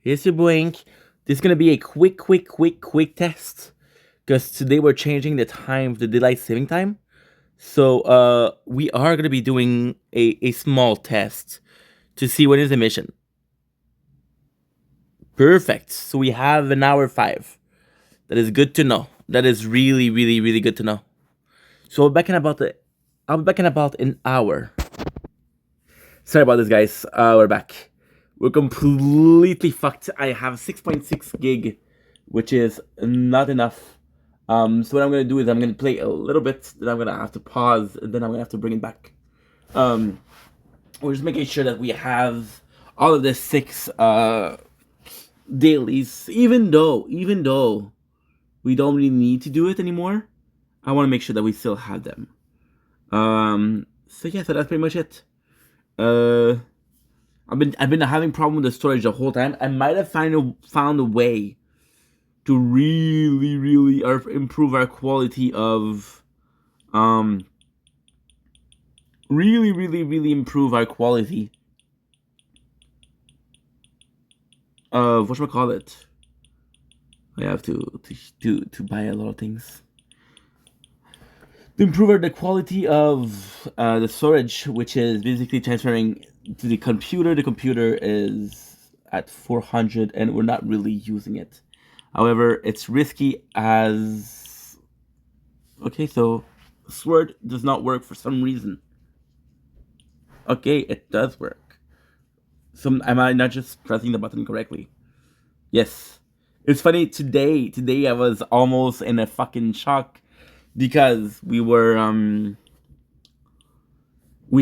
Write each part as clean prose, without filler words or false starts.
Here's your boink. This is gonna be a quick test. Because today we're changing the time, the daylight saving time. So we are gonna be doing a small test to see when is the mission. Perfect. So we have an hour 5. That is good to know. That is really good to know. So I'll be back in about an hour. Sorry about this, guys. We're back. We're completely fucked. I have 6.6 gig, which is not enough. So what I'm gonna do is I'm gonna play a little bit, then I'm gonna have to pause, and then I'm gonna have to bring it back. We're just making sure that we have all of the 6 dailies, even though we don't really need to do it anymore. I want to make sure that we still have them. So yeah, so that's pretty much it. I've been having problem with the storage the whole time. I might have found a way to really improve our quality of really improve our quality of whatchamacallit. I have to buy a lot of things. To improve the quality of the storage, which is basically transferring to the computer. The computer is at 400 and we're not really using it. However, it's risky as... Okay, so Sword does not work for some reason. Okay, it does work. Am I not just pressing the button correctly? Yes. It's funny, today I was almost in a fucking shock because we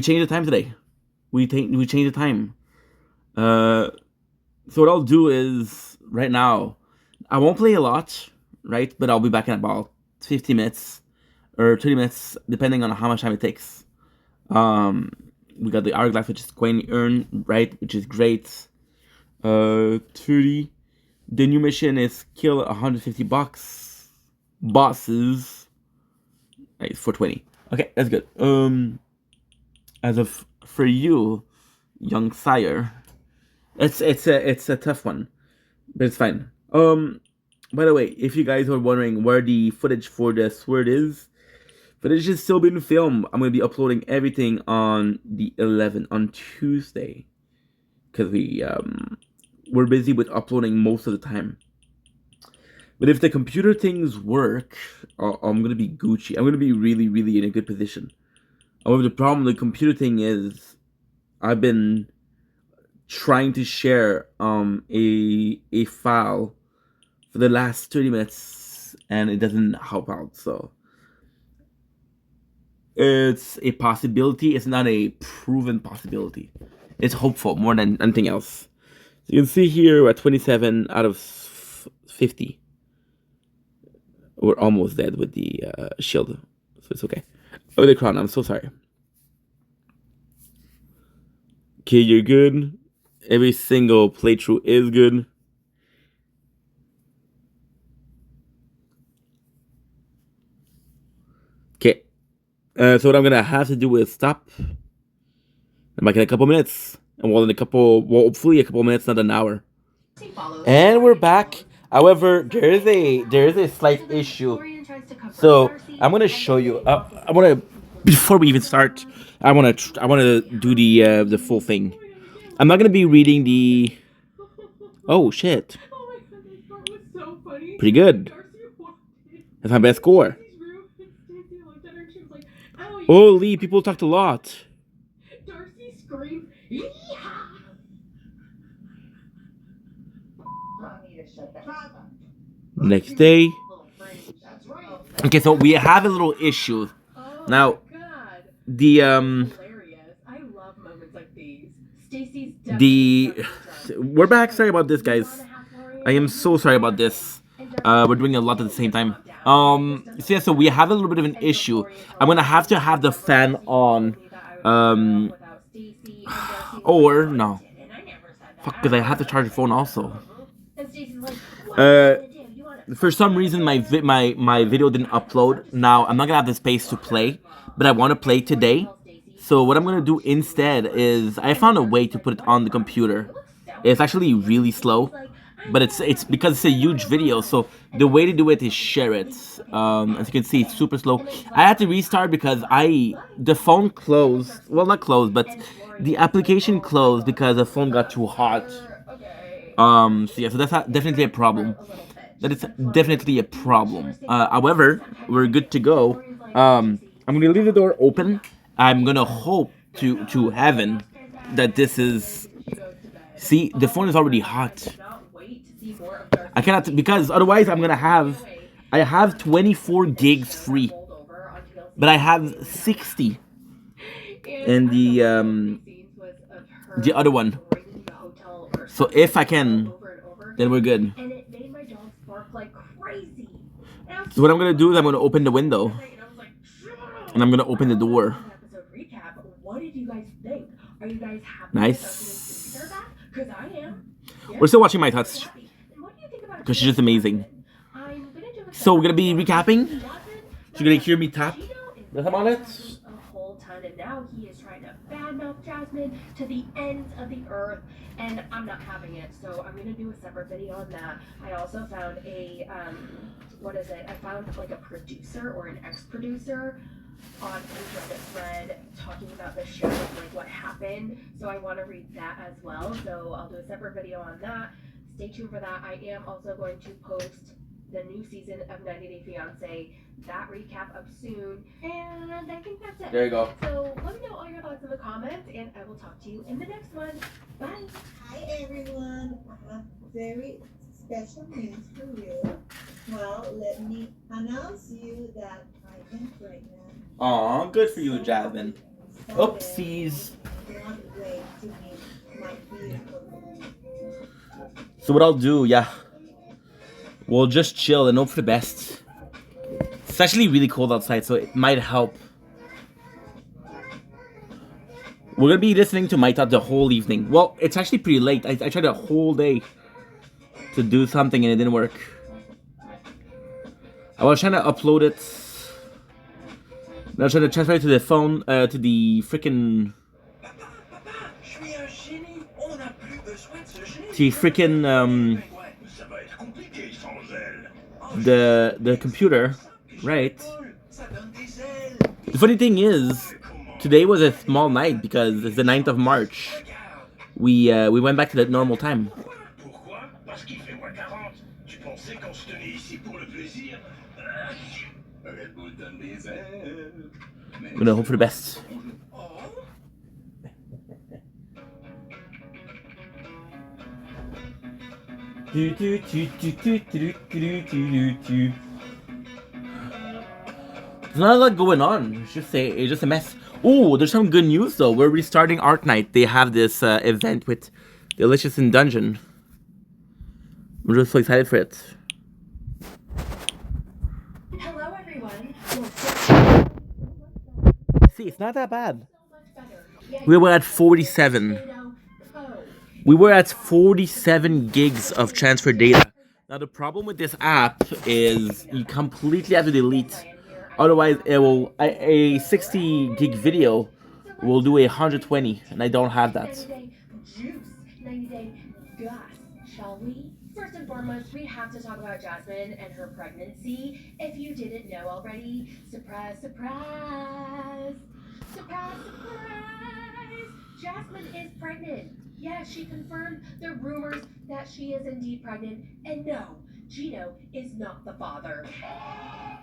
changed the time today. We changed the time. So what I'll do is right now, I won't play a lot, right? But I'll be back in about 50 minutes or 30 minutes, depending on how much time it takes. We got the hourglass, which is going to earn, right? Which is great. 30. The new mission is kill 150 bosses. It's 420. Okay, that's good. As of for you, young sire, it's a tough one, but it's fine. By the way, if you guys are wondering where the footage for the Sword is, footage is still being filmed. I'm gonna be uploading everything on the 11th on Tuesday, because we're busy with uploading most of the time. But if the computer things work, I'm gonna be Gucci. I'm gonna be really in a good position. However, the problem with the computer thing is, I've been trying to share a file for the last 30 minutes, and it doesn't help out. So it's a possibility. It's not a proven possibility. It's hopeful more than anything else. So you can see here we're at 27 out of 50. We're almost dead with the shield, so it's okay. Oh, the crown, I'm so sorry. Okay, you're good. Every single playthrough is good. Okay. So what I'm gonna have to do is stop. I'm back in a couple minutes. And hopefully a couple minutes, not an hour. And we're back. However, there is a slight issue. So I'm gonna show you. Before we even start, I wanna do the full thing. I'm not gonna be reading the. Oh shit! Pretty good. That's my best score. Holy, people talked a lot. Darcy screamed, "Yeehaw!" Next day. Okay, so we have a little issue. Now, the we're back. Sorry about this, guys. I am so sorry about this. We're doing a lot at the same time. So yeah, so we have a little bit of an issue. I'm gonna have to have the fan on. Or no. Fuck, because I have to charge the phone also. For some reason my video didn't upload. Now I'm not gonna have the space to play, but I want to play today. So what I'm gonna do instead is I found a way to put it on the computer. It's actually really slow, but it's because it's a huge video. So the way to do it is share it. As you can see, it's super slow. I had to restart because the phone closed. Well, not closed, but the application closed because the phone got too hot. So yeah, so that's definitely a problem. That is definitely a problem. However, we're good to go. I'm gonna leave the door open. I'm gonna hope to heaven that this is. See, the phone is already hot. I cannot, because otherwise I'm gonna have. I have 24 gigs free, but I have 60 in the other one. So if I can, then we're good. So what I'm gonna do is I'm gonna open the window, and I'm gonna open the door. Nice. We're still watching My Touch because she's just amazing. So we're gonna be recapping. So you're gonna hear me tap the thumb on it. And now he is trying to badmouth Jasmine to the ends of the earth, and I'm not having it. So I'm gonna do a separate video on that. I also found a what is it? I found like a producer or an ex-producer on a Reddit thread talking about the show, like what happened. So I want to read that as well. So I'll do a separate video on that. Stay tuned for that. I am also going to post the new season of 90 Day Fiancé, that recap up soon, and I think that's it. There you go. So let me know all your thoughts in the comments, and I will talk to you in the next one. Bye. Hi everyone, I have very special news for you. Well, let me announce you that I am pregnant. Aw, good for you, Jasmine. Oopsies. Can't wait to meet my beautiful baby. So what I'll do, yeah, we'll just chill and hope for the best. It's actually really cold outside, so it might help. We're gonna be listening to My Thought the whole evening. Well, it's actually pretty late. I tried a whole day to do something and it didn't work. I was trying to upload it. I was trying to transfer it to the phone, to the freaking. To freaking the computer, right? The funny thing is, today was a small night because it's the 9th of March. We went back to the normal time. I'm gonna hope for the best. There's not a lot going on. It's just a mess. Oh, there's some good news though. We're restarting Art Night. They have this event with Delicious in Dungeon. I'm just so excited for it. Hello, everyone. See, it's not that bad. We were at 47. We were at 47 gigs of transfer data. Now the problem with this app is you completely have to delete. Otherwise, it will a 60 gig video will do 120, and I don't have that. 90 Day Gus, shall we? First and foremost, we have to talk about Jasmine and her pregnancy. If you didn't know already, surprise, surprise, surprise, surprise! Jasmine is pregnant. Yes, she confirmed the rumors that she is indeed pregnant, and no, Gino is not the father.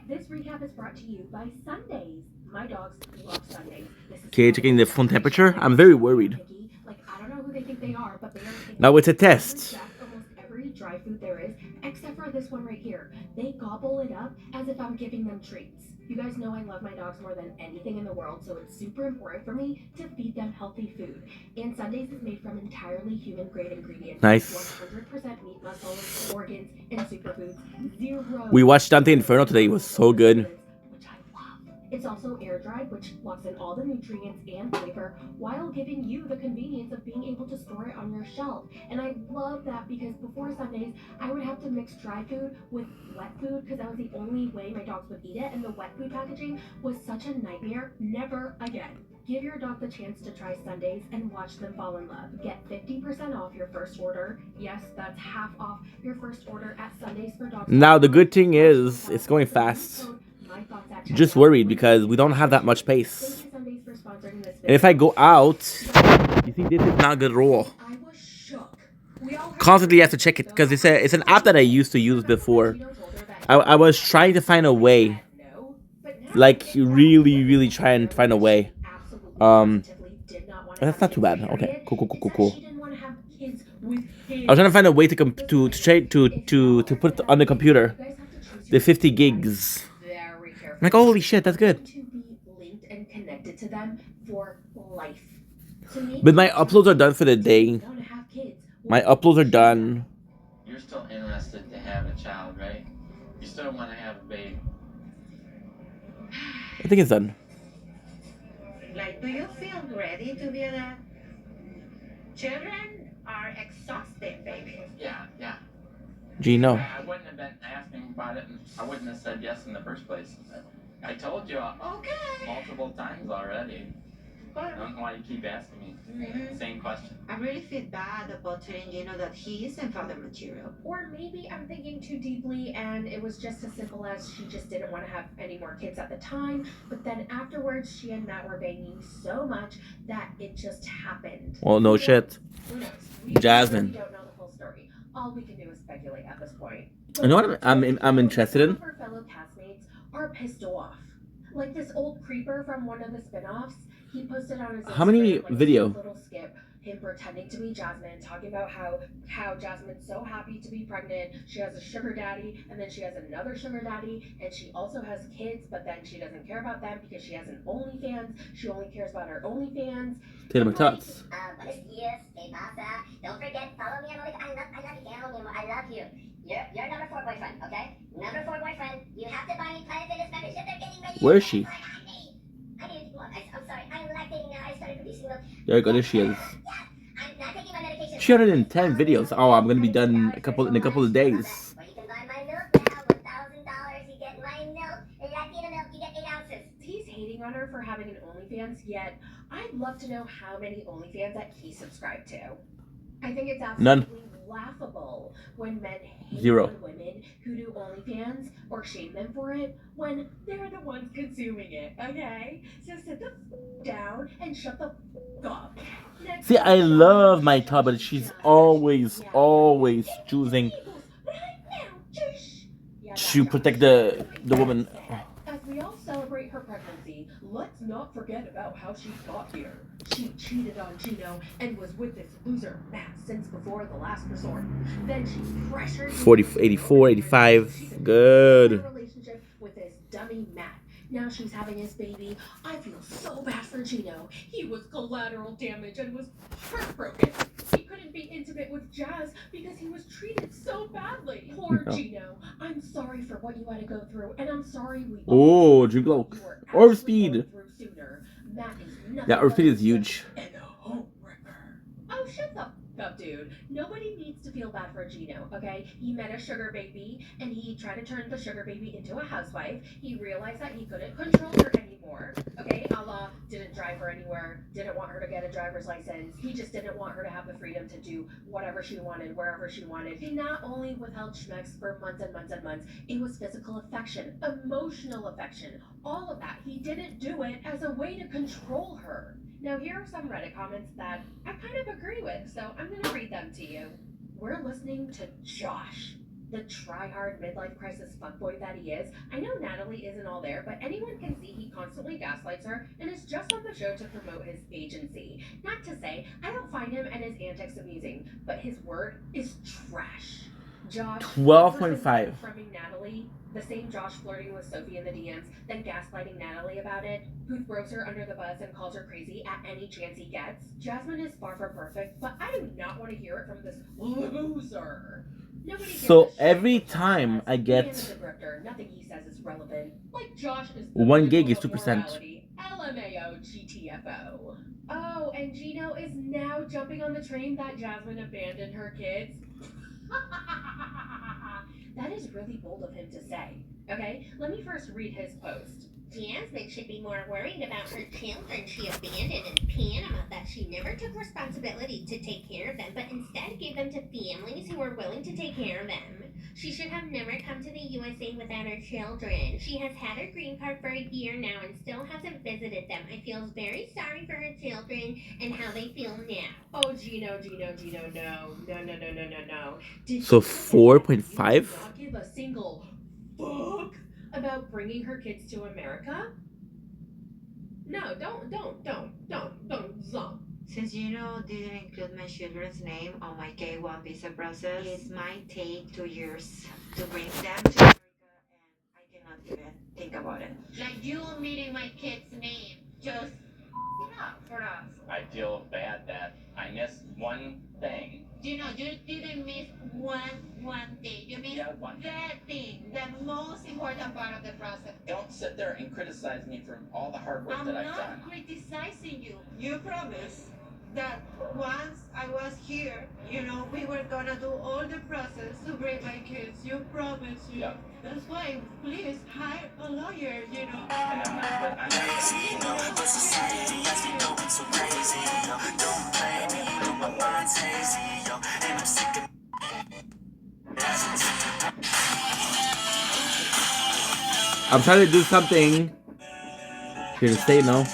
This recap is brought to you by Sundays. My dogs love Sundays. Okay, checking the phone temperature. I'm very worried. Like, I don't know who they think they are, but they are. Now it's a test. Almost every dry food there is, except for this one right here. They gobble it up as if I'm giving them treats. You guys know I love my dogs more than anything in the world, so it's super important for me to feed them healthy food. And Sundays is made from entirely human-grade ingredients. Nice. 100% meat muscles, organs, and superfoods. Zero. We watched Dante Inferno today. It was so good. Which I love. It's also air-dried, which locks in all the nutrients and flavor while giving you the convenience of being able to store it on your shelf. And I love that because before Sundays, I would have to mix dry food with wet food because that was the only way my dogs would eat it, and the wet food packaging was such a nightmare. Never again. Give your dog the chance to try Sundays and watch them fall in love. Get 50% off your first order. Yes, that's half off your first order at Sundaysfordogs. Now the good thing is it's going fast. Just worried because we don't have that much space. And if I go out, you see this is not a good rule. I was shook. We all heard Constantly have to check it because it's an app that I used to use before. I was trying to find a way, like really try and find a way. That's not too bad. Okay, cool. I was trying to find a way to put it on the computer, the 50 gigs. I'm like, holy shit, that's good. To be linked and connected to them for life. To me, But my uploads are done for the day. wanna have kids. My uploads are done. You're still interested to have a child, right? You still want to have a baby. I think it's done. Like, do you feel ready to be a dad? Children are exhausting, baby. Yeah. Gino. I wouldn't have been asking about it, and I wouldn't have said yes in the first place. I told you Okay. multiple times already. I don't know why you keep asking me same question. I really feel bad about telling Gino that he isn't father material. Or maybe I'm thinking too deeply and it was just as simple as she just didn't want to have any more kids at the time, but then afterwards she and Matt were banging so much that it just happened. Well, no shit. Who knows? Jasmine. We don't know the full story. All we can do is speculate at this point. You know what I'm interested in? Our fellow castmates are pissed off. Like this old creeper from one of the spin-offs, he posted on his How many Instagram, like, video? this little skip, him pretending to be Jasmine, talking about how Jasmine's so happy to be pregnant, she has a sugar daddy, and then she has another sugar daddy, and she also has kids, but then she doesn't care about them because she has an OnlyFans, she only cares about her OnlyFans. Taylor my tots. Buenos dias, ¿qué pasa? Don't forget, follow me on OnlyFans. I love you, te amo, mi amor. I love you. You're number 4 boyfriend, okay? Number 4 boyfriend. You have to buy me Planet Fitness membership. They're getting ready. Where is she? I'm sorry. I'm lactating now. I started producing milk. There you go. There she is. I'm not taking my medication. 310 videos. Oh, I'm gonna be done in a couple of days. Well, you can buy my milk now. $1,000. You get my milk. Latina milk. You get 8 ounces. He's hating on her for having an OnlyFans, yet I'd love to know how many OnlyFans that he subscribed to. I think it's None. absolutely laughable when men hate 0. on women who do OnlyFans or shame them for it when they're the ones consuming it, okay? So sit the down and shut the up. Next See, I love my top, but she's always choosing to protect the woman. As we all celebrate her pregnancy, let's not forget about how she got here. She cheated on Gino and was with this loser Matt since before the last resort. Then she pressured 40, 84, 85. Good. relationship with this dummy Matt. Now she's having his baby. I feel so bad for Gino. He was collateral damage and was heartbroken. He couldn't be intimate with Jazz because he was treated so badly. Poor No. Gino. I'm sorry for what you had to go through, and I'm sorry we Oh, drink low. you were Orb actually speed. going through sooner. Matt is nothing Yeah, Orb but speed a is huge. and a homewrecker. Oh, shut the f up, dude. Nobody needs to feel bad for Gino, okay? He met a sugar baby, and he tried to turn the sugar baby into a housewife. He realized that he couldn't control her anymore, okay? Allah didn't drive her anywhere, didn't want her to get a driver's license. He just didn't want her to have the freedom to do whatever she wanted, wherever she wanted. He not only withheld schmecks for months and months and months, it was physical affection, emotional affection, all of that. He didn't do it as a way to control her. Now, here are some Reddit comments that I kind of agree with, so I'm going to read them to you. We're listening to Josh, the try-hard midlife crisis fuckboy that he is. I know Natalie isn't all there, but anyone can see he constantly gaslights her and is just on the show to promote his agency. Not to say, I don't find him and his antics amusing, but his word is trash. Josh, 12.5. confirming Natalie, the same Josh flirting with Sophie in the DMs, then gaslighting Natalie about it, who throws her under the bus and calls her crazy at any chance he gets. Jasmine is far from perfect, but I do not want to hear it from this loser. Nobody gives So a shit every about time Josh. I He get is a grifter. Nothing he says is relevant. Like Josh is the 1 gig pinnacle is of 2%. morality. LMAO GTFO. Oh, and Gino is now jumping on the train that Jasmine abandoned her kids. That is really bold of him to say. Okay, let me first read his post. Jasmine should be more worried about her children she abandoned in Panama, that she never took responsibility to take care of them, but instead gave them to families who were willing to take care of them. She should have never come to the USA without her children. She has had her green card for a year now and still hasn't visited them. I feel very sorry for her children and how they feel now. Oh, Gino, no. Did So you know that 4.5? you did not give a single fuck about bringing her kids to America? No, don't, Zom. Since didn't include my children's name on my K1 visa process, it might take 2 years to bring them to America, and I cannot even think about it. Like you omitting my kid's name, just enough for us. I feel bad that I missed one thing. You didn't miss one thing. You missed Yeah, one. that thing, the most important part of the process. Don't sit there and criticize me for all the hard work I'm that I've not done. criticizing you. You promised that once I was here, we were gonna do all the process to bring my kids. You promised. Yep. That's why, please hire a lawyer. And I'm not. But society has me going so crazy, yo. Don't blame me, but my mind's hazy, yo. And I'm sick of I'm trying to do something. Here to stay now.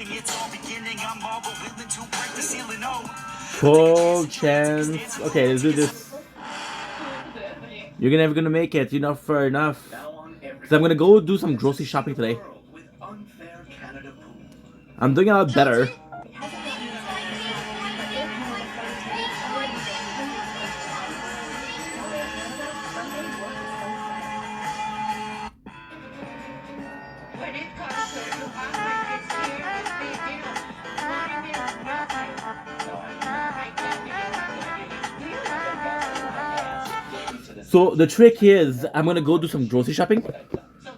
it's all beginning. I'm all but willing to break the ceiling. Oh, Cool chance. Okay, let's do this. You're never gonna make it. You're not fair enough. Cause I'm gonna go do some grocery shopping today. I'm doing a lot better. When it comes to have my kids here with me, not even nothing. So the trick is, I'm gonna go do some grocery shopping. So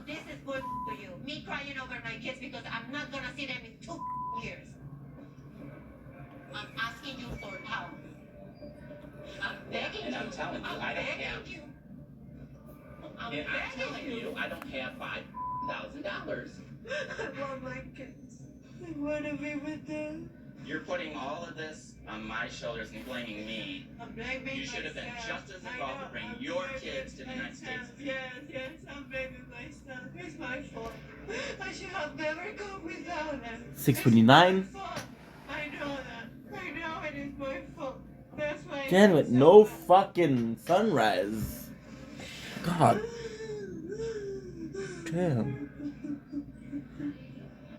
this is good for you. Me crying over my kids because I'm not gonna see them in 2 years. I'm asking you for help. I'm begging And you. I'm telling you, I don't begging have. you. And I'm telling you, I don't have $5,000. I want my kids. I want to be with them. You're putting all of this on my shoulders and blaming me. I'm blaming You should have been myself. just as I involved know, to bring I'm your blaming kids to the United States. myself. Yes, I'm blaming myself. It's my fault. I should have never gone without them. 6:29. It's my fault. I know that. I know it is my fault. That's why. Damn it, no fucking sunrise. God damn.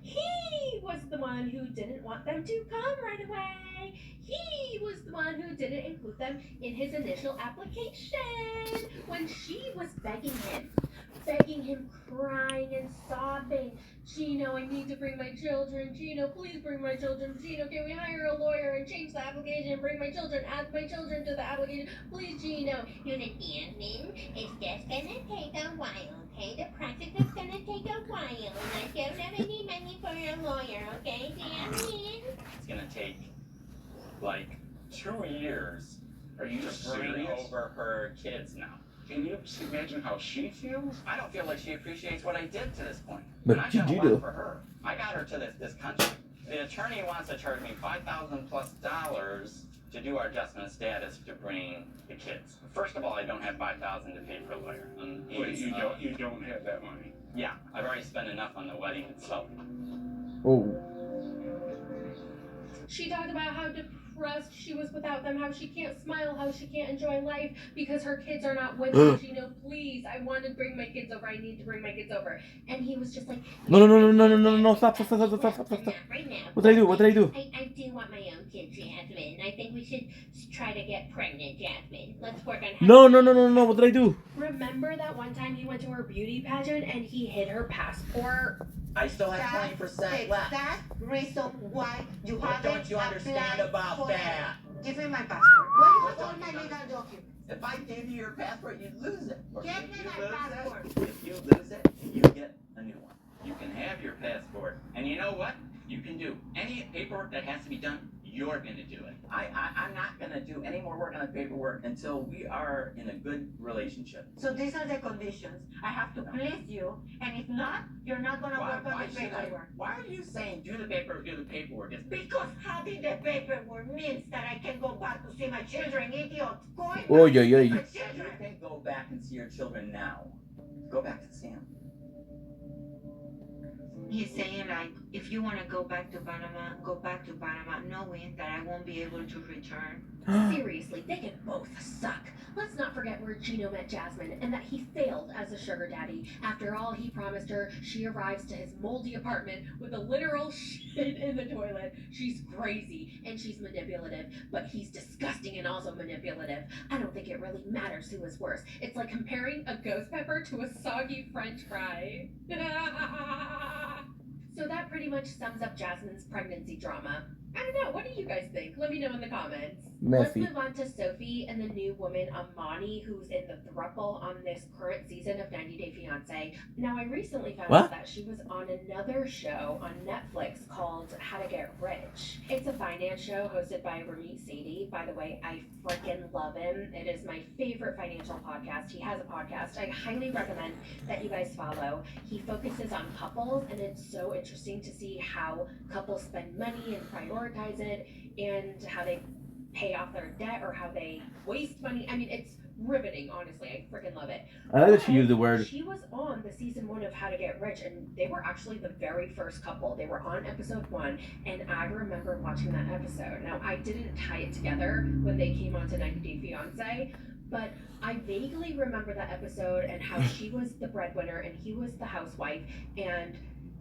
He was the one who didn't want them to come right away. He was the one who didn't include them in his initial application. When she was begging him, crying and sobbing, Gino, I need to bring my children. Gino, please bring my children. Gino, can we hire a lawyer and change the application? Bring my children, add my children to the application. Please, Gino. You understand me? It's just gonna take a while, okay? The process is gonna take a while. I don't have any money for a lawyer, okay, Jasmine? It's gonna take like 2 years for you to bring over her kids now. Can you just imagine how she feels? I don't feel like she appreciates what I did to this point. But And I did got a you lot do? for her. I got her to this country. The attorney wants to charge me $5,000+ to do our adjustment of status to bring the kids. First of all, I don't have $5,000 to pay for a lawyer. Wait, you don't have that money. Yeah, I've already spent enough on the wedding itself. Oh. She talked about how depressed she was without them, how she can't smile, how she can't enjoy life because her kids are not with her. Gino, please, I want to bring my kids over. I need to bring my kids over. And he was just like, No, stop. Not right now. What did I do? I do want my own kid, Jasmine. I think we should try to get pregnant, Jasmine. Let's work on. No, what did I do? remember that one time he went to her beauty pageant and he hid her passport? I still have 20% left. That's reason why you What haven't don't you understand applied about for that? it. Give me my passport. Why you What have all don't my you legal documents? If I gave you your passport, you'd lose it. Or Give if me you my lose passport. it, if you lose it, you get a new one. You can have your passport. And you know what? You can do any paperwork that has to be done, You're gonna do it. I'm not gonna do any more work on the paperwork until we are in a good relationship. So these are the conditions. I have to please you, and if not, you're not gonna work on the paperwork. Why are you saying do the paperwork? It's Because having the paperwork means that I can go back to see my children, idiot. Going back Oy, to oy, see oy. my You children. can go back and see your children now. Go back and see them. He's saying like, if you want to go back to Panama, go back to Panama, knowing that I won't be able to return. Seriously, they can both suck. Let's not forget where Gino met Jasmine and that he failed as a sugar daddy. After all he promised her, she arrives to his moldy apartment with a literal shit in the toilet. She's crazy and she's manipulative, but he's disgusting and also manipulative. I don't think it really matters who is worse. It's like comparing a ghost pepper to a soggy French fry. So that pretty much sums up Jasmine's pregnancy drama. I don't know, what do you guys think? Let me know in the comments. Messy. Let's move on to Sophie and the new woman Amani, who's in the throuple on this current season of 90 Day Fiancé. Now, I recently found What? out that she was on another show on Netflix called How to Get Rich. It's a finance show hosted by Ramit Sethi. By the way, I freaking love him. It is my favorite financial podcast. He has a podcast I highly recommend that you guys follow. He focuses on couples, and it's so interesting to see how couples spend money and prioritize it, and how they pay off their debt or how they waste money. I mean, it's riveting, honestly. I freaking love it. I like that she used the word. She was on the season 1 of How to Get Rich, and they were actually the very first couple. They were on episode 1, and I remember watching that episode. Now, I didn't tie it together when they came on to 90 Day Fiancé, but I vaguely remember that episode and how she was the breadwinner and he was the housewife, and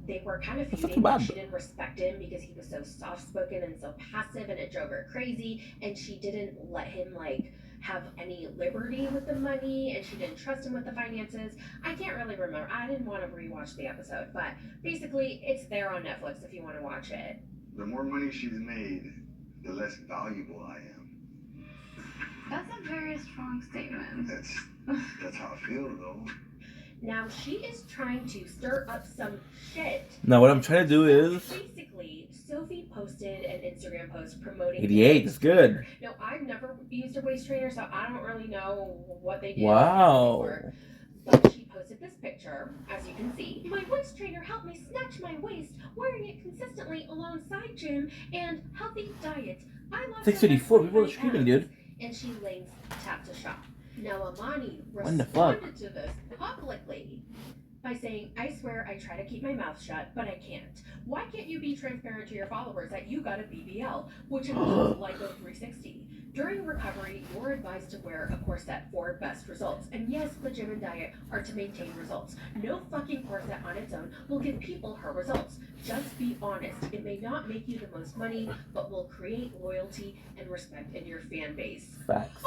they were kind of That's not feuding. too bad. She didn't respect him because he was so soft-spoken and so passive, and it drove her crazy, and she didn't let him, like, have any liberty with the money, and she didn't trust him with the finances. I can't really remember. I didn't want to rewatch the episode, but basically it's there on Netflix if you want to watch it. The more money she's made, the less valuable I am. That's a very strong statement. That's how I feel, though. Now she is trying to stir up some shit. Now, what I'm trying to do is. Basically, Sophie posted an Instagram post promoting 88, it's good. No, I've never used a waist trainer, so I don't really know what they did. Wow. But she posted this picture, as you can see. My waist trainer helped me snatch my waist, wearing it consistently alongside gym and healthy diet. I lost 654, people are 120 screaming, pounds. dude. And she links tap to shop. Now Amani What the fuck? responded to this publicly by saying, I swear I try to keep my mouth shut, but I can't. Why can't you be transparent to your followers that you got a BBL, which includes Lipo 360? During recovery, you're advised to wear a corset for best results. And yes, the gym and diet are to maintain results. No fucking corset on its own will give people her results. Just be honest. It may not make you the most money, but will create loyalty and respect in your fan base. Facts.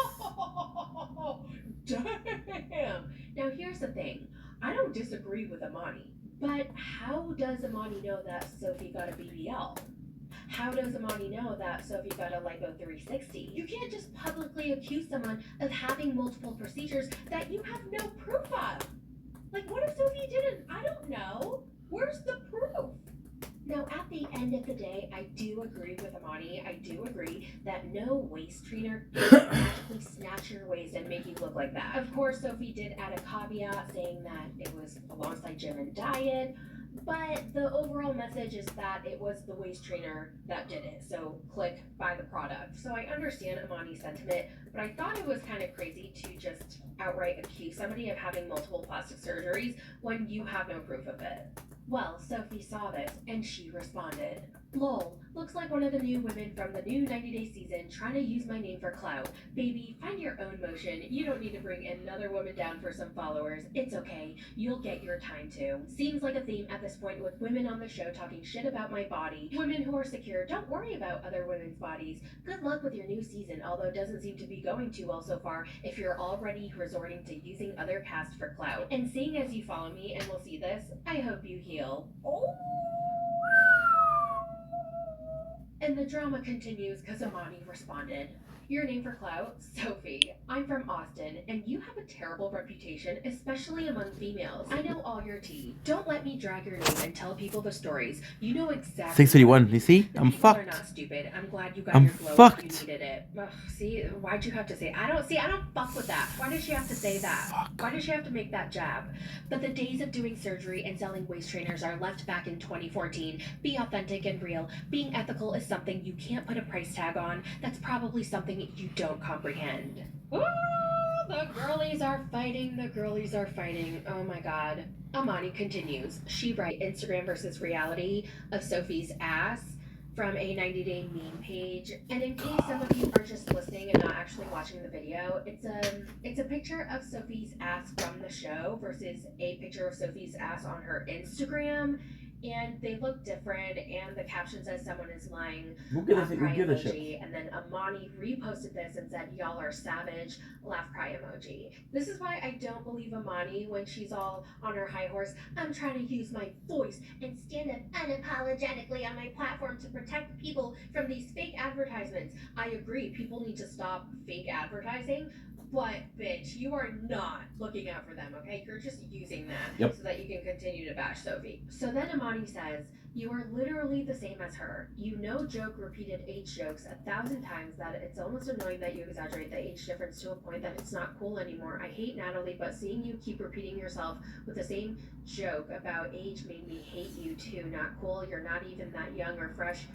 Damn! Now here's the thing. I don't disagree with Amani, but how does Amani know that Sophie got a BBL? How does Amani know that Sophie got a Lipo 360? You can't just publicly accuse someone of having multiple procedures that you have no proof of. Like, what if Sophie didn't? I don't know. Where's the proof? Now, at the end of the day, I do agree with Amani. I do agree that no waist trainer can magically snatch your waist and make you look like that. Of course, Sophie did add a caveat saying that it was alongside gym and diet, but the overall message is that it was the waist trainer that did it. So click buy the product. So I understand Amani's sentiment, but I thought it was kind of crazy to just outright accuse somebody of having multiple plastic surgeries when you have no proof of it. Well, Sophie saw this, and she responded, "Lol, looks like one of the new women from the new 90 Day season trying to use my name for clout. Baby, find your own motion. You don't need to bring another woman down for some followers. It's okay. You'll get your time too." Seems like a theme at this point with women on the show talking shit about my body. Women who are secure, don't worry about other women's bodies. Good luck with your new season, although it doesn't seem to be going too well so far if you're already resorting to using other casts for clout. And seeing as you follow me and will see this, I hope you heal. Oh! And the drama continues because Amani responded, "Your name for clout? Sophie. I'm from Austin, and you have a terrible reputation, especially among females. I know all your tea. Don't let me drag your name and tell people the stories. You know exactly. 631. You see? The I'm people are fucked. not stupid. I'm glad you got I'm your glow up. fucked. You needed it. Ugh, see, why'd you have to say? I don't fuck with that. Why did she have to say that? Fuck. Why did she have to make that jab? But the days of doing surgery and selling waist trainers are left back in 2014. Be authentic and real. Being ethical is something you can't put a price tag on. That's probably something you don't comprehend. Ooh, the girlies are fighting. The girlies are fighting. Oh my god. Amani continues. She writes Instagram versus reality of Sophie's ass from a 90-day meme page. And in case some of you are just listening and not actually watching the video, it's a picture of Sophie's ass from the show versus a picture of Sophie's ass on her Instagram. And they look different, and the caption says someone is lying. Who gives Laugh a cry give a emoji, shit? and then Amani reposted this and said, "Y'all are savage," laugh cry emoji. This is why I don't believe Amani when she's all on her high horse. I'm trying to use my voice and stand up unapologetically on my platform to protect people from these fake advertisements. I agree, people need to stop fake advertising. But, bitch, you are not looking out for them, okay? You're just using that so that you can continue to bash Sophie. So then Amani says, "You are literally the same as her. You know joke repeated age jokes 1,000 times that it's almost annoying that you exaggerate the age difference to a point that it's not cool anymore. I hate Natalie, but seeing you keep repeating yourself with the same joke about age made me hate you too. Not cool. You're not even that young or fresh."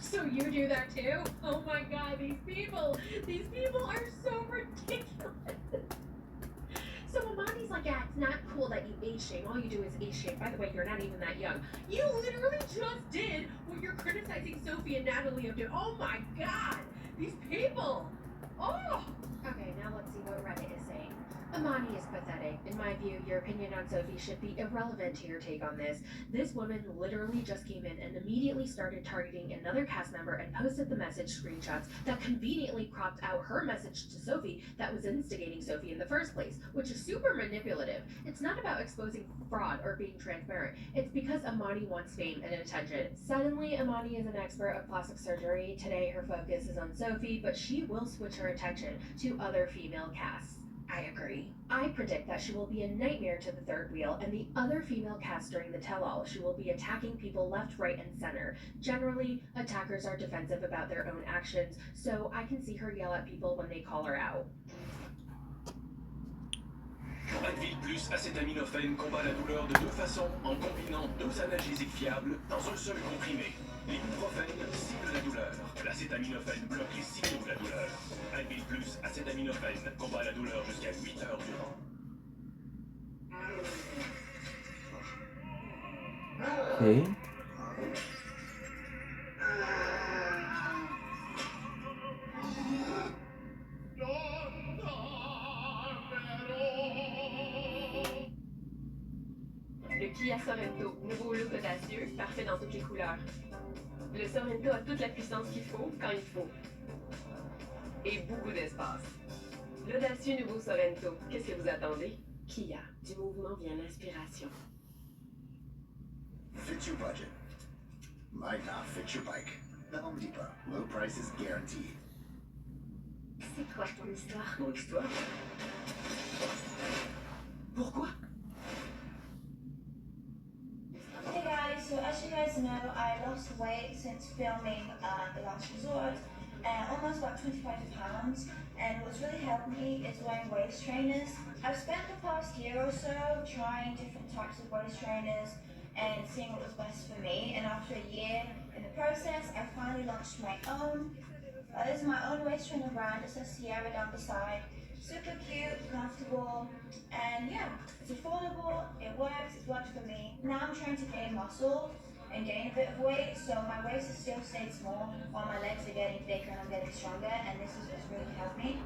So you do that too? Oh my god, these people are so ridiculous. So Amani's like, "Yeah, it's not cool that you age shame. All you do is age shame. By the way, you're not even that young." You literally just did what you're criticizing Sophie and Natalie of doing. Oh my god, these people. Oh. Okay, now let's see what Reddit is saying. Amani is pathetic. In my view, your opinion on Sophie should be irrelevant to your take on this. This woman literally just came in and immediately started targeting another cast member and posted the message screenshots that conveniently cropped out her message to Sophie that was instigating Sophie in the first place, which is super manipulative. It's not about exposing fraud or being transparent. It's because Amani wants fame and attention. Suddenly, Amani is an expert of plastic surgery. Today, her focus is on Sophie, but she will switch her attention to other female casts. I agree. I predict that she will be a nightmare to the third wheel and the other female cast during the tell-all. She will be attacking people left, right, and center. Generally, attackers are defensive about their own actions, so I can see her yell at people when they call her out. Advil plus acétaminophène combat la douleur de deux façons en combinant deux analgésiques fiables dans un seul comprimé. L'ibuprofène cible la douleur. L'acétaminophène bloque les signaux de la douleur. Advil plus acétaminophène combat la douleur jusqu'à 8 heures durant. Okay. Le Kia Sorento, nouveau look audacieux, parfait dans toutes les couleurs. Le Sorento a toute la puissance qu'il faut quand il faut. Et beaucoup d'espace. L'audacieux nouveau Sorento, qu'est-ce que vous attendez? Kia, du mouvement vient l'inspiration. Fit your budget. Might not fit your bike. The Home Depot. Low prices guaranteed. C'est quoi ton histoire? Mon histoire? Pourquoi? Hey guys, so as you guys know, I lost weight since filming The Last Resort, and almost about 25 pounds, and what's really helped me is wearing waist trainers. I've spent the past year or so trying different types of waist trainers and seeing what was best for me, and after a year in the process, I finally launched my own. This is my own waist trainer brand. It says Sierra down the side. Super cute, comfortable, and yeah, it's affordable, it works, it's worked for me. Now I'm trying to gain muscle and gain a bit of weight, so my waist has still stayed small while my legs are getting bigger and I'm getting stronger, and this has really helped me.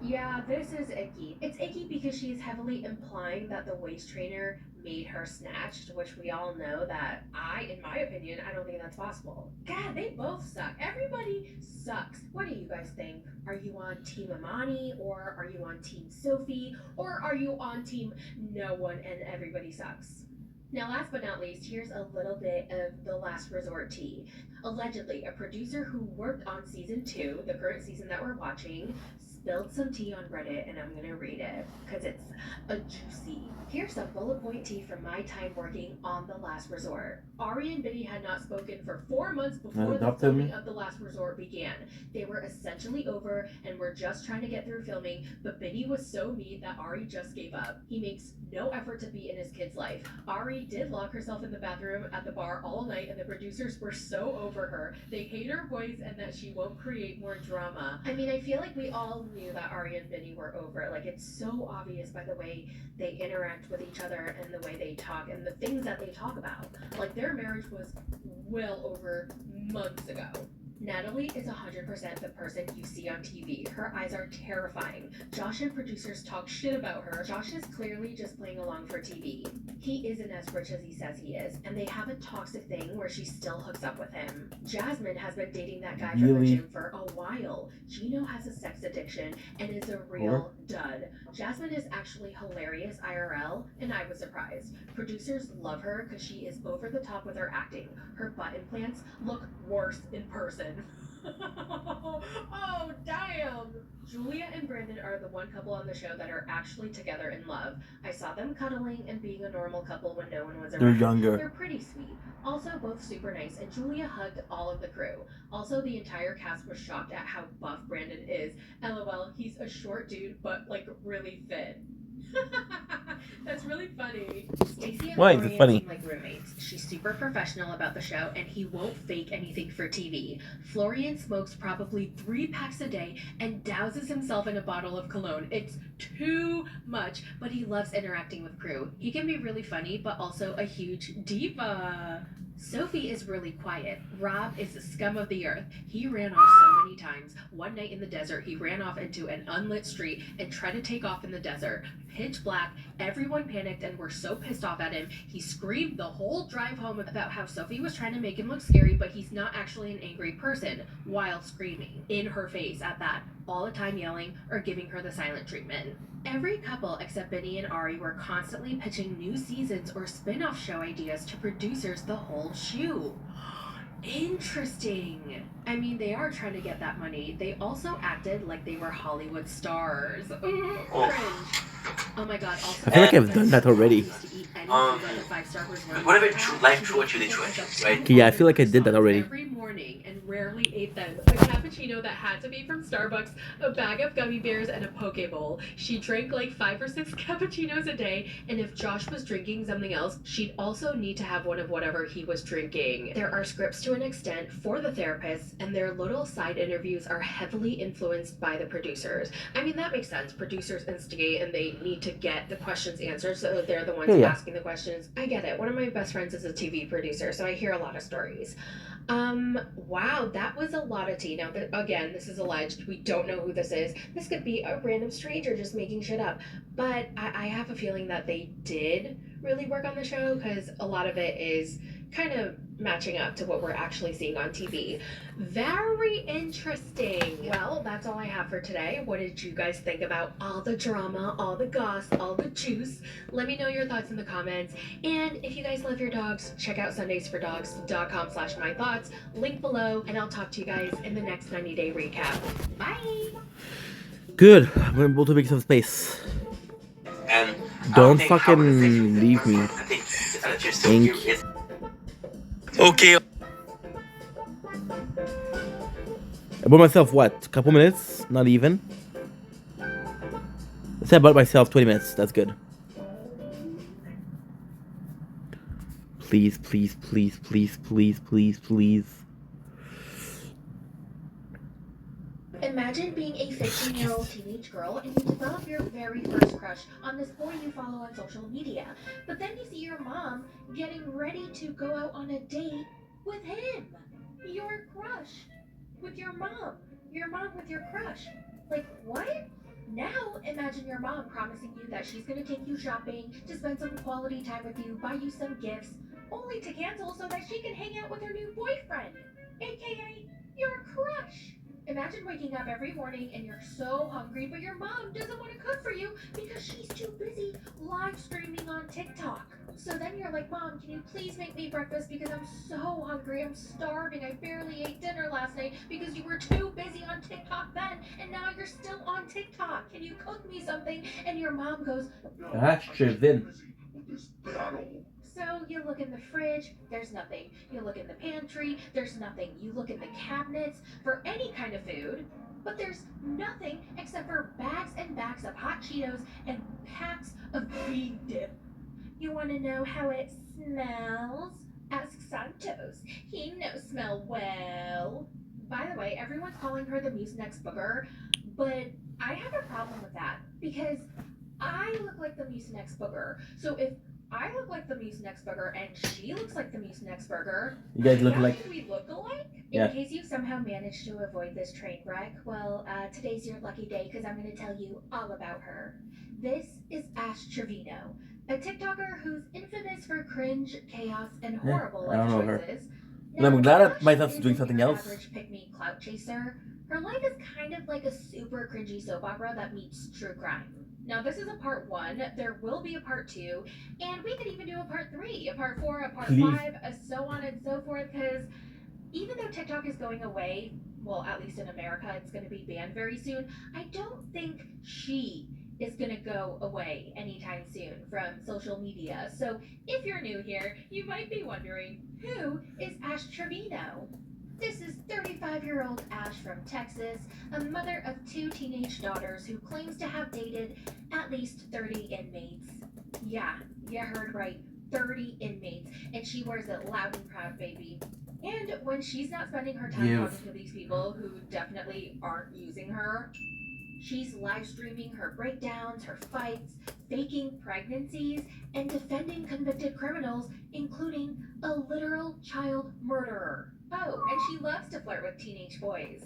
Yeah, this is icky. It's icky because she's heavily implying that the waist trainer made her snatched, which we all know that in my opinion, I don't think that's possible. God, they both suck. Everybody sucks. What do you guys think? Are you on Team Amani, or are you on Team Sophie, or are you on Team no one and everybody sucks? Now, last but not least, here's a little bit of The Last Resort tea. Allegedly, a producer who worked on season 2, the current season that we're watching, spilled some tea on Reddit and I'm gonna read it because it's a juicy. Here's some bullet point tea from my time working on The Last Resort. Ari and Biddy had not spoken for 4 months before the filming of The Last Resort began. They were essentially over and were just trying to get through filming, but Biddy was so mean that Ari just gave up. He makes no effort to be in his kid's life. Ari did lock herself in the bathroom at the bar all night and the producers were so over her. They hate her voice and that she won't create more drama. I mean, I feel like we all knew that Ari and Biddy were over. Like, it's so obvious by the way they interact with each other and the way they talk and the things that they talk about. Like, their marriage was well over months ago. Natalie is 100% the person you see on TV. Her eyes are terrifying. Josh and producers talk shit about her. Josh is clearly just playing along for TV. He isn't as rich as he says he is, and they have a toxic thing where she still hooks up with him. Jasmine has been dating that guy from the gym for a while. Gino has a sex addiction and is a real dud. Jasmine is actually hilarious IRL, and I was surprised. Producers love her because she is over the top with her acting. Her butt implants look worse in person. Oh, damn! Julia and Brandon are the one couple on the show that are actually together in love. I saw them cuddling and being a normal couple when no one was around. They're younger. They're pretty sweet. Also, both super nice, and Julia hugged all of the crew. Also, the entire cast was shocked at how buff Brandon is. LOL, he's a short dude, but like really fit. That's really funny. Stacey and Why is it Florian funny? seem like roommates. She's super professional about the show, and he won't fake anything for TV. Florian smokes probably 3 packs a day and douses himself in a bottle of cologne. It's too much, but he loves interacting with crew. He can be really funny, but also a huge diva. Sophie is really quiet. Rob is the scum of the earth. He ran off so many times. One night in the desert, he ran off into an unlit street and tried to take off in the desert. Pitch black, everyone panicked and were so pissed off at him. He screamed the whole drive home about how Sophie was trying to make him look scary, but he's not actually an angry person, while screaming in her face at that, all the time yelling or giving her the silent treatment. Every couple except Benny and Ari were constantly pitching new seasons or spin-off show ideas to producers the whole shoot. Interesting. I mean, they are trying to get that money. They also acted like they were Hollywood stars. Cringe. Oh my god, also, I feel like I've done that already. Whatever life brought you the choice, right? Yeah, I feel like I did that already. Every morning and rarely ate them. A cappuccino that had to be from Starbucks, a bag of gummy bears, and a poke bowl. She drank like 5 or 6 cappuccinos a day, and if Josh was drinking something else, she'd also need to have one of whatever he was drinking. There are scripts to an extent for the therapists, and their little side interviews are heavily influenced by the producers. I mean, that makes sense. Producers instigate and they need to get the questions answered, so they're the ones asking the questions. I get it. One of my best friends is a TV producer, so I hear a lot of stories. Wow, that was a lot of tea. Now, again, this is alleged. We don't know who this is. This could be a random stranger just making shit up. But I have a feeling that they did really work on the show because a lot of it is kind of matching up to what we're actually seeing on TV. Very interesting. Well, that's all I have for today. What did you guys think about all the drama, all the goss, all the juice? Let me know your thoughts in the comments. And if you guys love your dogs, check out sundaysfordogs.com/mythoughts. Link below, and I'll talk to you guys in the next 90-day recap. Bye! Good. I'm able to make some space. And Don't fucking leave me. Thank you. Okay. I bought myself what? A couple minutes? Not even. Let's say I bought myself 20 minutes. That's good. Please, please, please, please, please, please, please. Imagine being a 15-year-old teenage girl and you develop your very first crush on this boy you follow on social media. But then you see your mom getting ready to go out on a date with him. Your crush. With your mom. Your mom with your crush. Like, what? Now, imagine your mom promising you that she's going to take you shopping, to spend some quality time with you, buy you some gifts, only to cancel so that she can hang out with her new boyfriend, aka your crush. Imagine waking up every morning and you're so hungry, but your mom doesn't want to cook for you because she's too busy live streaming on TikTok. So then you're like, Mom, can you please make me breakfast because I'm so hungry, I'm starving, I barely ate dinner last night because you were too busy on TikTok then, and now you're still on TikTok. Can you cook me something? And your mom goes, Ashtrevin. so you look in the fridge, there's nothing. You look in the pantry, there's nothing. You look in the cabinets for any kind of food, but there's nothing except for bags and bags of hot Cheetos and packs of bean dip. You want to know how it smells? Ask Santos. He knows smell well. By the way, everyone's calling her the Mucinex booger, but I have a problem with that because I look like the Mucinex booger. So if I look like the Mucinex booger and she looks like the Mucinex booger, You guys look how like... can we look alike? Yeah. In case you somehow managed to avoid this train wreck, well, today's your lucky day because I'm going to tell you all about her. This is Ash Trevino, a TikToker who's infamous for cringe, chaos, and horrible I don't know life her. choices. And I'm glad that Ash myself is doing isn't something your else. average pick-me clout chaser. Her life is kind of like a super cringy soap opera that meets true crime. Now, this is a part 1. There will be a part 2, and we could even do a part 3, a part 4, a part Please. 5, so on and so forth. Because even though TikTok is going away, well, at least in America, it's going to be banned very soon. I don't think she is going to go away anytime soon from social media. So if you're new here, you might be wondering, who is Ash Trevino? This is 35-year-old Ash from Texas, a mother of 2 teenage daughters who claims to have dated at least 30 inmates. Yeah, you heard right, 30 inmates, and she wears it loud and proud, baby. And when she's not spending her time talking to these people who definitely aren't using her, she's live streaming her breakdowns, her fights, faking pregnancies, and defending convicted criminals, including a literal child murderer. Oh, and she loves to flirt with teenage boys.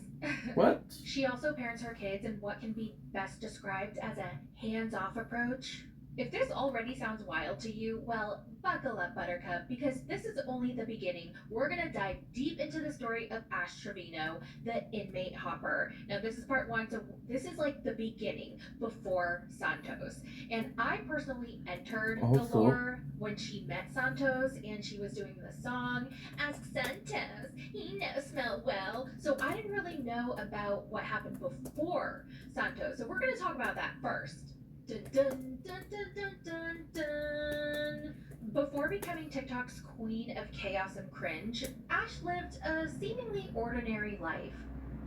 What? She also parents her kids in what can be best described as a hands-off approach. If this already sounds wild to you, well, buckle up, Buttercup, because this is only the beginning. We're going to dive deep into the story of Ash Trevino, the inmate hopper. Now, this is part 1, so this is like the beginning before Santos. And I personally entered the lore when she met Santos and she was doing the song, Ask Santos, he knows smell well. So I didn't really know about what happened before Santos. So we're going to talk about that first. Dun, dun, dun, dun, dun, dun, dun. Before becoming TikTok's queen of chaos and cringe, Ash lived a seemingly ordinary life.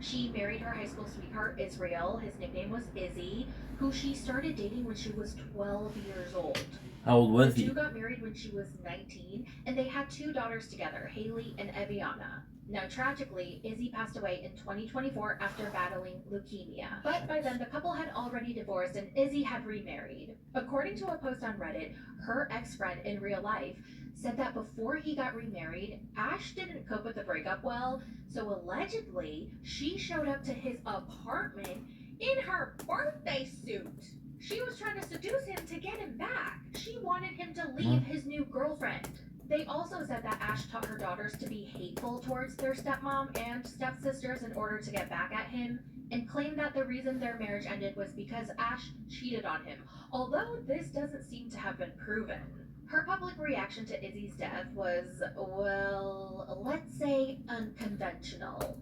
She married her high school sweetheart, Israel. His nickname was Izzy, who she started dating when she was 12 years old. How old was The he? two got married when she was 19, and they had 2 daughters together, Haley and Eviana. Now, tragically, Izzy passed away in 2024 after battling leukemia. But by then, the couple had already divorced and Izzy had remarried. According to a post on Reddit, her ex-friend in real life said that before he got remarried, Ash didn't cope with the breakup well, so allegedly, she showed up to his apartment in her birthday suit. She was trying to seduce him to get him back. She wanted him to leave his new girlfriend. They also said that Ash taught her daughters to be hateful towards their stepmom and stepsisters in order to get back at him, and claimed that the reason their marriage ended was because Ash cheated on him, although this doesn't seem to have been proven. Her public reaction to Izzy's death was, well, let's say unconventional.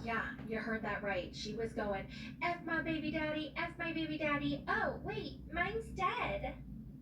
Yeah, you heard that right. She was going, F my baby daddy, F my baby daddy. Oh, wait, mine's dead.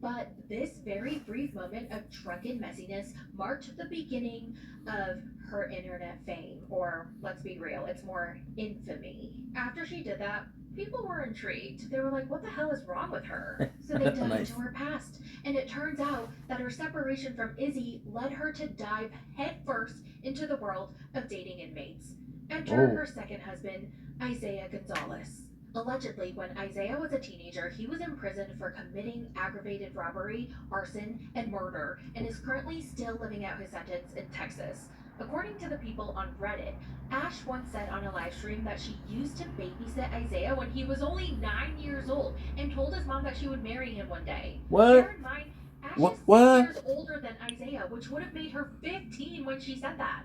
But this very brief moment of drunken messiness marked the beginning of her internet fame, or let's be real, it's more infamy. After she did that, people were intrigued. They were like, what the hell is wrong with her? So they dug into her past, and it turns out that her separation from Izzy led her to dive headfirst into the world of dating inmates. Enter her second husband, Isaiah Gonzalez. Allegedly, when Isaiah was a teenager, he was imprisoned for committing aggravated robbery, arson, and murder, and is currently still living out his sentence in Texas. According to the people on Reddit, Ash once said on a live stream that she used to babysit Isaiah when he was only 9 years old and told his mom that she would marry him one day. What? Bear in mind, Ash is 6 years older than Isaiah, which would have made her 15 when she said that.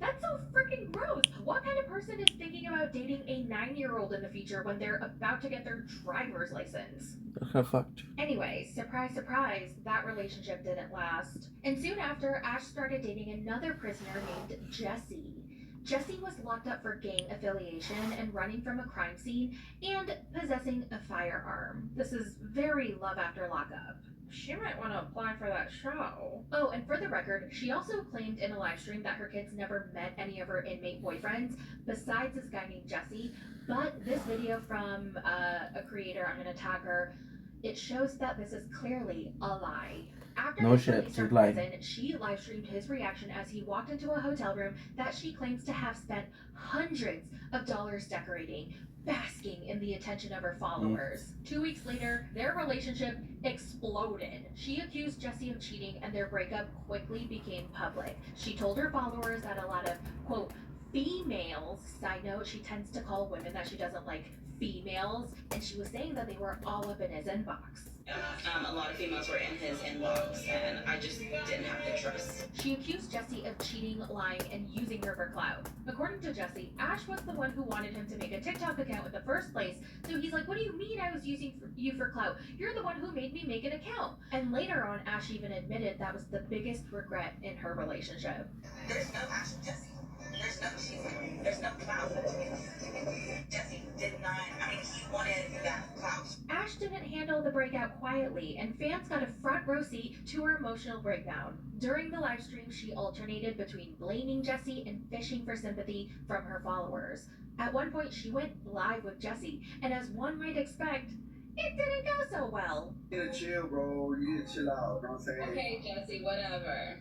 That's so freaking gross. What kind of person is thinking about dating a 9-year-old in the future when they're about to get their driver's license? That's kind of fucked. Anyway, surprise, surprise, that relationship didn't last. And soon after, Ash started dating another prisoner named Jesse. Jesse was locked up for gang affiliation and running from a crime scene and possessing a firearm. This is very love after lockup. She might want to apply for that show. Oh, and for the record, she also claimed in a live stream that her kids never met any of her inmate boyfriends besides this guy named Jesse. But this video from a creator, I'm going to tag her, it shows that this is clearly a lie. After No his shit, release from she's lying. prison, she live streamed his reaction as he walked into a hotel room that she claims to have spent hundreds of dollars decorating, basking in the attention of her followers. 2 weeks later, their relationship exploded. She accused Jesse of cheating and their breakup quickly became public. She told her followers that a lot of, quote, females, side note, she tends to call women that she doesn't like females, and she was saying that they were all up in his inbox. A lot of females were in his inbox, and I just didn't have the trust. She accused Jesse of cheating, lying, and using her for clout. According to Jesse, Ash was the one who wanted him to make a TikTok account in the first place, so he's like, what do you mean I was using you for clout? You're the one who made me make an account. And later on, Ash even admitted that was the biggest regret in her relationship. There's no Ash and Jesse. There's no clout. Jesse did not, he wanted that clout. Ash didn't handle the breakout quietly, and fans got a front row seat to her emotional breakdown. During the live stream, she alternated between blaming Jesse and fishing for sympathy from her followers. At one point, she went live with Jesse, and as one might expect, it didn't go so well. You need to chill, bro. You need to chill out. You know what I'm saying? Okay, Jesse, whatever.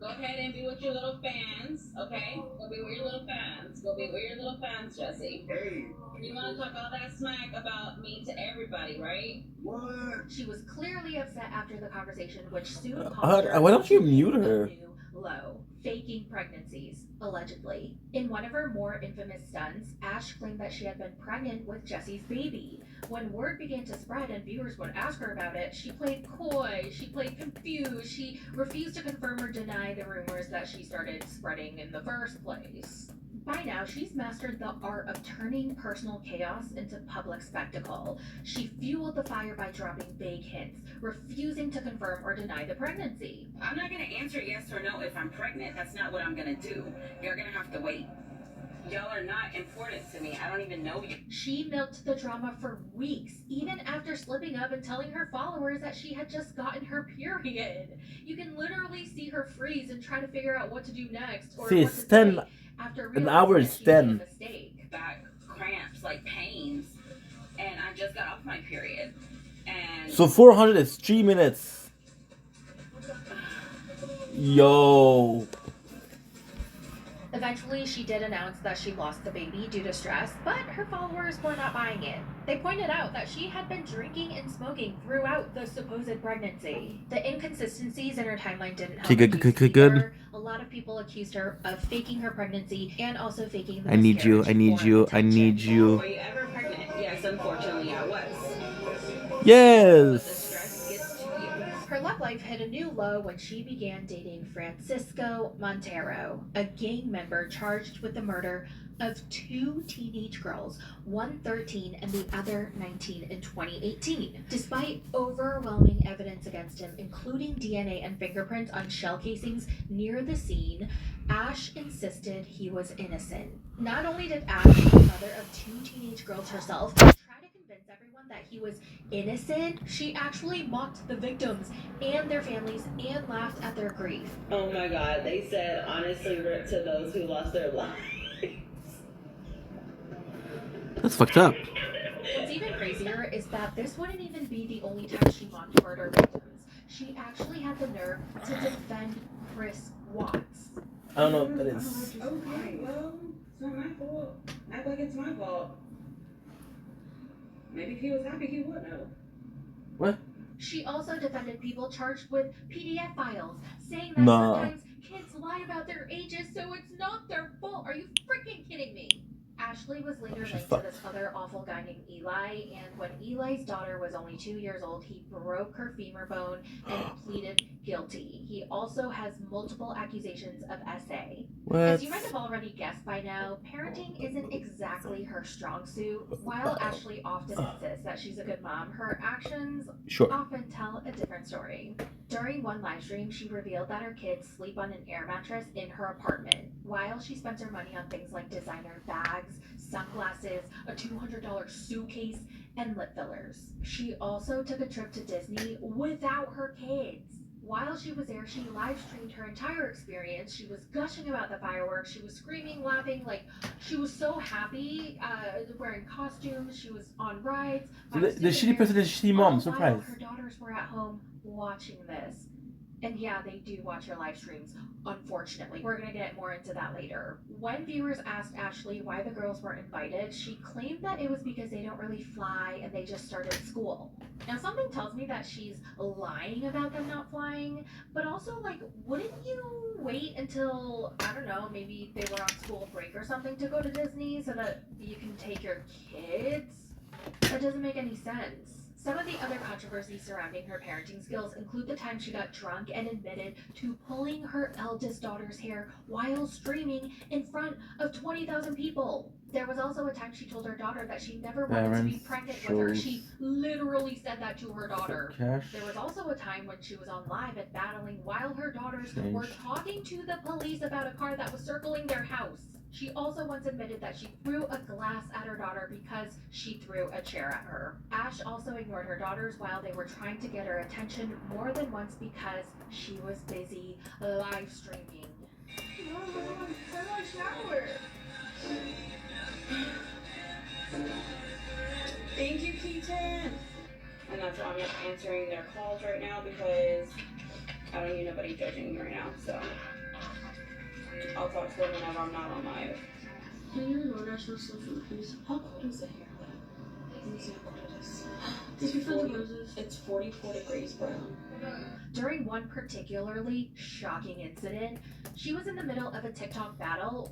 Go ahead and be with your little fans, okay? Go be with your little fans. Go be with your little fans, Jesse. Hey. You want to talk all that smack about me to everybody, right? What? She was clearly upset after the conversation, which soon caused her why don't you to mute a her? new low, faking pregnancies, allegedly. In one of her more infamous stunts, Ash claimed that she had been pregnant with Jesse's baby. When word began to spread and viewers would ask her about it, she played coy, she played confused, she refused to confirm or deny the rumors that she started spreading in the first place. By now, she's mastered the art of turning personal chaos into public spectacle. She fueled the fire by dropping vague hints, refusing to confirm or deny the pregnancy. I'm not going to answer yes or no if I'm pregnant. That's not what I'm going to do. You're going to have to wait. Y'all are not important to me. I don't even know you. She milked the drama for weeks, even after slipping up and telling her followers that she had just gotten her period. You can literally see her freeze and try to figure out what to do next or See, what to it's 10 say after an realizing hour that is she made a 10. mistake. Back cramps, like pains, and I just got off my period. And So 400 is 3 minutes. Yo. Eventually, she did announce that she lost the baby due to stress, but her followers were not buying it. They pointed out that she had been drinking and smoking throughout the supposed pregnancy. The inconsistencies in her timeline didn't help. Okay, her good. case either. A lot of people accused her of faking her pregnancy and also faking the I need you. miscarriage for attention. were you ever pregnant? Yes, unfortunately, I was. Yes. Her love life hit a new low when she began dating Francisco Montero, a gang member charged with the murder of 2 teenage girls, one 13 and the other 19 in 2018. Despite overwhelming evidence against him, including DNA and fingerprints on shell casings near the scene, Ash insisted he was innocent. Not only did Ash, the mother of 2 teenage girls herself, try to convince everyone that he was innocent, she actually mocked the victims and their families and laughed at their grief. Oh my God, they said honestly rip to those who lost their lives. That's fucked up. What's even crazier is that this wouldn't even be the only time she mocked murder victims. She actually had the nerve to defend Chris Watts. I don't know what that is. Okay, well, it's not my fault. Act like it's my fault. Maybe if he was happy, he would know. What? She also defended people charged with PDF files, saying that Nah. sometimes kids lie about their ages, so it's not their fault. Are you freaking kidding me? Ashley was later She's linked to fucked. this other awful guy named Eli, and when Eli's daughter was only 2 years old, he broke her femur bone and pleaded guilty. He also has multiple accusations of SA. What? As you might have already guessed by now, parenting isn't exactly her strong suit. While Ashley often insists that she's a good mom, her actions Sure. often tell a different story. During one live stream, she revealed that her kids sleep on an air mattress in her apartment, while she spends her money on things like designer bags, sunglasses, a $200 suitcase, and lip fillers. She also took a trip to Disney without her kids. While she was there, she live streamed her entire experience. She was gushing about the fireworks. She was screaming, laughing, like she was so happy, wearing costumes. She was on rides. So the shitty person is shitty mom. All Surprise. while her daughters were at home watching this. And yeah, they do watch her live streams, unfortunately. We're gonna get more into that later. When viewers asked Ashley why the girls weren't invited, she claimed that it was because they don't really fly and they just started school. Now, something tells me that she's lying about them not flying, but also, like, wouldn't you wait until, I don't know, maybe they were on school break or something to go to Disney so that you can take your kids? That doesn't make any sense. Some of the other controversies surrounding her parenting skills include the time she got drunk and admitted to pulling her eldest daughter's hair while streaming in front of 20,000 people. There was also a time she told her daughter that she never wanted to be pregnant with her. She literally said that to her daughter. Cash. There was also a time when she was on live and battling while her daughters Strange. were talking to the police about a car that was circling their house. She also once admitted that she threw a glass at her daughter because she threw a chair at her. Ash also ignored her daughters while they were trying to get her attention more than once because she was busy live streaming. Thank you, Keaton. And that's why I'm not answering their calls right now because I don't need nobody judging me right now. So I'll talk to them whenever I'm not on live. Can you DoorDash for some food, please? How cold is it here? Let me see how cold it is. It's 40 roses. It's 44 degrees, bro. During one particularly shocking incident, she was in the middle of a TikTok battle.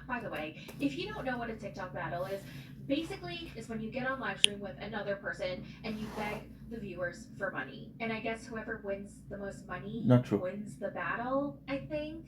By the way, if you don't know what a TikTok battle is, basically is when you get on live stream with another person and you beg the viewers for money. And I guess whoever wins the most money Not true. wins the battle, I think.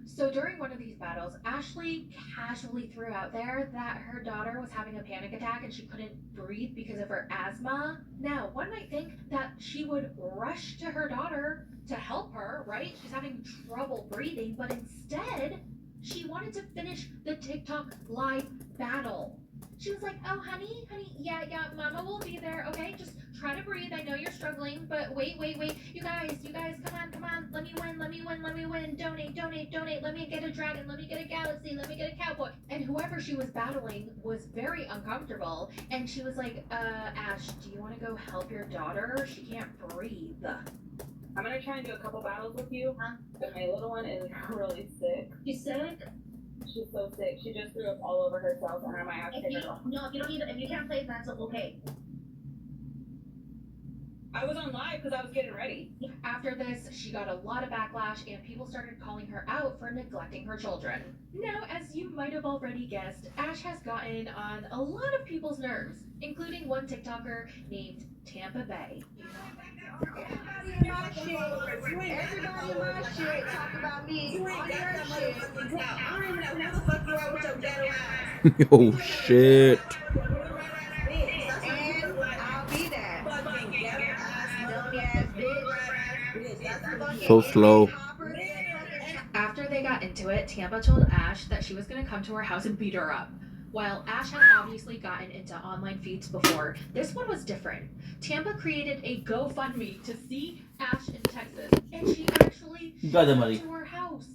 So during one of these battles, Ashley casually threw out there that her daughter was having a panic attack and she couldn't breathe because of her asthma. Now, one might think that she would rush to her daughter to help her, right? She's having trouble breathing, but instead, she wanted to finish the TikTok live battle. She was like, oh, honey, yeah, mama will be there, okay? Just try to breathe. I know you're struggling, but wait. You guys, come on. Let me win. Donate. Let me get a dragon. Let me get a galaxy. Let me get a cowboy. And whoever she was battling was very uncomfortable. And she was like, Ash, do you want to go help your daughter? She can't breathe. I'm gonna try and do a couple battles with you, but my little one is really sick. You sick? She's so sick. She just threw up all over herself, and I might have to take her off. No, if you don't need it, if you can't play, that's okay. I was on live because I was getting ready. After this, she got a lot of backlash and people started calling her out for neglecting her children. Now, as you might have already guessed, Ash has gotten on a lot of people's nerves, including one TikToker named Tampa Bay. Everybody in my shit talk about me. You ain't got that motherfucking clout. I don't even know who the fuck you are with your ghetto ass. Oh shit. And I'll be that. Fucking ghetto ass, dumb ass bitch. So slow. After they got into it, Tampa told Ash that she was going to come to her house and beat her up. While Ash had obviously gotten into online feuds before, this one was different. Tampa created a GoFundMe to see Ash in Texas, and she actually Got the went money. to her house.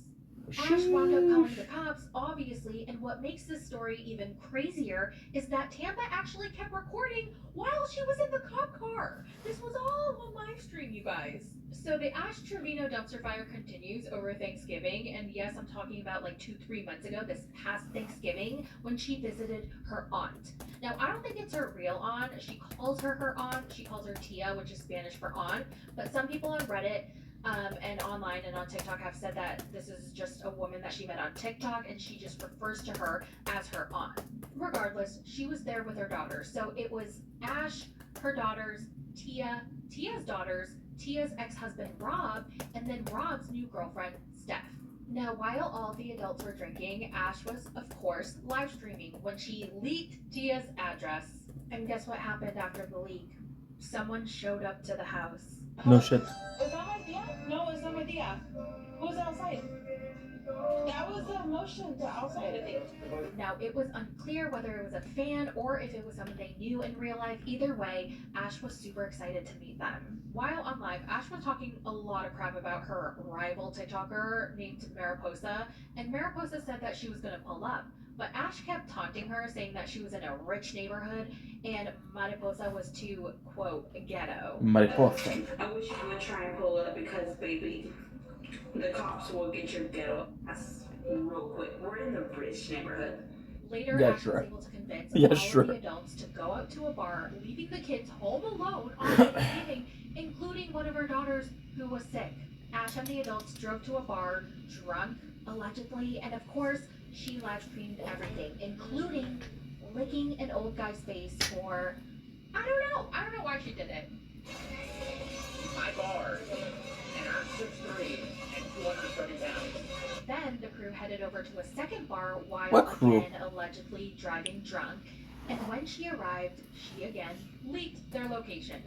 Ash wound up calling the cops, obviously, and what makes this story even crazier is that Tampa actually kept recording while she was in the cop car. This was all on live stream, you guys. So the Ash Trevino dumpster fire continues over Thanksgiving, and yes, I'm talking about like 2-3 months ago, this past Thanksgiving, when she visited her aunt. Now, I don't think it's her real aunt. She calls her aunt. She calls her Tia, which is Spanish for aunt. But some people on Reddit and online and on TikTok have said that this is just a woman that she met on TikTok and she just refers to her as her aunt. Regardless, she was there with her daughters. So it was Ash, her daughters, Tia, Tia's daughters, Tia's ex-husband Rob, and then Rob's new girlfriend, Steph. Now, while all the adults were drinking, Ash was, of course, live streaming when she leaked Tia's address. And guess what happened after the leak? Someone showed up to the house. No shit. Is that my Dia? No, it's not my Dia. Who's outside? That was the motion to outside, I think. Now, it was unclear whether it was a fan or if it was someone they knew in real life. Either way, Ash was super excited to meet them. While on live, Ash was talking a lot of crap about her rival TikToker named Mariposa, and Mariposa said that she was going to pull up. But Ash kept taunting her, saying that she was in a rich neighborhood and Mariposa was too, quote, ghetto. Mariposa. I wish you would try and pull up because, baby, the cops will get your ghetto ass real quick. We're in the rich neighborhood. Later, Yeah, Ash sure. was able to convince Yeah, all sure. of the adults to go out to a bar, leaving the kids home alone on Thanksgiving, including one of her daughters who was sick. Ash and the adults drove to a bar, drunk, allegedly, and of course, she live streamed everything, including licking an old guy's face for, I don't know why she did it. My bar. And I'm 6'3" and 230 pounds. Then the crew headed over to a second bar while What crew? again allegedly driving drunk. And when she arrived, she again leaked their location.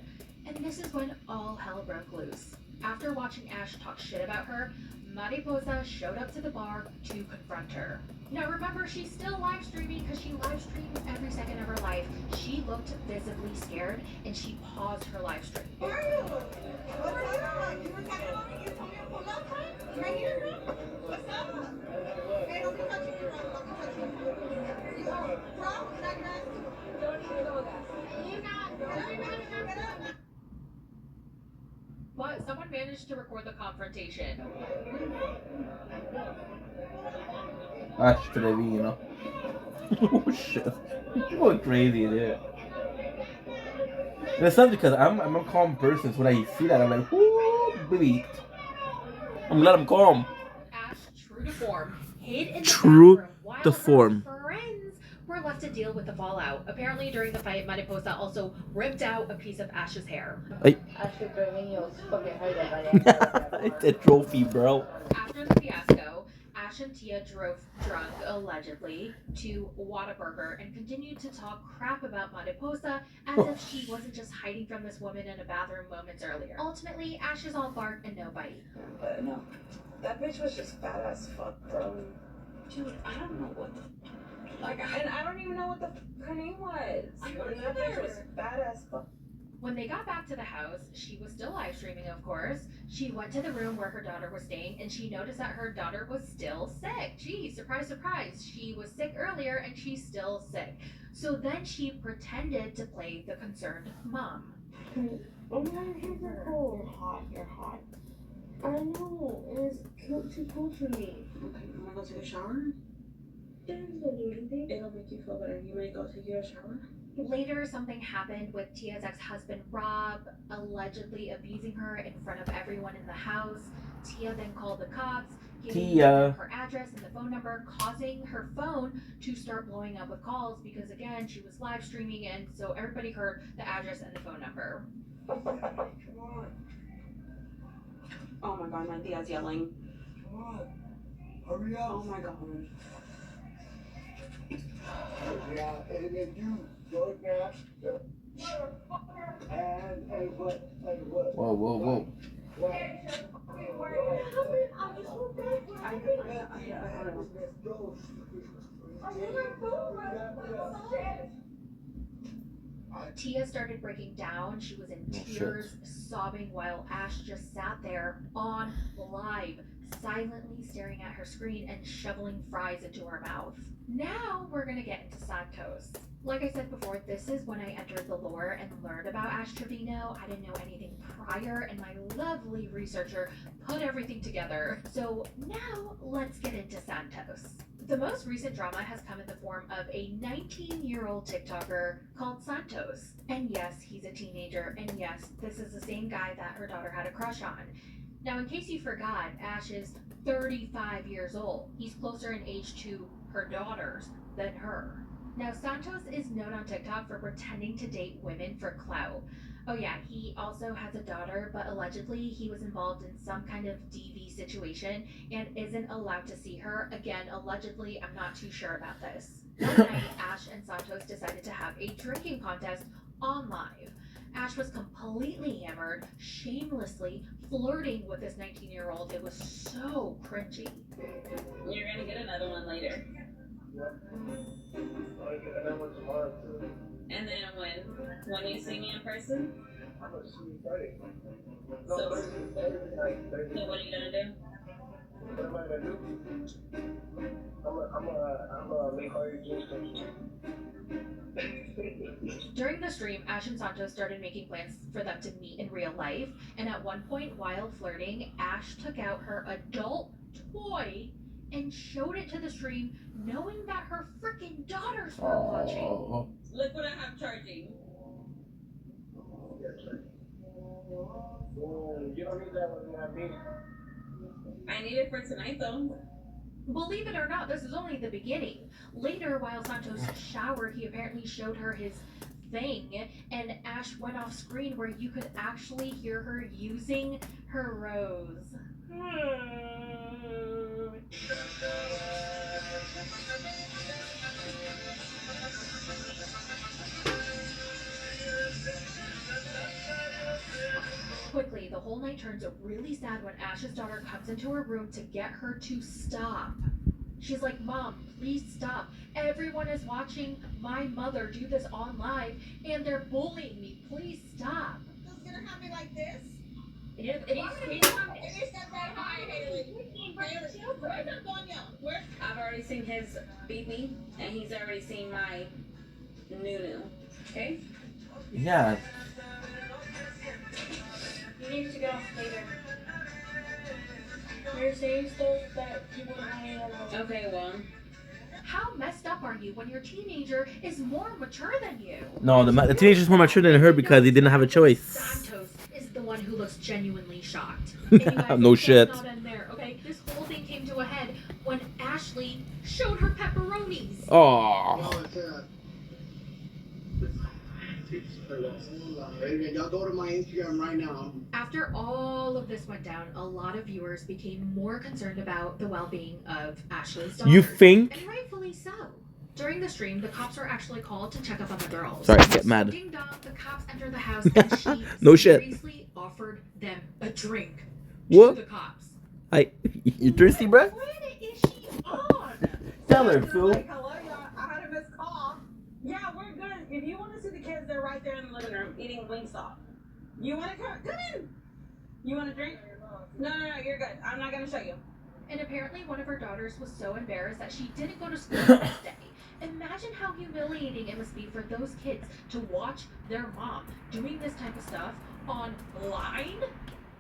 And this is when all hell broke loose. After watching Ash talk shit about her, Mariposa showed up to the bar to confront her. Now remember, she's still live streaming because she live streams every second of her life. She looked visibly scared and she paused her live stream. Where are you? What's up? You were talking about me? You told me to pull up, right? Right here? What's up? Hey, don't be touching me, bro. Don't be touching me. You are bro? Can I grab you? Don't even know that. You're not. Get up. But someone managed to record the confrontation. Ash Trevino. Oh shit. You're going crazy, dude. It's not because I'm a calm person, so when I see that, I'm like, whoo, baby. I'm glad I'm calm. Ash, true to form, hid in the True bathroom while to form. her friends were left to deal with the fallout. Apparently, during the fight, Mariposa also ripped out a piece of Ash's hair. It's a trophy, bro. After the fiasco, Ash and Tia drove drunk, allegedly, to Whataburger and continued to talk crap about Mariposa as if she wasn't just hiding from this woman in a bathroom moments earlier. Ultimately, Ash is all bark and no bite. But no, that bitch was just fat as fuck, bro. Dude, I don't know what the... Like, and I don't even know what her name was. That bitch was fat as fuck. When they got back to the house, she was still live streaming, of course. She went to the room where her daughter was staying and she noticed that her daughter was still sick. Gee, surprise, surprise. She was sick earlier and she's still sick. So then she pretended to play the concerned mom. Oh my hands are cold. You're hot. You're hot. I know. It's too cold for me. Okay, you wanna go take a shower? Doesn't do anything. It'll make you feel better. You may go take your shower. Later, something happened with Tia's ex-husband Rob, allegedly abusing her in front of everyone in the house. Tia then called the cops, giving Tia. them her address and the phone number, causing her phone to start blowing up with calls because, again, she was live streaming and so everybody heard the address and the phone number. Come on. Oh my god, my Tia's yelling. Come on. Hurry up. Oh my god. Hurry up. And then you go now. And what? And what? Whoa, whoa, whoa. What? Tia started breaking down. She was in tears, sobbing while Ash just sat there on live, silently staring at her screen and shoveling fries into her mouth. Now we're gonna get into Santos. Like I said before, this is when I entered the lore and learned about Ash Trevino. I didn't know anything prior, and my lovely researcher put everything together. So now let's get into Santos. The most recent drama has come in the form of a 19-year-old TikToker called Santos. And yes, he's a teenager, and yes, this is the same guy that her daughter had a crush on. Now, in case you forgot, Ash is 35 years old. He's closer in age to her daughters than her. Now, Santos is known on TikTok for pretending to date women for clout. Oh yeah, he also has a daughter, but allegedly he was involved in some kind of DV situation and isn't allowed to see her. Again, allegedly, I'm not too sure about this. One night, Ash and Santos decided to have a drinking contest on live. Ash was completely hammered, shamelessly flirting with this 19-year-old. It was so cringy. You're gonna get another one later. And then when you see me in person? So what are you gonna do? What am I gonna do? I'm gonna make all your dreams During the stream, Ash and Santos started making plans for them to meet in real life, and at one point while flirting, Ash took out her adult toy and showed it to the stream, knowing that her freaking daughters were watching. Look what I have charging. You don't need that when you have me. I need it for tonight though. Believe it or not, this is only the beginning. Later, while Santos showered, he apparently showed her his thing, and Ash went off screen where you could actually hear her using her rose. Quickly, the whole night turns really sad when Ash's daughter comes into her room to get her to stop. She's like, "Mom, please stop. Everyone is watching my mother do this on live, and they're bullying me. Please stop." Who's gonna have me like this? I've already seen his BB, and he's already seen my Nunu. Okay? Yeah. You need to get off later. You're saying stuff that you wouldn't want anyone to know. Okay, well. How messed up are you when your teenager is more mature than you? No, the teenager's more mature than her because he didn't have a choice. Santos is the one who looks genuinely shocked. No shit. Not in there, okay? This whole thing came to a head when Ashley showed her pepperonis. Oh. Y'all go to my Instagram right now. After all of this went down, a lot of viewers became more concerned about the well-being of Ashley's daughter. You think? And rightfully so. During the stream, the cops were actually called to check up on the girls. Sorry, get mad. Ding dong, the cops entered the house and she No shit. seriously offered them a drink. What? To the cops. You thirsty, bruh? What is she on? Tell her, fool. Like, hello, y'all. I had a missed call. Yeah, we're good. If you want to see the kids, they're right there in the living room eating Wingstop. You want to come in? You want a drink? No, you're good. I'm not going to show you. And apparently one of her daughters was so embarrassed that she didn't go to school the next day. Imagine how humiliating it must be for those kids to watch their mom doing this type of stuff online.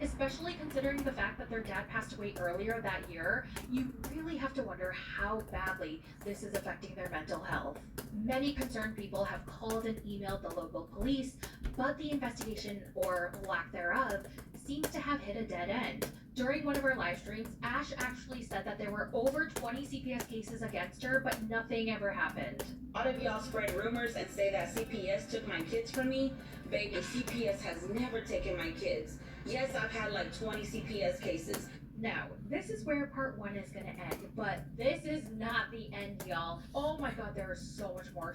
Especially considering the fact that their dad passed away earlier that year, you really have to wonder how badly this is affecting their mental health. Many concerned people have called and emailed the local police, but the investigation, or lack thereof, seems to have hit a dead end. During one of her live streams, Ash actually said that there were over 20 CPS cases against her, but nothing ever happened. A lot of y'all spread rumors and say that CPS took my kids from me. Baby, CPS has never taken my kids. Yes, I've had like 20 CPS cases. Now, this is where part 1 is going to end, but this is not the end, y'all. Oh my god, there is so much more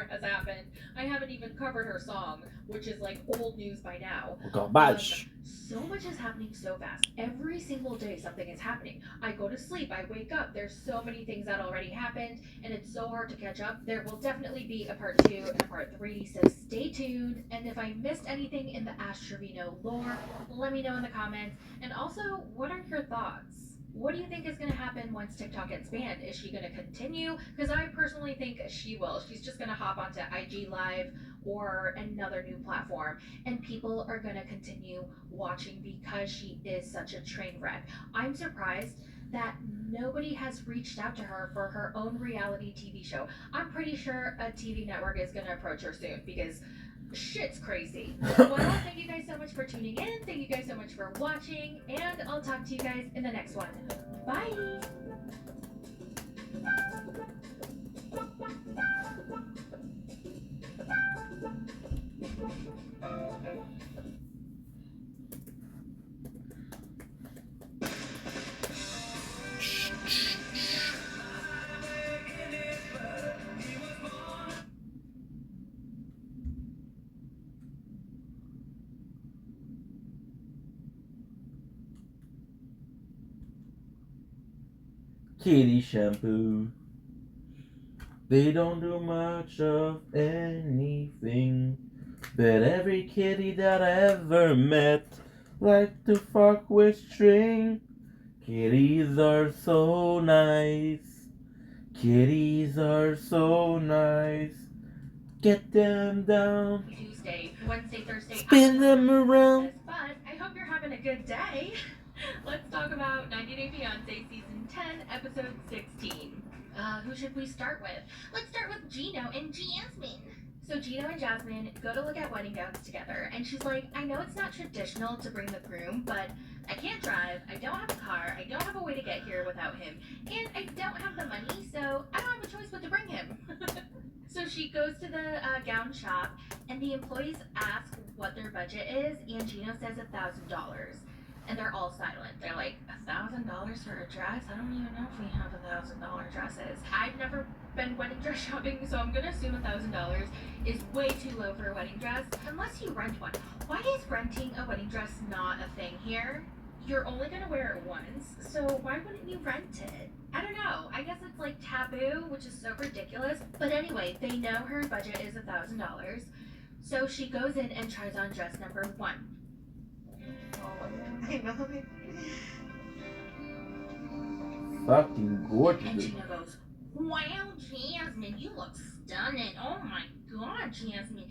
has happened. I haven't even covered her song, which is like old news by now. Garbage. So much is happening so fast. Every single day something is happening. I go to sleep, I wake up, there's so many things that already happened, and it's so hard to catch up. There will definitely be a part 2 and a part 3, so stay tuned. And if I missed anything in the Ash Trevino lore, let me know in the comments. And also, what are your thoughts? What do you think is going to happen once TikTok gets banned? Is she going to continue? Because I personally think she will. She's just going to hop onto IG Live or another new platform, and people are going to continue watching because she is such a train wreck. I'm surprised that nobody has reached out to her for her own reality TV show. I'm pretty sure a TV network is going to approach her soon because Shit's crazy. Well, thank you guys so much for tuning in. Thank you guys so much for watching. And I'll talk to you guys in the next one. Bye. Kitty shampoo. They don't do much of anything, but every kitty that I ever met like to fuck with string. Kitties are so nice. Kitties are so nice. Get them down. Tuesday, Wednesday, Thursday. Spin them around. But I hope you're having a good day. Let's talk about 90 Day Fiancé Season 10, Episode 16. Who should we start with? Let's start with Gino and Jasmine. So Gino and Jasmine go to look at wedding gowns together, and she's like, I know it's not traditional to bring the groom, but I can't drive, I don't have a car, I don't have a way to get here without him, and I don't have the money, so I don't have a choice but to bring him. So she goes to the gown shop, and the employees ask what their budget is, and Gino says $1,000. And they're all silent. They're like, $1,000 for a dress? I don't even know if we have $1,000 dresses. I've never been wedding dress shopping, so I'm gonna assume $1,000 is way too low for a wedding dress, unless you rent one. Why is renting a wedding dress not a thing here? You're only gonna wear it once, so why wouldn't you rent it? I don't know. I guess it's like taboo, which is so ridiculous. But anyway, they know her budget is $1,000, so she goes in and tries on dress number 1. I love it. Fucking gorgeous. And Gina goes, wow, Jasmine, you look stunning. Oh my god, Jasmine.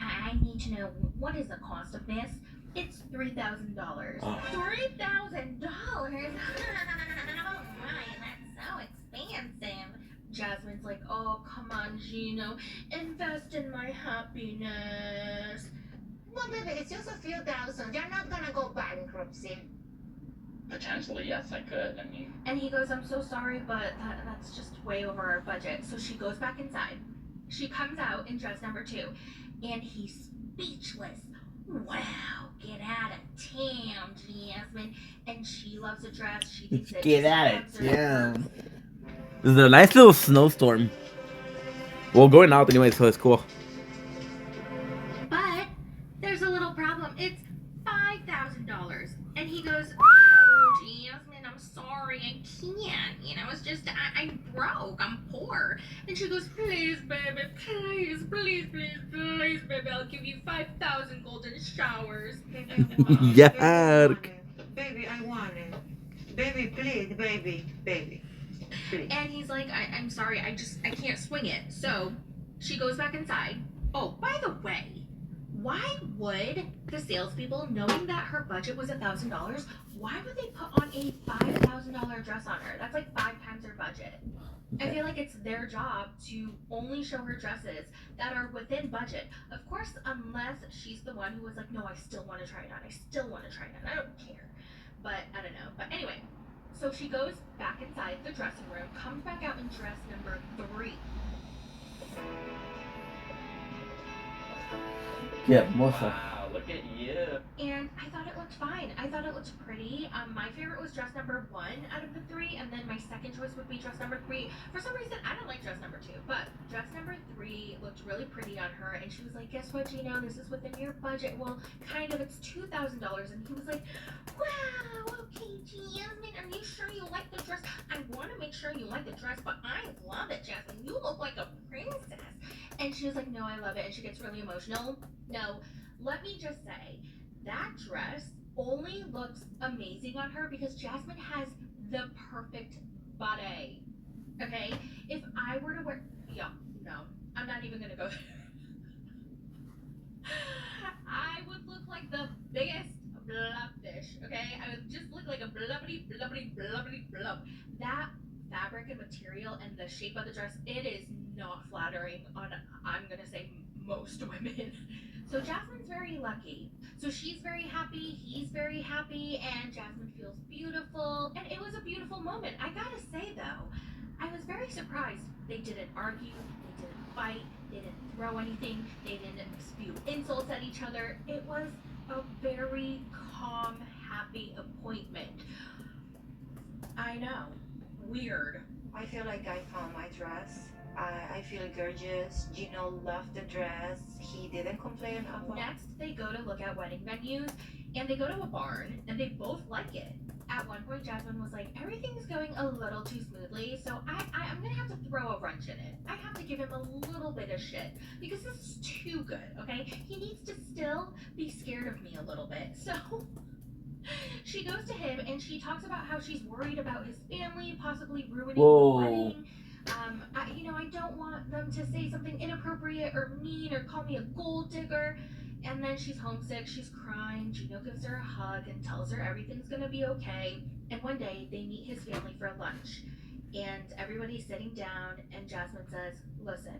I need to know, what is the cost of this? It's $3,000. Oh. $3,000? Oh my, that's so expensive. Jasmine's like, oh, come on, Gino. Invest in my happiness. Well, baby, it's just a few thousand. You're not gonna go bankruptcy. Potentially, yes, I could. I mean, And he goes, I'm so sorry, but that's just way over our budget. So she goes back inside. She comes out in dress number 2, and he's speechless. Wow, get out of town, Jasmine. And she loves the dress. She thinks it Get just out fits of her. town. This is a nice little snowstorm. Well, going out anyway, so it's cool. But there's a little problem. It's $5,000. And he goes, oh, Jasmine, I'm sorry, I can't. You know, it's just, I'm broke, I'm poor. And she goes, please, baby, please, please, please, please, baby, I'll give you 5,000 golden showers. Yeah. Baby, I want it. Baby, please, baby, baby. Please. And he's like, I'm sorry, I can't swing it. So she goes back inside. Oh, by the way, why would the salespeople, knowing that her budget was $1,000, why would they put on a $5,000 dress on her? That's like 5 times her budget. I feel like it's their job to only show her dresses that are within budget. Of course, unless she's the one who was like, no, I still want to try it on. I still want to try it on. I don't care. But I don't know. But anyway, so she goes back inside the dressing room, comes back out in dress number 3. Yeah, Mosa. wow, look at you. And I thought it looked fine. I thought it looked pretty. My favorite was dress number 1 out of the 3, and then my second choice would be dress number 3. For some reason, I don't like dress number 2, but dress number 3 looked really pretty on her, and she was like, guess what, Gino? This is within your budget. Well, kind of, it's $2,000. And he was like, wow, okay, Jasmine, are you sure you like the dress? I want to make sure you like the dress, but I love it, Jasmine. You look like a princess. And she was like, no, I love it. And she gets really emotional. No, let me just say, that dress only looks amazing on her because Jasmine has the perfect body. Okay? If I were to wear... Yeah, no. I'm not even going to go there. I would look like the biggest blobfish, okay? I would just look like a blubbity, blubbity, blubbity, blub. That fabric and material and the shape of the dress, it is not flattering on, I'm gonna say, most women. So Jasmine's very lucky. So she's very happy, he's very happy, and Jasmine feels beautiful. And it was a beautiful moment. I gotta say though, I was very surprised. They didn't argue, they didn't fight, they didn't throw anything, they didn't spew insults at each other. It was a very calm, happy appointment. I know. Weird. I feel like I found my dress. I feel gorgeous. Gino loved the dress. He didn't complain about. Next, they go to look at wedding venues, and they go to a barn, and they both like it. At one point, Jasmine was like, everything's going a little too smoothly, so I'm gonna have to throw a wrench in it. I have to give him a little bit of shit, because this is too good, okay? He needs to still be scared of me a little bit, so... She goes to him, and she talks about how she's worried about his family possibly ruining Whoa. the wedding. I don't want them to say something inappropriate or mean or call me a gold digger. And then she's homesick, she's crying. Gino gives her a hug and tells her everything's gonna be okay. And one day they meet his family for lunch, and everybody's sitting down, and Jasmine says, listen,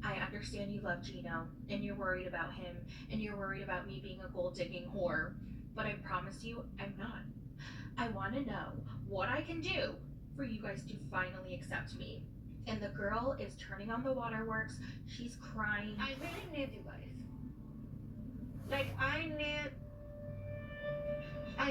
I understand you love Gino, and you're worried about him, and you're worried about me being a gold digging whore, but I promise you I'm not. I want to know what I can do for you guys to finally accept me. And the girl is turning on the waterworks. She's crying. I really need you guys. Like, I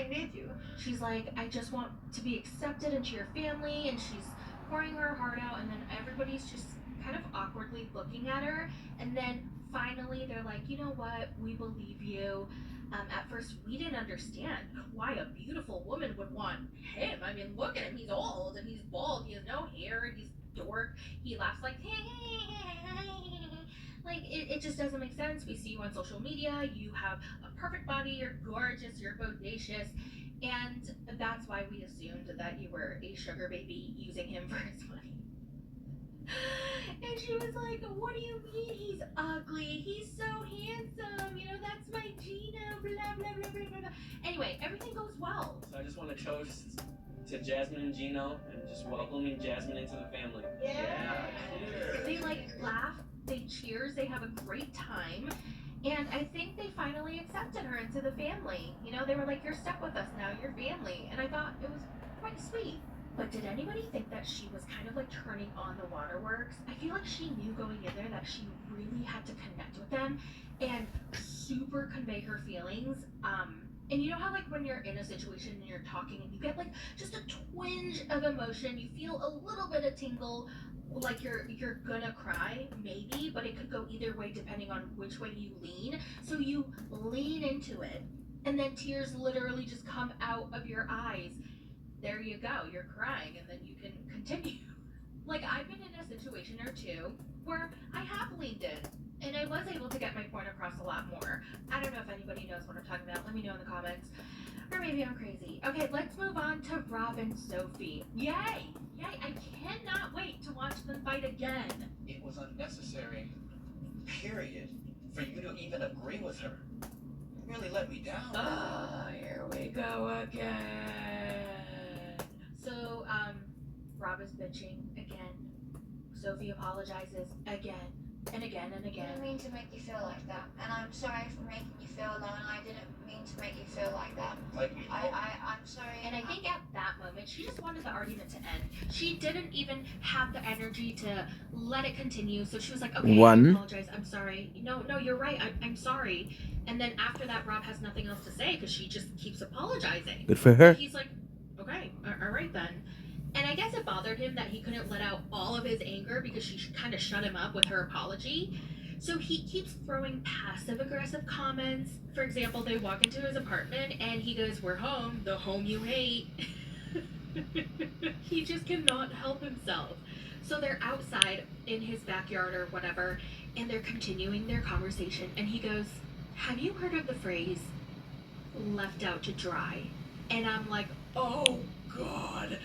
need you. She's like, I just want to be accepted into your family, and she's pouring her heart out, and then everybody's just kind of awkwardly looking at her, and then finally they're like, you know what, we believe you. At first we didn't understand why a beautiful woman would want him. I mean, look at him, he's old, and he's bald, he has no hair, and he's dork, he laughs like, like, it just doesn't make sense. We see you on social media, you have a perfect body, you're gorgeous, you're bodacious, and that's why we assumed that you were a sugar baby using him for his money. And she was like, what do you mean he's ugly? He's so handsome, that's my Gino, blah, blah, blah, blah, blah. Anyway, everything goes well. So I just want to toast to Jasmine and Gino, and just welcoming Jasmine into the family. Yeah. They laugh, they cheers, they have a great time. And I think they finally accepted her into the family. They were like, you're stuck with us now, you're family. And I thought it was quite sweet. But did anybody think that she was kind of turning on the waterworks? I feel like she knew going in there that she really had to connect with them and super convey her feelings. And you know how when you're in a situation and you're talking and you get just a twinge of emotion, you feel a little bit of tingle, like you're gonna cry, maybe, but it could go either way depending on which way you lean. So you lean into it, and then tears literally just come out of your eyes. There you go, you're crying, and then you can continue. I've been in a situation or two where I have leaned in, and I was able to get my point across a lot more. I don't know if anybody knows what I'm talking about. Let me know in the comments. Or maybe I'm crazy. Okay, let's move on to Rob and Sophie. Yay! Yay, I cannot wait to watch them fight again. It was unnecessary, period, for you to even agree with her. It really let me down. Oh, here we go again. So, Rob is bitching again. Sophie apologizes again and again and I again. didn't mean to make you feel like that, and I'm sorry for making you feel alone. I didn't mean to make you feel like that. I'm sorry. And I think at that moment, she just wanted the argument to end. She didn't even have the energy to let it continue. So she was like, okay, I apologize. I'm sorry. No, you're right. I'm sorry. And then after that, Rob has nothing else to say because she just keeps apologizing. Good for her. He's like, okay, all right then. And I guess it bothered him that he couldn't let out all of his anger because she kind of shut him up with her apology. So he keeps throwing passive-aggressive comments. For example, they walk into his apartment and he goes, we're home, the home you hate. He just cannot help himself. So they're outside in his backyard or whatever, and they're continuing their conversation. And he goes, have you heard of the phrase, left out to dry? And I'm like, oh God,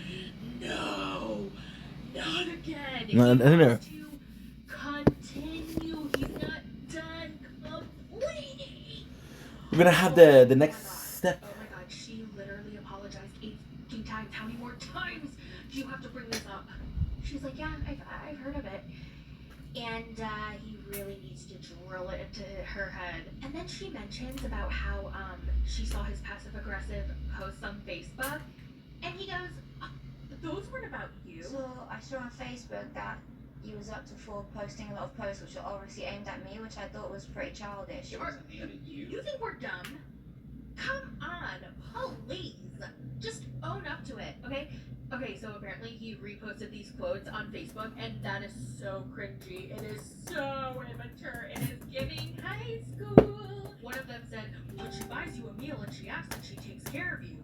no, not again. No, no. Continue. He's not done completing. We're gonna have the next step. Oh my God, she literally apologized 18 times. How many more times do you have to bring this up? She's like, yeah, I've heard of it. And he really needs to drill it into her head. And then she mentions about how she saw his passive-aggressive posts on Facebook, and he goes, those weren't about you. So I saw on Facebook that he was up to for posting a lot of posts which are obviously aimed at me, which I thought was pretty childish. It wasn't aimed at you. You think we're dumb? Come on, please. Just own up to it, okay? Okay, so apparently he reposted these quotes on Facebook, and that is so cringy. It is so immature. It is giving high school. One of them said, when she buys you a meal and she asks that she takes care of you.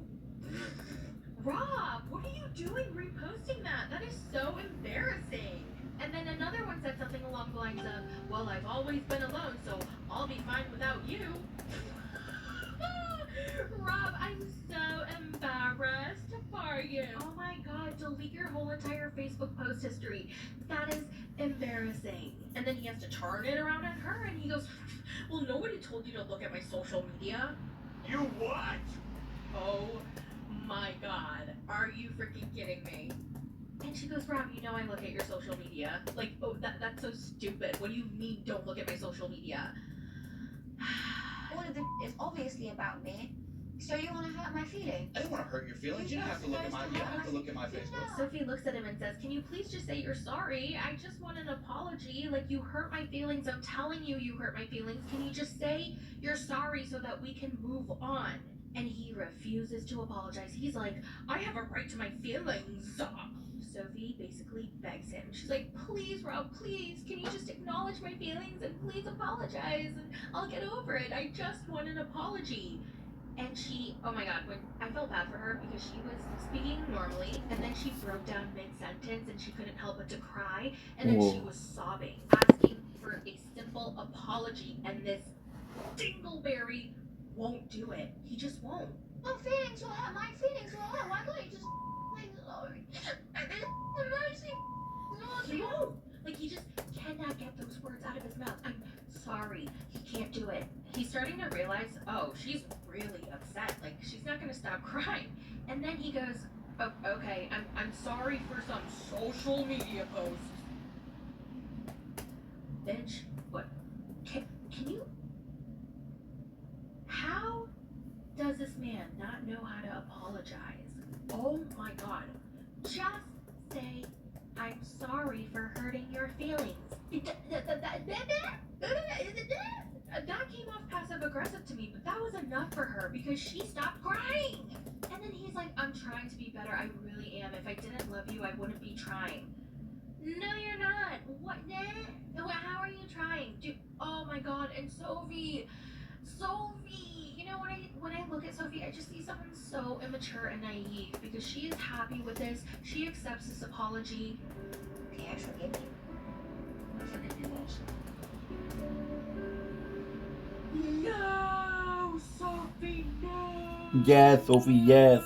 Rob, what are you doing reposting that? That is so embarrassing. And then another one said something along the lines of, well, I've always been alone, so I'll be fine without you. Rob, I'm so embarrassed for you. Oh my god, delete your whole entire Facebook post history. That is embarrassing. And then he has to turn it around at her, and he goes, well, nobody told you to look at my social media. You what? Oh my god, are you freaking kidding me? And she goes, Rob, you know I look at your social media. Like, oh, that's so stupid. What do you mean don't look at my social media? All of this is obviously about me. So you want to hurt my feelings? I didn't want to hurt your feelings. You don't have to look at my. You don't have to look at my Facebook. Sophie looks at him and says, can you please just say you're sorry? I just want an apology. Like, you hurt my feelings. I'm telling you, you hurt my feelings. Can you just say you're sorry so that we can move on? And he refuses to apologize. He's like, I have a right to my feelings. Sophie basically begs him. She's like, please, Rob, please, can you just acknowledge my feelings and please apologize and I'll get over it. I just want an apology. And she, oh my god, when I felt bad for her because she was speaking normally and then she broke down mid-sentence and she couldn't help but to cry and then she was sobbing, asking for a simple apology, and this dingleberry won't do it. He just won't. My feelings will hurt. My feelings will hurt. Why can't you just say sorry? He won't. Like, he just cannot get those words out of his mouth. I'm sorry. He can't do it. He's starting to realize, oh, she's really upset. Like, she's not going to stop crying. And then he goes, oh, okay, I'm sorry for some social media posts. Bitch, what? Can you? How does this man not know how to apologize? Oh my god. Just say, I'm sorry for hurting your feelings. That came off passive-aggressive to me, but that was enough for her because she stopped crying. And then he's like, I'm trying to be better. I really am. If I didn't love you, I wouldn't be trying. No, you're not. What? How are you trying? Dude, oh my god. And Sophie, you know, when I look at Sophie, I just see someone so immature and naive because she is happy with this. She accepts this apology. Okay, I forgive you. I forgive you also. No, Sophie, no. Yes, Sophie, yes.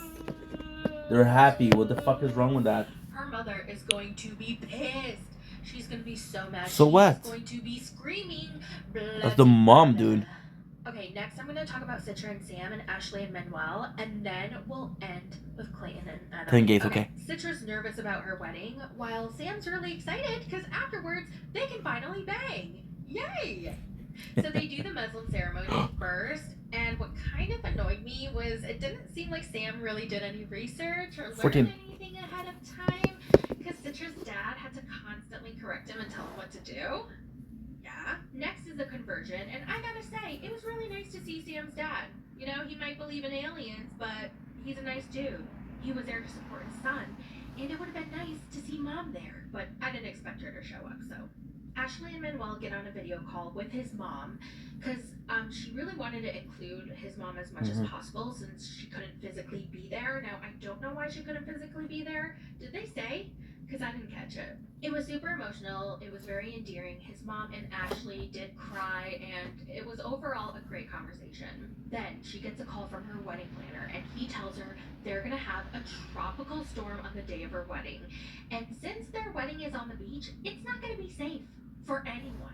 They're happy. What the fuck is wrong with that? Her mother is going to be pissed. She's going to be so mad. So what? She's going to be screaming. That's the mom, dude. Okay, next I'm going to talk about Citra and Sam and Ashley and Manuel, and then we'll end with Clayton and Adam. Clayton Gates, okay. Citra's nervous about her wedding, while Sam's really excited because afterwards they can finally bang. Yay! So they do the Muslim ceremony first, and what kind of annoyed me was it didn't seem like Sam really did any research or learned anything ahead of time, because Citra's dad had to constantly correct him and tell him what to do. Yeah. Next is the conversion, and I gotta say, it was really nice to see Sam's dad. You know, he might believe in aliens, but he's a nice dude. He was there to support his son, and it would have been nice to see Mom there, but I didn't expect her to show up, so. Ashley and Manuel get on a video call with his mom because she really wanted to include his mom as much as possible since she couldn't physically be there. Now, I don't know why she couldn't physically be there. Did they say? Because I didn't catch it. It was super emotional. It was very endearing. His mom and Ashley did cry, and it was overall a great conversation. Then she gets a call from her wedding planner, and he tells her they're going to have a tropical storm on the day of her wedding. And since their wedding is on the beach, it's not going to be safe for anyone.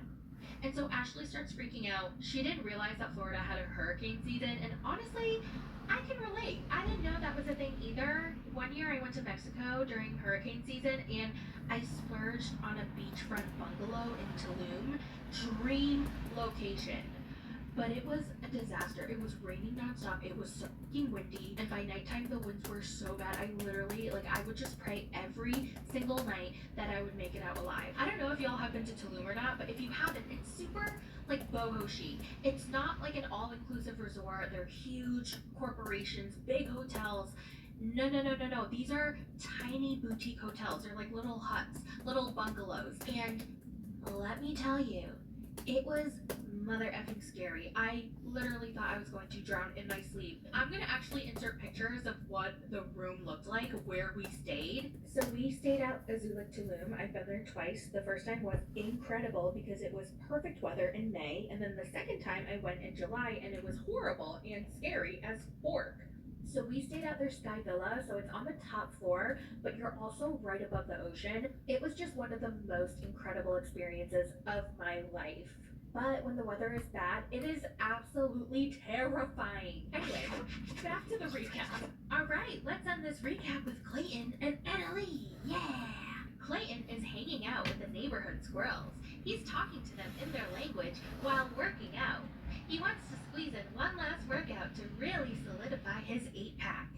And so Ashley starts freaking out. She didn't realize that Florida had a hurricane season, and honestly, I can relate. I didn't know that was a thing either. When one year I went to Mexico during hurricane season and I splurged on a beachfront bungalow in Tulum. Dream location. But it was a disaster. It was raining nonstop. It was so fucking windy. And by nighttime, the winds were so bad. I literally, I would just pray every single night that I would make it out alive. I don't know if y'all have been to Tulum or not, but if you haven't, it's super, boho chic. It's not like an all-inclusive resort. They're huge corporations, big hotels. No. These are tiny boutique hotels. They're like little huts, little bungalows. And let me tell you, it was mother effing scary. I literally thought I was going to drown in my sleep. I'm gonna actually insert pictures of what the room looked like where we stayed. So we stayed at Azula Tulum. I've been there twice. The first time was incredible because it was perfect weather in May, and then the second time I went in July and it was horrible and scary as fork. So we stayed at their Sky Villa, so it's on the top floor, but you're also right above the ocean. It was just one of the most incredible experiences of my life. But when the weather is bad, it is absolutely terrifying. Anyway, back to the recap. Alright, let's end this recap with Clayton and Annalie. Yeah! Clayton is hanging out with the neighborhood squirrels. He's talking to them in their language while working out. He wants to squeeze in one last workout to really solidify his 8-pack.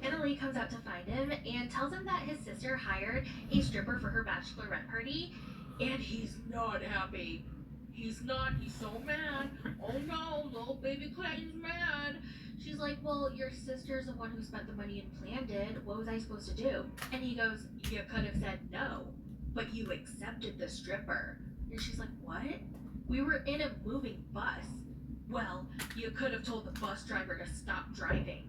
Annalie comes out to find him and tells him that his sister hired a stripper for her bachelorette party, and he's not happy. He's so mad. Oh no, little baby Clayton's mad. She's like, well, your sister's the one who spent the money and planned it. What was I supposed to do? And he goes, you could have said no, but you accepted the stripper. And she's like, what? We were in a moving bus. Well, you could have told the bus driver to stop driving.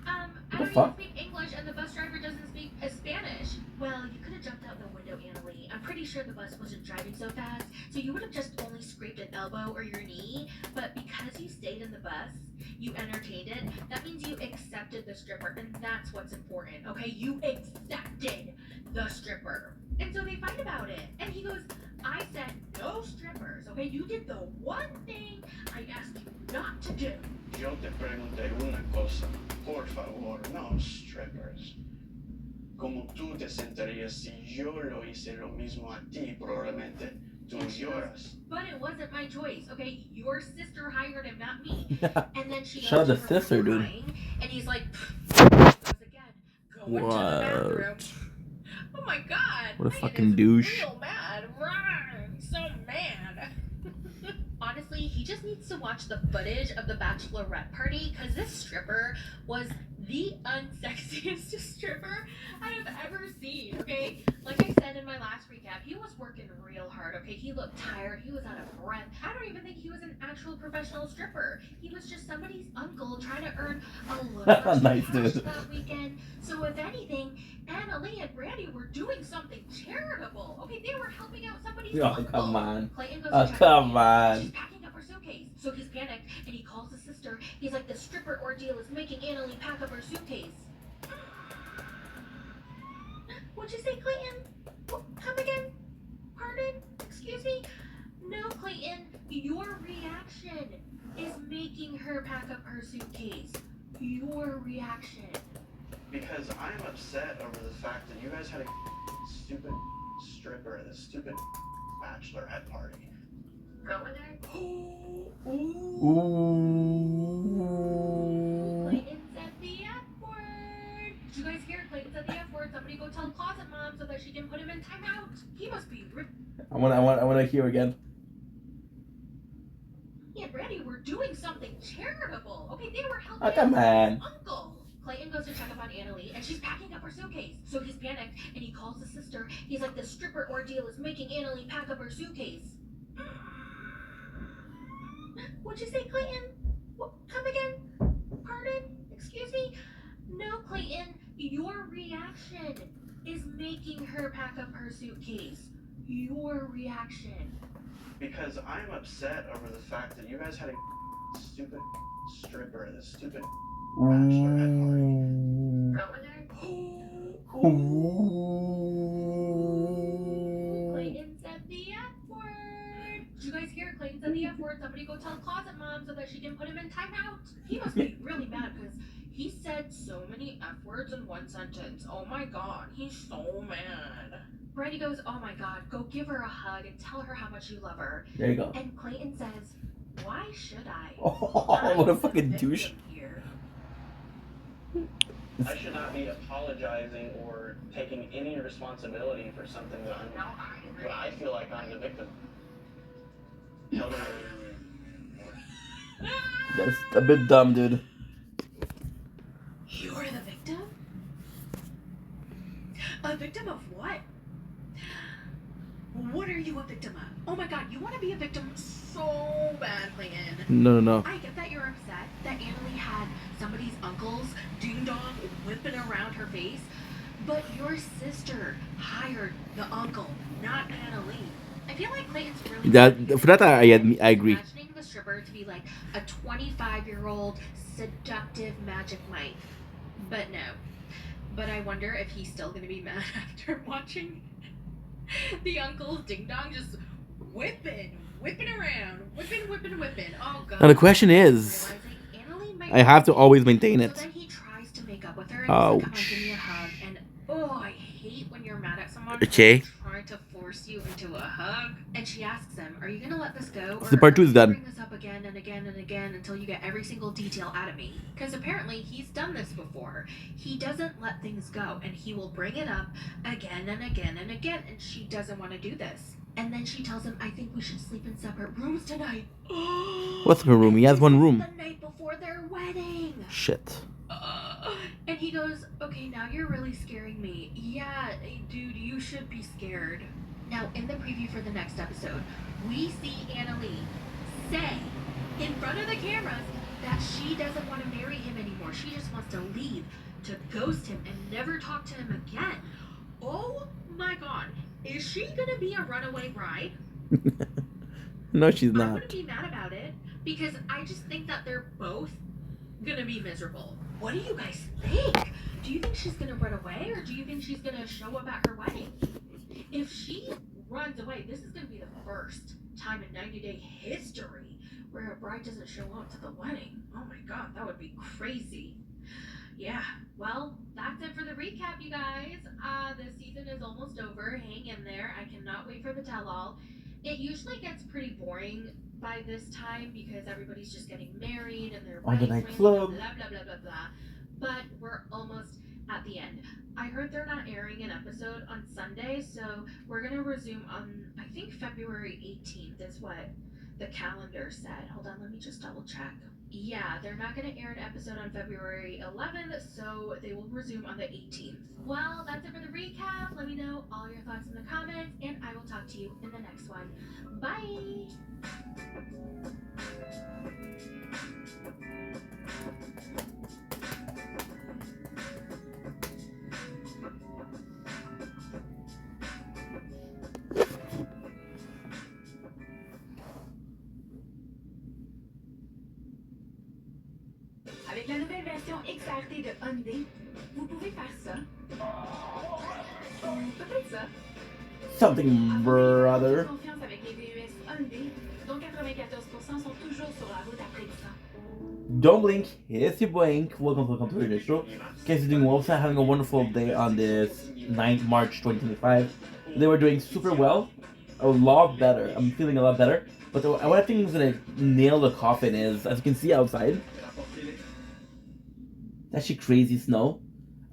I don't even speak English and the bus driver doesn't speak Spanish. Well, you could have jumped out the window, Annalie. I'm pretty sure the bus wasn't driving so fast, so you would have just only scraped an elbow or your knee. But because you stayed in the bus, you entertained it, that means you accepted the stripper, and that's what's important, okay? You accepted the stripper. And so they fight about it. And he goes, I said no strippers, okay? You did the one thing I asked you not to do. Yo te pregunté una cosa, por favor, no strippers. Como tú te sentirías si yo lo hice lo mismo a ti, probablemente tú lloras. But it wasn't my choice, okay? Your sister hired him, not me. And then she Shout out goes to to her sister, room dude. crying, and he's like, goes again, going to the bathroom. Oh my god. What a Clayton fucking is douche. Real mad. So mad. Honestly, he just needs to watch the footage of the bachelorette party because this stripper was the unsexiest stripper I have ever seen, okay? Like I said in my last recap, he was working real hard, okay? He looked tired. He was out of breath. I don't even think he was an actual professional stripper. He was just somebody's uncle trying to earn a little extra Nice, cash dude. that weekend. So if anything, Annalie and Brandy were doing something charitable. Okay, they were helping out somebody's Oh, uncle. come on. Clayton goes Oh, to check come on She's on. packing up her suitcase. So he's panicked and he calls his sister. He's like, the stripper ordeal is making Annalie pack up her suitcase. What'd you say, Clayton? Come again? Pardon? Excuse me? No, Clayton. Your reaction is making her pack up her suitcase. Your reaction. Because I'm upset over the fact that you guys had a stupid stripper at a stupid bachelorette party. Go in there. Ooh. Clayton said the F word. Did you guys hear? Clayton said the F word. Somebody go tell Closet Mom so that she can put him in timeout. He must be I want to hear again. Yeah, Brandy were doing something charitable. Okay, they were helping Oh, come out on. his uncle. Clayton goes to check up on Annalie, and she's packing up her suitcase. So he's panicked, and he calls his sister. He's like, the stripper ordeal is making Annalie pack up her suitcase. What'd you say, Clayton? Come again? Pardon? Excuse me? No, Clayton. Your reaction is making her pack up her suitcase. Your reaction. Because I'm upset over the fact that you guys had a stupid stripper at a stupid bachelorette party. Go in there. Ooh. Clayton said the F word. Did you you guys hear? Clayton said the F word. Somebody go tell Closet Mom so that she can put him in timeout. He must be really mad because he said so many F words in one sentence. Oh my god, he's so mad. Brandy goes, oh my god, go give her a hug and tell her how much you love her. There you go. And Clayton says, why should I? Oh, what a fucking douche. Here. I should not be apologizing or taking any responsibility for something that I feel like I'm the victim. That's a bit dumb, dude. You're the victim? A victim of what? What are you a victim of? Oh my god, you want to be a victim so bad, Clayton. No. I get that you're upset that Annalie had somebody's uncle's ding-dong whipping around her face, but your sister hired the uncle, not Annalie. I feel like Clayton's really... For that, I agree. Imagining the stripper to be like a 25-year-old seductive Magic Mike. But no. But I wonder if he's still going to be mad after watching the uncle's ding-dong just whipping around. Whipping. Oh, God. Now the question is, I have to always maintain it. So then he tries to make up with her and he's like, come on, give me a hug. And, I hate when you're mad at someone Okay. trying to force you into a hug. And she asks him, are you going to let this go? Or The part 2 is are you done. gonna bring this up again and again and again until you get every single detail out of me? Because apparently he's done this before. He doesn't let things go, and he will bring it up again and again and again, and she doesn't want to do this. And then she tells him, I think we should sleep in separate rooms tonight. What's her room? He has one room. The night before their wedding. Shit. And he goes, okay, now you're really scaring me. Yeah, dude, you should be scared. Now, in the preview for the next episode, we see Annalie say in front of the cameras that she doesn't want to marry him anymore. She just wants to leave, to ghost him, and never talk to him again. Oh my god. Is she gonna be a runaway bride? No, she's I not. wouldn't be mad about it, because I just think that they're both gonna be miserable. What do you guys think? Do you think she's gonna run away, or do you think she's gonna show up at her wedding? If she runs away, this is gonna be the first time in 90-day history where a bride doesn't show up to the wedding. Oh my god, that would be crazy. Yeah, well, that's it for the recap, you guys. The season is almost over. Hang in there. I cannot wait for the tell-all. It usually gets pretty boring by this time because everybody's just getting married and they're On the wedding nightclub. plans, blah, blah, blah, blah, blah. But we're almost at the end. I heard they're not airing an episode on Sunday, so we're going to resume on, I think, February 18th is what the calendar said. Hold on, let me just double check. Yeah, they're not going to air an episode on February 11th, so they will resume on the 18th. Well, that's it for the recap. Let me know all your thoughts in the comments, and I will talk to you in the next one. Bye! Avec la nouvelle version XRT de Hyundai, vous pouvez faire ça. Peut-être ça. Something, brother. Confiance avec les VUS Hyundai, dont 94% sont toujours sur la route après 10 ans. Don't blink. It's your blink. Welcome to the Computer Show. In case you're doing well, so having a wonderful day on this 9th March 2025. They were doing super well. A lot better. I'm feeling a lot better. But what I think is gonna nail the coffin is, as you can see outside, it's actually crazy snow.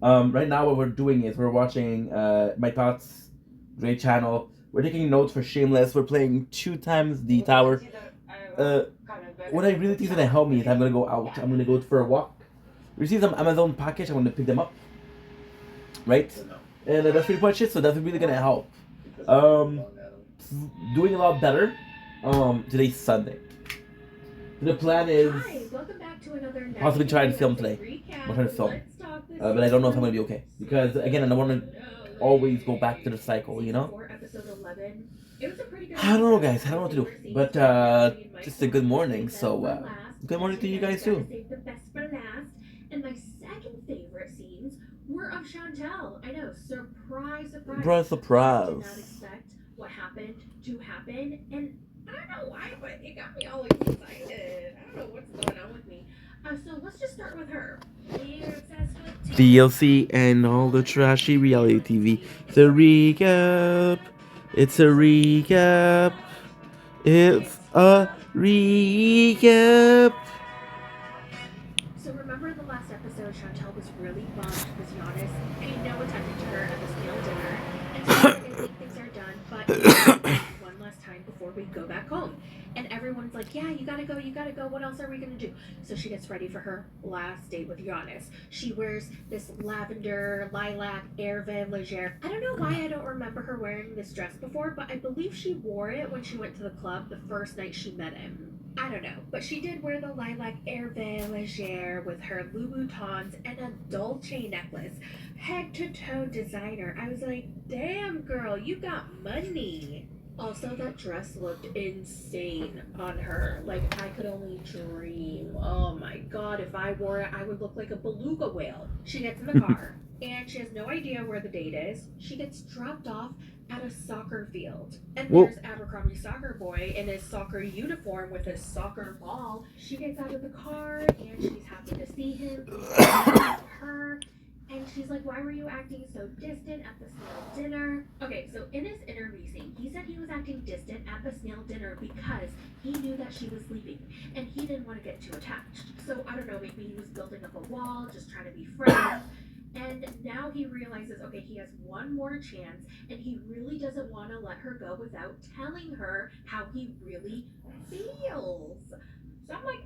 Right now what we're doing is we're watching My Thoughts, great channel. We're taking notes for Shameless. We're playing 2 times the tower. What I really think is gonna help me is I'm gonna go out. I'm gonna go for a walk. We see some Amazon package. I'm gonna pick them up. Right? And that's pretty much it. So that's really gonna help. Doing a lot better. Today's Sunday. The plan is possibly try to film today. I'm trying to film, but I don't know if I'm gonna be okay because again, I don't want to always go back to the cycle, you know. I don't know, guys. I don't know what to do, but just a good morning. So good morning to you guys too. The best for last, and my second favorite scenes were of Chantel. I know, surprise. Surprise. I did not expect what happened to happen, and I don't know why, but it got me all excited. I don't know what's going on with me. So let's just start with her. We're obsessed with DLC and all the trashy reality TV. It's a recap. It's a recap. It's a recap. So remember the last episode, Chantel was really bummed because Giannis paid no attention to her at the snail dinner. And so I think things are done, but one last time before we go back home. And everyone's like, yeah, you gotta go. What else are we gonna do? So she gets ready for her last date with Giannis. She wears this lavender, lilac, Hervé Leger. I don't know why I don't remember her wearing this dress before, but I believe she wore it when she went to the club the first night she met him. I don't know, but she did wear the lilac Hervé Leger with her Louboutins and a Dolce necklace. Head to toe designer. I was like, damn girl, you got money. Also, that dress looked insane on her. Like, I could only dream. Oh my god, if I wore it, I would look like a beluga whale. She gets in the car, and she has no idea where the date is. She gets dropped off at a soccer field. And there's Abercrombie soccer boy in his soccer uniform with his soccer ball. She gets out of the car, and she's happy to see him. Her. And she's like, why were you acting so distant at the snail dinner? Okay, so in his interview scene, he said he was acting distant at the snail dinner because he knew that she was sleeping and he didn't want to get too attached. So I don't know, maybe he was building up a wall, just trying to be friends. And now he realizes, okay, he has one more chance and he really doesn't want to let her go without telling her how he really feels. So I'm like,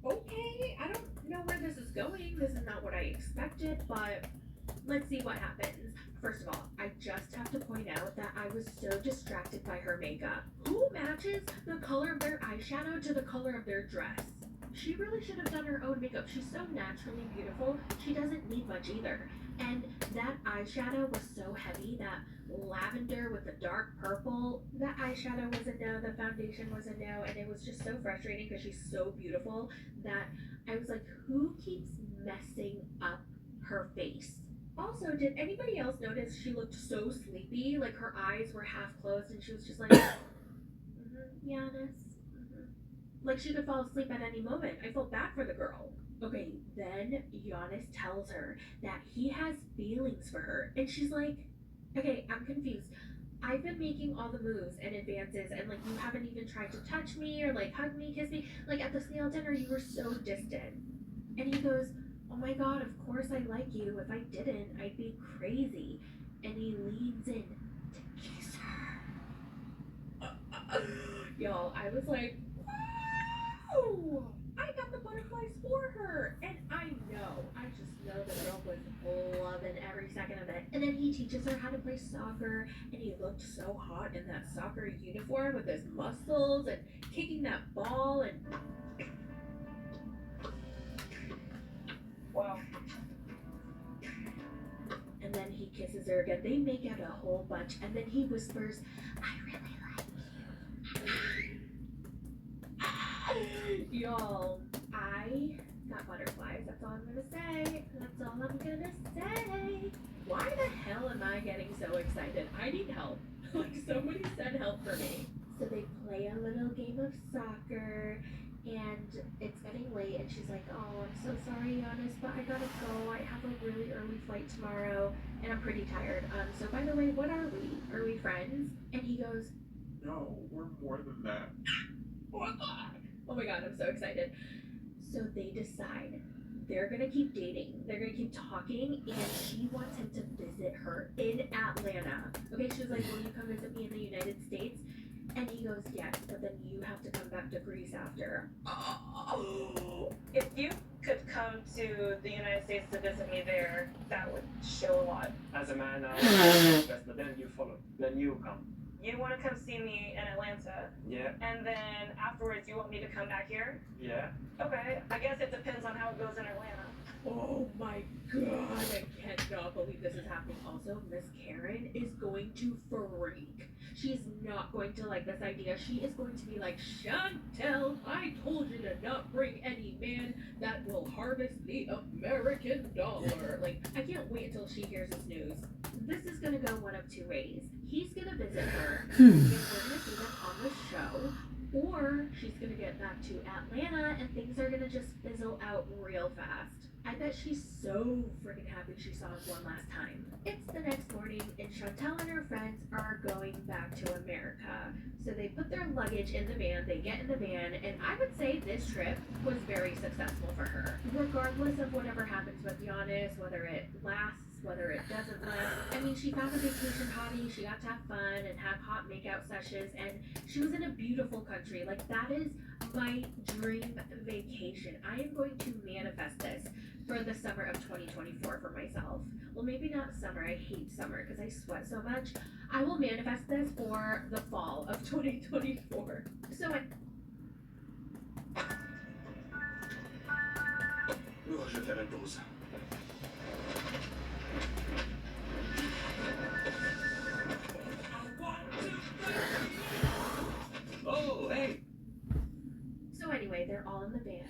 okay, I don't know where this is going. This is not what I expected, but let's see what happens. First of all, I just have to point out that I was so distracted by her makeup. Who matches the color of their eyeshadow to the color of their dress? She really should have done her own makeup. She's so naturally beautiful. She doesn't need much either. And that eyeshadow was so heavy, that lavender with the dark purple, that eyeshadow was a no, the foundation was a no, and it was just so frustrating because she's so beautiful that I was like, who keeps messing up her face? Also, did anybody else notice she looked so sleepy? Like her eyes were half closed and she was just like, Giannis. Like she could fall asleep at any moment. I felt bad for the girl. Okay, then Giannis tells her that he has feelings for her. And she's like, okay, I'm confused. I've been making all the moves and advances and like you haven't even tried to touch me or like hug me, kiss me. Like at the snail dinner you were so distant. And he goes, oh my god, of course I like you. If I didn't, I'd be crazy. And he leans in to kiss her. Y'all, I was like, wow! I got the butterflies for her. And I just know the girl was loving every second of it. And then he teaches her how to play soccer, and he looked so hot in that soccer uniform with his muscles and kicking that ball and wow. And then he kisses her again. They make out a whole bunch, and then he whispers, I really like you. Y'all, I got butterflies. That's all I'm gonna say. That's all I'm gonna say. Why the hell am I getting so excited? I need help. Like somebody send help for me. So they play a little game of soccer. And it's getting late, and she's like, oh, I'm so sorry, Giannis, but I gotta go. I have a really early flight tomorrow, and I'm pretty tired. So by the way, what are we? Are we friends? And he goes, No, we're more than that. oh my god, I'm so excited. So they decide they're gonna keep dating. They're gonna keep talking, and she wants him to visit her in Atlanta. Okay, she was like, will you come visit me in the United States? And he goes, yes, but then you have to come back to Greece after. If you could come to the United States to visit me there, that would show a lot. As a man, but then you follow. Then you come. You want to come see me in Atlanta, Yeah. and then afterwards you want me to come back here? Yeah. Okay, I guess it depends on how it goes in Atlanta. Oh my god, I cannot believe this is happening. Also, Miss Karen is going to freak. She's not going to like this idea. She is going to be like, Chantel, I told you to not bring any man that will harvest the American dollar. Like, I can't wait until she hears this news. This is gonna go one of two ways. he's gonna visit her, and we're gonna see them on the show, or she's gonna get back to Atlanta and things are gonna just fizzle out real fast. I bet she's so freaking happy she saw us one last time. It's the next morning and Chantel and her friends are going back to America. So they put their luggage in the van, they get in the van, and I would say this trip was very successful for her. Regardless of whatever happens with Giannis, whether it lasts, whether it doesn't last. I mean, she found a vacation hobby, she got to have fun and have hot makeout sessions, and she was in a beautiful country. Like, that is my dream vacation. I am going to manifest this for the summer of 2024 for myself. Well, maybe not summer. I hate summer because I sweat so much. I will manifest this for the fall of 2024. So Je vais faire une pause. Oh, hey! So anyway, they're all in the van,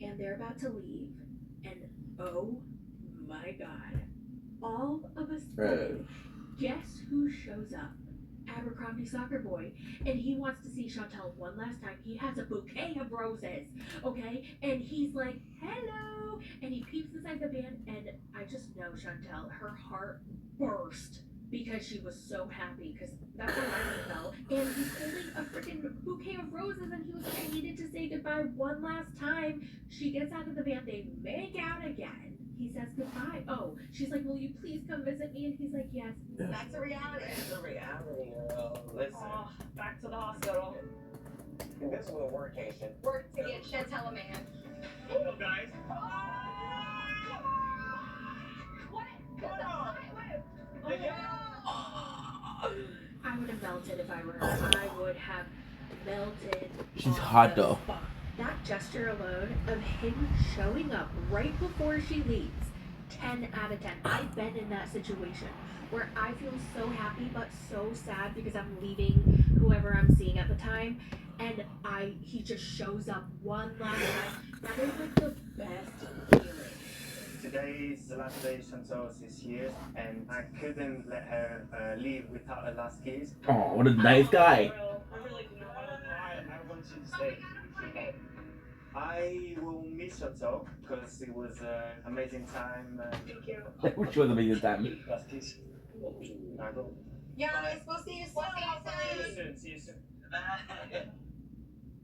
and they're about to leave, and oh my god, all of a sudden, guess who shows up? Abercrombie Soccer Boy, and he wants to see Chantel one last time. He has a bouquet of roses, okay? And he's like, hello! And he peeps inside the van, and I just know Chantel, her heart burst because she was so happy, because that's how I felt. And he's holding a freaking bouquet of roses, and he was like, I needed to say goodbye one last time. She gets out of the van, they make out again. He says goodbye. Oh, she's like, will you please come visit me? And he's like, yes. Back to reality. It's a reality, girl. Listen. Oh, back to the hospital. This was a workation. Work to get Chantel a man. Hello, guys. I would have melted if I were her. I would have melted. She's hot though. That gesture alone of him showing up right before she leaves, 10 out of 10. I've been in that situation where I feel so happy but so sad because I'm leaving whoever I'm seeing at the time, and he just shows up one last time. That is like the best feeling. Today is the last day Chantel is here, and I couldn't let her leave without her last kiss. Oh, what a nice guy. I really do not want to cry. I want you to stay. I will miss Chantel because it was an amazing time. Thank you. Which was a amazing time. Last kiss. I go. Yeah, we'll see you soon. See you soon.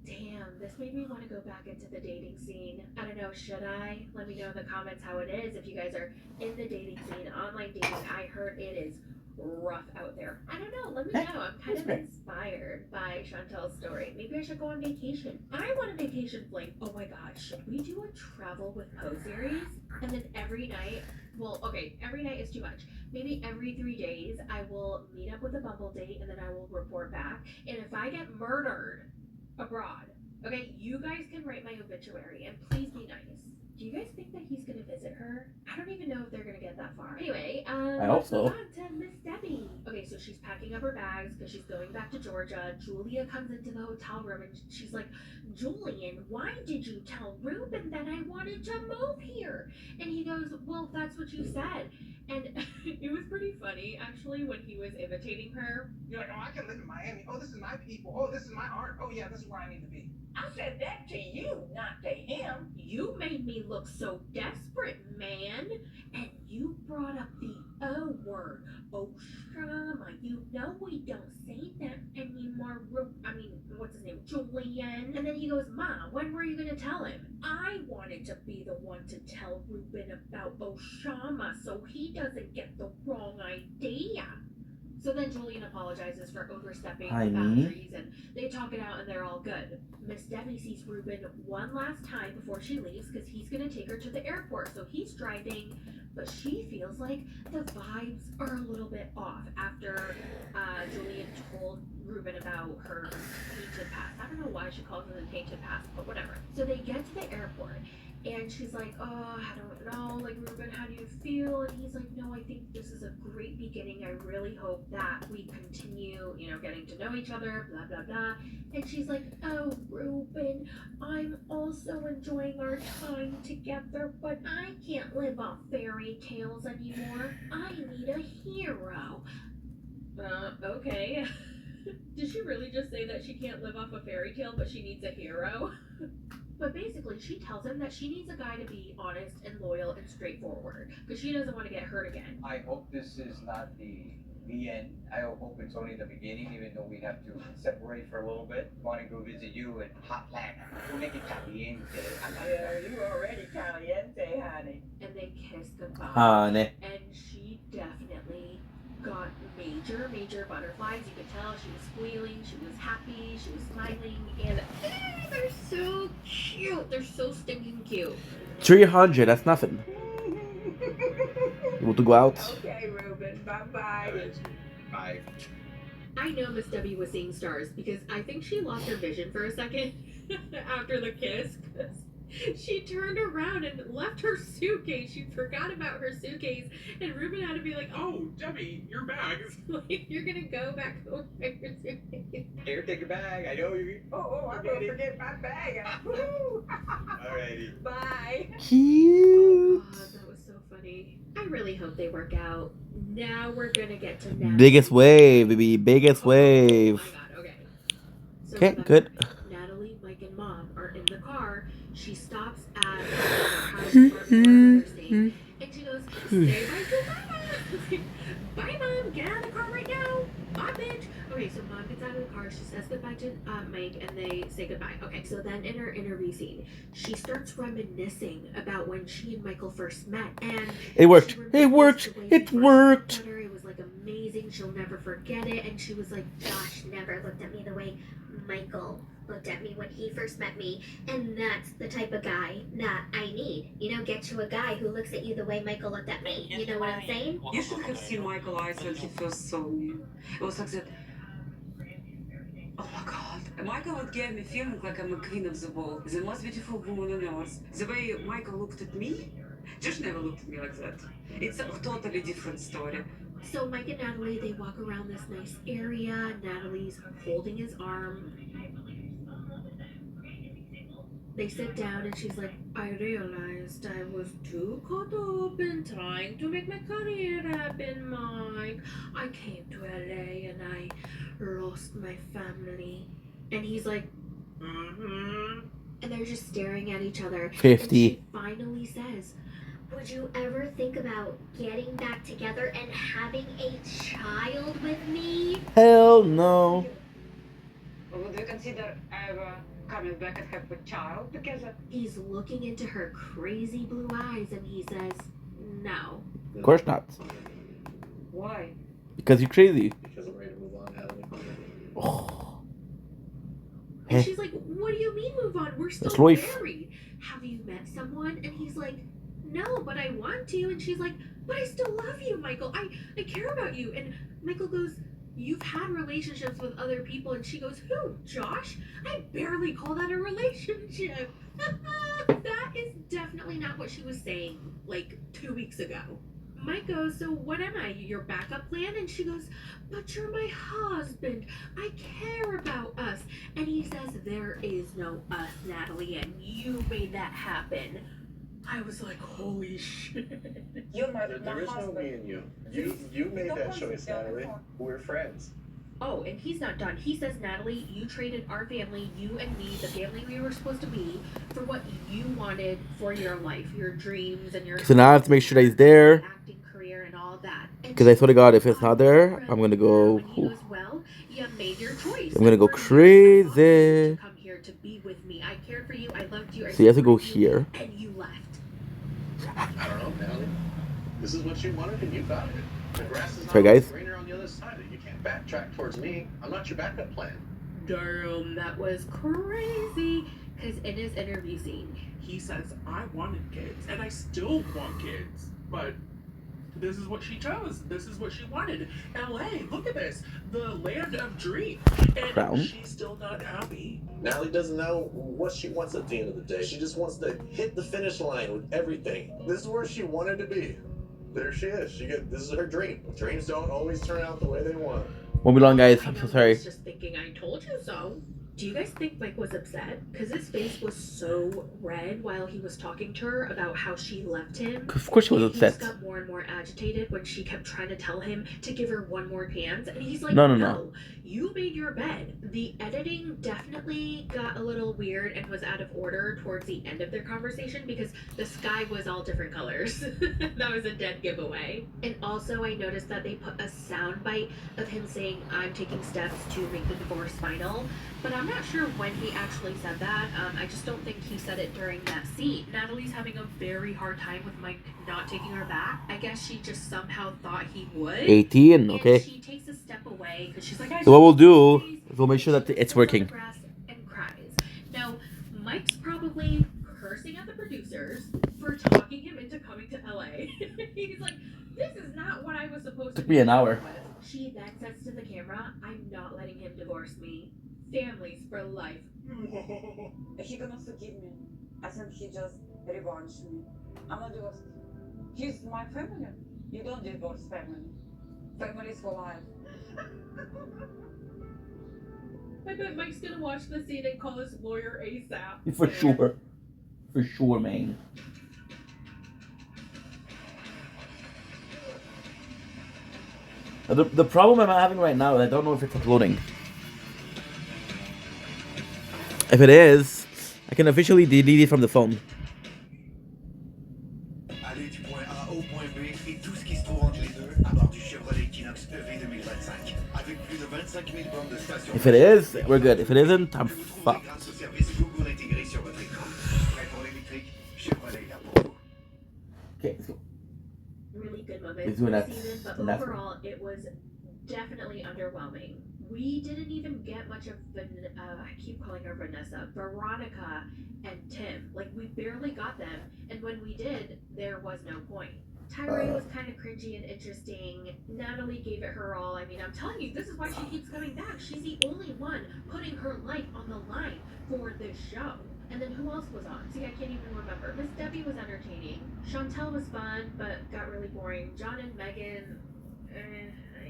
Damn, this made me want to go back into the dating scene. I don't know, should I? Let me know in the comments how it is. If you guys are in the dating scene, online dating, I heard it is rough out there. I don't know, let me know. I'm kind of inspired by Chantel's story. Maybe I should go on vacation. I want a vacation fling. Oh my god, should we do a travel with Poe series? And then every night, well, okay, every night is too much. Maybe every 3 days I will meet up with a Bumble date and then I will report back. And if I get murdered abroad, okay, you guys can write my obituary and please be nice. Do you guys think that he's gonna visit her? I don't even know if they're gonna get that far. Anyway, I hope so. on to Miss Debbie. Okay, so she's packing up her bags because she's going back to Georgia. Julia comes into the hotel room and she's like, Julian, why did you tell Ruben that I wanted to move here? And he goes, well, that's what you said. And it was pretty funny, actually, when he was imitating her. You're like, oh, I can live in Miami. Oh, this is my people. Oh, this is my art. Oh, yeah, this is where I need to be. I said that to you, not to him. You made me look so desperate, man. And you brought up the O word. Oh, Shama, you know we don't say that anymore. What's his name? Julian. And then he goes, Ma, when were you going to tell him? I wanted to be the one to tell Ruben about Oshama so he doesn't get the wrong idea. So then Julian apologizes for overstepping the boundaries, and they talk it out, and they're all good. Miss Debbie sees Ruben one last time before she leaves because he's going to take her to the airport. So he's driving, but she feels like the vibes are a little bit off after Julian told Ruben about her tainted past. I don't know why she calls it a tainted past, but whatever. So they get to the airport, and she's like, oh, I don't know, like, Ruben, how do you feel? And he's like, no, I think this is a great beginning. I really hope that we continue, getting to know each other, blah, blah, blah. And she's like, oh, Ruben, I'm also enjoying our time together, but I can't live off fairy tales anymore. I need a hero. Okay. Did she really just say that she can't live off a fairy tale, but she needs a hero? But basically, she tells him that she needs a guy to be honest and loyal and straightforward, because she doesn't want to get hurt again. I hope this is not the end. I hope it's only the beginning, even though we have to separate for a little bit. Want to go visit you in Hotlanta. We'll make it caliente. Yeah, you already caliente, honey. And they kiss goodbye. Honey. And she definitely got major butterflies. You could tell she was squealing, she was happy, she was smiling, and they're so cute. They're so stinking cute. 300, that's nothing. You want to go out? Okay, Ruben, bye-bye. Bye. I know Miss W was seeing stars because I think she lost her vision for a second after the kiss. 'Cause she turned around and left her suitcase. She forgot about her suitcase, and Ruben had to be like, Oh, Debbie, your bags. like, you're gonna go back home with your suitcase. Here, take your bag. I know you. Oh, I'm gonna forget my bag. Woo! Alrighty. Bye. Cute. Oh, that was so funny. I really hope they work out. Now we're gonna get to Natalie. Biggest wave, baby. Biggest wave. Oh my god, okay. So Okay, Rebecca, good. Natalie, Mike, and Mom are in the car. She stops at their house and she goes, say bye to Mama. Bye, Mom. Get out of the car right now. Bye, bitch. Okay, so Mom gets out of the car. She says goodbye to Mike, and they say goodbye. Okay, so then in her interview scene, she starts reminiscing about when she and Michael first met, and It worked. she It remembers worked. the way they It first worked. met her. It was like amazing. She'll never forget it. And she was like, Josh never looked at me the way Michael looked at me when he first met me, and that's the type of guy that I need. You know, get you a guy who looks at you the way Michael looked at me. You know what I'm saying? You should have seen Michael's eyes when he first saw me. It was like that. Oh my god. Michael gave me feeling like I'm a queen of the ball, the most beautiful woman on earth. The way Michael looked at me, Josh never looked at me like that. It's a totally different story. so Mike and Natalie, they walk around this nice area. Natalie's holding his arm. They sit down and she's like, I realized I was too caught up in trying to make my career happen, Mike. I came to LA and I lost my family. And he's like, mm-hmm. And they're just staring at each other. 50. And she finally says, Would you ever think about getting back together and having a child with me? Hell no. Would you consider ever coming back and have a child together? He's looking into her crazy blue eyes and he says, no. Of course not. Why? Because you're crazy. Because I'm ready to move on, Natalie. Oh. And Hey. she's like, what do you mean move on? We're still That's life. married. Have you met someone? And he's like, no, but I want to. And she's like, but I still love you, Michael. I care about you. And Michael goes, you've had relationships with other people. And she goes, who, Josh? I barely call that a relationship. That is definitely not what she was saying like 2 weeks ago. Mike goes, so what am I, your backup plan? And she goes, but you're my husband. I care about us. And he says, there is no us, Natalie, and you made that happen. I was like, holy shit. You're my There is no husband. me and you. You made that choice, Natalie. We're friends. Oh, and he's not done. He says, Natalie, you traded our family, you and me, the family we were supposed to be, for what you wanted for your life, your dreams and your So now I have to make sure that he's there. acting career and all that. And Because I swear to God, if it's not there, I'm gonna go. when he goes, well, you made your choice. I'm gonna go For years, I crazy. wanted you to come here to be with me. I cared for you. I loved you. I So you have to go supported you, here. And you left. I don't know, Natalie. This is what you wanted and you got it. The grass is Sorry, not guys. greener on the other side. You can't backtrack towards me. I'm not your backup plan. Damn, that was crazy. Because in his interview scene, He says, I wanted kids, and I still want kids. But this is what she chose. This is what she wanted. LA, look at this. The land of dreams. And Crown. she's still not happy. Natalie doesn't know what she wants at the end of the day. She just wants to hit the finish line with everything. This is where she wanted to be. There she is. This is her dream. Dreams don't always turn out the way they want. Won't be long, guys. I'm so I sorry. was just thinking, I told you so. Do you guys think Mike was upset? Because his face was so red while he was talking to her about how she left him. Of course she was And he just upset. got more and more agitated when she kept trying to tell him to give her one more chance. And he's like, No. You made your bed. The editing definitely got a little weird and was out of order towards the end of their conversation because the sky was all different colors. That was a dead giveaway. And also I noticed that they put a sound bite of him saying, I'm taking steps to make the divorce final. But I'm not sure when he actually said that. I just don't think he said it during that scene. Natalie's having a very hard time with Mike not taking her back. I guess she just somehow thought he would. 18, okay. And she takes a step away because she's like, So what we'll do is we'll make sure that it's working. and cries. Now, Mike's probably cursing at the producers for talking him into coming to LA. He's like, this is not what I was supposed to Took me an hour. with. She then says to the camera, I'm not letting him divorce me. Families for life. He cannot forgive me. I think he just revenged me. I'm not divorced. He's my family. You don't divorce family. Families for life. I bet Mike's gonna watch the scene and call his lawyer ASAP. For sure. For sure, man. The problem I'm having right now is I don't know if it's uploading. If it is, I can officially delete it from the phone. Aller du point A au point B et tout ce qui se trouve entre les deux à bord du Chevrolet Equinox EV 2025 avec plus de 25 000 bornes de station. If it is, we're good. If it isn't, I'm fucked. Grâce au service Google intégré sur votre écran. Prêt pour l'électrique, Chevrolet là pour vous. Okay, let's go. Really good moments Let's do this that. season, but That's overall it was definitely underwhelming. We didn't even get much of I keep calling her Vanessa, Veronica and Tim. Like, we barely got them, and when we did, there was no point. Tyree was kind of cringy and interesting. Natalie gave it her all. I mean, I'm telling you, this is why she keeps coming back. She's the only one putting her life on the line for this show. And then who else was on? See, I can't even remember. Miss Debbie was entertaining. Chantel was fun, but got really boring. John and Megan,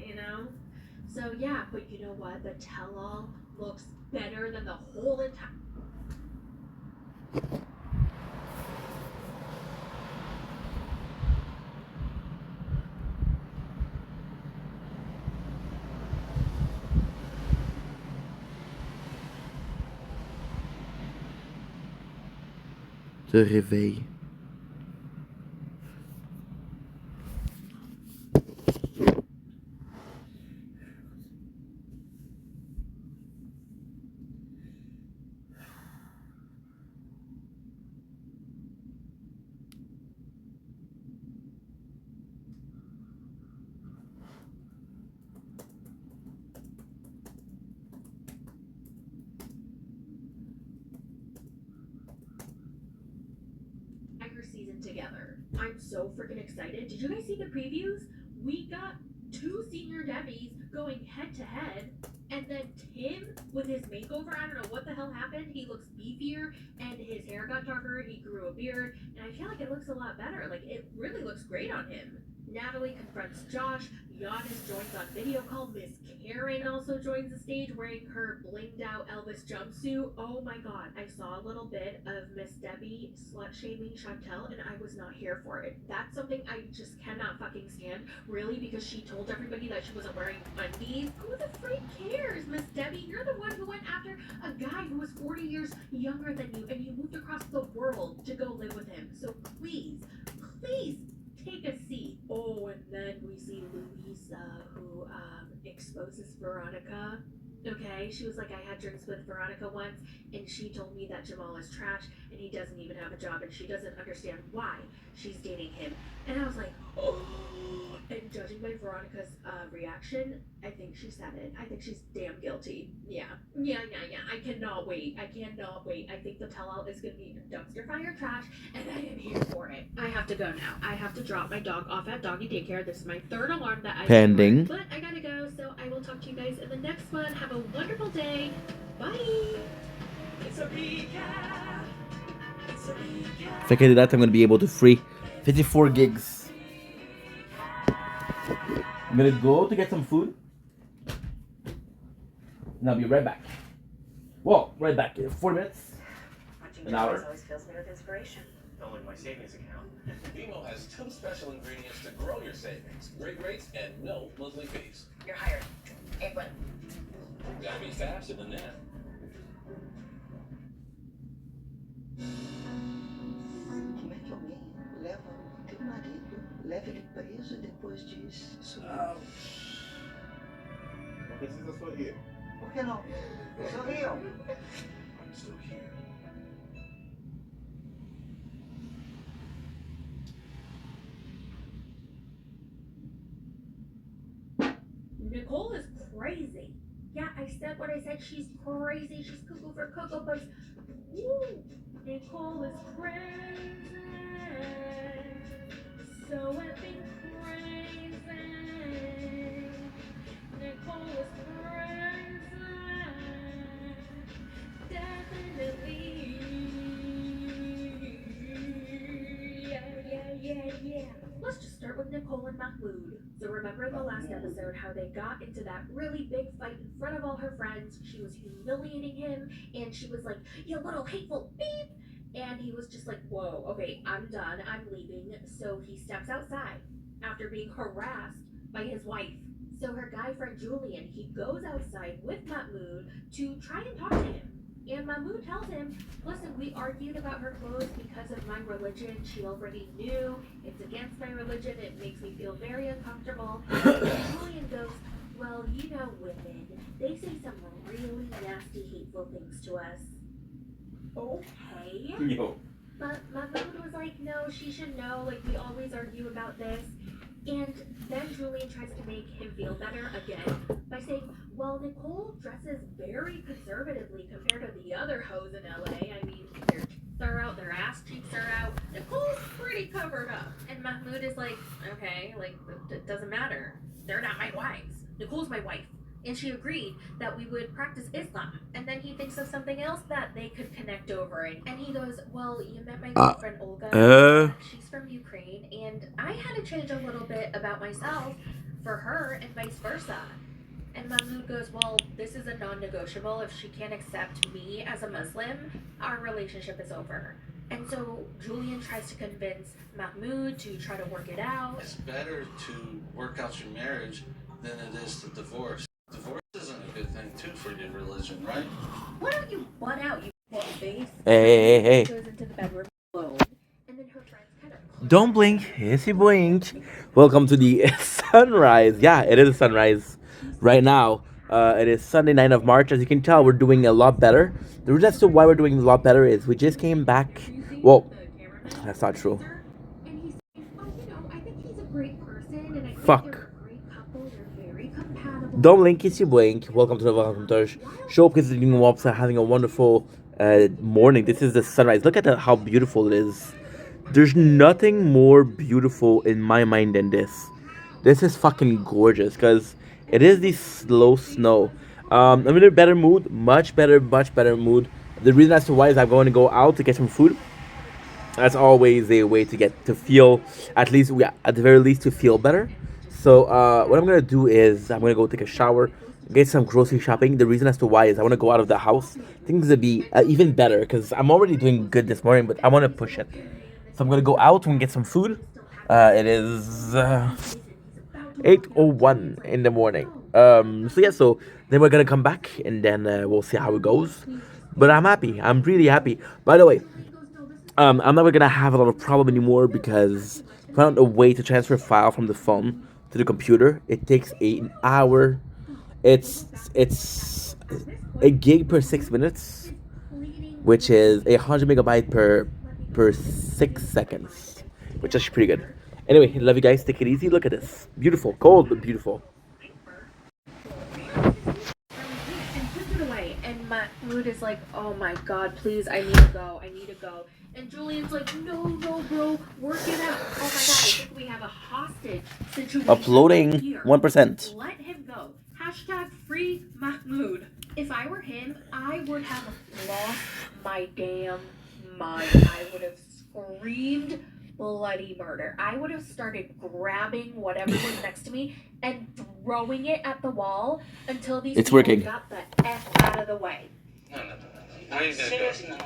you know? So yeah, but you know what? The tell-all looks better than the whole entire... Te réveille. season together. I'm so freaking excited. Did you guys see the previews? We got 2 senior Debbies going head to head, and then Tim with his makeover, I don't know what the hell happened. He looks beefier and his hair got darker. He grew a beard, and I feel like it looks a lot better. Like, it really looks great on him. Natalie confronts Josh. Giannis joins on video call. Miss Karen also joins the stage wearing her blinged out Elvis jumpsuit. Oh my god, I saw a little bit of Miss Debbie slut shaming Chantel and I was not here for it. That's something I just cannot fucking stand, really, because she told everybody that she wasn't wearing undies. Who the freak cares, Miss Debbie? You're the one who went after a guy who was 40 years younger than you and you moved across the world to go live with him. So please, please, take a seat. Oh, and then we see Louisa, who exposes Veronica. Okay, she was like, I had drinks with Veronica once, and she told me that Jamal is trash, and he doesn't even have a job, and she doesn't understand why she's dating him. And I was like, oh. And judging by Veronica's reaction, I think she said it. I think she's damn guilty. Yeah. I cannot wait. I think the tell-all is going to be dumpster fire trash, and I am here for it. I have to go now. I have to drop my dog off at doggy daycare. This is my 3rd alarm that I Pending. But I gotta go, so I will talk to you guys in the next one. Have a wonderful day. Bye. It's a recap. It's a recap. If I can do that, I'm going to be able to free 54 gigs. I'm going to go to get some food. And I'll be right back. Well, right back in 40 minutes. Watching An hour. Joey's always fills me with inspiration. Don't like my savings account. BMO has 2 special ingredients to grow your savings. Great rates and no monthly fees. You're hired. April. Gotta be faster than that. Como é que alguém leva teu marido, leva ele preso e depois diz sumir? Não precisa sorrir. Por que não? Sorriam. I'm still here. Nicole is crazy. Yeah, I said what I said. She's crazy. She's cuckoo for Cocoa Puffs. Woo! Nicole is crazy. So effing crazy. Nicole is crazy. Definitely. Yeah. Let's just start with Nicole and Mahmoud. So remember in the last episode how they got into that really big fight in front of all her friends. She was humiliating him and she was like, "You little hateful beep." And he was just like, "Whoa, okay, I'm done. I'm leaving." So he steps outside after being harassed by his wife. So her guy friend Julian, he goes outside with Mahmoud to try and talk to him. And Mahmoud tells him, "Listen, we argued about her clothes because of my religion. She already knew. It's against my religion. It makes me feel very uncomfortable." And Julian goes, "Well, you know women. They say some really nasty, hateful things to us." Okay. Yo. But Mahmoud was like, "No, she should know. Like, we always argue about this." And then Julian tries to make him feel better again by saying, "Well, Nicole dresses very conservatively compared to the other hoes in LA. I mean, their tits are out, their ass cheeks are out. Nicole's pretty covered up." And Mahmoud is like, "Okay, like, it doesn't matter. They're not my wives. Nicole's my wife." And she agreed that we would practice Islam. And then he thinks of something else that they could connect over. And he goes, "Well, you met my girlfriend Olga. She's from Ukraine. And I had to change a little bit about myself for her and vice versa." And Mahmoud goes, "Well, this is a non-negotiable. If she can't accept me as a Muslim, our relationship is over." And so Julian tries to convince Mahmoud to try to work it out. It's better to work out your marriage than it is to divorce. Divorce isn't a good thing too for your religion, right? Why don't you butt out, you fuck face? Hey. Goes into the bedroom alone. And then her friends kind of Don't blink. Yes, you blink. Welcome to the sunrise. Yeah, it is a sunrise right now. It is Sunday, 9th of March. As you can tell, we're doing a lot better. The reason as to why we're doing a lot better is we just came back. Well, that's not true. And he's like, "Oh, you know, I think he's a great person, and I think Fuck. they're a great couple. They're very compatible." Don't blink, yes, you blink. Welcome to the Welcome Touch show. Because doing walks are having a wonderful morning. This is the sunrise. Look at how beautiful it is. There's nothing more beautiful in my mind than this. This is fucking gorgeous because it is the slow snow. I'm in a better mood, much better mood. The reason as to why is I'm going to go out to get some food. That's always a way to feel, at least, at the very least, to feel better. So what I'm gonna do is I'm gonna go take a shower, get some grocery shopping. The reason as to why is I want to go out of the house. Things to be even better because I'm already doing good this morning, but I want to push it. So I'm gonna go out and get some food. It is 8:01 in the morning. So then we're gonna come back and then we'll see how it goes. But I'm happy. I'm really happy. By the way, I'm never gonna have a lot of problem anymore because I found a way to transfer a file from the phone to the computer. It takes an hour. It's a gig per 6 minutes, which is 100 megabyte per 6 seconds, which is pretty good. Anyway, love you guys. Take it easy. Look at this. Beautiful. Cold, but beautiful. and puts it away. And Mahmoud is like, "Oh my god, please, I need to go. And Julian's like, "No, bro, work it out. Oh my god, I think we have a hostage situation. Uploading here. 1%. Let him go. #free Mahmoud." If I were him, I would have lost my damn mind. I would have screamed bloody murder. I would have started grabbing whatever was next to me and throwing it at the wall until these It's people working. got the F out of the way. No. Where are you gonna go? Seriously, no.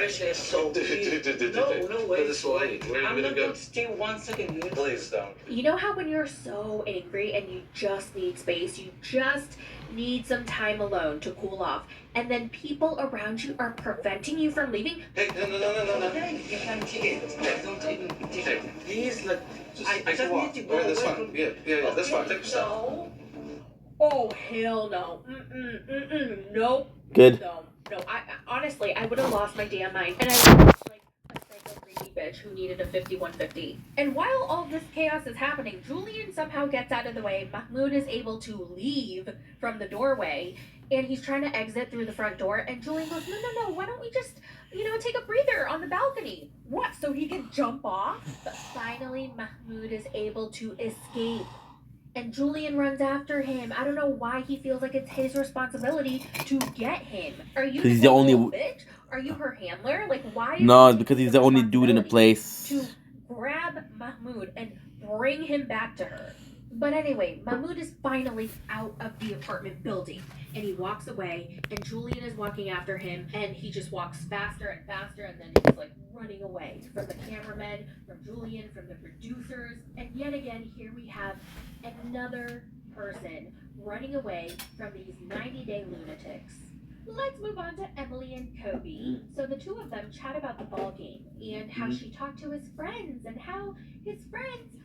Seriously, so Dude. No way. This way. Where are I'm you not gonna go? going to stay 1 second, dude. Please don't. You know how when you're so angry and you just need space, you just need some time alone to cool off, and then people around you are preventing you from leaving? Hey, no. Okay, you can take it. Don't even take it. Please, look. I Take just a walk. need to go Alright, that's away fine. from... Yeah, that's fine. Take your stuff. No. Oh, hell no. Nope. Good. No. I honestly, I would have lost my damn mind, and I was like a psycho crazy bitch who needed a 5150. And while all this chaos is happening, Julian somehow gets out of the way. Mahmoud is able to leave from the doorway, and he's trying to exit through the front door. And Julian goes, no. Why don't we just, take a breather on the balcony? What? So he can jump off? But finally, Mahmoud is able to escape. And Julian runs after him. I don't know why he feels like it's his responsibility to get him. Are you He's the only bitch? Are you her handler? Like, why? No, it's because he's the only dude in the place. To grab Mahmoud and bring him back to her. But anyway, Mahmoud is finally out of the apartment building, and he walks away, and Julian is walking after him, and he just walks faster and faster, and then he's like running away from the cameramen, from Julian, from the producers, and yet again, here we have another person running away from these 90-day lunatics. Let's move on to Emily and Kobe. So the two of them chat about the ball game and how she talked to his friends and how his friends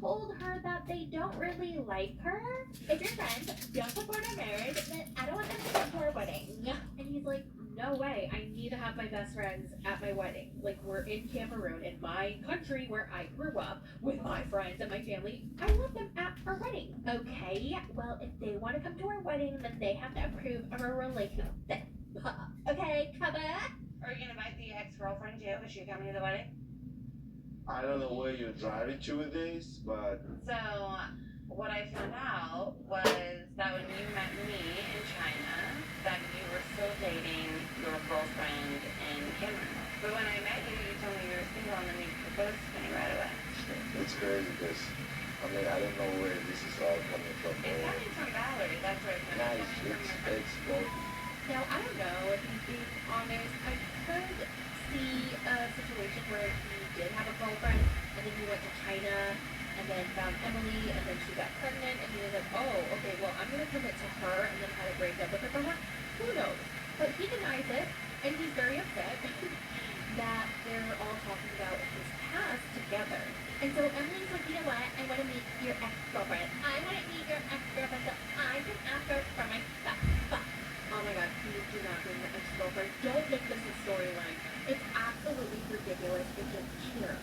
told her that they don't really like her. If your friends don't support our marriage, then I don't want them to come to our wedding. And he's like, no way, I need to have my best friends at my wedding. Like, we're in Cameroon, in my country where I grew up with my friends and my family. I want them at our wedding. Okay, well, if they want to come to our wedding, then they have to approve of our relationship. Okay, come on. Are you gonna invite the ex-girlfriend too? Is she coming to the wedding? I don't know where you're driving to with this, but... So, what I found out was that when you met me in China, that you were still dating your girlfriend in Cameroon. But when I met you, you told me you were single and then you proposed to me right away. It's crazy because, I don't know where this is all coming from. It's coming from Valerie, that's where it's coming from. It's both. Now, I don't know if he's being honest. I could see a situation where he did have a girlfriend, and then he went to China, and then found Emily, and then she got pregnant, and he was like, oh, okay, well, I'm going to commit to her, and then try to break up with her for her. Who knows? But he denies it, and he's very upset that they're all talking about his past together. And so Emily's like, you know what? I want to meet your ex-girlfriend. I want to meet your ex-girlfriend so I can ask her for my stuff. Oh my god, please do not bring the ex-girlfriend. Don't make this a storyline. It's absolutely ridiculous. It's just cheer.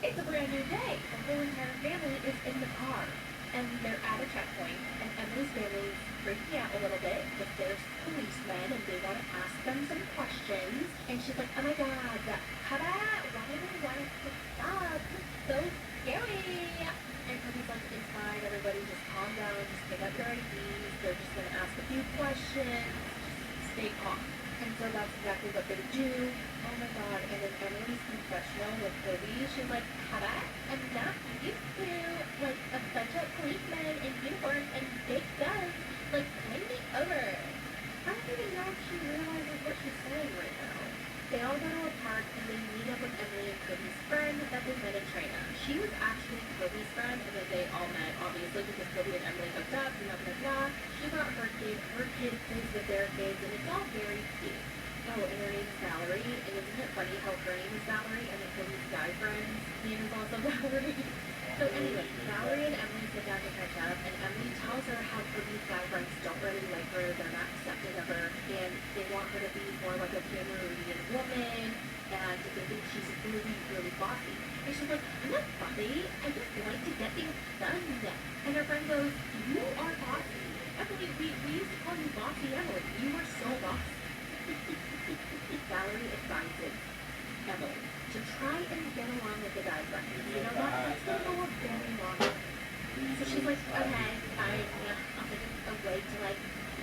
It's a brand new day. The whole entire family is in the car. And they're at a checkpoint. And Emily's family is freaking out a little bit if there's policemen and they want to ask them some questions. And she's like, oh my god, Kara, why do they want us to stop? It's so scary. And Kobe's like, it's fine, everybody just calm down, just pick up your IDs, they're just gonna ask a few questions, just stay calm. And so that's exactly what they do. Oh my god, and then Emily's confessional with Kobe, she's like, Kara, I'm not used to, like, a bunch of policemen in uniforms and big guns, like, bring me over. I don't even know if she realizes what she's saying right now. They all go to a park and they meet up with Emily and Kobe's friend that they met in China. She was actually Kobe's friend, and then they all met, obviously, because Kobe and Emily hooked up, blah. She brought her kid plays with their kids, and it's all very cute. Oh, and her name is Valerie, and isn't it funny how her name is Valerie, and then Kobe's guy friend's name is also Valerie? So anyway, Valerie and Emily sit down to catch up, and Emily tells her how Kobe's guy friends don't really like her, they're not accepting of her, and they want her to be more like a Cameroonian woman, and they think she's really, really bossy. And she's like, I'm not bossy, I just want to get things done. And her friend goes, you are bossy. Emily, we used to call you Bossy Emily. You were so bossy. Valerie advises Emily to try and get along with the guy friend. You know what? That's going to go a very long way. So she's like, okay, fine, I'll think of a way to, like,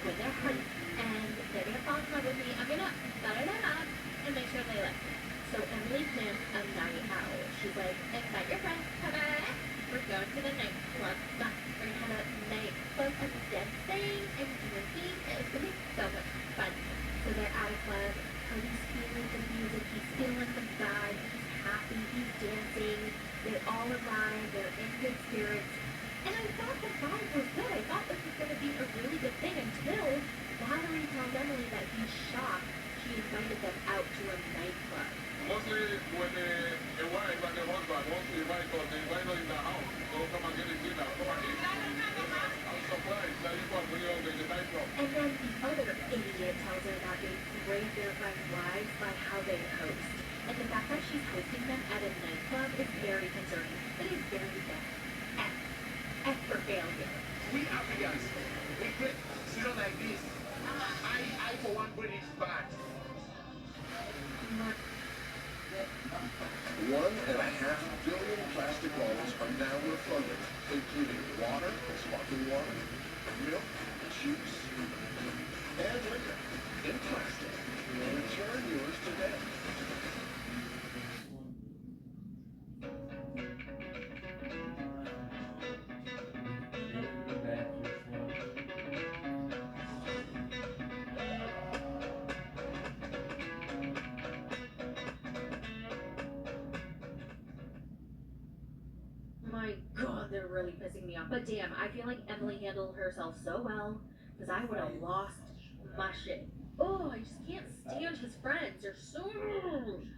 win their heart, and they're going to fall in love with me. I'm going to butter them up and make sure they like me. So Emily plans a night out. She's like, invite your friends, ta-da! We're going to the nightclub. We're going to have a night full of dancing and drinking. It's going to be so much fun. nightclub. And he's feeling the music, he's feeling the vibe, he's happy, he's dancing. They all arrive, they're in good spirits. And I thought the vibe was good. I thought this was going to be a really good thing until Valerie tells Emily that he's shocked she invited them out to a nightclub. Mostly when a wife and a husband want to invite us, they invite us in the house. So come and get a dinner, come and eat. I'm surprised that you are bringing us to the nightclub. And then the other idiot tells her that they grade their friends' wives by how they host. And the fact that she's hosting them at a nightclub is very concerning. It is very bad. F for failure. We Africans, we play season like this. I for one British bad. 1.5 billion plastic bottles are now refunded, including water, sparkling water, milk, juice, and liquor in plastic. Return yours today. My God, they're really pissing me off. But damn, I feel like Emily handled herself so well, because I would have lost my shit. Oh, I just can't stand his friends. They're so...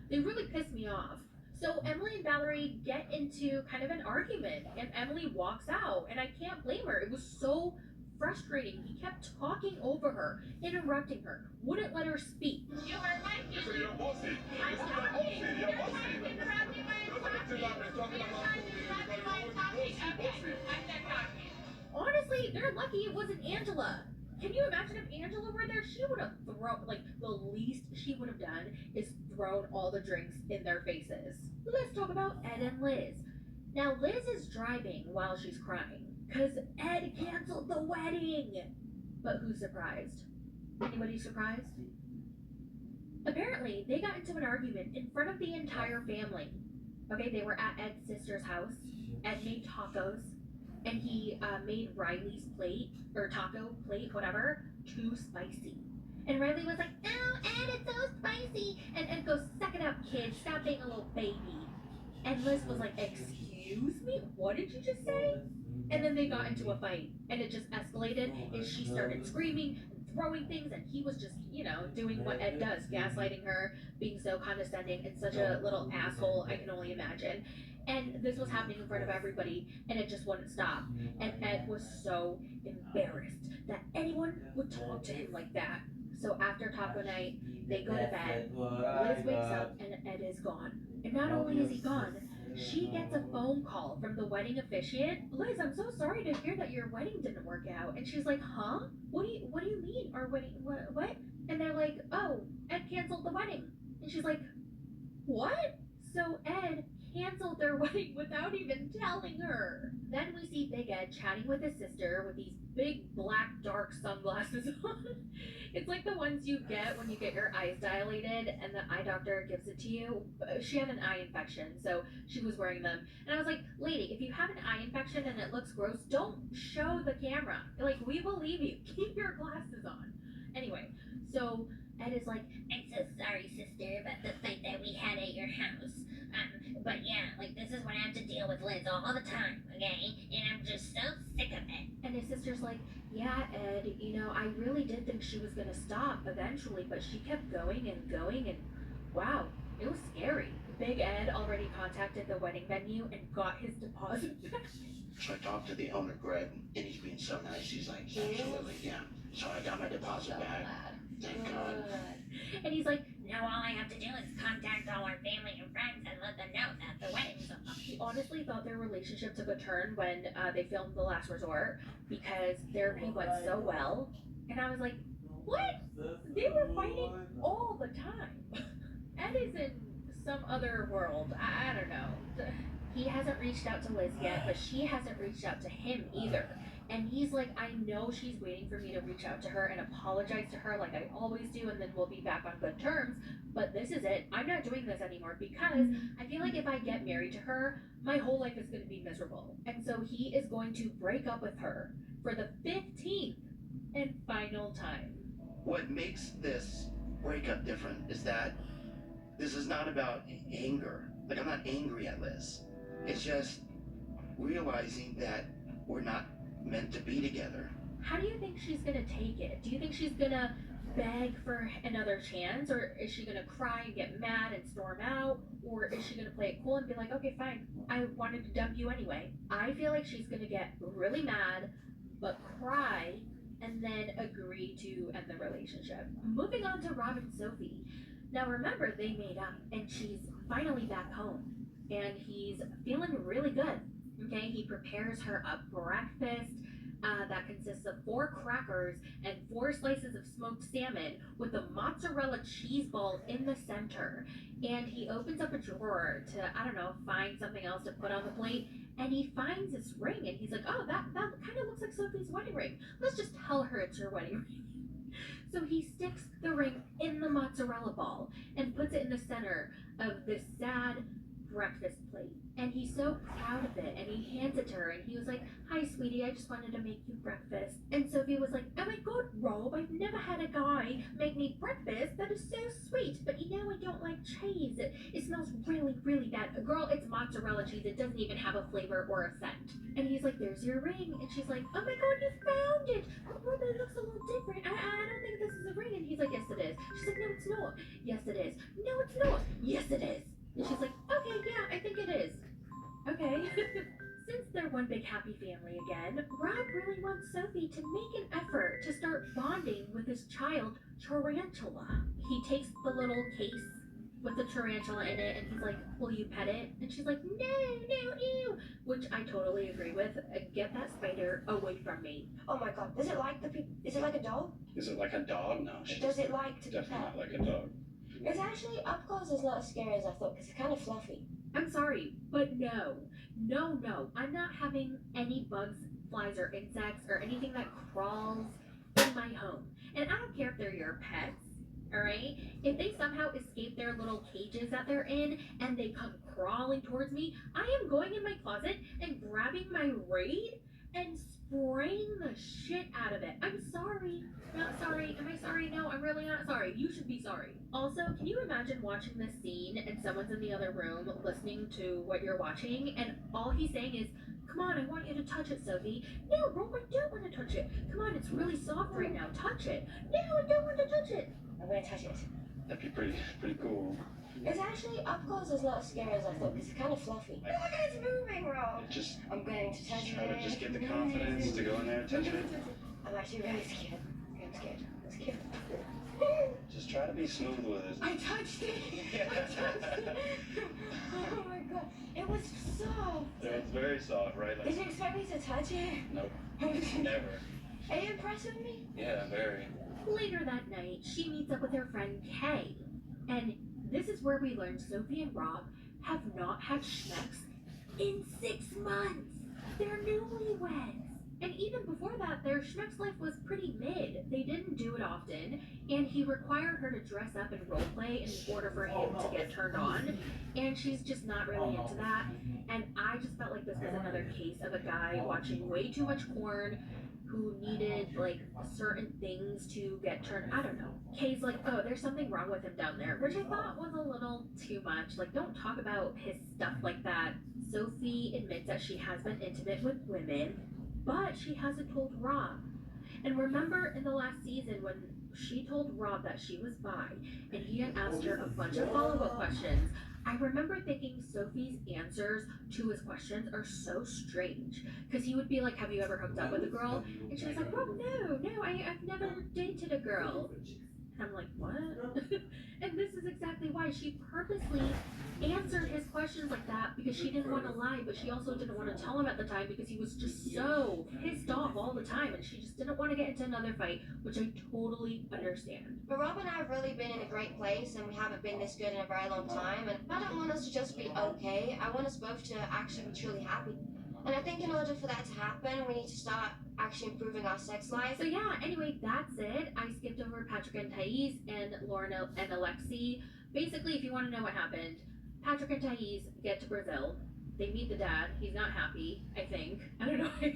They really piss me off. So Emily and Valerie get into kind of an argument, and Emily walks out, and I can't blame her. It was so frustrating. He kept talking over her, interrupting her, wouldn't let her speak. You heard my Listen, you're bossy. I'm Listen, sorry. you're bossy. You're interrupting my Those are the things I've been talking about. interrupting my talking. Okay, I said talking. Honestly, they're lucky it wasn't Angela. Can you imagine if Angela were there? She would have thrown, like, the least she would have done is thrown all the drinks in their faces. Let's talk about Ed and Liz. Now, Liz is driving while she's crying, because Ed canceled the wedding. But who's surprised? Anybody surprised? Apparently, they got into an argument in front of the entire family. Okay, they were at Ed's sister's house. Ed made tacos, and he made Riley's plate, or taco plate, whatever, too spicy. And Riley was like, "Oh, Ed, it's so spicy!" And Ed goes, "Suck it up, kid, stop being a little baby." And Liz was like, "Excuse me, what did you just say?" And then they got into a fight, and it just escalated, and she started screaming and throwing things, and he was just, you know, doing what Ed does, gaslighting her, being so condescending, and such a little asshole, I can only imagine. And this was happening in front of everybody, and it just wouldn't stop. And Ed was so embarrassed that anyone would talk to him like that. So after taco night, they go to bed. Liz wakes up, and Ed is gone. And not only is he gone, she gets a phone call from the wedding officiant. "Liz, I'm so sorry to hear that your wedding didn't work out." And she's like, "Huh? What do you mean? Our wedding? What?" And they're like, "Oh, Ed canceled the wedding." And she's like, "What?" So Ed canceled their wedding without even telling her. Then we see Big Ed chatting with his sister with these big black dark sunglasses on. It's like the ones you get when you get your eyes dilated and the eye doctor gives it to you. She had an eye infection, so she was wearing them. And I was like, "Lady, if you have an eye infection and it looks gross, don't show the camera. Like, we believe you. Keep your glasses on." Anyway, so Ed is like, "I'm so sorry, sister, about the fight that we had at your house. But yeah, like, this is what I have to deal with Liz all the time, okay? And I'm just so sick of it." And his sister's like, "Yeah, Ed, you know, I really did think she was gonna stop eventually, but she kept going, and wow, it was scary." Big Ed already contacted the wedding venue and got his deposit back. So I talked to the owner, Greg, and he's being so nice. He's like, "Absolutely, yeah." So I got my deposit back. Thank God. And he's like, "Now all I have to do is contact all our family and friends and let them know that the wedding's up." He honestly thought their relationship took a turn when they filmed The Last Resort, because therapy went so well. And I was like, what? They were fighting all the time. Ed is in some other world. I don't know. He hasn't reached out to Liz yet, but she hasn't reached out to him either. And he's like, "I know she's waiting for me to reach out to her and apologize to her like I always do, and then we'll be back on good terms. But this is it. I'm not doing this anymore, because I feel like if I get married to her, my whole life is going to be miserable." And so he is going to break up with her for the 15th and final time. What makes this breakup different is that this is not about anger. Like, I'm not angry at Liz. It's just realizing that we're not meant to be together. How do you think she's gonna take it? Do you think she's gonna beg for another chance, or is she gonna cry and get mad and storm out, or is she gonna play it cool and be like, okay, fine, I wanted to dump you anyway? I feel like she's gonna get really mad, but cry, and then agree to end the relationship. Moving on to Rob and Sophie. Now remember, they made up, and she's finally back home, and he's feeling really good. Okay, he prepares her a breakfast that consists of 4 crackers and 4 slices of smoked salmon with a mozzarella cheese ball in the center. And he opens up a drawer to, I don't know, find something else to put on the plate. And he finds this ring, and he's like, oh, that kind of looks like Sophie's wedding ring. Let's just tell her it's her wedding ring. So he sticks the ring in the mozzarella ball and puts it in the center of this sad breakfast plate. And he's so proud of it, and he hands it to her, and he was like, hi sweetie, I just wanted to make you breakfast. And Sophie was like, oh my god, Rob, I've never had a guy make me breakfast. That is so sweet, but you know I don't like cheese. It smells really, really bad. Girl, it's mozzarella cheese. It doesn't even have a flavor or a scent. And he's like, there's your ring. And she's like, oh my god, you found it. Oh, but it looks a little different. I don't think this is a ring. And he's like, yes it is. She's like, no it's not. Yes it is. No it's not. Yes it is. And she's like, okay, yeah, I think it is. Okay. Since they're one big happy family again, Rob really wants Sophie to make an effort to start bonding with his child, Tarantula. He takes the little case with the tarantula in it, and he's like, will you pet it? And she's like, no, ew. Which I totally agree with. Get that spider away from me. Oh my god, is it like is it like a dog? Is it like a dog? No. Does it like to be Definitely pet? not like a dog. It's actually, up close is not as scary as I thought, because it's kind of fluffy. I'm sorry, but no, I'm not having any bugs, flies, or insects, or anything that crawls in my home. And I don't care if they're your pets, alright? If they somehow escape their little cages that they're in, and they come crawling towards me, I am going in my closet and grabbing my Raid and spraying the shit out of it. I'm sorry. Not sorry. Am I sorry? No, I'm really not sorry. You should be sorry. Also, can you imagine watching this scene and someone's in the other room listening to what you're watching, and all he's saying is, come on, I want you to touch it, Sophie. No, Rob, I don't want to touch it. Come on, it's really soft right now. Touch it. No, I don't want to touch it. I'm going to touch it. That'd be pretty cool. It's actually, up close is not as scary as I thought, because it's kind of fluffy. Look, it's moving, Rob. Just I'm going to touch try it. to just get the confidence to go in there and touch it. I'm actually really scared. I'm scared. I'm scared. Just try to be smooth with it. I touched it. I touched it. Oh my god. It was soft. It's very soft, right? Did you expect me to touch it? Nope. Never. Are you impressed with me? Yeah, very. Later that night, she meets up with her friend Kay. And this is where we learn Sophie and Rob have not had schmecks in 6 months. They're newlyweds. And even before that, their schmeck's life was pretty mid. They didn't do it often, and he required her to dress up and roleplay in order for him to get turned on. And she's just not really into that. And I just felt like this was another case of a guy watching way too much porn who needed like certain things to get turned. I don't know. Kay's like, oh, there's something wrong with him down there, which I thought was a little too much. Like, don't talk about his stuff like that. Sophie admits that she has been intimate with women, but she hasn't told Rob. And remember in the last season when she told Rob that she was bi and he had asked her a bunch of follow-up questions, I remember thinking Sophie's answers to his questions are so strange. Because he would be like, have you ever hooked up with a girl? And she was like, Rob, no, I've never dated a girl. And I'm like, what? And this is exactly why she purposely answered his questions like that, because she didn't want to lie, but she also didn't want to tell him at the time because he was just so pissed off all the time, and she just didn't want to get into another fight, which I totally understand. But Rob and I have really been in a great place, and we haven't been this good in a very long time, and I don't want us to just be okay. I want us both to actually be truly happy. And I think in order for that to happen, we need to start actually improving our sex life. So yeah, anyway, that's it. I skipped over Patrick and Thais and Lauren and Alexi. Basically, if you want to know what happened, Patrick and Thais get to Brazil. They meet the dad. He's not happy, I think. I don't know. I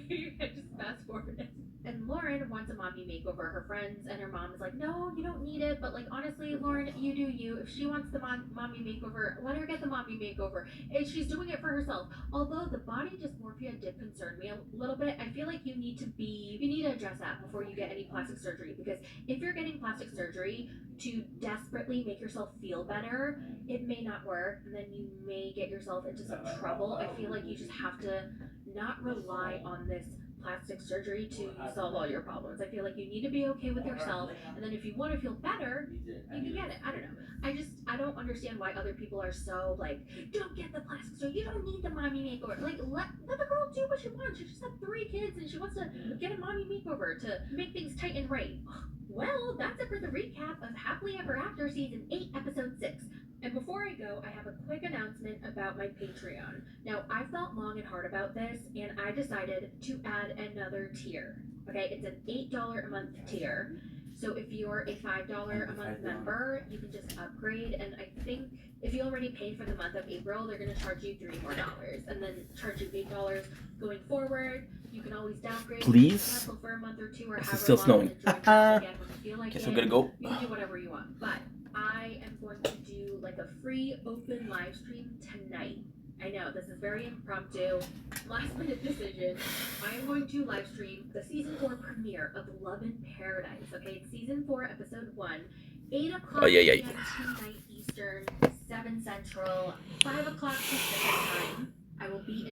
just fast forwarded. And Lauren wants a mommy makeover. Her friends and her mom is like, no, you don't need it. But like, honestly, Lauren, you do you. If she wants the mommy makeover, let her get the mommy makeover. And she's doing it for herself. Although the body dysmorphia did concern me a little bit, I feel like you need to address that before you get any plastic surgery. Because if you're getting plastic surgery to desperately make yourself feel better, it may not work. And then you may get yourself into some trouble. I feel like you just have to not rely on this plastic surgery to solve all your problems. I feel like you need to be okay with yourself, and then if you want to feel better, you can get it. I don't know. I don't understand why other people are so like, don't get the plastic surgery. You don't need the mommy makeover. Like, let the girl do what she wants. She just had 3 kids, and she wants to get a mommy makeover to make things tight and right. Well, that's it for the recap of Happily Ever After Season 8, Episode 6. And before I go, I have a quick announcement about my Patreon. Now, I've thought long and hard about this, and I decided to add another tier. Okay, it's an $8 a month tier. So if you're a $5 a month member, you can just upgrade. And I think if you already paid for the month of April, they're going to charge you $3 more, and then charge you $8 going forward. You can always downgrade. Please? Cancel for a month or 2 or This is however still long, snowing. and then join us again when you feel like Guess it. I'm gonna go. You can do whatever you want, but I am going to do like a free open live stream tonight. I know this is very impromptu, last minute decision. I am going to live stream the season 4 premiere of Love in Paradise. Okay, it's season 4, episode 1, 8 o'clock p.m. tonight Eastern, 7 Central, 5 o'clock Pacific time. I will be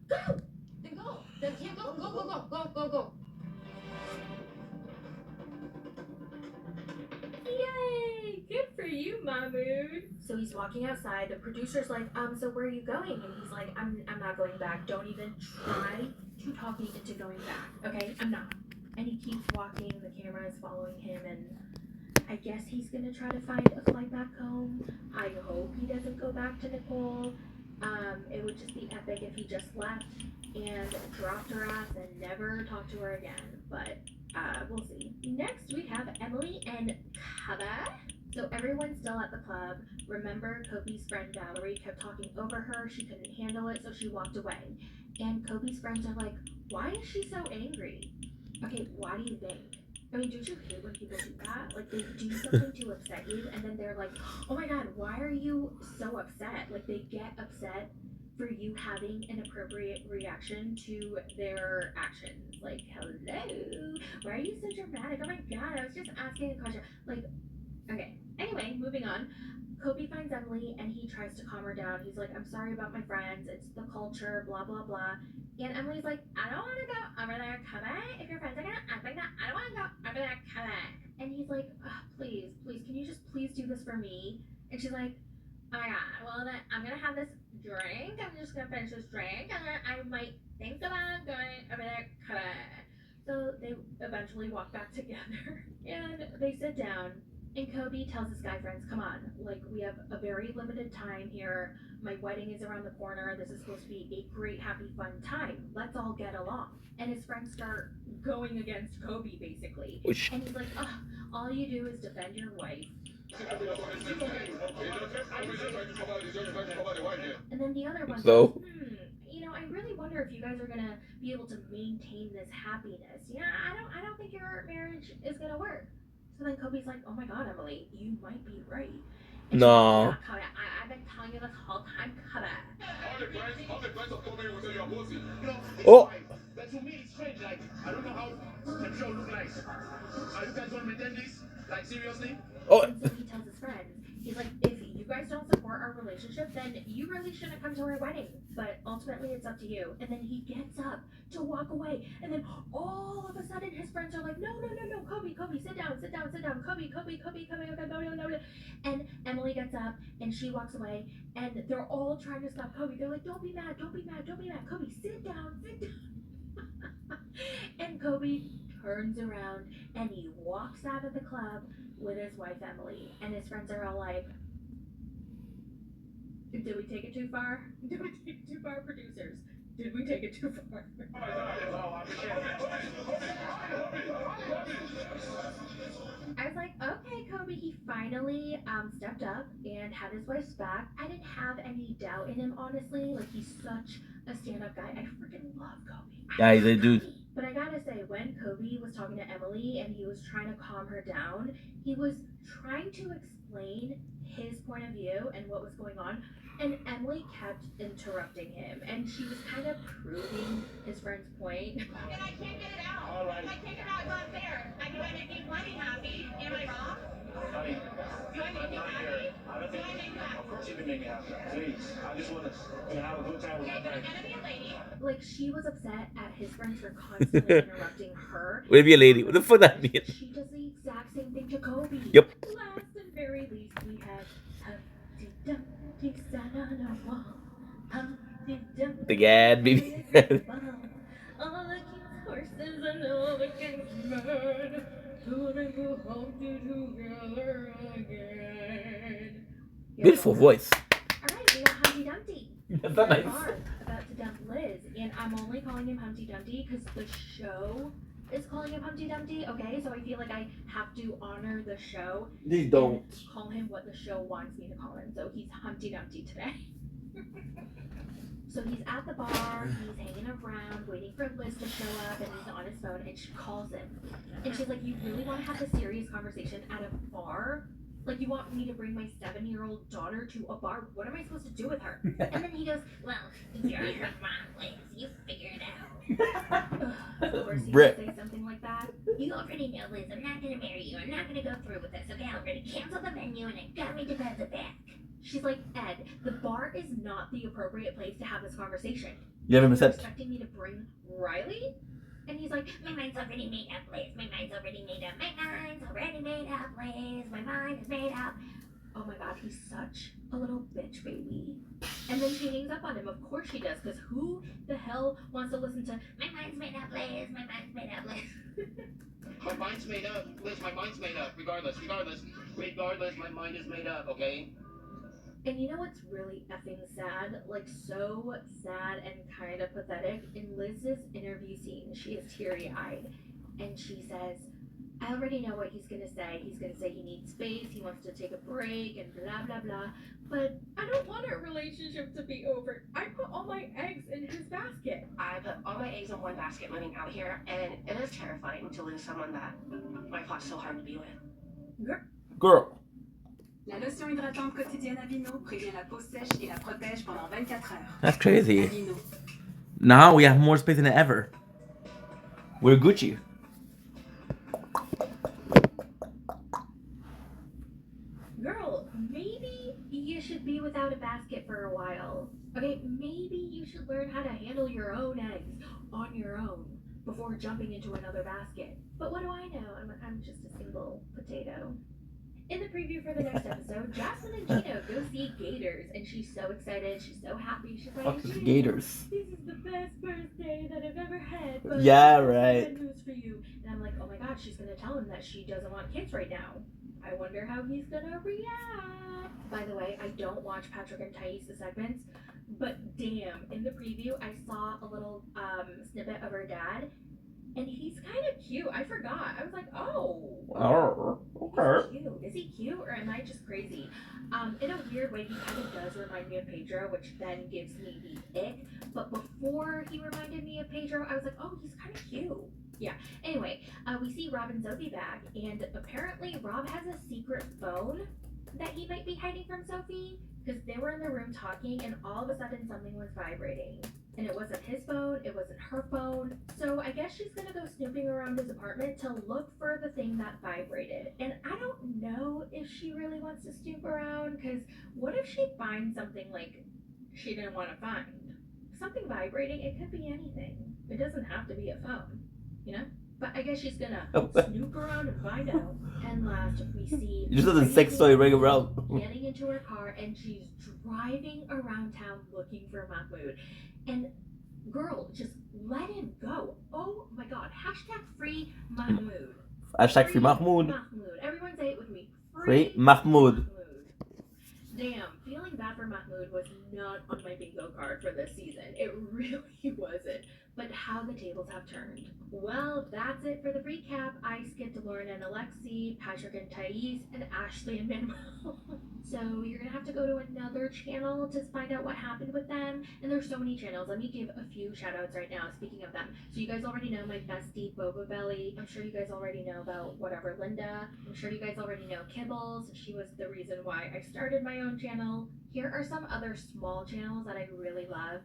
Go! Then go! Then yeah, go! Yay! Good for you, Mahmood. So he's walking outside. The producer's like, so where are you going? And he's like, I'm not going back. Don't even try to talk me into going back. Okay? I'm not. And he keeps walking. The camera is following him, and I guess he's gonna try to find a flight back home. I hope he doesn't go back to Nicole. It would just be epic if he just left and dropped her ass and never talked to her again. But we'll see. Next, we have Emily and Kaba. So everyone's still at the club. Remember, Kobe's friend Valerie kept talking over her. She couldn't handle it, so she walked away. And Kobe's friends are like, why is she so angry? Okay, why do you think? I mean, don't you hate when people do that? Like, they do something to upset you, and then they're like, oh my god, why are you so upset? Like, they get upset for you having an appropriate reaction to their actions. Like, hello? Why are you so dramatic? Oh my god, I was just asking a question. Like, okay. Anyway, moving on. Kobe finds Emily, and he tries to calm her down. He's like, I'm sorry about my friends. It's the culture, blah, blah, blah. And Emily's like, I don't want to go over there, Kobe. If your friends are going to act like that, I don't want to go over there, Kobe. And he's like, oh, please, can you just please do this for me? And she's like, oh my god, well then I'm going to have this drink. I'm just going to finish this drink, and then I might think about going over there, Kobe. So they eventually walk back together, and they sit down. And Kobe tells his guy friends, come on, like, we have a very limited time here. My wedding is around the corner. This is supposed to be a great, happy, fun time. Let's all get along. And his friends start going against Kobe, basically. Which... And he's like, ugh, all you do is defend your wife. And then the other one So? You know, I really wonder if you guys are gonna be able to maintain this happiness. Yeah, I don't think your marriage is gonna work. So then Kobe's like, oh my god, Emily, you might be right. And No. she's like, yeah, Kobe, I've been telling you this whole time, Kobe. All the friends of Kobe will say you're bossy. You know, it's Oh. fine. But to me, it's strange. Like, I don't know how the show look like. Are you guys gonna maintain this? Like, seriously? Oh. And so he tells his friends, he's like, if you guys don't support our relationship, then you really shouldn't come to our wedding. But ultimately, it's up to you. And then he gets up to walk away. And then all of a sudden, his friends are like, no, Kobe, sit down. Kobe. And Emily gets up and she walks away. And they're all trying to stop Kobe. They're like, don't be mad. Kobe, sit down. And Kobe turns around and he walks out of the club with his wife Emily, and his friends are all like, did we take it too far? Producers? Did we take it too far? I was like, okay, Kobe, he finally stepped up and had his wife's back. I didn't have any doubt in him, honestly. Like, he's such a stand-up guy. I freaking love Kobe. Yeah, they do. But I gotta say, when Kobe was talking to Emily and he was trying to calm her down, he was trying to explain his point of view and what was going on, and Emily kept interrupting him, and she was kind of proving his friend's point. And I can't get it out. All right. If I take it out, it's not fair. I do I make you plenty happy? Am I wrong? Honey, Do I make you happy? I don't Do think, I make you happy? of course you can make me happy. Please, I just want to have a good time with Okay, my but I'm friends. gonna be a lady. Like, she was upset at his friends for constantly interrupting her. Will it be a lady? What the fuck that mean? She does the exact same thing to Kobe. Yep. Last and very least, we have Humpty Dumpty sat on a wall. Humpty Dumpty. The ad, baby. All the king's horses and all the king's men couldn't go home together again. Beautiful voice. Alright, we got Humpty Dumpty. That's not nice. Are about to dump Liz, and I'm only calling him Humpty Dumpty because the show is calling him Humpty Dumpty, okay? So I feel like I have to honor the show. They don't. And call him what the show wants me to call him. So he's Humpty Dumpty today. So he's at the bar, he's hanging around, waiting for Liz to show up, and he's on his phone, and she calls him. And she's like, you really want to have a serious conversation at a bar? Like, you want me to bring my 7-year-old daughter to a bar? What am I supposed to do with her? And then he goes, well, you're her mom, Liz. You figure it out. Of course he would say something like that. You already know, Liz, I'm not gonna marry you. I'm not gonna go through with this, okay? I already canceled the venue and it got me deposit back. She's like, Ed, the bar is not the appropriate place to have this conversation. You haven't You're said. expecting me to bring Riley? And he's like, My mind's already made up, Liz. My mind's already made up. My mind's already made up, Liz. My mind is made up. oh my god, he's such a little bitch baby. And then she hangs up on him. Of course she does, because who the hell wants to listen to My mind's made up, Liz. My mind's made up, Liz. My mind's made up. Liz, my mind's made up. Regardless, my mind is made up, okay? And you know what's really effing sad? Like, so sad and kind of pathetic? In Liz's interview scene, she is teary-eyed. And she says, I already know what he's gonna say. He's gonna say he needs space, he wants to take a break, and blah, blah, blah. But I don't want our relationship to be over. I put all my eggs in his basket. I put all my eggs in one basket moving out here, and it is terrifying to lose someone that I fought so hard to be with. Girl. La lotion hydratante quotidienne Aveeno prévient la peau sèche et la protège pendant 24 heures. That's crazy. Aveeno. Now we have more space than ever. We're Gucci. Girl, maybe you should be without a basket for a while. Okay, maybe you should learn how to handle your own eggs on your own before jumping into another basket. But what do I know? I'm just a single potato. In the preview for the next episode, Jasmine and Gino go see gators, and she's so excited, she's so happy. She's like, Fuck is "Gino, gators?" This is the best birthday that I've ever had. But Yeah, I have right. Bad news for you. And I'm like, oh my god, she's gonna tell him that she doesn't want kids right now. I wonder how he's gonna react. By the way, I don't watch Patrick and Thais' segments, but damn, in the preview, I saw a little snippet of her dad, and he's kind of cute. I forgot. I was like, oh. Okay. He's cute. Is he cute, or am I just crazy? In a weird way, he kind of does remind me of Pedro, which then gives me the ick. But before he reminded me of Pedro, I was like, oh, he's kind of cute. Yeah. Anyway, we see Rob and Sophie back, and apparently Rob has a secret phone that he might be hiding from Sophie, because they were in the room talking, and all of a sudden something was vibrating. And it wasn't his phone, it wasn't her phone. So I guess she's gonna go snooping around his apartment to look for the thing that vibrated. And I don't know if she really wants to snoop around, because what if she finds something like she didn't want to find? Something vibrating, it could be anything. It doesn't have to be a phone, you know? But I guess she's gonna snoop around and find out. And last, we see You just have the sex toy ring around. getting into her car, and she's driving around town looking for Mahmoud. And girl, just let him go. Oh my god. Hashtag free Mahmoud. Hashtag free Mahmoud. Mahmoud. Everyone say it with me. Free Mahmoud. Damn, feeling bad for Mahmoud was not on my bingo card for this season. It really wasn't. But how the tables have turned. Well, that's it for the recap. I skipped Lauren and Alexi, Patrick and Thais, and Ashley and Manuel. So you're gonna have to go to another channel to find out what happened with them. And there's so many channels. Let me give a few shout outs right now, speaking of them. So you guys already know my bestie, Boba Belly. I'm sure you guys already know about whatever Linda. I'm sure you guys already know Kibbles. She was the reason why I started my own channel. Here are some other small channels that I really love.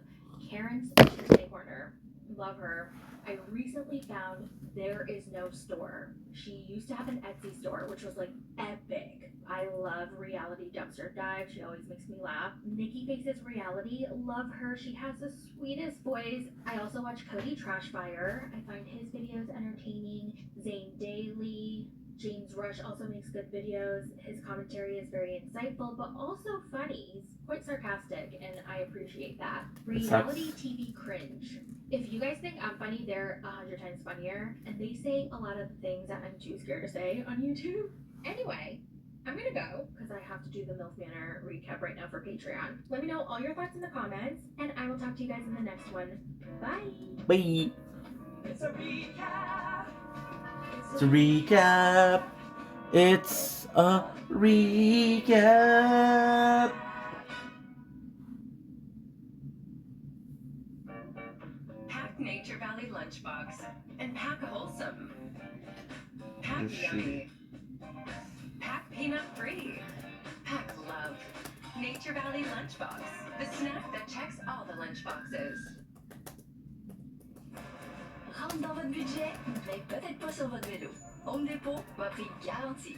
Karen's Tuesday Corner. Love her. I recently found There Is No Store. She used to have an Etsy store, which was like epic. I love Reality Dumpster Dive. She always makes me laugh. Nikki Faces Reality. Love her. She has the sweetest voice. I also watch Cody Trashfire. I find his videos entertaining. Zane Daily. James Rush also makes good videos. His commentary is very insightful, but also funny. He's quite sarcastic, and I appreciate that. Reality TV cringe. If you guys think I'm funny, they're 100 times funnier, and they say a lot of things that I'm too scared to say on YouTube. Anyway, I'm gonna go, because I have to do the MILF Manor recap right now for Patreon. Let me know all your thoughts in the comments, and I will talk to you guys in the next one. Bye! Bye. It's a recap. It's a recap. It's a recap. Pack Nature Valley lunchbox and pack wholesome. Pack yummy. Pack peanut free. Pack love. Nature Valley lunchbox, the snack that checks all the lunchboxes. Rentre dans votre budget, mais peut-être pas sur votre vélo. Home Depot, votre prix garanti.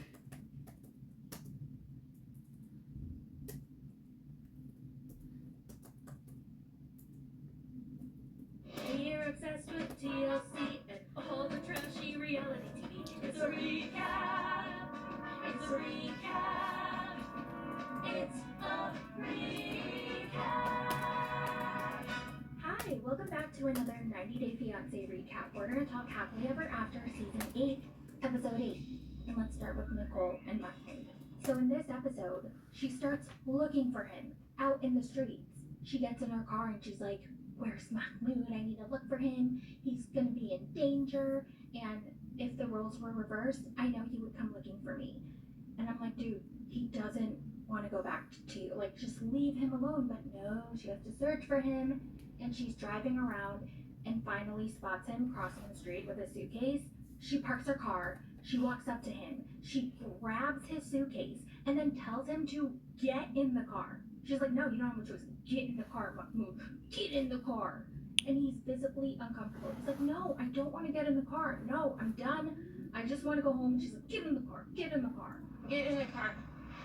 obsessed with TLC and all the trashy reality TV. It's a recap. It's a recap. It's a recap. Hi, welcome back to another 90 Day Fiancé recap. We're going to talk happily ever after season 8, episode 8. And let's start with Nicole and Mahmoud. So in this episode, she starts looking for him out in the streets. She gets in her car and she's like, where's Mahmoud? I need to look for him. He's going to be in danger. And if the roles were reversed, I know he would come looking for me. And I'm like, dude, he doesn't want to go back to you. Like, just leave him alone. But no, she has to search for him. And she's driving around and finally spots him crossing the street with a suitcase. She parks her car. She walks up to him. She grabs his suitcase and then tells him to get in the car. She's like, no, you don't have a choice. Get in the car, Mahmoud. Get in the car. And he's visibly uncomfortable. He's like, no, I don't want to get in the car. No, I'm done. I just want to go home. She's like, get in the car. Get in the car. Get in the car.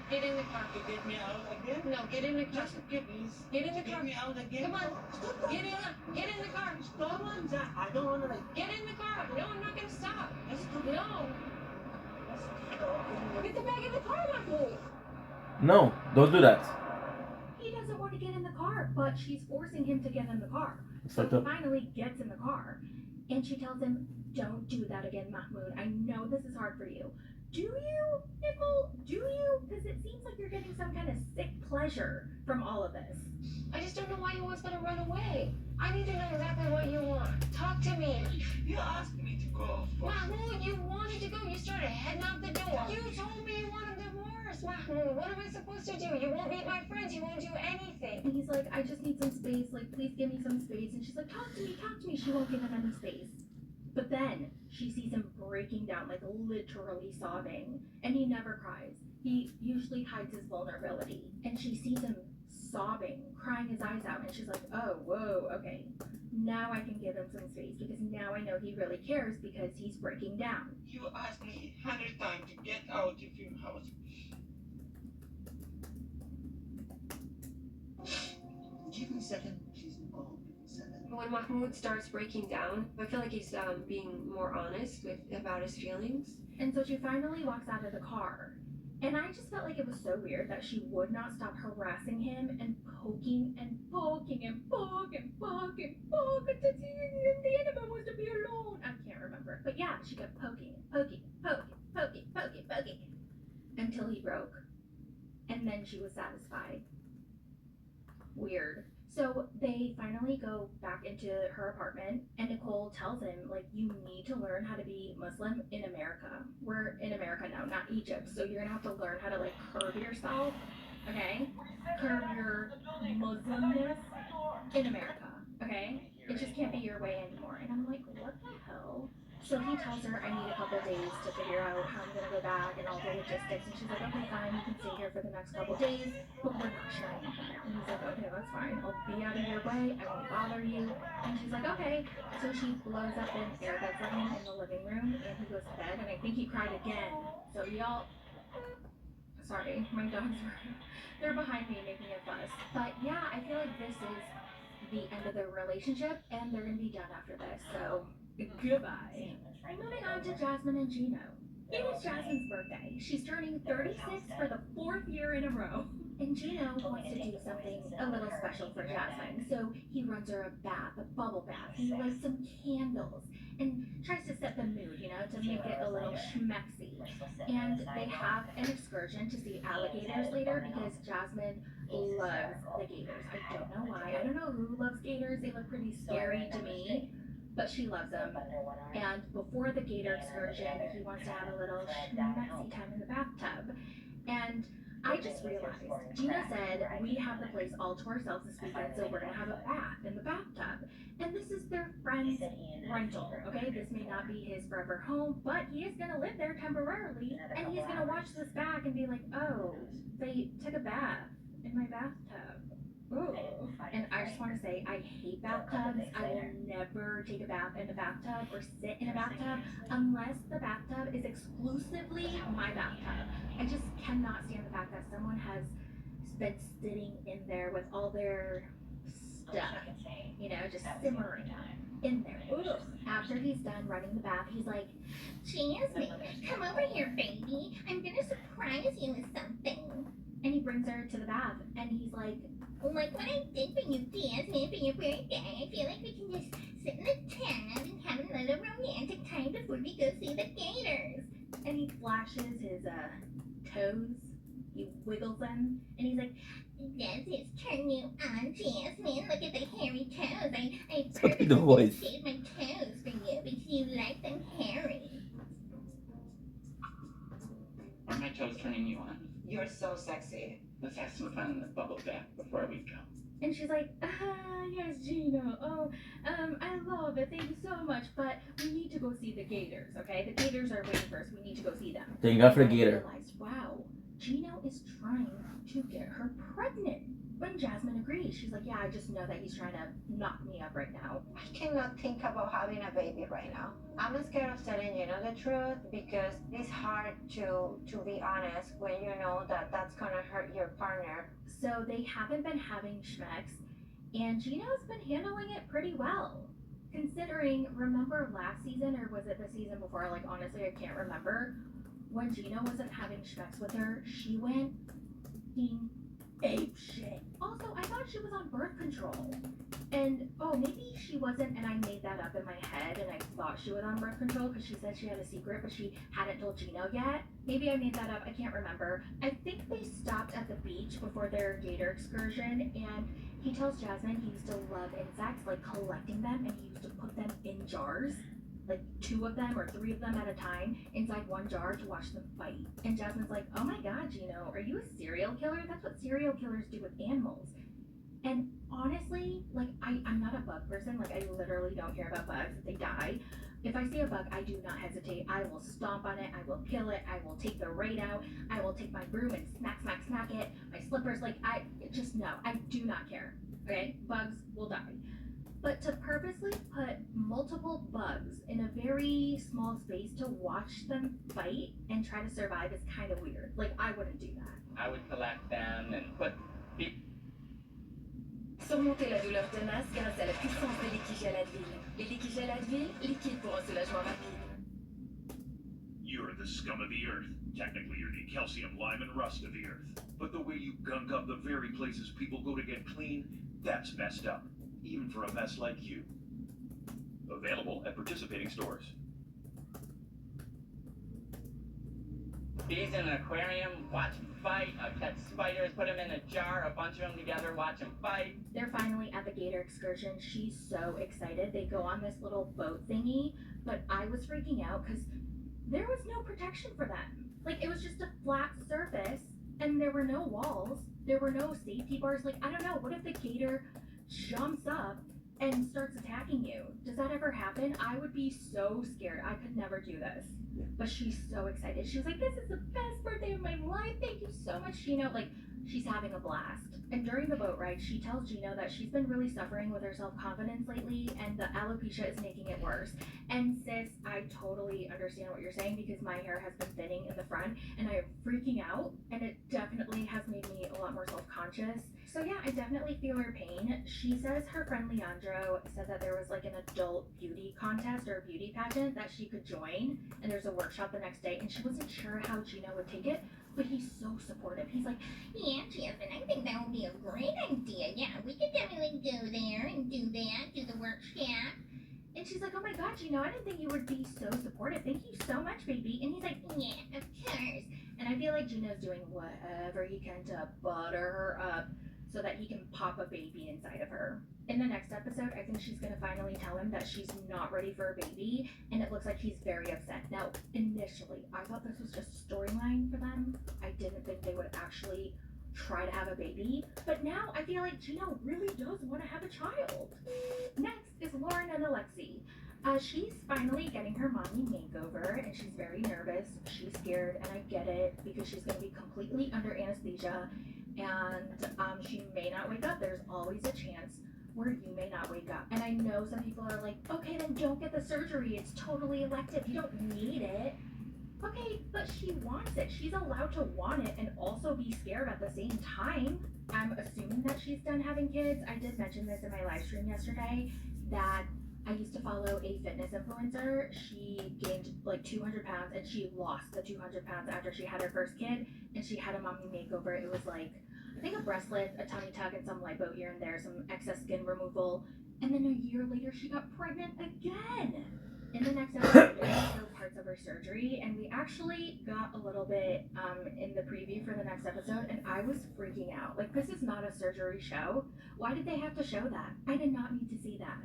Get in the car. To get me out again? No, get in the car. Just get me. Get in the car. Get me out again. Come on. Get in the car. Stop on that. I don't want to like. Get in the car. No, I'm not gonna stop. Let's No. Get the bag in the car, Mahmoud. No, don't do that. He doesn't want to get in the car, but she's forcing him to get in the car. It's So like he the- finally gets in the car. And she tells him, don't do that again, Mahmoud. I know this is hard for you. Do you, Nicole? Do you? Because it seems like you're getting some kind of sick pleasure from all of this. I just don't know why you always gotta run away. I need to know exactly what you want. Talk to me. You asked me to go. Mahmoud, you wanted to go. You started heading out the door. You told me you want a divorce, Mahmoud. What am I supposed to do? You won't meet my friends. You won't do anything. And he's like, I just need some space. Like, please give me some space. And she's like, talk to me, talk to me. She won't give him any space. But then she sees him breaking down, like literally sobbing. And he never cries. He usually hides his vulnerability. And she sees him sobbing, crying his eyes out. And she's like, oh, whoa, okay. Now I can give him some space because now I know he really cares because he's breaking down. You asked me 100 times to get out of your house. Give me a second, please. Oh, 7. When Mahmoud starts breaking down, I feel like he's being more honest about his feelings. And so she finally walks out of the car. And I just felt like it was so weird that she would not stop harassing him and poking and poking and poking and poking and poking until the end of it was to be alone. I can't remember. But yeah, she kept poking and poking and poking, poking, poking, poking until he broke. And then she was satisfied. Weird. So they finally go back into her apartment and Nicole tells him, like, you need to learn how to be Muslim in America. We're in America now, not Egypt. So you're gonna have to learn how to like curb yourself, okay? Curb your Muslimness in America, okay? It just can't be your way anymore. And I'm like, what the hell? So he tells her, I need a couple days to figure out how I'm gonna go back and all the logistics. And she's like, okay, fine, you can stay here for the next couple days, but we're not sharing a bed. And he's like, okay, that's fine. I'll be out of your way. I won't bother you. And she's like, okay. So she blows up an airbed for him in the living room, and he goes to bed. And I think he cried again. So y'all, sorry, my dogs they're behind me making a fuss. But yeah, I feel like this is the end of their relationship, and they're gonna be done after this. So goodbye. Moving on to Jasmine and Gino. It is Jasmine's birthday. She's turning 36 for the 4th year in a row. And Gino wants to do something a little special for Jasmine. So he runs her a bath, a bubble bath. He lights some candles and tries to set the mood, you know, to make it a little schmexy. And they have an excursion to see alligators later because Jasmine loves the gators. I don't know why. I don't know who loves gators. They look pretty scary to me. But she loves them. And before the gator excursion, he wants to have a little schmexy time in the bathtub. And I just realized, Gina said, we have the place all to ourselves this weekend, so we're going to have a bath in the bathtub. And this is their friend's rental, okay? This may not be his forever home, but he is going to live there temporarily. And he's going to watch this back and be like, oh, they took a bath in my bathtub. Ooh. And I just want to say, I hate bathtubs. I will never take a bath in a bathtub or sit in a bathtub unless the bathtub is exclusively my bathtub. I just cannot stand the fact that someone has been sitting in there with all their stuff, you know, just simmering. in there. Ugh. After he's done running the bath, he's like, Jasmine, come over here, baby. I'm gonna surprise you with something. and he brings her to the bath, and he's like, Like what I did for you, Jasmine, for your birthday. I feel like we can just sit in the tub and have a little romantic time before we go see the gators. and he flashes his toes. He wiggles them, and he's like, Does this turn you on, Jasmine? Look at the hairy toes. I Sorry, the voice. purposely shaved my toes for you because you like them hairy. Are my toes turning you on? You're so sexy. Let's have some fun in the bubble bath before we go. and she's like, yes, Gino. Oh, I love it. Thank you so much. But we need to go see the gators, okay? The gators are waiting for us. We need to go see them. Thank God for the And I gator. realized, wow, Gino is trying to get her pregnant. When Jasmine agrees, she's like, yeah, I just know that he's trying to knock me up right now. I cannot think about having a baby right now. I'm scared of telling the truth because it's hard to be honest when you know that that's gonna hurt your partner. So they haven't been having schmecks, and Gino's been handling it pretty well. Considering, remember last season, or was it the season before? Like, honestly, I can't remember. When Gino wasn't having schmecks with her, she went ape shit. Also, I thought she was on birth control. And, oh, maybe she wasn't, and I made that up in my head, and I thought she was on birth control because she said she had a secret, but she hadn't told Gino yet. Maybe I made that up, I can't remember. I think they stopped at the beach before their gator excursion, and he tells Jasmine he used to love insects, like collecting them, and he used to put them in jars. Like 2 of them or 3 of them at a time inside one jar to watch them fight. And Jasmine's like, oh my god, Gino, are you a serial killer? That's what serial killers do with animals. And honestly, like, I'm not a bug person. Like, I literally don't care about bugs. If they die, if I see a bug, I do not hesitate. I will stomp on it. I will kill it. I will take the raid out. I will take my broom and smack it. My slippers, like, no, I do not care. Okay? Bugs will die. But to purposely put multiple bugs in a very small space to watch them fight and try to survive is kind of weird. Like, I wouldn't do that. I would collect them and put Surmonter la douleur tenace grâce à la puissance des liquides Advil. Les liquides Advil, liquide pour un soulagement rapide. You're the scum of the earth. Technically, you're the calcium, lime, and rust of the earth. But the way you gunk up the very places people go to get clean, that's messed up. Even for a mess like you. Available at participating stores. bees in an aquarium, watch them fight. I've catch spiders, put them in a jar, a bunch of them together, watch them fight. They're finally at the gator excursion. She's so excited. They go on this little boat thingy, but I was freaking out because there was no protection for them. Like, it was just a flat surface, and there were no walls. There were no safety bars. Like, I don't know. What if the gator jumps up and starts attacking you? Does that ever happen? I would be so scared. I could never do this. But she's so excited. She was like, this is the best birthday of my life. Thank you so much, Gino. Like, she's having a blast. And during the boat ride, she tells Gino that she's been really suffering with her self-confidence lately, and the alopecia is making it worse. And sis, I totally understand what you're saying because my hair has been thinning in the front, and I am freaking out, and it definitely has made me a lot more self-conscious. So yeah, I definitely feel her pain. She says her friend Leandro said that there was like an adult beauty contest or a beauty pageant that she could join, and there's a workshop the next day, and she wasn't sure how Gino would take it, but he's so supportive. He's like, yeah, Jasmine, I think that would be a great idea. Yeah, we could definitely go there and do that, do the workshop. And she's like, oh my god, Gino, I didn't think you would be so supportive. Thank you so much, baby. And he's like, yeah, of course. And I feel like Gino's doing whatever he can to butter her up so that he can pop a baby inside of her. In the next episode, I think she's gonna finally tell him that she's not ready for a baby, and it looks like he's very upset. Now, initially, I thought this was just a storyline for them. I didn't think they would actually try to have a baby, but now I feel like Gino really does want to have a child. Next is Lauren and Alexi. She's finally getting her mommy makeover, and she's very nervous. She's scared, and I get it, because she's going to be completely under anesthesia, and she may not wake up. There's always a chance where you may not wake up. And I know some people are like, okay, then don't get the surgery. It's totally elective. You don't need it. Okay, but she wants it. She's allowed to want it and also be scared at the same time. I'm assuming that she's done having kids. I did mention this in my live stream yesterday, that I used to follow a fitness influencer. She gained like 200 pounds and she lost the 200 pounds after she had her first kid, and she had a mommy makeover. It was like, I think a breast lift, a tummy tuck, and some lipo here and there, some excess skin removal. And then a year later, she got pregnant again. In the next episode, we show parts of her surgery, and we actually got a little bit in the preview for the next episode, and I was freaking out. Like, this is not a surgery show. Why did they have to show that? I did not need to see that.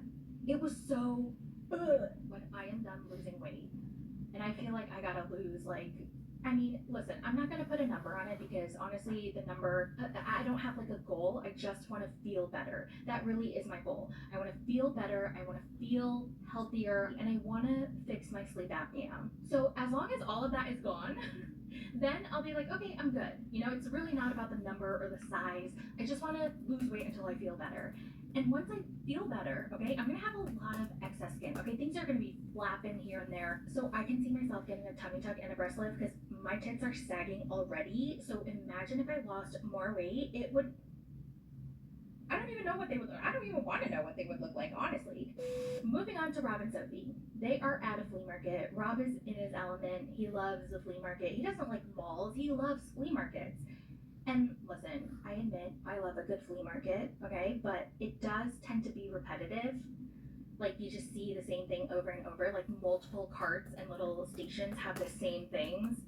It was so when I am done losing weight, and I feel like I gotta lose, like, I mean, listen, I'm not gonna put a number on it because honestly, the number, I don't have like a goal. I just want to feel better. That really is my goal. I want to feel better. I want to feel healthier, and I want to fix my sleep apnea. So as long as all of that is gone, then I'll be like, okay, I'm good. You know, it's really not about the number or the size. I just want to lose weight until I feel better. And once I feel better, okay, I'm gonna have a lot of excess skin. Okay, things are gonna be flapping here and there. So I can see myself getting a tummy tuck and a breast lift because my tits are sagging already. So imagine if I lost more weight, it would, I don't even know what they would look. I don't even want to know what they would look like, honestly. Moving on to Rob and Sophie. They are at a flea market. Rob is in his element. He loves the flea market. He doesn't like malls. He loves flea markets. And listen, I admit I love a good flea market, okay? But it does tend to be repetitive. Like, you just see the same thing over and over. Like, multiple carts and little stations have the same things.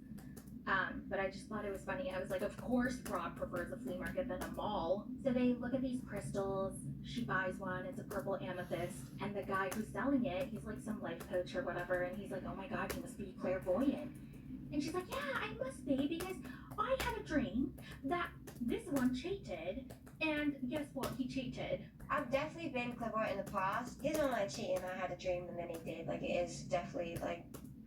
But I just thought it was funny. I was like, of course Rob prefers a flea market than a mall. So they look at these crystals. She buys one. It's a purple amethyst. And the guy who's selling it, he's like some life coach or whatever. And he's like, oh my God, you must be clairvoyant. And she's like, yeah, I must be, because I had a dream that this one cheated, and guess what? He cheated. I've definitely been clairvoyant in the past. He doesn't like cheating. I had a dream and then he did. Like, it is definitely like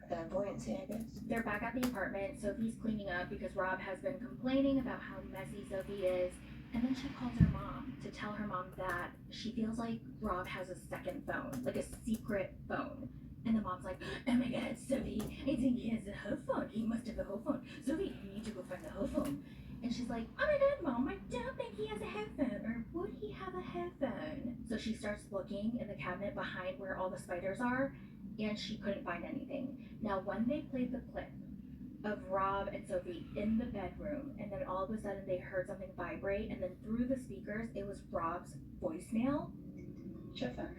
clairvoyancy, I guess. They're back at the apartment. Sophie's cleaning up because Rob has been complaining about how messy Sophie is. And then she calls her mom to tell her mom that she feels like Rob has a second phone, like a secret phone. And the mom's like, oh my God, Sophie, I think he has a whole phone. He must have a whole phone. Sophie, you need to go find the whole phone. And she's like, oh my God, Mom, I don't think he has a headphone. Or would he have a headphone? So she starts looking in the cabinet behind where all the spiders are, and she couldn't find anything. Now, when they played the clip of Rob and Sophie in the bedroom, and then all of a sudden they heard something vibrate, and then through the speakers, it was Rob's voicemail. Check that.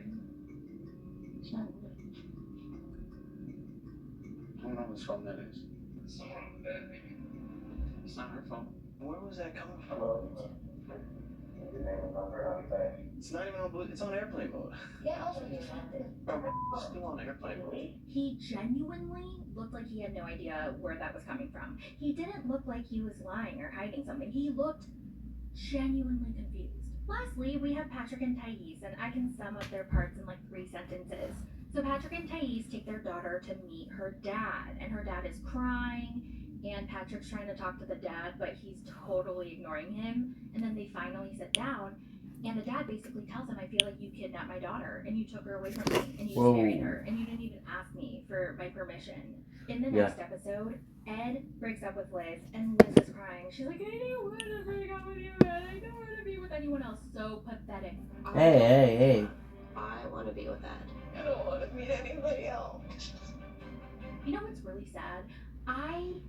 It's not good. I don't know whose phone that is. It's not her phone. Where was that coming from? It's not even on Bluetooth. It's on airplane mode. Yeah, also you found it. It's still on airplane mode. He genuinely looked like he had no idea where that was coming from. He didn't look like he was lying or hiding something. He looked genuinely confused. Lastly, we have Patrick and Thais, and I can sum up their parts in like 3 sentences. So Patrick and Thais take their daughter to meet her dad, and her dad is crying, and Patrick's trying to talk to the dad, but he's totally ignoring him. And then they finally sit down, and the dad basically tells him, I feel like you kidnapped my daughter, and you took her away from me, and you just married her, and you didn't even ask me for my permission. In the next episode, Ed breaks up with Liz, and Liz is crying. She's like, I don't want to break up with you, Ed. I don't want to be with anyone else. So pathetic. Hey. I want to be with Ed. I don't want to meet anybody else. You know what's really sad? I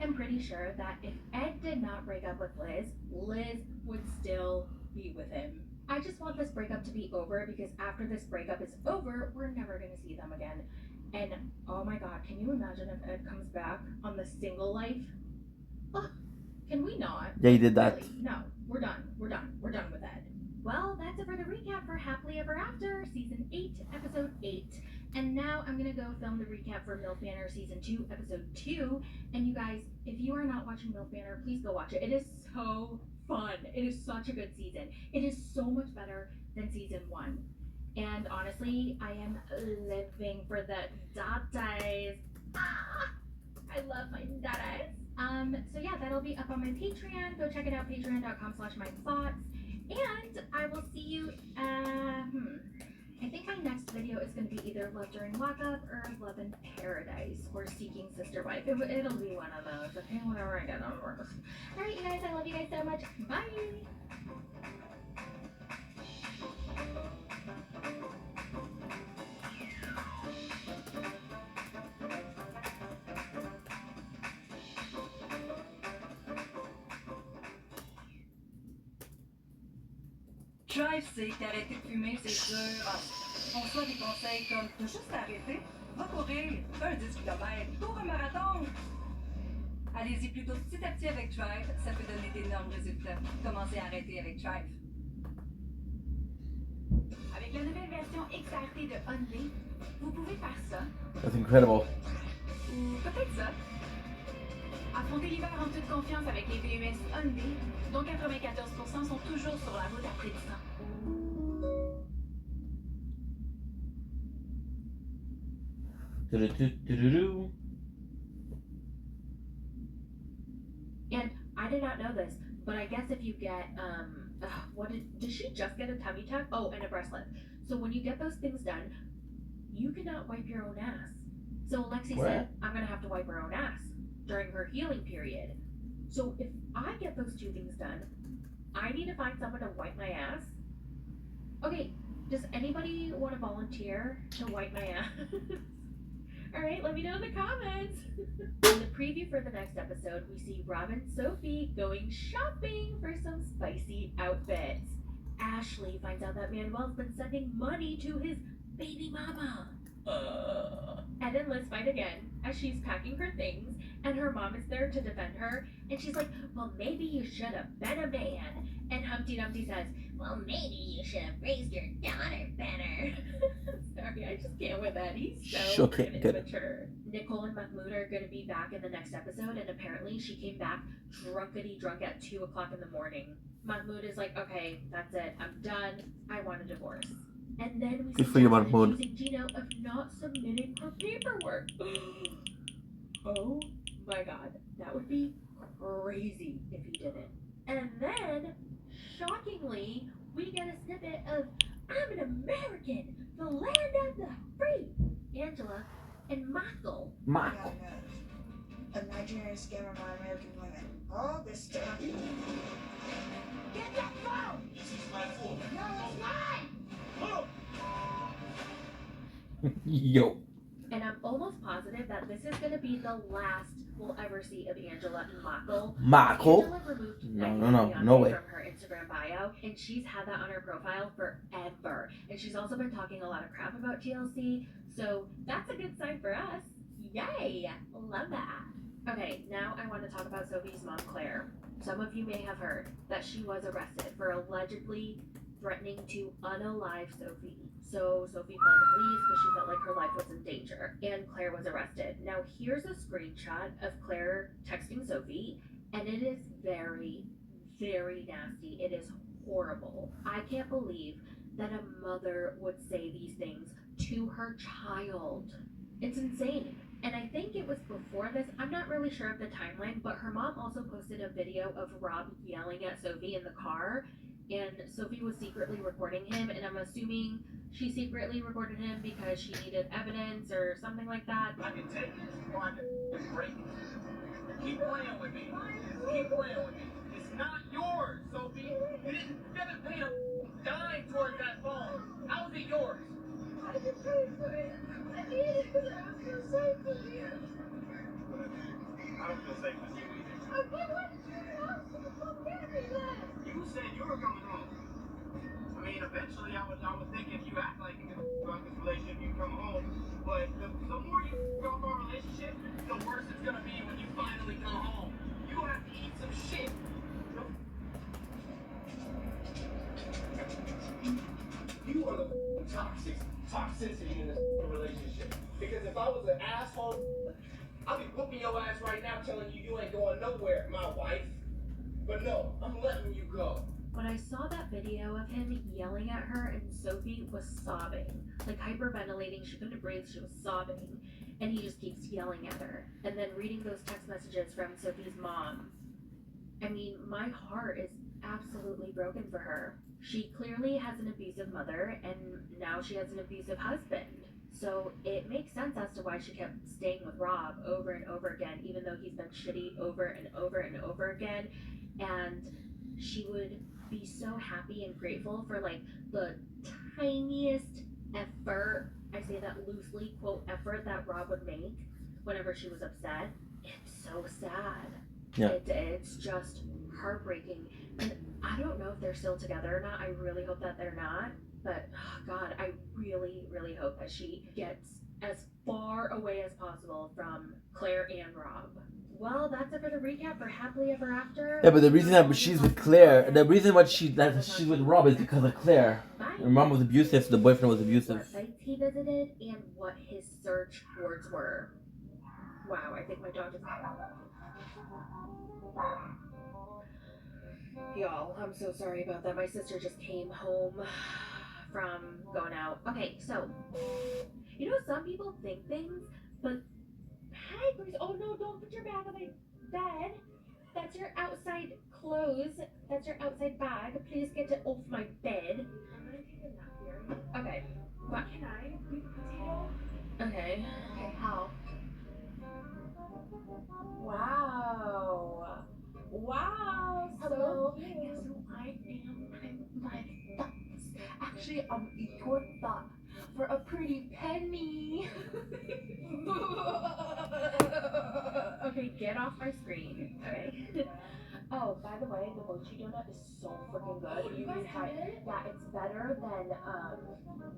am pretty sure that if Ed did not break up with Liz, Liz would still be with him. I just want this breakup to be over, because after this breakup is over, we're never going to see them again. And oh my God, can you imagine if Ed comes back on the single life? Ugh, can we not? Yeah, he did that. Really? No, we're done. We're done with Ed. Well, that's it for the recap for Happily Ever After, Season 8, Episode 8. And now I'm going to go film the recap for MILF Manor Season 2, Episode 2. And you guys, if you are not watching MILF Manor, please go watch it. It is so fun. It is such a good season. It is so much better than Season 1. And honestly, I am living for the datas. I love my datas. So yeah, that'll be up on my Patreon. Go check it out, patreon.com/mythoughts. And I will see you, I think my next video is going to be either Love During Lockup or Love in Paradise or Seeking Sister Wife. It'll be one of those. Okay, whatever I get on works. Alright, you guys, I love you guys so much. Bye! Drive sait qu'arrêter de fumer, c'est dur. On reçoit des conseils comme « T'as juste à arrêter, va courir, fais un 10 km, cours un marathon ». Allez-y plutôt petit à petit avec Drive, ça peut donner d'énormes résultats. Commencez à arrêter avec Drive. Avec la nouvelle version XRT de Hyundai, vous pouvez faire ça, That's incredible. ou peut-être ça. Affrontez l'hiver en toute confiance avec les VUS Hyundai, dont 94% sont toujours sur la route après 10 ans. Do-do-do-do-do-do. And I did not know this, but I guess if you get did she just get a tummy tuck? Oh, and a breast lift. So when you get those things done, you cannot wipe your own ass. So Lexi said, I'm gonna have to wipe her own ass during her healing period. So if I get those two things done, I need to find someone to wipe my ass. Okay, does anybody want to volunteer to wipe my ass? Alright, let me know in the comments. In the preview for the next episode, we see Rob and Sophie going shopping for some spicy outfits. Ashley finds out that Manuel's been sending money to his baby mama. And then Liz fight again as she's packing her things, and her mom is there to defend her, and she's like, well, maybe you should have been a man. And Humpty Dumpty says, well, maybe you should have raised your daughter better. Sorry, I just can't with that. He's so Okay, freaking good. immature. Nicole and Mahmoud are going to be back in the next episode, and apparently she came back drunk at 2 o'clock in the morning. Mahmoud is like, okay, that's it. I'm done. I want a divorce. And then we Good see for you, Jasmine Mahmoud. accusing Gino of not submitting her paperwork. Oh my god, that would be crazy if he didn't. And then, shockingly, we get a snippet of I'm an American, the land of the free. Angela and Michael. Michael. A Nigerian scammer by American women. All this stuff. Get that phone! This is my phone. No, it's mine! Yo. And I'm almost positive that this is going to be the last we'll ever see of Angela and Michael. Michael? Angela removed No Beyonce way. from her Instagram bio, and she's had that on her profile forever. And she's also been talking a lot of crap about TLC, so that's a good sign for us. Yay! Love that. Okay, now I want to talk about Sophie's mom, Claire. Some of you may have heard that she was arrested for allegedly threatening to unalive Sophie. So Sophie called the police because she felt like her life was in danger, and Claire was arrested. Now here's a screenshot of Claire texting Sophie, and it is very, very nasty. It is horrible. I can't believe that a mother would say these things to her child. It's insane. And I think it was before this, I'm not really sure of the timeline, but her mom also posted a video of Rob yelling at Sophie in the car, and Sophie was secretly recording him, and I'm assuming she secretly recorded him because she needed evidence or something like that. I can take this or I can break it. Keep playing with me. Keep playing with me. It's not yours, Sophie. You haven't paid a dime towards that phone. How is it yours? I didn't pay for it. I needed it because I was feel safe with you. I don't feel safe with you either. Okay, why did you ask me to come get me then? You said you were coming home. I mean, eventually I was thinking if you act like you can about this relationship, you come home. But the more you go about our relationship, the worse it's gonna be when you finally come home. You gonna have to eat some shit. You are the toxicity in this relationship. Because if I was an asshole, I'd be whooping your ass right now telling you you ain't going nowhere, my wife. But no, I'm letting you go. When I saw that video of him yelling at her and Sophie was sobbing, like hyperventilating, she couldn't breathe, she was sobbing, and he just keeps yelling at her. And then reading those text messages from Sophie's mom, I mean, my heart is absolutely broken for her. She clearly has an abusive mother, and now she has an abusive husband. So it makes sense as to why she kept staying with Rob over and over again, even though he's been shitty over and over and over again. And she would be so happy and grateful for like the tiniest effort, I say that loosely, quote, effort that Rob would make whenever she was upset. It's so sad. Yeah. It's just heartbreaking. And I don't know if they're still together or not. I really hope that they're not. But, oh God, I really, really hope that she gets as far away as possible from Claire and Rob. Well, that's it for the recap for Happily Ever After. Yeah, but the reason that she's with Claire, the reason why she's with Rob is because of Claire. Her mom was abusive, so the boyfriend was abusive. What sites he visited and what his search words were. Wow, I think my dog is... Y'all, I'm so sorry about that. My sister just came home from going out. Okay, so, you know, some people think things, but hi, please. Oh no, don't put your bag on my bed. That's your outside clothes. That's your outside bag. Please get it off my bed. I'm gonna take a nap here. Okay. What? Can I? Potato? Okay. Okay, how? Wow. Wow. Hello. So, yes, so I'm my thoughts. Actually, your thought for a pretty penny. Okay, get off my screen. Okay. Oh, by the way, the mochi donut is so freaking good. Oh, you guys had it? Yeah, it's better than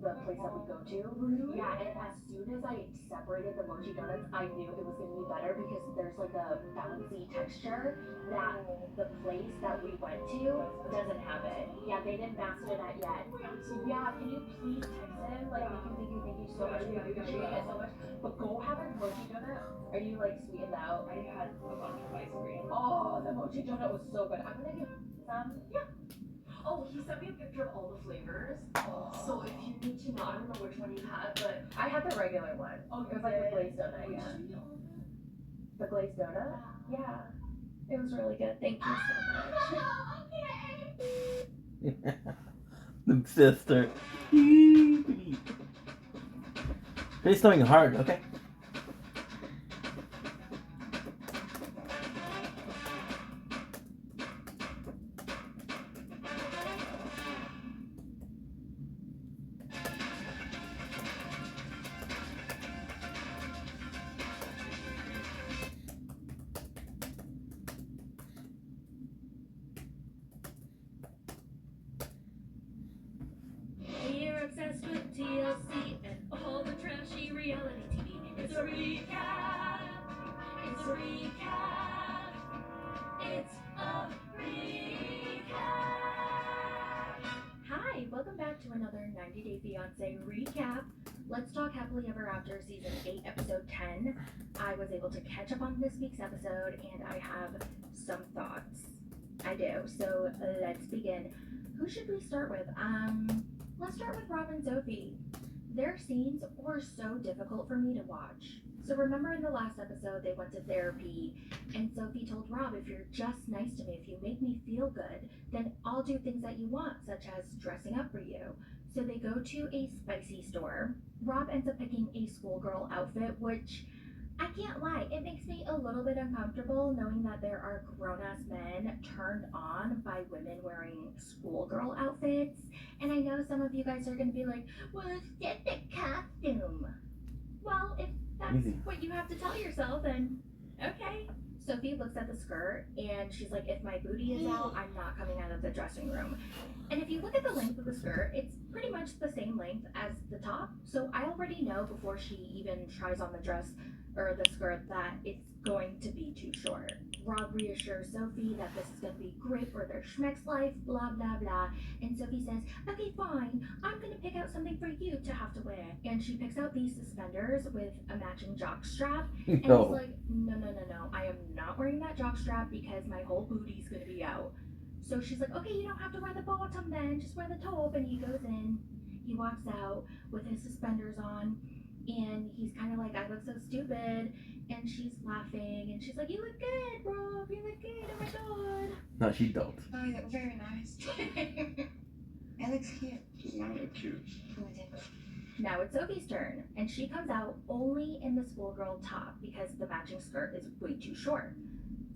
the place that we go to. Really? Yeah, and as soon as I separated the mochi donuts, I knew it was gonna be better because there's like a bouncy texture that the place that we went to doesn't have it. Yeah, they didn't master that yet. Yeah, can you please text him? Like, thank you so much. We appreciate it so much. But go have a mochi donut. Are you like sweetened out? I had a bunch of ice cream. Oh, the mochi donut was so good. I'm gonna give some. Yeah. Oh, he sent me a picture of all the flavors. Oh. So if you need to know, I don't know which one you had, but I had the regular one. Oh, it was like the glazed donut. Yeah. The glazed donut? Yeah. It was really good. Thank you so much. The sister. It's snowing hard, okay? We're obsessed with TLC and all the trashy reality TV. It's a recap. It's a recap. It's a recap. Hi, welcome back to another 90 Day Fiancé recap. Let's Talk Happily Ever After Season 8, Episode 10. I was able to catch up on this week's episode and I have some thoughts. I do. So let's begin. Who should we start with? Let's start with Rob and Sophie. Their scenes were so difficult for me to watch. So remember in the last episode, they went to therapy, and Sophie told Rob, if you're just nice to me, if you make me feel good, then I'll do things that you want, such as dressing up for you. So they go to a spicy store. Rob ends up picking a schoolgirl outfit, which I can't lie, it makes me a little bit uncomfortable knowing that there are grown-ass men turned on by women wearing schoolgirl outfits. And I know some of you guys are going to be like, well, it's just a costume. Well, if that's what you have to tell yourself, then okay. Sophie looks at the skirt and she's like, if my booty is out, I'm not coming out of the dressing room. And if you look at the length of the skirt, it's pretty much the same length as the top. So I already know before she even tries on the dress or the skirt that it's going to be too short. Rob reassures Sophie that this is going to be great for their schmeck's life, blah, blah, blah. And Sophie says, okay, fine, I'm going to pick out something for you to have to wear. And she picks out these suspenders with a matching jock strap. And he's like, no, I am not wearing that jock strap because my whole booty's going to be out. So she's like, okay, you don't have to wear the bottom then, just wear the top. And he goes in, he walks out with his suspenders on. And he's kind of like, I look so stupid. And she's laughing. And she's like, you look good, Rob. You look good. Oh, my God. No, she don't. Oh, you look very nice. It looks cute. She's not that cute. Now it's Sophie's turn. And she comes out only in the schoolgirl top because the matching skirt is way too short.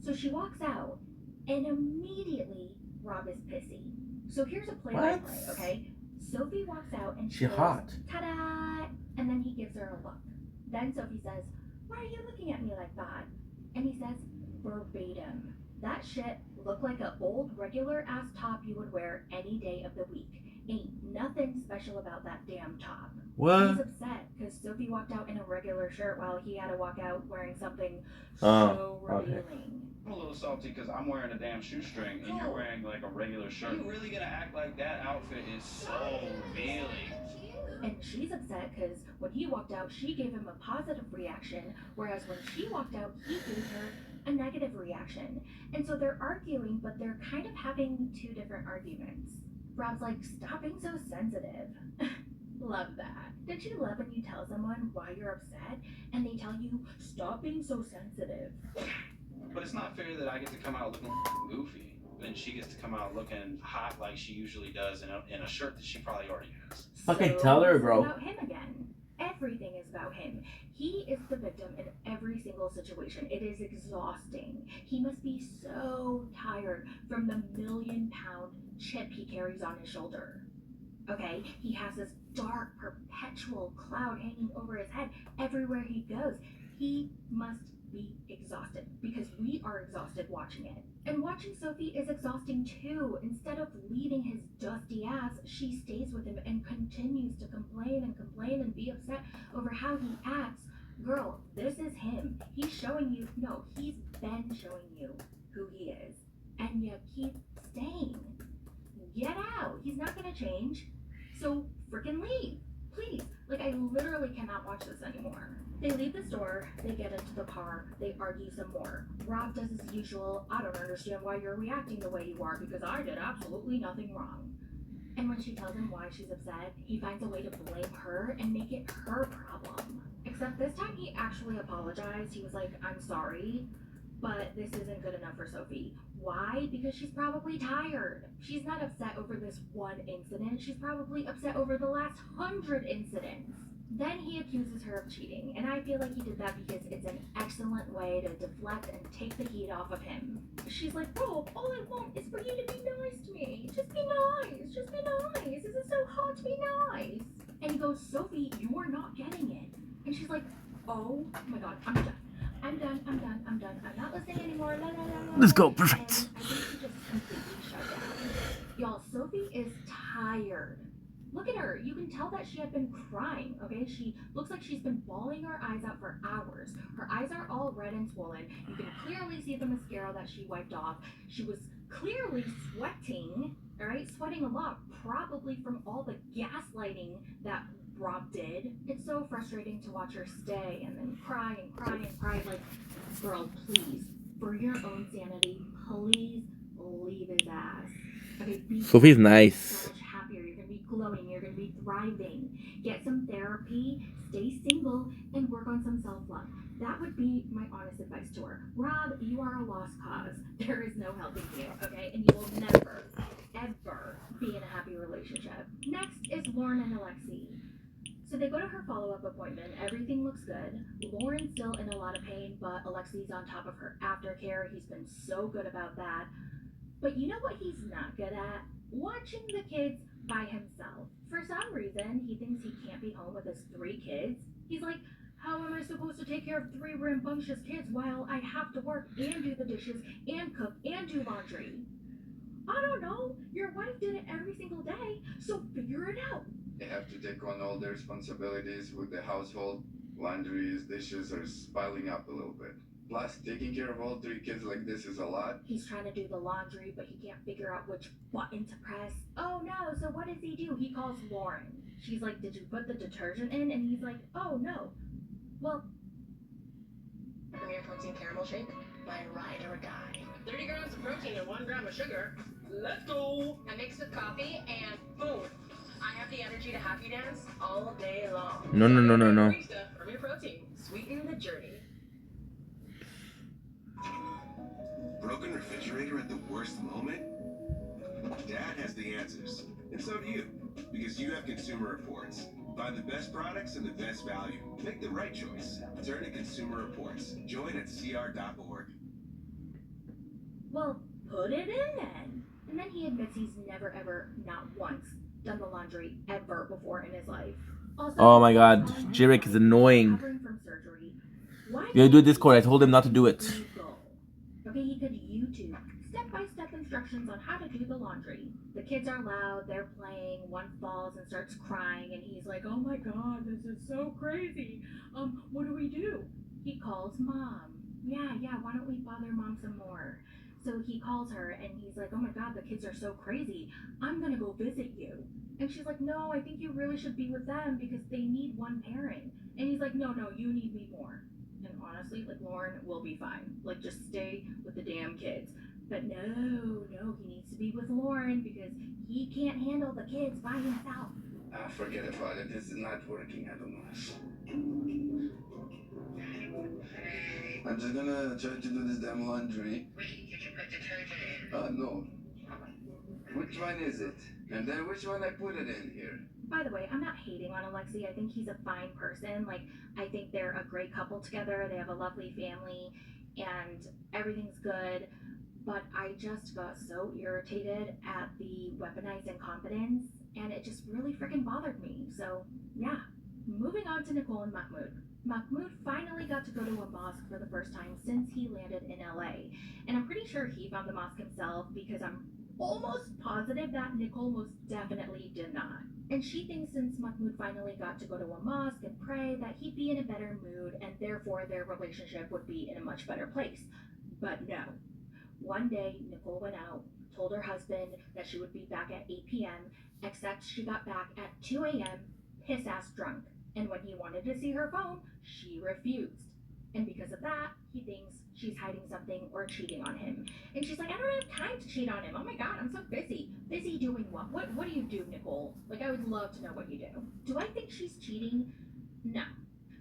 So she walks out. And immediately, Rob is pissy. So here's a play-by-play, okay? Sophie walks out and she goes, hot. Ta-da! And then he gives her a look. Then Sophie says, why are you looking at me like that? And he says, verbatim, that shit Look like an old regular ass top you would wear any day of the week. Ain't nothing special about that damn top. What? He's upset because Sophie walked out in a regular shirt while he had to walk out wearing something Oh, so okay. revealing. I'm a little salty because I'm wearing a damn shoestring and you're wearing like a regular shirt. You really gonna act like that outfit is so revealing? And she's upset because when he walked out, she gave him a positive reaction, whereas when she walked out, he gave her a negative reaction. And so they're arguing, but they're kind of having two different arguments. Rob's like, stop being so sensitive. Love that. Don't you love when you tell someone why you're upset and they tell you, stop being so sensitive? But it's not fair that I get to come out looking goofy, then she gets to come out looking hot like she usually does in a shirt that she probably already has. Fucking tell her, It's bro. about him again. Everything is about him. He is the victim in every single situation. It is exhausting. He must be so tired from the 1,000,000-pound chip he carries on his shoulder. Okay? He has this dark, perpetual cloud hanging over his head everywhere he goes. He must be exhausted because we are exhausted watching it. And watching Sophie is exhausting too. Instead of leaving his dusty ass, she stays with him and continues to complain and be upset over how he acts. Girl, this is him. He's showing you, no, he's been showing you who he is. And you keep staying. Get out. He's not gonna change. So freaking leave. Please. Like, I literally cannot watch this anymore. They leave the store, they get into the car, they argue some more. Rob does his usual, I don't understand why you're reacting the way you are because I did absolutely nothing wrong. And when she tells him why she's upset, he finds a way to blame her and make it her problem. Except this time he actually apologized. He was like, I'm sorry, but this isn't good enough for Sophie. Why? Because she's probably tired. She's not upset over this one incident. She's probably upset over the last 100 incidents. Then he accuses her of cheating, and I feel like he did that because it's an excellent way to deflect and take the heat off of him. She's like, Rob, all I want is for you to be nice to me. Just be nice. Just be nice. Is it so hard to be nice? And he goes, Sophie, you are not getting it. And she's like, oh my god, I'm done. I'm not listening anymore. La, la, la, la. Let's go. Perfect. And I think she just completely shut down. Y'all, Sophie is tired. Look at her. You can tell that she had been crying, okay? She looks like she's been bawling her eyes out for hours. Her eyes are all red and swollen. You can clearly see the mascara that she wiped off. She was clearly sweating, all right? Sweating a lot, probably from all the gaslighting that Rob did. It's so frustrating to watch her stay and then cry and cry and cry. Like, girl, please, for your own sanity, please leave his ass. Okay, be Sophie's nice. so much happier. You're gonna be glowing. You're gonna be thriving. Get some therapy. Stay single and work on some self-love. That would be my honest advice to her. Rob, you are a lost cause. There is no helping you, okay? And you will never, ever be in a happy relationship. Next is Lauren and Alexi. So they go to her follow-up appointment. Everything looks good. Lauren's still in a lot of pain, but Alexi's on top of her aftercare. He's been so good about that. But you know what he's not good at? Watching the kids by himself. For some reason, he thinks he can't be home with his 3 kids. He's like, how am I supposed to take care of 3 rambunctious kids while I have to work and do the dishes and cook and do laundry? I don't know. Your wife did it every single day, so figure it out. They have to take on all the responsibilities with the household. Laundries, dishes are piling up a little bit. Plus, taking care of all 3 kids like this is a lot. He's trying to do the laundry, but he can't figure out which button to press. Oh no, so what does he do? He calls Lauren. She's like, did you put the detergent in? And he's like, oh no. Well, Premier Protein Caramel Shake, my ride or die. 30 grams of protein and 1 gram of sugar. Let's go! I mix with coffee and boom. I have the energy to happy dance all day long. No. Barista, Premier Protein. Sweeten the journey. Broken refrigerator at the worst moment? Dad has the answers, and so do you, because you have Consumer Reports. Find the best products and the best value. Make the right choice. Turn to Consumer Reports. Join at cr.org. well, put it in. And then he admits he's never ever, not once, done the laundry ever before in his life. Also, Oh my god, Jarek is annoying. recovering from surgery. Why You gotta do a Discord. I told him not to do it. Okay, he could YouTube step by step on how to do the laundry. The kids are loud, they're playing, one falls and starts crying, and he's like, oh my god, this is so crazy. What do we do? He calls mom. Yeah, why don't we bother mom some more? So he calls her and he's like, oh my god, the kids are so crazy. I'm gonna go visit you. And she's like, no, I think you really should be with them because they need one parent. And he's like, no, you need me more. And honestly, like, Lauren will be fine. Like, just stay with the damn kids. But no, he needs to be with Lauren because he can't handle the kids by himself. Forget about it. This is not working. I don't know. I'm just gonna try to do this damn laundry. Wait, did you put detergent in? No. Which one is it? And then which one I put it in here? By the way, I'm not hating on Alexi. I think he's a fine person. Like, I think they're a great couple together. They have a lovely family and everything's good. But I just got so irritated at the weaponized incompetence and it just really freaking bothered me. So, yeah. Moving on to Nicole and Mahmoud. Mahmoud finally got to go to a mosque for the first time since he landed in LA. And I'm pretty sure he found the mosque himself because I'm almost positive that Nicole most definitely did not. And she thinks since Mahmoud finally got to go to a mosque and pray that he'd be in a better mood and therefore their relationship would be in a much better place. But no. One day, Nicole went out, told her husband that she would be back at 8 p.m., except she got back at 2 a.m., piss-ass drunk. And when he wanted to see her phone, she refused. And because of that, he thinks she's hiding something or cheating on him. And she's like, I don't have time to cheat on him. Oh my god, I'm so busy. Busy doing what? What do you do, Nicole? Like, I would love to know what you do. Do I think she's cheating? No.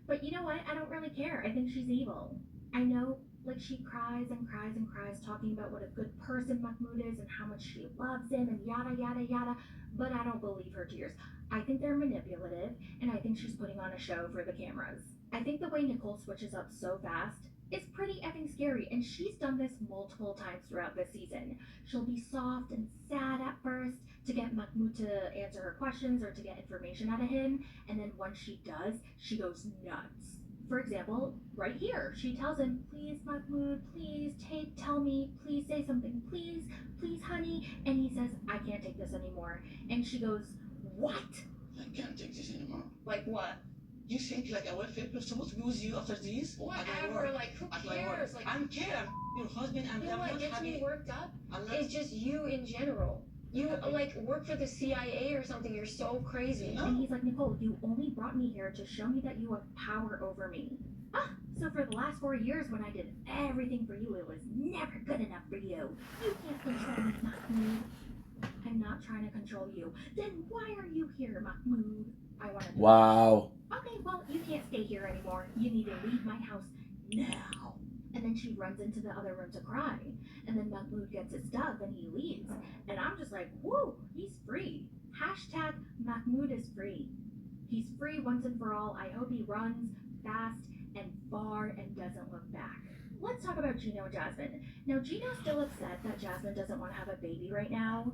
But you know what? I don't really care. I think she's evil. I know, like, she cries and cries and cries talking about what a good person Mahmoud is and how much she loves him and yada, yada, yada. But I don't believe her tears. I think they're manipulative, and I think she's putting on a show for the cameras. I think the way Nicole switches up so fast is pretty effing scary, and she's done this multiple times throughout this season. She'll be soft and sad at first to get Mahmoud to answer her questions or to get information out of him, and then once she does, she goes nuts. For example, right here, she tells him, please, Mahmoud, please tell me, please say something, please, honey, and he says, I can't take this anymore, and she goes, what? I can't take this anymore. Like what? You think like a welfare person supposed to be with you after this? Whatever, like, who cares? Like, I'm care. I'm your husband. I'm you know what gets me worked up? It's just you in general. You, like, work for the CIA or something. You're so crazy. And he's like, Nicole, you only brought me here to show me that you have power over me. So for the last 4 years when I did everything for you, it was never good enough for you. You can't control me, Mahmoud. I'm not trying to control you. Then why are you here, Mahmoud? I want to. Wow. Okay, well, you can't stay here anymore. You need to leave my house now. And then she runs into the other room to cry. And then Mahmoud gets his stuff and he leaves. And I'm just like, whoa, he's free. Hashtag Mahmoud is free. He's free once and for all. I hope he runs fast and far and doesn't look back. Let's talk about Gino and Jasmine. Now, Gino's still upset that Jasmine doesn't want to have a baby right now.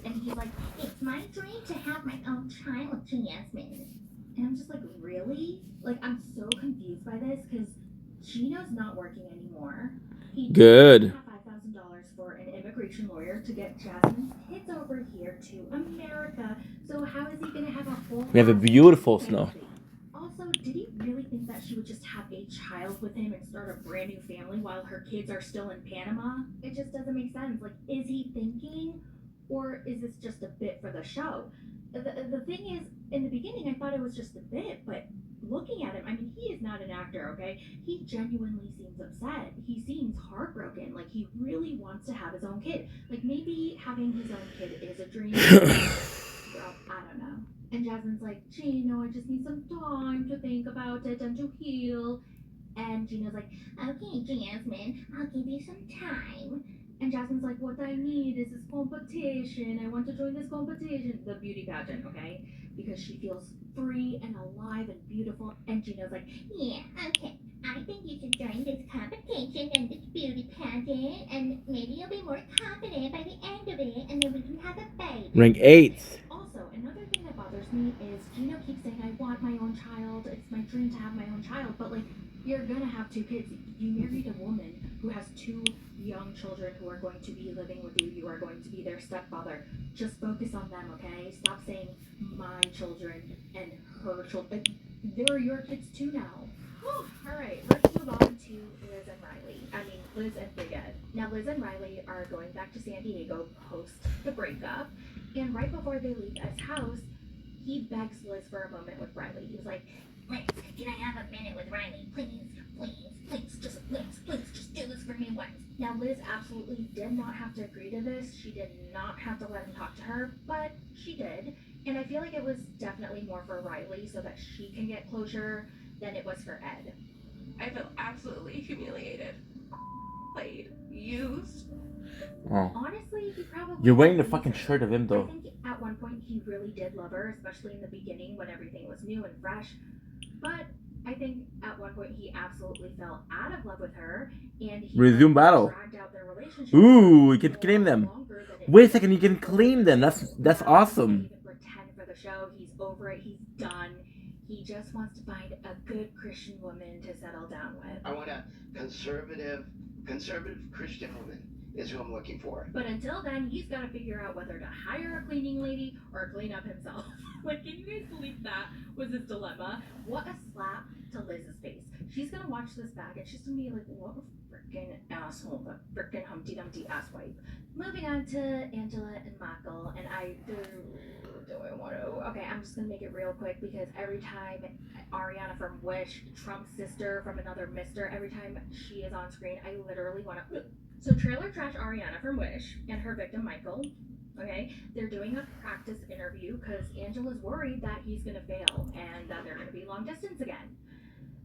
And he's like, it's my dream to have my own child, Jasmine. And I'm just like, really? Like, I'm so confused by this because Gino's not working anymore. He Good. have $5,000 for an immigration lawyer to get Jasmine's kids over here to America. So how is he going to have a whole We have a beautiful snow. Also, did he really think that she would just have a child with him and start a brand new family while her kids are still in Panama? It just doesn't make sense. Like, is he thinking, or is this just a bit for the show? The thing is, in the beginning, I thought it was just a bit, but looking at him, I mean, he is not an actor, okay? He genuinely seems upset. He seems heartbroken. Like, he really wants to have his own kid. Like, maybe having his own kid is a dream. Well, I don't know. And Jasmine's like, Gino, I just need some time to think about it and to heal. And Gino's like, okay, Jasmine, I'll give you some time. And Jasmine's like, what I need is this competition. I want to join this competition. The beauty pageant, okay? Because she feels free and alive and beautiful. And Gino's like, yeah, okay. I think you should join this competition and this beauty pageant. And maybe you'll be more confident by the end of it. And then we can have a baby. Rank 8. Also, another thing that bothers me is Gino keeps saying, I want my own child. It's my dream to have my own child, but like, you're gonna have 2 kids. You married a woman who has 2 young children who are going to be living with you. You are going to be their stepfather. Just focus on them, okay? Stop saying my children and her children. They're your kids too now. All right, let's move on to Liz and Riley. I mean, Liz and Big Ed. Now, Liz and Riley are going back to San Diego post the breakup, and right before they leave Ed's house, he begs Liz for a moment with Riley. He was like, Liz, can I have a minute with Riley? Please, just do this for me once. now Liz absolutely did not have to agree to this. She did not have to let him talk to her, but she did. And I feel like it was definitely more for Riley so that she can get closure than it was for Ed. I feel absolutely humiliated, played, used. Oh. Honestly, he probably... You're wearing the fucking shirt of him, I though. think at one point he really did love her, especially in the beginning when everything was new and fresh. But I think at one point he absolutely fell out of love with her, and he Resume battle. dragged out their relationship. Ooh, you can claim them. Wait a second, you can claim them. That's awesome. Even pretend for the show. He's over it. He's done. He just wants to find a good Christian woman to settle down with. I want a conservative Christian woman is who I'm looking for. But until then, he's got to figure out whether to hire a cleaning lady or clean up himself. Like, can you guys believe that was his dilemma? What a slap to Liz's face. She's gonna watch this back and she's gonna be like, what a freaking asshole, the freaking Humpty Dumpty asswipe. Moving on to Angela and Michael, and do I want to? Okay, I'm just gonna make it real quick because every time Ariana from Wish, Trump's sister from another Mister, every time she is on screen, I literally want to. So trailer trash Ariana from Wish and her victim Michael. Okay, they're doing a practice interview because Angela's worried that he's gonna fail and that they're gonna be long distance again.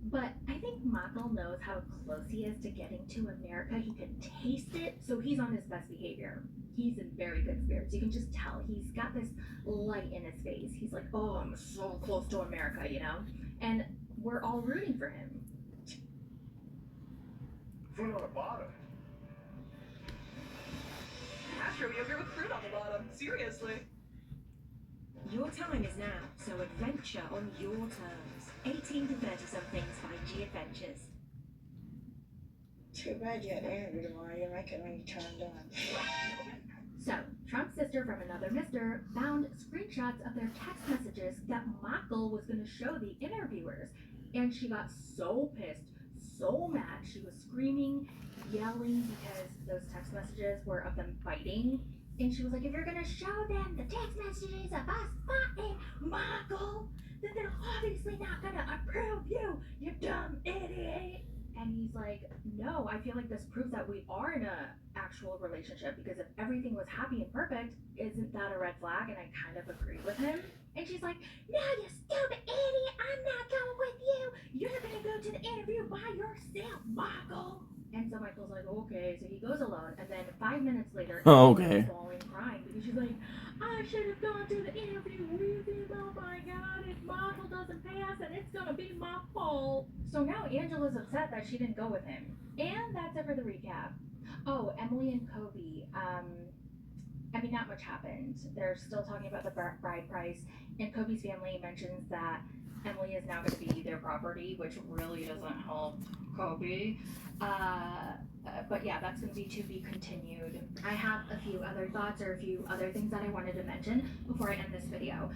But I think Michael knows how close he is to getting to America. He could taste it, so he's on his best behavior. He's in very good spirits. You can just tell he's got this light in his face. He's like, oh, I'm so close to America, you know? And we're all rooting for him. Fruit on the bottom. Astro yogurt with fruit on the bottom. Seriously. Your time is now, so adventure on your terms. 18 to 30-somethings by G Adventures. Too bad you had to interview tomorrow. You're making me turned on. So, Trump's sister from another Mister found screenshots of their text messages that Michael was going to show the interviewers. And she got so pissed, so mad. She was screaming, yelling because those text messages were of them fighting. And she was like, if you're going to show them the text messages of us fighting, Michael, then they're obviously not going to approve you, you dumb idiot. And he's like, no, I feel like this proves that we are in a actual relationship, because if everything was happy and perfect, isn't that a red flag? And I kind of agree with him. And she's like, no, you stupid idiot, I'm not going with you. You're going to go to the interview by yourself, Michael. And so Michael's like, okay, so he goes alone. And then 5 minutes later, Okay. she's bawling, crying, because she's like, I should have gone to the interview with him. Oh my God, if Michael doesn't pass, then it's going to be my fault. So now Angela's upset that she didn't go with him. And that's it for the recap. Oh, Emily and Kobe. I mean, not much happened. They're still talking about the bride price. And Kobe's family mentions that Emily is now going to be their property, which really doesn't help Kobe. But yeah, that's going to be continued. I have a few other thoughts or a few other things that I wanted to mention before I end this video.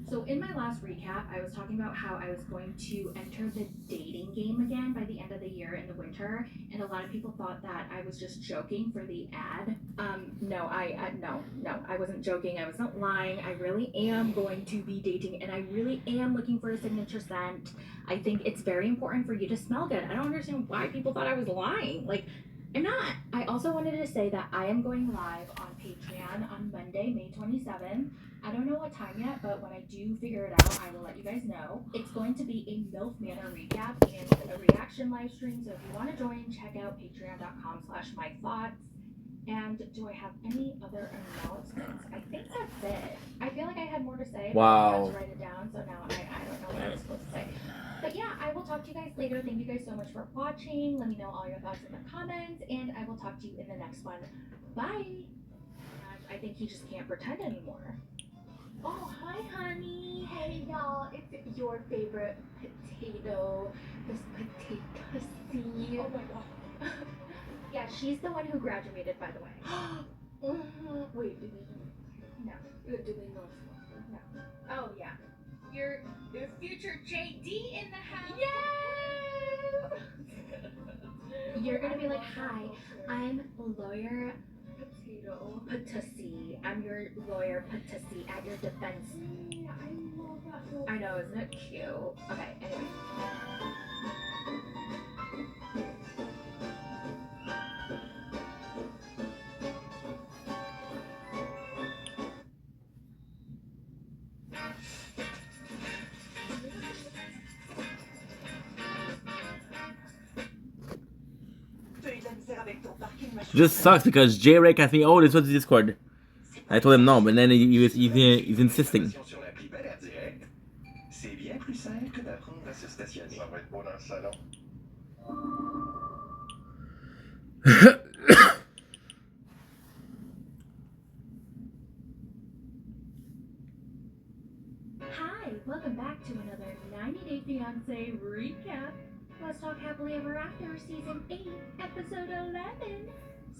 So in my last recap, I was talking about how I was going to enter the dating game again by the end of the year in the winter, and a lot of people thought that I was just joking for the ad. No, I wasn't joking. I wasn't lying. I really am going to be dating, and I really am looking for a signature scent. I think it's very important for you to smell good. I don't understand why people thought I was lying. Like, I'm not. I also wanted to say that I am going live on Patreon on Monday, May 27th. I don't know what time yet, but when I do figure it out, I will let you guys know. It's going to be a MILF Manor recap and a reaction live stream. So if you want to join, check out patreon.com/mythoughts. And do I have any other announcements? I think that's it. I feel like I had more to say. But I Wow. had to write it down, so now I don't know what I was supposed to say. But yeah, I will talk to you guys later. Thank you guys so much for watching. Let me know all your thoughts in the comments, and I will talk to you in the next one. Bye! I think he just can't pretend anymore. Oh, hi, honey. Hey, y'all. It's your favorite potato. This potato seed. Oh, my God. Yeah, she's the one who graduated, by the way. Wait, do they know? No. Do they know? No. Oh, yeah. Your future JD in the house. Yay! You're gonna be like, hi, I'm lawyer Patussi. I'm your lawyer Patussi at your defense. I love that. I know, isn't it cute? Okay, anyway. It just sucks because J-Ray asked me, oh, this was the Discord. I told him no, but then he's insisting. C'est bien plus simple que d'apprendre à se stationner. Ça va être beau dans le salon. Hi, welcome back to another 90 Day Fiancé recap. Let's talk happily ever after season 8, episode 11.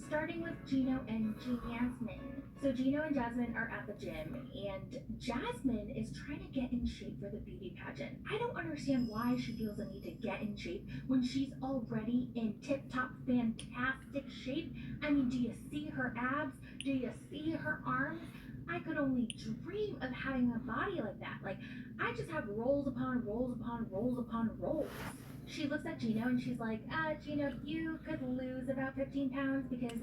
Starting with Gino and Jasmine. So Gino and Jasmine are at the gym, and Jasmine is trying to get in shape for the beauty pageant. I don't understand why she feels the need to get in shape when she's already in tip-top fantastic shape. I mean, do you see her abs? Do you see her arms? I could only dream of having a body like that. Like, I just have rolls upon rolls upon rolls upon rolls. She looks at Gino and she's like, Gino, you could lose about 15 pounds because,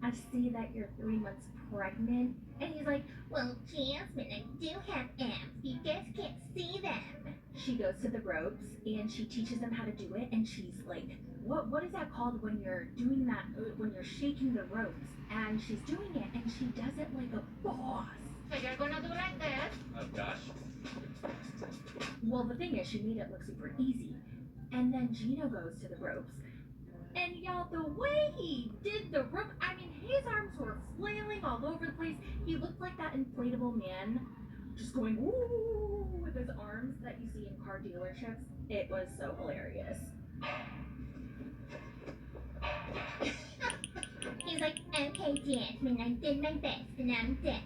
I see that you're 3 months pregnant. And he's like, well, Jasmine, I do have abs. You guys can't see them. She goes to the ropes and she teaches them how to do it. And she's like, what is that called when you're doing that, when you're shaking the ropes? And she's doing it and she does it like a boss. So you're gonna do like this? Oh, gosh. Well, the thing is, she made it look super easy. And then Gino goes to the ropes. And y'all, the way he did the rope, I mean, his arms were flailing all over the place. He looked like that inflatable man, just going woo with his arms that you see in car dealerships. It was so hilarious. He's like, okay, Jasmine, I did my best and I'm done.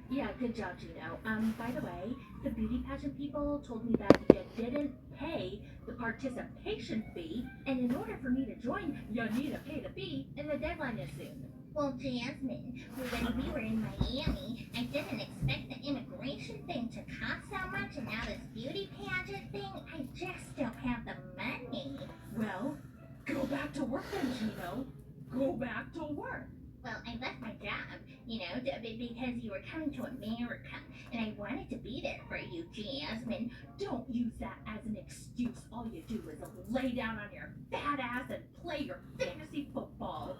Yeah, good job, Gino. By the way, the beauty pageant people told me that you didn't pay the participation fee, and in order for me to join, you need to pay the fee, and the deadline is soon. Well, Jasmine, when we were in Miami, I didn't expect the immigration thing to cost so much, and now this beauty pageant thing, I just don't have the money. Well, go back to work then, Gino. Go back to work. Well, I left my job, you know, because you were coming to America, and I wanted to be there for you, Jasmine. Don't use that as an excuse. All you do is lay down on your fat ass and play your fantasy football.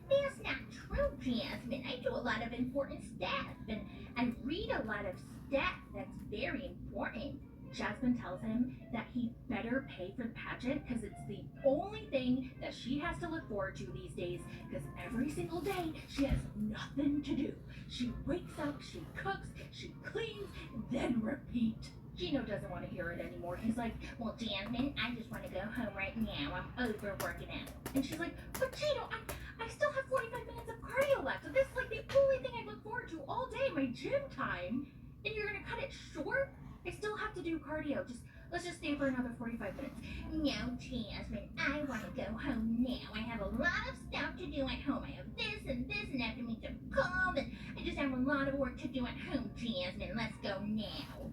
That's not true, Jasmine. I do a lot of important stuff, and I read a lot of stuff that's very important. Jasmine tells him that he better pay for the pageant because it's the only thing that she has to look forward to these days, because every single day she has nothing to do. She wakes up, she cooks, she cleans, then repeat. Gino doesn't want to hear it anymore. He's like, well, Jasmine, I just want to go home right now. I'm overworking out. And she's like, but Gino, I still have 45 minutes of cardio left. So this is like the only thing I look forward to all day, my gym time. And you're going to cut it short? I still have to do cardio. Let's just stay for another 45 minutes. No, Jasmine, I want to go home now. I have a lot of stuff to do at home. I have this and after me to come, and I just have a lot of work to do at home, Jasmine. Let's go now.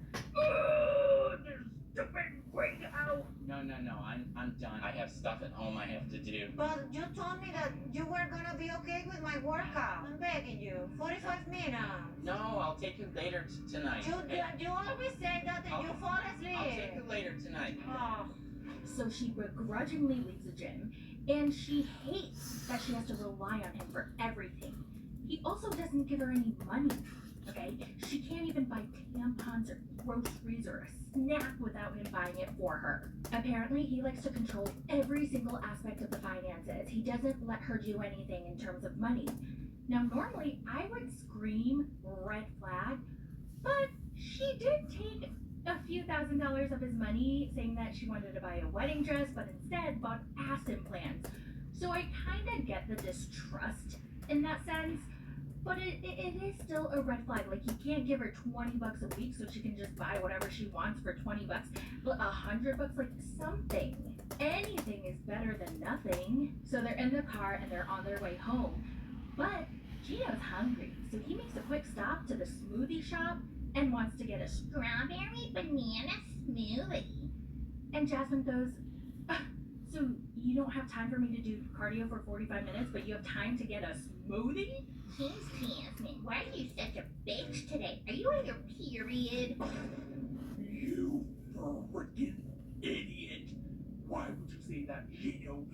There's stupid way out. No, I'm done. I have stuff at home I have to do. But you told me that you were gonna be okay with my workout. I'm begging you. 45 minutes. No, I'll take you later tonight. You always say that and you fall asleep. I'll take you later tonight. Oh. So she begrudgingly leaves the gym, and she hates that she has to rely on him for everything. He also doesn't give her any money, okay? She can't even buy tampons or groceries or a snack without him buying it for her. Apparently, he likes to control every single aspect of the finances. He doesn't let her do anything in terms of money. Now, normally, I would scream red flag, But she did take a few $1,000s of his money, saying that she wanted to buy a wedding dress, but instead bought ass implants. So I kind of get the distrust in that sense, but it is still a red flag. Like, you can't give her $20 a week so she can just buy whatever she wants for $20, but $100, like something. Anything is better than nothing. So they're in the car and they're on their way home, but Gino's hungry, so he makes a quick stop to the smoothie shop and wants to get a strawberry banana smoothie. And Jasmine goes, so you don't have time for me to do cardio for 45 minutes, but you have time to get a smoothie? Jeez, Jasmine, why are you such a bitch today? Are you on your period? You freaking idiot! Why would you say that, Gino?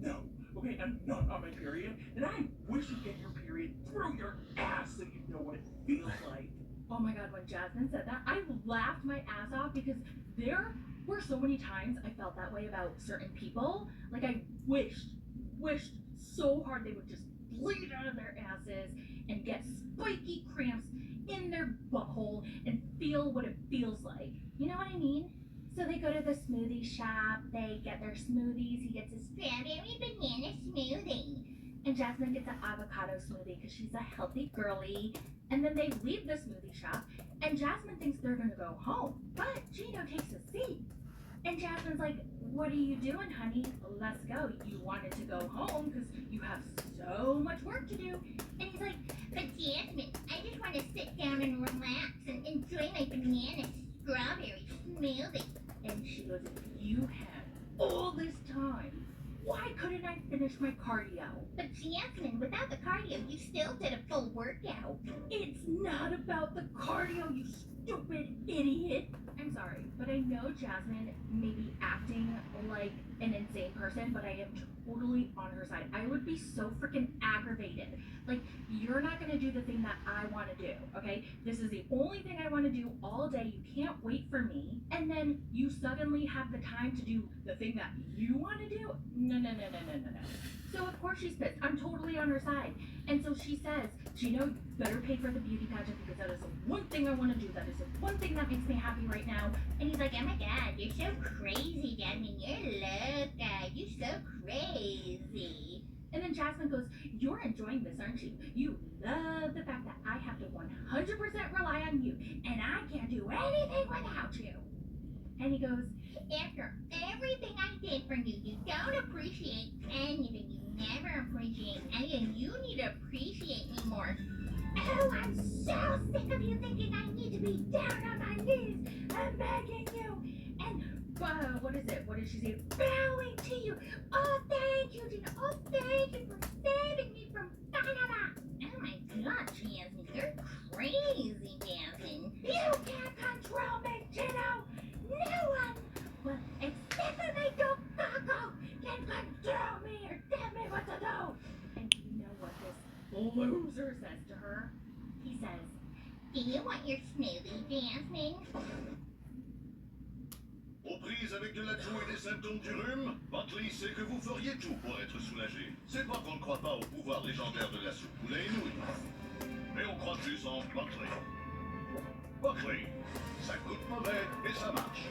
No. Okay, I'm not on my period, and I wish you get your period through your ass so you know what it feels like. Oh my god, when Jasmine said that, I laughed my ass off because there were so many times I felt that way about certain people. Like, I wished so hard they would just bleed out of their asses and get spiky cramps in their butthole and feel what it feels like. You know what I mean? So they go to the smoothie shop, they get their smoothies, he gets his strawberry banana smoothie. And Jasmine gets an avocado smoothie because she's a healthy girly. And then they leave the smoothie shop, and Jasmine thinks they're gonna go home. But Gino takes a seat. And Jasmine's like, what are you doing, honey? Let's go. You wanted to go home because you have so much work to do. And he's like, but Jasmine, I just want to sit down and relax and enjoy my banana strawberry smoothie. And she goes, you had all this time. Why couldn't I finish my cardio? But Jasmine, without the cardio, you still did a full workout. It's not about the cardio, you stupid idiot. I'm sorry, but I know Jasmine may be acting like an insane person, but I am totally on her side. I would be so freaking aggravated. Like, you're not gonna do the thing that I wanna do, okay? This is the only thing I wanna do all day. You can't wait for me. And then you suddenly have the time to do the thing that you wanna do? No. So of course she's pissed. I'm totally on her side. And so she says, Gino, you better pay for the beauty pageant because that is the one thing I want to do. That is the one thing that makes me happy right now. And he's like, oh my god, you're so crazy, Jasmine. You're loca. You're so crazy. And then Jasmine goes, you're enjoying this, aren't you? You love the fact that I have to 100% rely on you, and I can't do anything without you. And he goes, after everything I did for you, you don't appreciate anything. You never appreciate anything. You need to appreciate me more. Oh, I'm so sick of you thinking I need to be down on my knees and begging you. And what is it? What did she say? Bowing to you. Oh, thank you, Gina. Oh, thank you for saving me from Panama. Oh my god, Jasmine, you're crazy, Jasmine. You can't control me, Gino. No one, well, except for my dog Coco, can control me or tell me what to do. And you know what this loser says to her? He says, do you want your smoothie, Jasmine? Aux prises avec de la toux et des symptômes du rhume, Buckley sait que vous feriez tout pour être soulagé. C'est pas qu'on ne croit pas au pouvoir légendaire de la soupe poulet et nouilles, mais on croit plus en Buckley. Buckley, ça coûte mauvais et ça marche.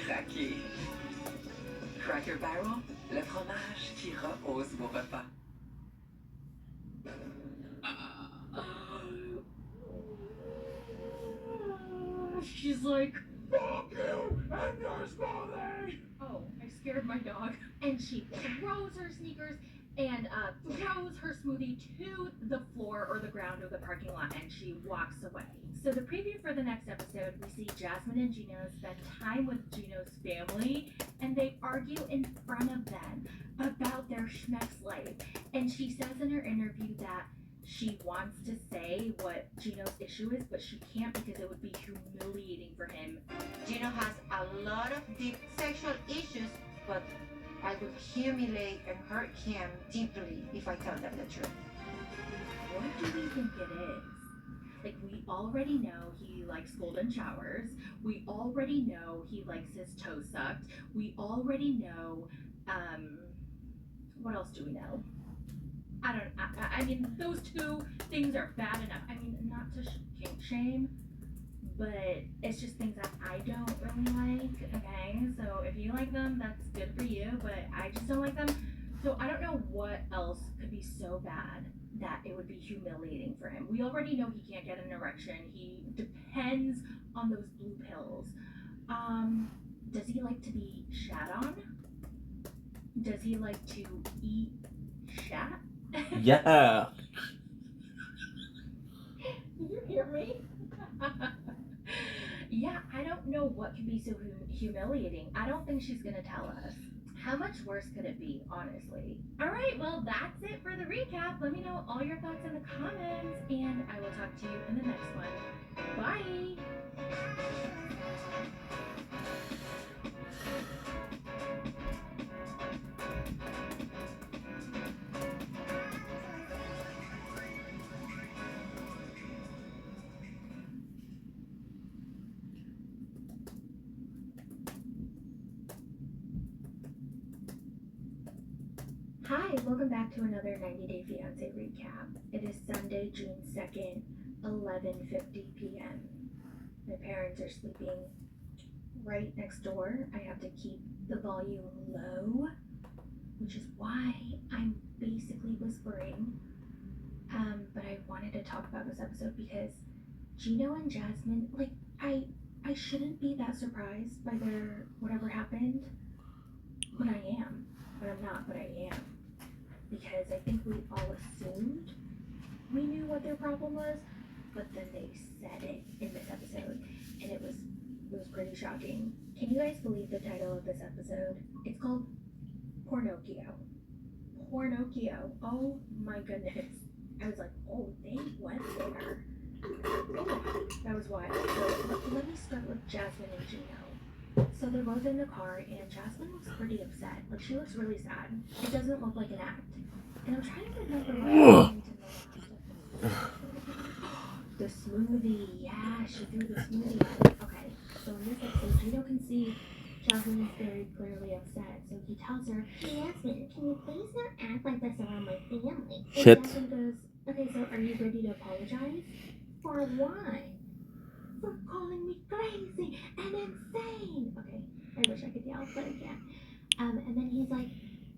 Craquer. Cracker Barrel, le fromage qui rehausse vos repas. She's like, fuck you and your smoothie! Oh, I scared my dog. And she throws her sneakers and throws her smoothie to the floor or the ground of the parking lot, and she walks away. So the preview for the next episode, we see Jasmine and Gino spend time with Gino's family, and they argue in front of them about their schmeck's life. And she says in her interview that she wants to say what Gino's issue is, but she can't because it would be humiliating for him. Gino has a lot of deep sexual issues, but I would humiliate and hurt him deeply if I tell them the truth. What do we think it is? Like, we already know he likes golden showers. We already know he likes his toe sucked. We already know, what else do we know? I mean, those two things are bad enough. I mean, not to kink shame, but it's just things that I don't really like, okay? So if you like them, that's good for you, but I just don't like them. So I don't know what else could be so bad that it would be humiliating for him. We already know he can't get an erection. He depends on those blue pills. Does he like to be shat on? Does he like to eat shat? Yeah. Did you hear me? Yeah, I don't know what can be so humiliating. I don't think she's gonna tell us. How much worse could it be, honestly? All right, well, that's it for the recap. Let me know all your thoughts in the comments, and I will talk to you in the next one. Bye! Hi, welcome back to another 90 Day Fiancé recap. It is Sunday, June 2nd, 11:50 p.m. My parents are sleeping right next door. I have to keep the volume low, which is why I'm basically whispering. But I wanted to talk about this episode because Gino and Jasmine, like, I shouldn't be that surprised by their whatever happened, but I am. But I'm not, but I am. Because I think we all assumed we knew what their problem was, but then they said it in this episode, and it was pretty shocking. Can you guys believe the title of this episode? It's called Pornocchio. Pornocchio. Oh my goodness. I was like, oh, they went there. Oh, that was wild. So let me start with Jasmine and Gino. So they're both in the car, and Jasmine looks pretty upset. Like, she looks really sad. It doesn't look like an act. And I'm trying to remember what happened to the smoothie. Yeah, she threw the smoothie at it. Okay, so in this episode, Gino can see Jasmine is very clearly upset. So he tells her, Jasmine, can you please not act like this around my family? And Shit. Jasmine goes, okay, so are you ready to apologize? For what? For calling me crazy and insane. Okay, I wish I could yell, but I can't. And then he's like,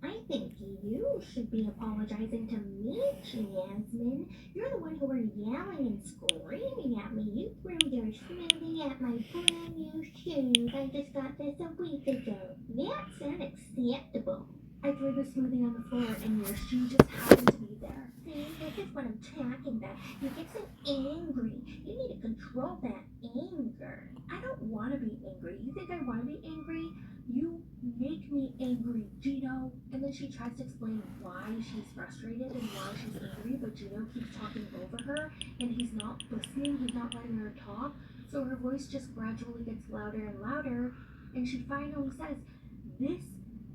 I think you should be apologizing to me, Jasmine. You're the one who were yelling and screaming at me. You threw your smoothie at my brand new shoes. I just got this a week ago. That's unacceptable. I threw the smoothie on the floor and your shoe just happened to be there. See, this is what I'm talking about. You get so angry. You need to control that anger. I don't want to be angry. You think I want to be angry? You make me angry, Gino. And then she tries to explain why she's frustrated and why she's angry, but Gino keeps talking over her, and he's not listening. He's not letting her talk. So her voice just gradually gets louder and louder, and she finally says, this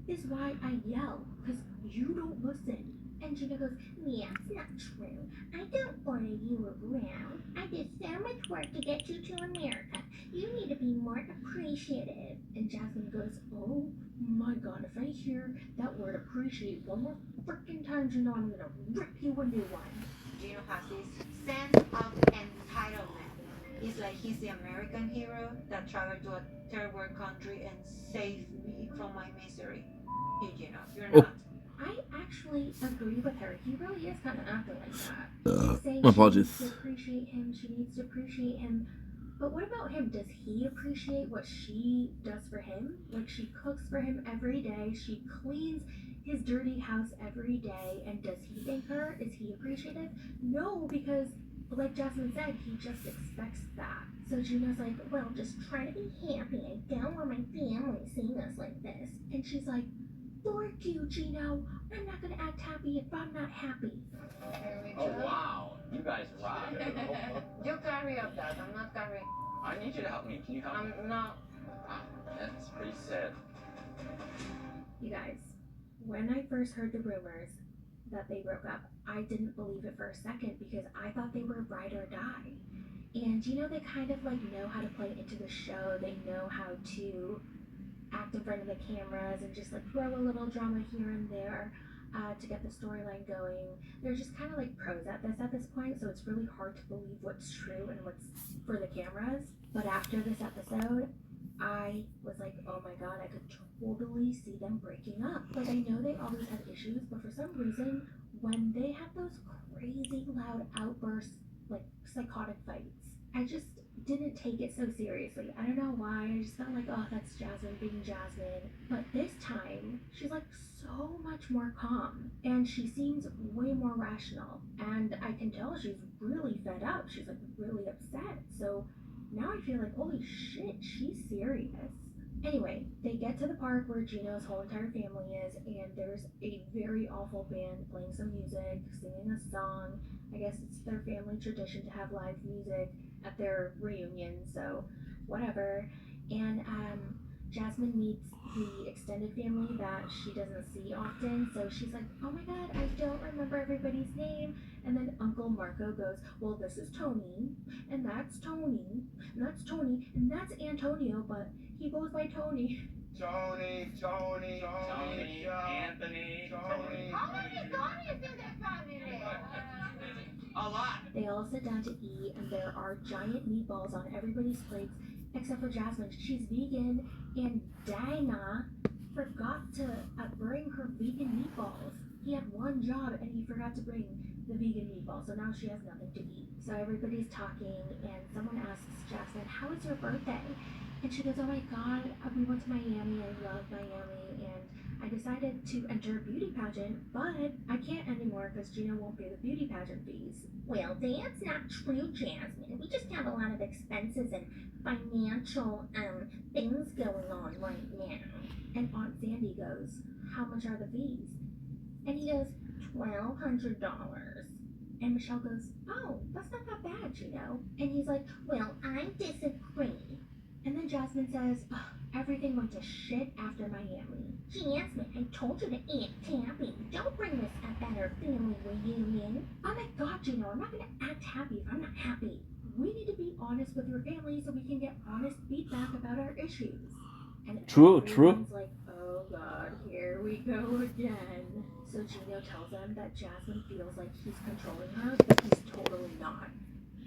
is why I yell, because you don't listen. And Gino goes, yeah, it's not true. I don't order you around. I did so much work to get you to America. You need to be more appreciative. And Jasmine goes, oh my God, if I hear that word appreciate one more freaking time, Gino, I'm gonna rip you a new one. Gino has this sense of entitlement. It's like he's the American hero that traveled to a third world country and saved me from my misery. You, Gino, you're not. I actually agree with her. He really is kind of acting like that. She's saying my apologies. She needs to appreciate him. She needs to appreciate him. But what about him? Does he appreciate what she does for him? Like, she cooks for him every day. She cleans his dirty house every day. And does he thank her? Is he appreciative? No, because like Jasmine said, he just expects that. So Gino's like, well, just try to be happy. I don't want my family seeing us like this. And she's like, Lord you, Gino. I'm not gonna act happy if I'm not happy. Oh, wow. You guys rock. You carry up that. I'm not carrying. I need you to help me. Can you help me? I'm not. Wow, that's pretty sad. You guys, when I first heard the rumors, that they broke up, I didn't believe it for a second because I thought they were ride or die. And you know, they kind of like know how to play into the show. They know how to act in front of the cameras and just like throw a little drama here and there to get the storyline going. They're just kind of like pros at this point, so it's really hard to believe what's true and what's for the cameras. But after this episode, I was like, oh my god, I could totally see them breaking up. Like, I know they always had issues, but for some reason, when they have those crazy loud outbursts, like psychotic fights, I just didn't take it so seriously. I don't know why. I just felt like, oh, that's Jasmine being Jasmine. But this time, she's like so much more calm. And she seems way more rational. And I can tell she's really fed up. She's like really upset. So now I feel like, holy shit, she's serious. Anyway, they get to the park where Gino's whole entire family is, and there's a very awful band playing some music, singing a song. I guess it's their family tradition to have live music at their reunion, so whatever. And Jasmine meets the extended family that she doesn't see often, so she's like, oh my god, I don't remember everybody's name. And then Uncle Marco goes, well, this is Tony, and that's Tony, and that's Tony, and that's Antonio, but he goes by Tony. Tony, Anthony, Tony. How many Tonys in that family? A lot. They all sit down to eat, and there are giant meatballs on everybody's plates, except for Jasmine. She's vegan, and Dana forgot to bring her vegan meatballs. He had one job, and he forgot to bring the vegan meatballs, so now she has nothing to eat. So everybody's talking, and someone asks Jasmine, how was your birthday? And she goes, oh my god, we went to Miami, I love Miami, and I decided to enter a beauty pageant, but I can't anymore because Gino won't pay the beauty pageant fees. Well, that's not true, Jasmine. We just have a lot of expenses and financial things going on right now. And Aunt Sandy goes, how much are the fees? And he goes, $1,200. And Michelle goes, oh, that's not that bad, Gino. And he's like, well, I disagree. And then Jasmine says, oh, everything went to shit after Miami. Jasmine, I told you to eat Tabby. Don't bring this up at our family reunion. Oh my god, Gino, I'm not gonna act happy if I'm not happy. We need to be honest with your family so we can get honest feedback about our issues. And True. everyone's like, oh god, here we go again. So Gino tells them that Jasmine feels like he's controlling her, but he's totally not.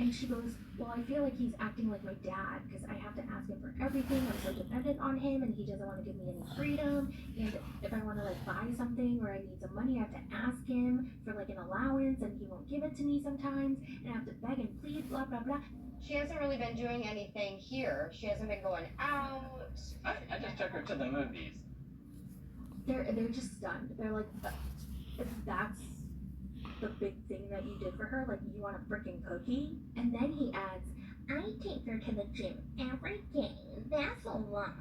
And she goes, well, I feel like he's acting like my dad because I have to ask him for everything. I'm so dependent on him and he doesn't want to give me any freedom. And if I want to like buy something or I need some money, I have to ask him for like an allowance and he won't give it to me sometimes. And I have to beg and plead, blah, blah, blah. She hasn't really been doing anything here. She hasn't been going out. I just took her to the movies. They're just stunned. They're like, if that's the big thing that you did for her, like you want a freaking cookie? And then he adds, I take her to the gym every day. That's a lot.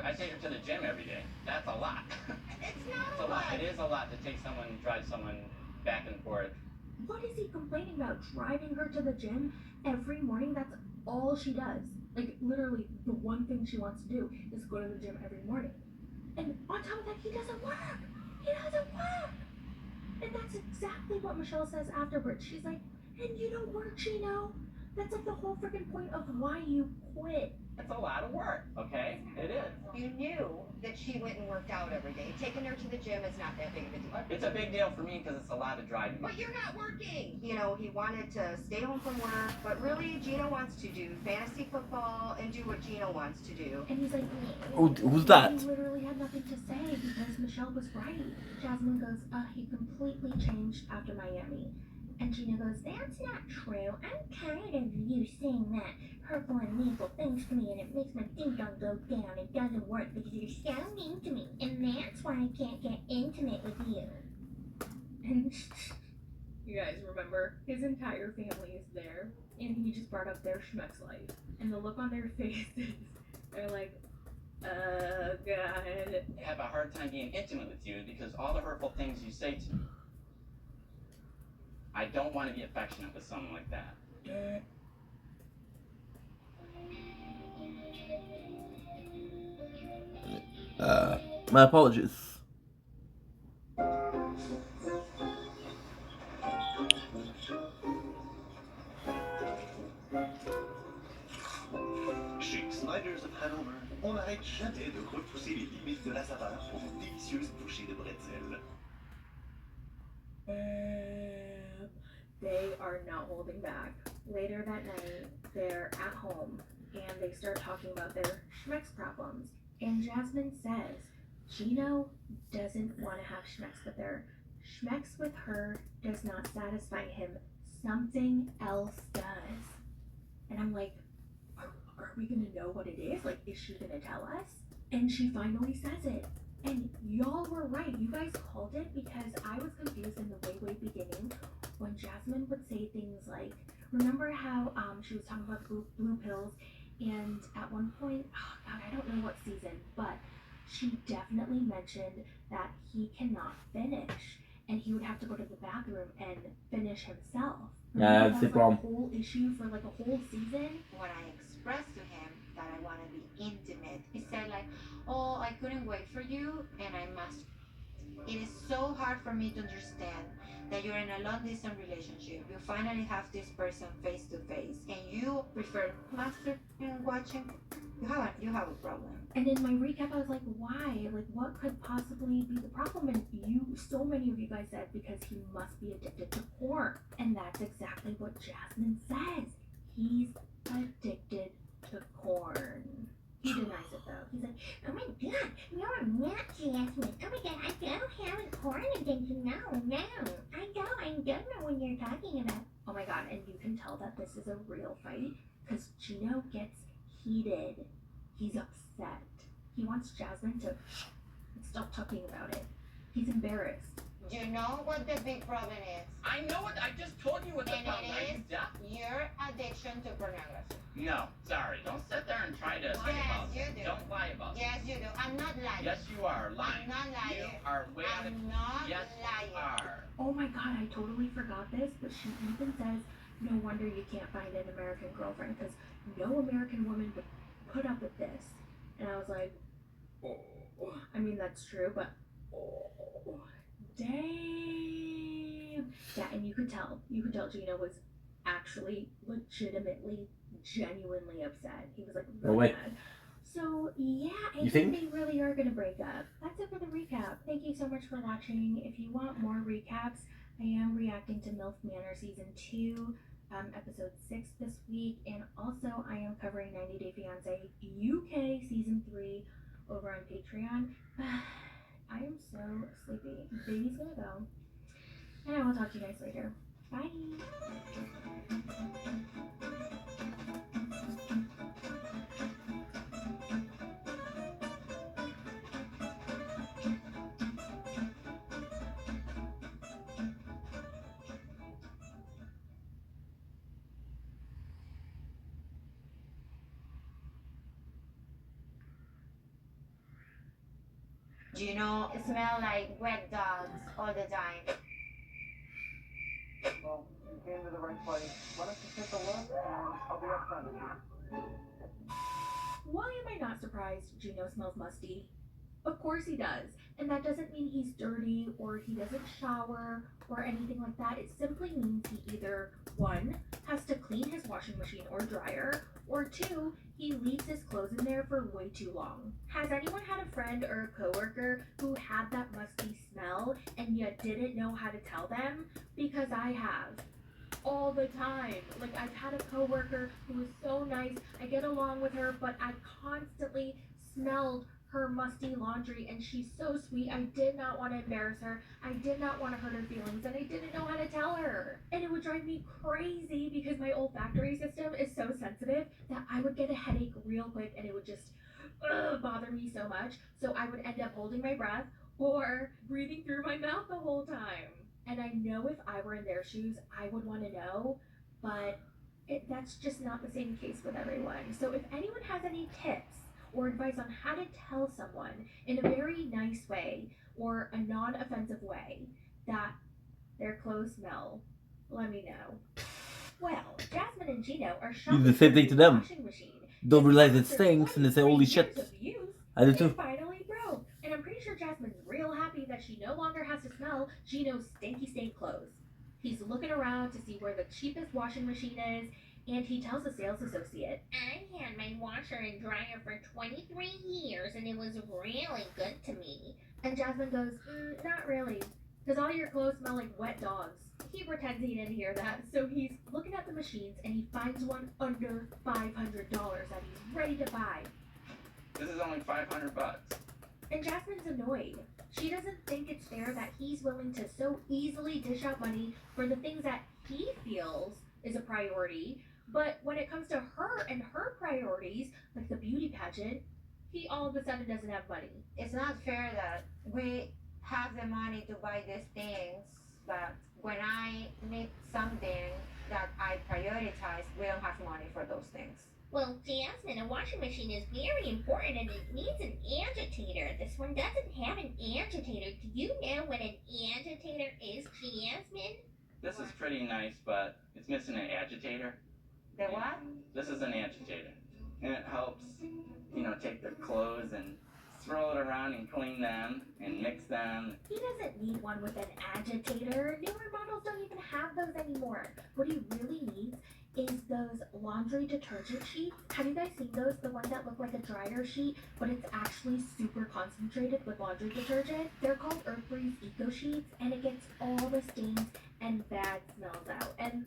I take her to the gym every day. That's a lot. It's not It's a lot. It is a lot to take someone, drive someone back and forth. What is he complaining about? Driving her to the gym every morning? That's all she does. Like, literally, the one thing she wants to do is go to the gym every morning. And on top of that, he doesn't work. He doesn't work. And that's exactly what Michelle says afterwards. She's like, and you don't work, Gino? That's like the whole freaking point of why you quit. It's a lot of work, okay? It is. You knew that she went and worked out every day. Taking her to the gym is not that big of a deal. It's a big deal for me because it's a lot of driving. But you're not working. You know, he wanted to stay home from work, but really Gino wants to do fantasy football and do what Gino wants to do. And he's like, Who's that? He literally had nothing to say because Michelle was right. Jasmine goes, he completely changed after Miami. And Gino goes, That's not true. I'm tired of you saying that hurtful and meanful things to me, and it makes my ding-dong go down. It doesn't work because you're so mean to me, and that's why I can't get intimate with you. And you guys remember, his entire family is there, and he just brought up their schmuck's life. And the look on their faces, they're like, oh god. I have a hard time being intimate with you because all the hurtful things you say to me. I don't want to be affectionate with someone like that. My apologies. Alors, on n'arrête jamais de repousser les limites de la saveur pour de délicieuses bouchées de bretzel. And they are not holding back. Later that night, they're at home and they start talking about their schmex problems. And Jasmine says Gino doesn't want to have schmex with her. Schmex with her does not satisfy him. Something else does. And I'm like, are we gonna know what it is? Like, is she gonna tell us? And she finally says it. And y'all were right. You guys called it because I was confused in the way beginning when Jasmine would say things like, remember how she was talking about blue pills, and at one point, oh God, I don't know what season, but she definitely mentioned that he cannot finish and he would have to go to the bathroom and finish himself. Yeah, Remember that's the that was problem. a whole issue for like a whole season. When I expressed to him that I want to be intimate, he said like, oh, I couldn't wait for you and I must. It is so hard for me to understand that you're in a long distance relationship. You finally have this person face to face and you prefer master watching. You have a problem. And in my recap, I was like, why? Like, what could possibly be the problem? And so many of you guys said because he must be addicted to porn. And that's exactly what Jasmine says. He's addicted to porn. He denies it though. He's like, Oh my god, you're not Jasmine. Oh my god, I don't have a porn addiction. No. I don't know what you're talking about. oh my god, and you can tell that this is a real fight because Gino gets heated. He's upset. He wants Jasmine to stop talking about it. He's embarrassed. You know what the big problem is? I know it. I just told you what the And problem it is. is Yeah. your addiction to pornography. No, sorry. Don't sit there and try to lie Yes, about you it. do. Don't lie about it. Yes, you do. I'm not lying. Yes, you are lying. I'm not lying. You are way out of. I'm not Yes, lying. you are. Oh my god, I totally forgot this, but she even says, no wonder you can't find an American girlfriend because no American woman would put up with this. And I was like, oh, I mean, that's true, but oh, damn. Yeah, and you could tell Gino was actually legitimately, genuinely upset. He was like No really way. mad. So yeah, I You think think? they really are gonna break up. That's it for the recap. Thank you so much for watching. If you want more recaps, I am reacting to MILF Manor season 2, episode 6 this week, and also I am covering 90 Day Fiance UK season 3 over on Patreon. I am so sleepy. Baby's gonna go, and I will talk to you guys later. Bye. Gino smell like wet dogs all the time. Well, you came to the right place. Why don't you take a look and I'll be up front with you. Why am I not surprised Gino smells musty? Of course he does. And that doesn't mean he's dirty or he doesn't shower or anything like that. It simply means he either, 1, has to clean his washing machine or dryer, or 2, he leaves his clothes in there for way too long. Has anyone had a friend or a coworker who had that musty smell and yet didn't know how to tell them? Because I have. All the time. Like, I've had a coworker who was so nice. I get along with her, but I constantly smelled her musty laundry, and she's so sweet. I did not want to embarrass her. I did not want to hurt her feelings, and I didn't know how to tell her. And it would drive me crazy because my olfactory system is so sensitive that I would get a headache real quick, and it would just bother me so much. So I would end up holding my breath or breathing through my mouth the whole time. And I know if I were in their shoes, I would want to know, but that's just not the same case with everyone. So if anyone has any tips or advice on how to tell someone in a very nice way or a non-offensive way that their clothes smell, let me know. Well, Jasmine and Gino are Do shopping the same for thing a to new them. washing machine. They'll realize it After stinks and they say, holy 23 shit. years of use, I do they too. finally broke. And I'm pretty sure Jasmine's real happy that she no longer has to smell Gino's stinky clothes. He's looking around to see where the cheapest washing machine is, and he tells the sales associate, I had my washer and dryer for 23 years and it was really good to me. And Jasmine goes, not really, because all your clothes smell like wet dogs. He pretends he didn't hear that, so he's looking at the machines and he finds one under $500 that he's ready to buy. This is only $500. And Jasmine's annoyed. She doesn't think it's fair that he's willing to so easily dish out money for the things that he feels is a priority, but when it comes to her and her priorities, like the beauty pageant, he all of a sudden doesn't have money. It's not fair that we have the money to buy these things, but when I need something that I prioritize, we don't have money for those things. Well, Jasmine, a washing machine is very important and it needs an agitator. This one doesn't have an agitator. Do you know what an agitator is, Jasmine? This is pretty nice, but it's missing an agitator. The what? This is an agitator. And it helps, take the clothes and swirl it around and clean them and mix them. He doesn't need one with an agitator. Newer models don't even have those anymore. What he really needs is those laundry detergent sheets. Have you guys seen those? The ones that look like a dryer sheet, but it's actually super concentrated with laundry detergent. They're called Earthbreeze Eco Sheets, and it gets all the stains and bad smells out. And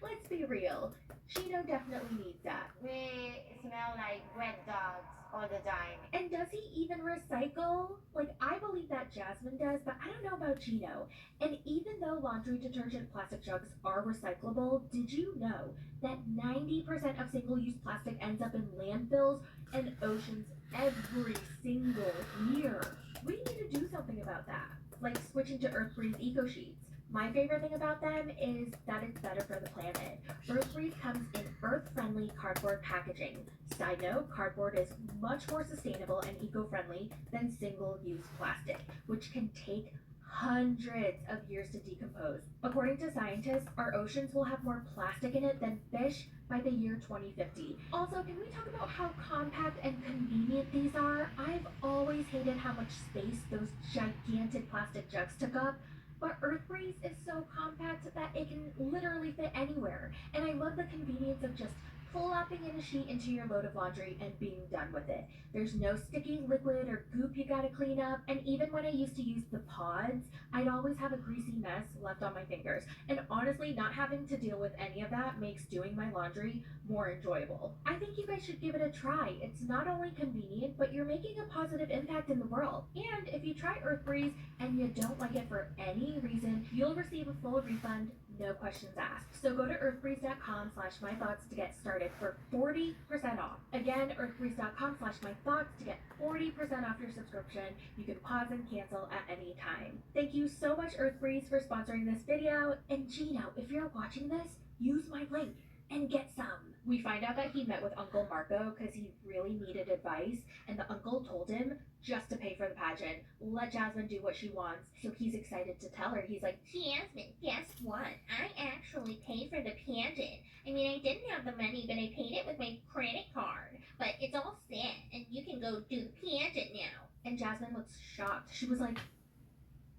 let's be real, Chino definitely needs that. We smell like wet dogs all the time. And does he even recycle? Like, I believe that Jasmine does, but I don't know about Chino. And even though laundry detergent plastic jugs are recyclable, did you know that 90% of single-use plastic ends up in landfills and oceans every single year? We need to do something about that, like switching to Earthbreeze Eco Sheets. My favorite thing about them is that it's better for the planet. Earthbreeze comes in earth-friendly cardboard packaging. Side note, cardboard is much more sustainable and eco-friendly than single-use plastic, which can take hundreds of years to decompose. According to scientists, our oceans will have more plastic in it than fish by the year 2050. Also, can we talk about how compact and convenient these are? I've always hated how much space those gigantic plastic jugs took up. But Earthbreeze is so compact that it can literally fit anywhere. And I love the convenience of just flopping in a sheet into your load of laundry and being done with it. There's no sticky liquid or goop you gotta clean up, and even when I used to use the pods, I'd always have a greasy mess left on my fingers. And honestly, not having to deal with any of that makes doing my laundry more enjoyable. I think you guys should give it a try. It's not only convenient, but you're making a positive impact in the world. And if you try Earthbreeze and you don't like it for any reason, you'll receive a full refund, no questions asked. So go to earthbreeze.com/mythoughts to get started for 40% off. Again, earthbreeze.com/mythoughts to get 40% off your subscription. You can pause and cancel at any time. Thank you so much, Earthbreeze, for sponsoring this video. And Gino, if you're watching this, use my link and get some. We find out that he met with Uncle Marco because he really needed advice, and the uncle told him just to pay for the pageant, let Jasmine do what she wants. So he's excited to tell her. He's like, Jasmine, guess what? I actually paid for the pageant. I mean, I didn't have the money, but I paid it with my credit card. But it's all set, and you can go do the pageant now. And Jasmine looks shocked. She was like,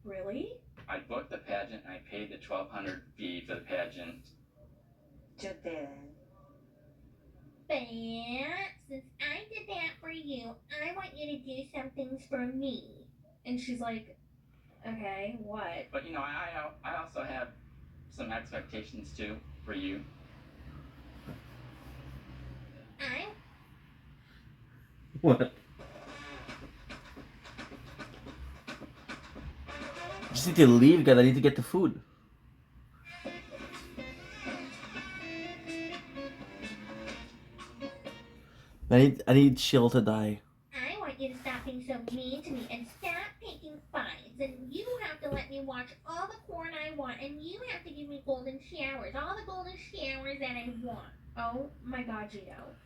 really? I booked the pageant and I paid the $1,200 fee for the pageant. You did. But since I did that for you, I want you to do some things for me. And she's like, okay, what? But I also have some expectations too for you. What? I just need to leave, guys. I need to get the food. I need Chill to die. I want you to stop being so mean to me and stop taking fines. And you have to let me watch all the porn I want. And you have to give me golden showers. All the golden showers that I want. Oh my god, Gino.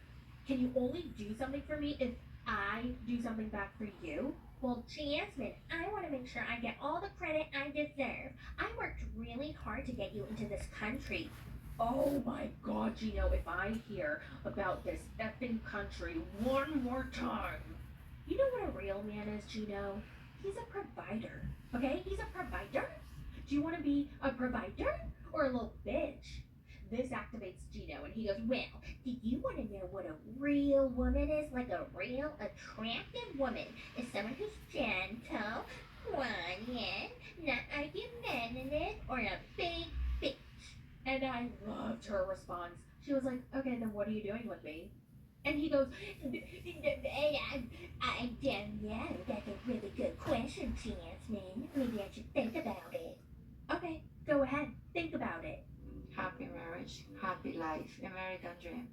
Can you only do something for me if I do something back for you? Well, Jasmine, I want to make sure I get all the credit I deserve. I worked really hard to get you into this country. Oh my god, Gino, if I hear about this effing country one more time. You know what a real man is, Gino? He's a provider, okay? He's a provider. Do you want to be a provider or a little bitch? This activates Gino, and he goes, well, do you want to know what a real woman is? Like a real attractive woman is someone who's gentle, quiet, not argumentative, or a big bitch. And I loved her response. She was like, okay, then what are you doing with me? And he goes, I don't know. That's a really good question, Jasmine. Maybe I should think about it. Okay, go ahead. Think about it. Happy marriage, happy life, American dream.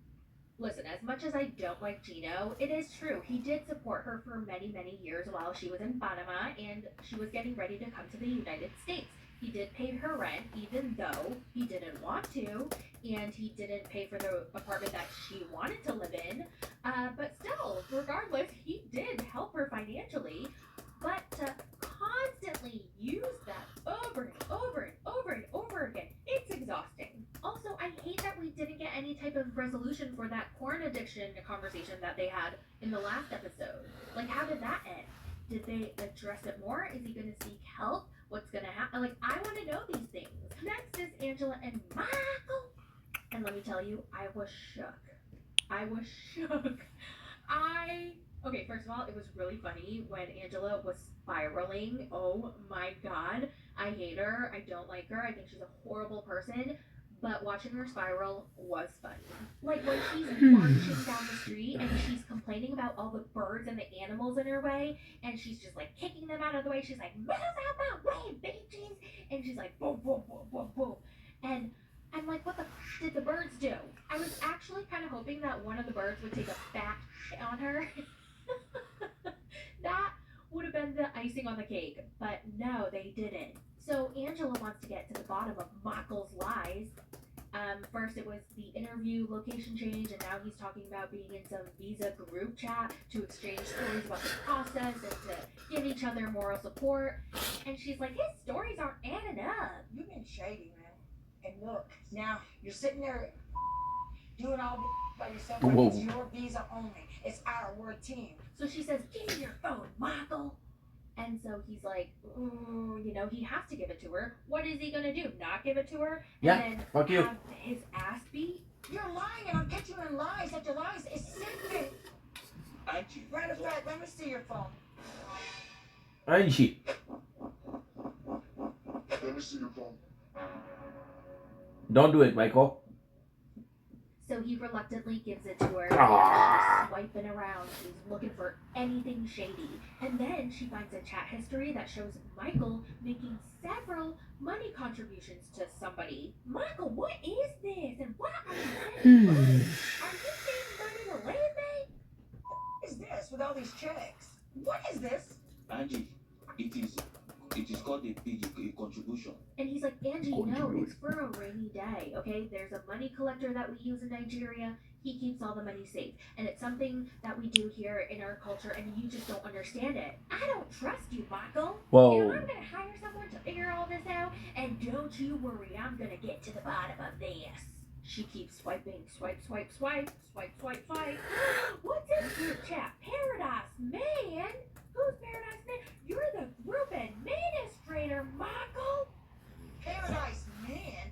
Listen, as much as I don't like Gino, it is true. He did support her for many, many years while she was in Panama and she was getting ready to come to the United States. He did pay her rent, even though he didn't want to, and he didn't pay for the apartment that she wanted to live in. But still, regardless, he did help her financially. But to constantly use that over and over and over and over again, it's exhausting. Also, I hate that we didn't get any type of resolution for that porn addiction conversation that they had in the last episode. Like, how did that end? Did they address it more? Is he going to seek help? What's going to happen? Like, I want to know these things. Next is Angela and Michael. And let me tell you, I was shook. Okay, first of all, it was really funny when Angela was spiraling. Oh my god. I hate her. I don't like her. I think she's a horrible person. But watching her spiral was funny. Like when she's marching down the street and she's complaining about all the birds and the animals in her way, and she's just like kicking them out of the way. She's like, move out my way, bitches! And she's like, boom, boom, boom, boom, boom. And I'm like, what the f did the birds do? I was actually kind of hoping that one of the birds would take a fat shit on her. That would have been the icing on the cake. But no, they didn't. So Angela wants to get to the bottom of Michael's lies. First it was the interview location change, and now he's talking about being in some visa group chat to exchange stories about the process and to give each other moral support. And she's like, his stories aren't adding up. You've been shady, man. And look, now you're sitting there doing all this by yourself. Like it's your visa only. It's our team. So she says, give me your phone, Michael. And so he's like, you know, he has to give it to her. What is he going to do? Not give it to her? Yeah, and then fuck you. have his ass beat? You're lying, and I'll catch you in lies after lies. It's sickening. Matter of fact, let me see your phone. Angie. Let me see your phone. Don't do it, Michael. So he reluctantly gives it to her. Ah. She's swiping around. She's looking for anything shady. And then she finds a chat history that shows Michael making several money contributions to somebody. Michael, what is this? And what are you sending money? Are you sending money to Leslie? What is this with all these checks? What is this? Angie, it is called a contribution. And he's like, Angie, no, it's for a rainy day, okay? There's a money collector that we use in Nigeria. He keeps all the money safe. And it's something that we do here in our culture, and you just don't understand it. I don't trust you, Michael. Whoa. You know, I'm going to hire someone to figure all this out, and don't you worry, I'm going to get to the bottom of this. She keeps swiping, swipe, swipe, swipe, swipe, swipe, swipe. What's this group chat? Paradise Man? Who's Paradise Man? You're the group administrator, Michael. Paradise Man?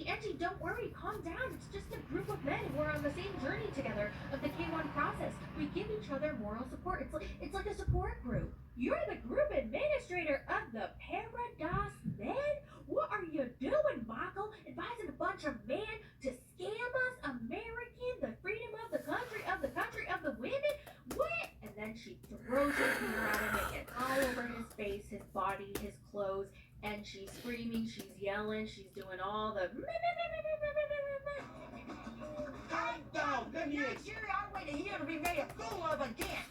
Angie, don't worry, calm down. It's just a group of men who are on the same journey together of the K1 process. We give each other moral support. It's like a support group. You're the group administrator of the Paradise Men? What are you doing, Michael? Advising a bunch of men to scam us, American, the freedom of the country of the women? What? And then she throws her finger at him and gets all over his face, his body, his clothes, and she's screaming, she's yelling, she's doing all the Calm down. Let me Nigeria our way to here to be made a fool of again.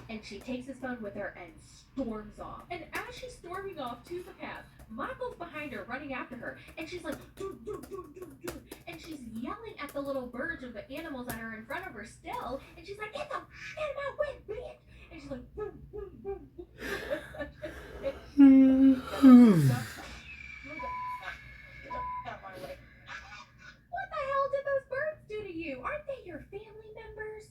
And she takes his phone with her and storms off. And as she's storming off to the cab, Michael's behind her, running after her. And she's like, doo, doo, doo, doo, doo. And she's yelling at the little birds or the animals that are in front of her still. And she's like, get the shit out of my way, bitch. And she's like, boom, boom, boom, boom. What the hell did those birds do to you? Aren't they your family members?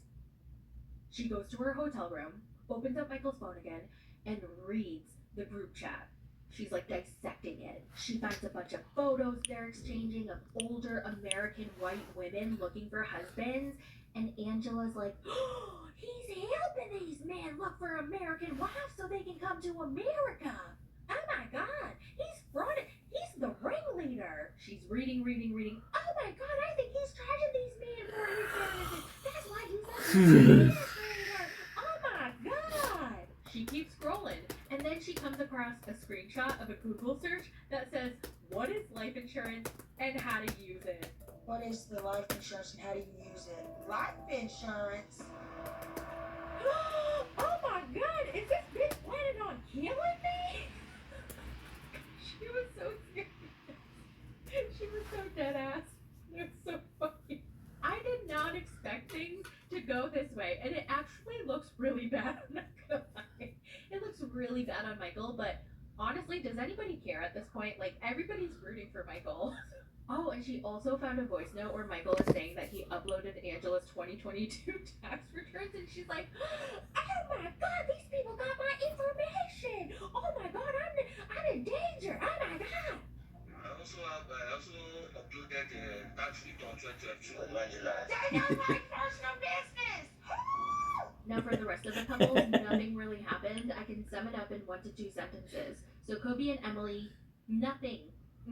She goes to her hotel room, opens up Michael's phone again, and reads the group chat. She's like dissecting it. She finds a bunch of photos they're exchanging of older American white women looking for husbands. And Angela's like, oh, he's helping these men look for American wives so they can come to America. Oh my God, he's frauded. He's the ringleader. She's reading. Oh my God, I think he's charging these men for his services. That's why he's a administrator. Oh my God. She keeps scrolling, and then she comes across a screenshot of a Google search that says, what is life insurance and how to use it? What is the life insurance and how do you use it? Life insurance? Oh my God, is this bitch planning on killing me? She was so scared. She was so dead ass. It was so funny. I did not expect things to go this way, and it actually looks really bad. I'm not gonna lie. It looks really bad on Michael, but honestly, does anybody care at this point? Like, everybody's rooting for Michael. Oh, and she also found a voice note where Michael is saying that he uploaded Angela's 2022 tax returns, and she's like, oh my God, these people got my information. Oh my God, I'm in danger. Oh my God. I also uploaded the tax return 2022. They know my personal business! Now for the rest of the couples, nothing really happened. I can sum it up in 1 to 2 sentences. So Kobe and Emily, nothing.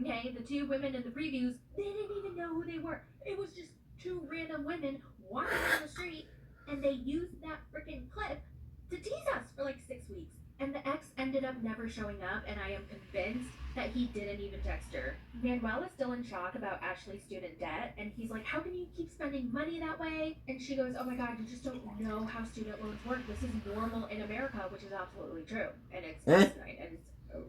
Okay, the two women in the previews, they didn't even know who they were. It was just two random women walking down the street, and they used that freaking clip to tease us for like 6 weeks. And the ex ended up never showing up, and I am convinced that he didn't even text her. Manuel is still in shock about Ashley's student debt, and he's like, how can you keep spending money that way? And she goes, oh my God, you just don't know how student loans work. This is normal in America, which is absolutely true. And it's asinine, and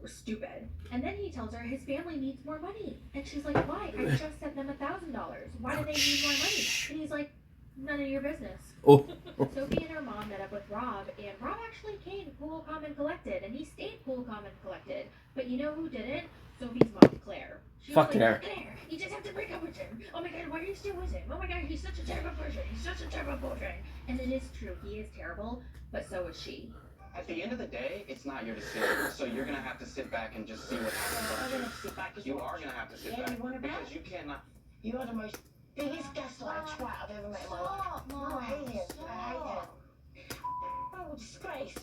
it's stupid. And then he tells her his family needs more money. And she's like, why? I just sent them $1,000. Why do they need more money? And he's like, none of your business. Oh. Sophie and her mom met up with Rob, and Rob actually came cool, calm, and collected, and he stayed cool, calm, and collected. But you know who didn't? Sophie's mom, Claire. She Fuck was like, Claire. You just have to break up with him. Oh my God, why are you still with him? Oh my God, he's such a terrible person. He's such a terrible boyfriend. And it is true, he is terrible, but so is she. At the end of the day, it's not your decision, so you're gonna have to sit back and just see what I'm gonna happens. sit back as You well. are gonna have to sit Yeah, back you wanna bet? because you cannot. You are the most biggest gaslight twat I've ever met in my life. No, I hate him. I hate him. Oh, disgrace.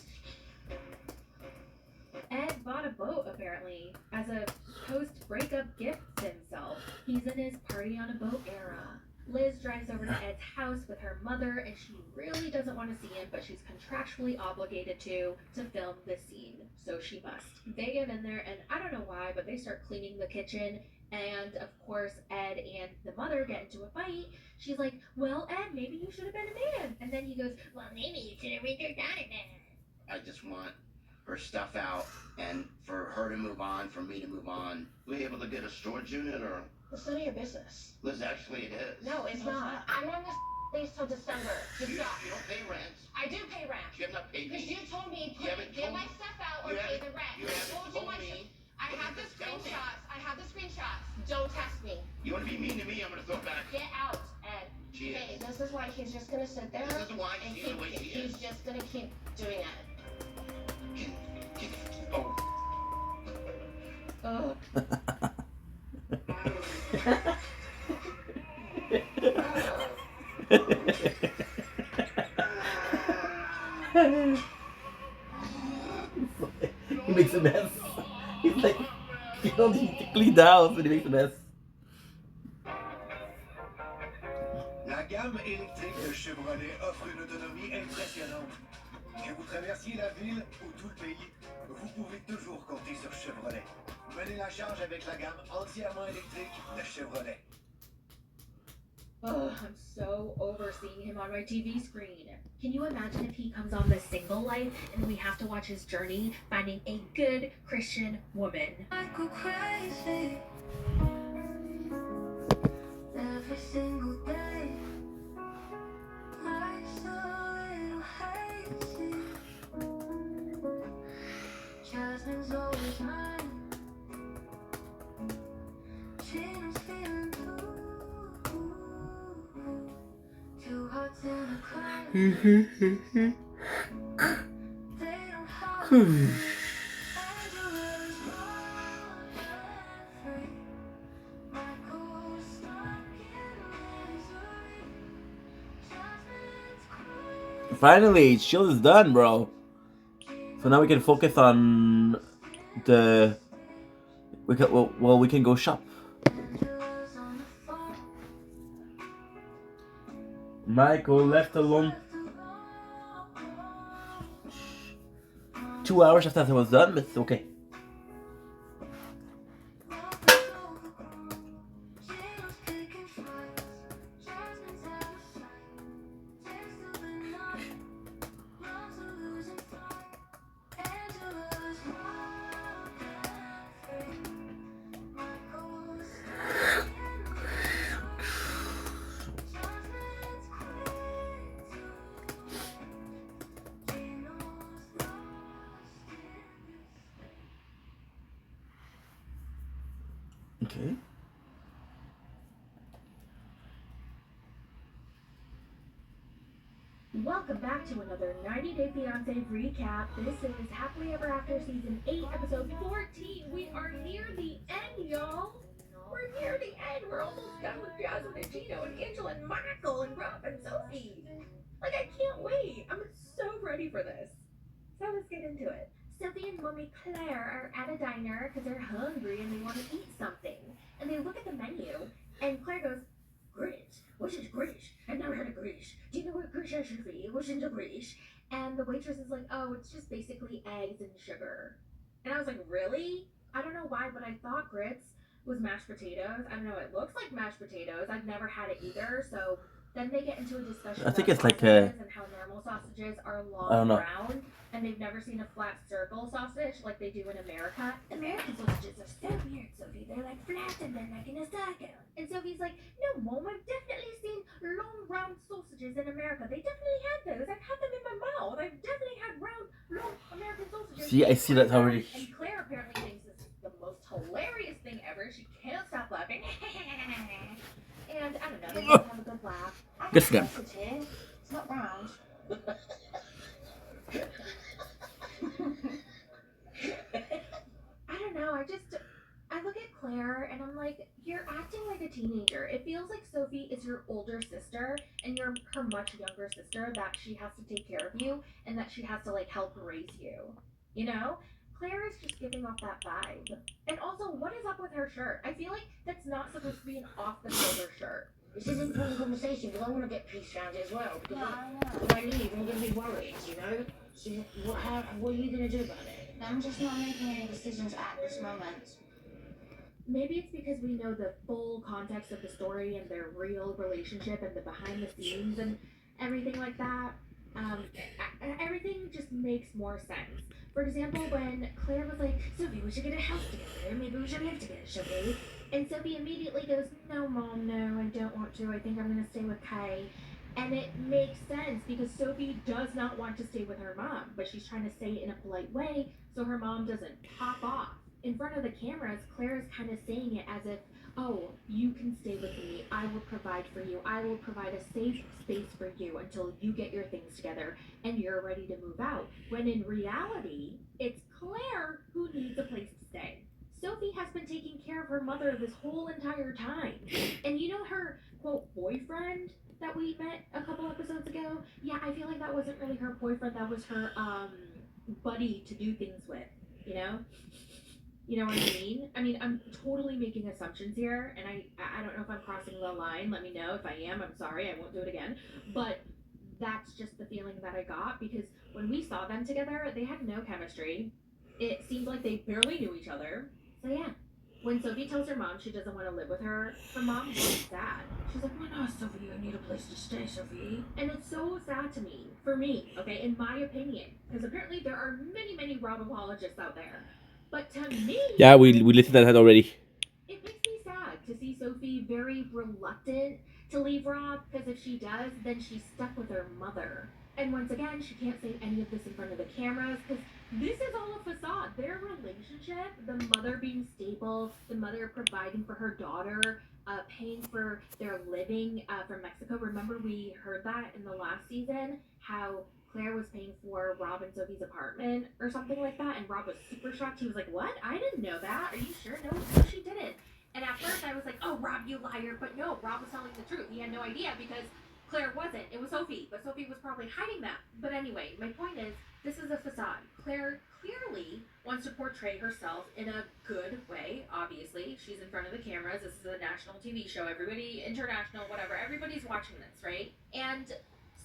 Ed bought a boat, apparently, as a post-breakup gift to himself. He's in his party on a boat era. Liz drives over to Ed's house with her mother, and she really doesn't want to see him, but she's contractually obligated to film the scene, so she must. They get in there, and I don't know why, but they start cleaning the kitchen, and of course, Ed and the mother get into a fight. She's like, well, Ed, maybe you should have been a man. And then he goes, well, maybe you should have read your daughter then. I just want her stuff out and for her to move on, for me to move on. We able to get a storage unit or? It's none of your business. Liz, actually it is. No, it's not. I'm on this lease till December. You, Just stop. you don't pay rent. I do pay rent. You have not paid Because me. you told me You haven't get told my me. stuff out or You pay haven't- the rent. you I haven't told you told my me. I have the Just tell me. screenshots. I have the screenshots. Don't test me. You want to be mean to me, I'm going to throw it back. Get out, Ed. She Okay, is. this is why he's just gonna sit there. This is why and she's the keep, way she he's is. just gonna keep doing it. Oh. Ugh. He makes a mess. He's like, you don't need to clean the house, but he makes a mess. La gamme électrique de Chevrolet offre une autonomie impressionnante. Que vous traversiez la ville ou tout le pays, vous pouvez toujours compter sur Chevrolet. Menez la charge avec la gamme entièrement électrique de Chevrolet. Ugh, I'm so over seeing him on my TV screen. Can you imagine if he comes on the single life and we have to watch his journey finding a good Christian woman? I go crazy every single day. Life's a little hazy. Jasmine's always mine. Gina's feeling blue. Two hearts in a cry. They don't have Angela's mine. Finally, Shield is done, bro. So now we can focus on the. We can go shop. Michael left alone. 2 hours after I was done, but it's okay. Okay. Welcome back to another 90 Day Fiancé recap. This is Happily Ever After Season 8, Episode 14. We are near the end, y'all. We're near the end. We're almost done with Jasmine and Gino and Angela and Michael and Rob and Sophie. Like, I can't wait. I'm so ready for this. So let's get into it. Sophie and Mommy Claire are at a diner because they're hungry and they want to eat something. And they look at the menu, and Claire goes, "Great. What is Greece? I've never heard of Greece. Do you know what Greece is, Sophie? What's into Greece?" And the waitress is like, "Oh, it's just basically eggs and sugar." And I was like, really? I don't know why, but I thought grits was mashed potatoes. I don't know, it looks like mashed potatoes. I've never had it either, so then they get into a discussion I think about it's like sausages and how normal sausages are long I don't know. and round, and they've never seen a flat circle sausage like they do in America. American sausages are so weird, Sophie. They're like flat and they're like in a circle. And Sophie's like, "No, Mom, I've definitely seen long, round sausages in America. They definitely had those. I've had them in my mouth. I've definitely had round, long American sausages." See, I see that already. And Claire apparently thinks this is the most hilarious thing ever. She can't stop laughing. And I don't know, they both have a good laugh. Good for them. Sausage here. It's not round. I don't know, I look at Claire and I'm like, you're acting like a teenager. It feels like Sophie is your older sister and you're her much younger sister, that she has to take care of you and that she has to like help raise you. You know? Claire is just giving off that vibe. And also, what is up with her shirt? I feel like that's not supposed to be an off-the-shoulder shirt. This is an important conversation because I want to get peace around it as well. Because Yeah, I know. when I leave, I'm going to be worried, you know? So what are you going to do about it? I'm just not making any decisions at this moment. Maybe it's because we know the full context of the story and their real relationship and the behind the scenes and everything like that. Everything just makes more sense. For example, when Claire was like, "Sophie, we should get a house together. Maybe we should live together, Sophie." And Sophie immediately goes, "No, Mom, no, I don't want to. I think I'm going to stay with Kay." And it makes sense because Sophie does not want to stay with her mom, but she's trying to say it in a polite way so her mom doesn't pop off. In front of the cameras, Claire is kind of saying it as if, "Oh, you can stay with me. I will provide for you. I will provide a safe space for you until you get your things together and you're ready to move out." When in reality, it's Claire who needs a place to stay. Sophie has been taking care of her mother this whole entire time. And you know her, quote, boyfriend that we met a couple episodes ago? Yeah, I feel like that wasn't really her boyfriend. That was her, buddy to do things with, you know? You know what I mean? I mean, I'm totally making assumptions here, and I don't know if I'm crossing the line. Let me know if I am. I'm sorry. I won't do it again. But that's just the feeling that I got, because when we saw them together, they had no chemistry. It seemed like they barely knew each other. So yeah, when Sophie tells her mom she doesn't want to live with her mom gets sad. She's like, "Why not, Sophie? I need a place to stay, Sophie." And it's so sad to me, for me, okay, in my opinion, because apparently there are many, many Rob apologists out there. But to me, Yeah, we listed that already. it makes me sad to see Sophie very reluctant to leave Rob, because if she does, then she's stuck with her mother. And once again, she can't say any of this in front of the cameras, because this is all a facade. Their relationship, the mother being stable, the mother providing for her daughter, paying for their living from Mexico. Remember, we heard that in the last season, how Claire was paying for Rob and Sophie's apartment or something like that, and Rob was super shocked. He was like, "What? I didn't know that. Are you sure?" No, she didn't. And at first I was like, "Oh, Rob, you liar." But no, Rob was telling the truth. He had no idea because Claire wasn't. It was Sophie, but Sophie was probably hiding that. But anyway, my point is, this is a facade. Claire clearly wants to portray herself in a good way, obviously. She's in front of the cameras. This is a national TV show. Everybody, international, whatever. Everybody's watching this, right? And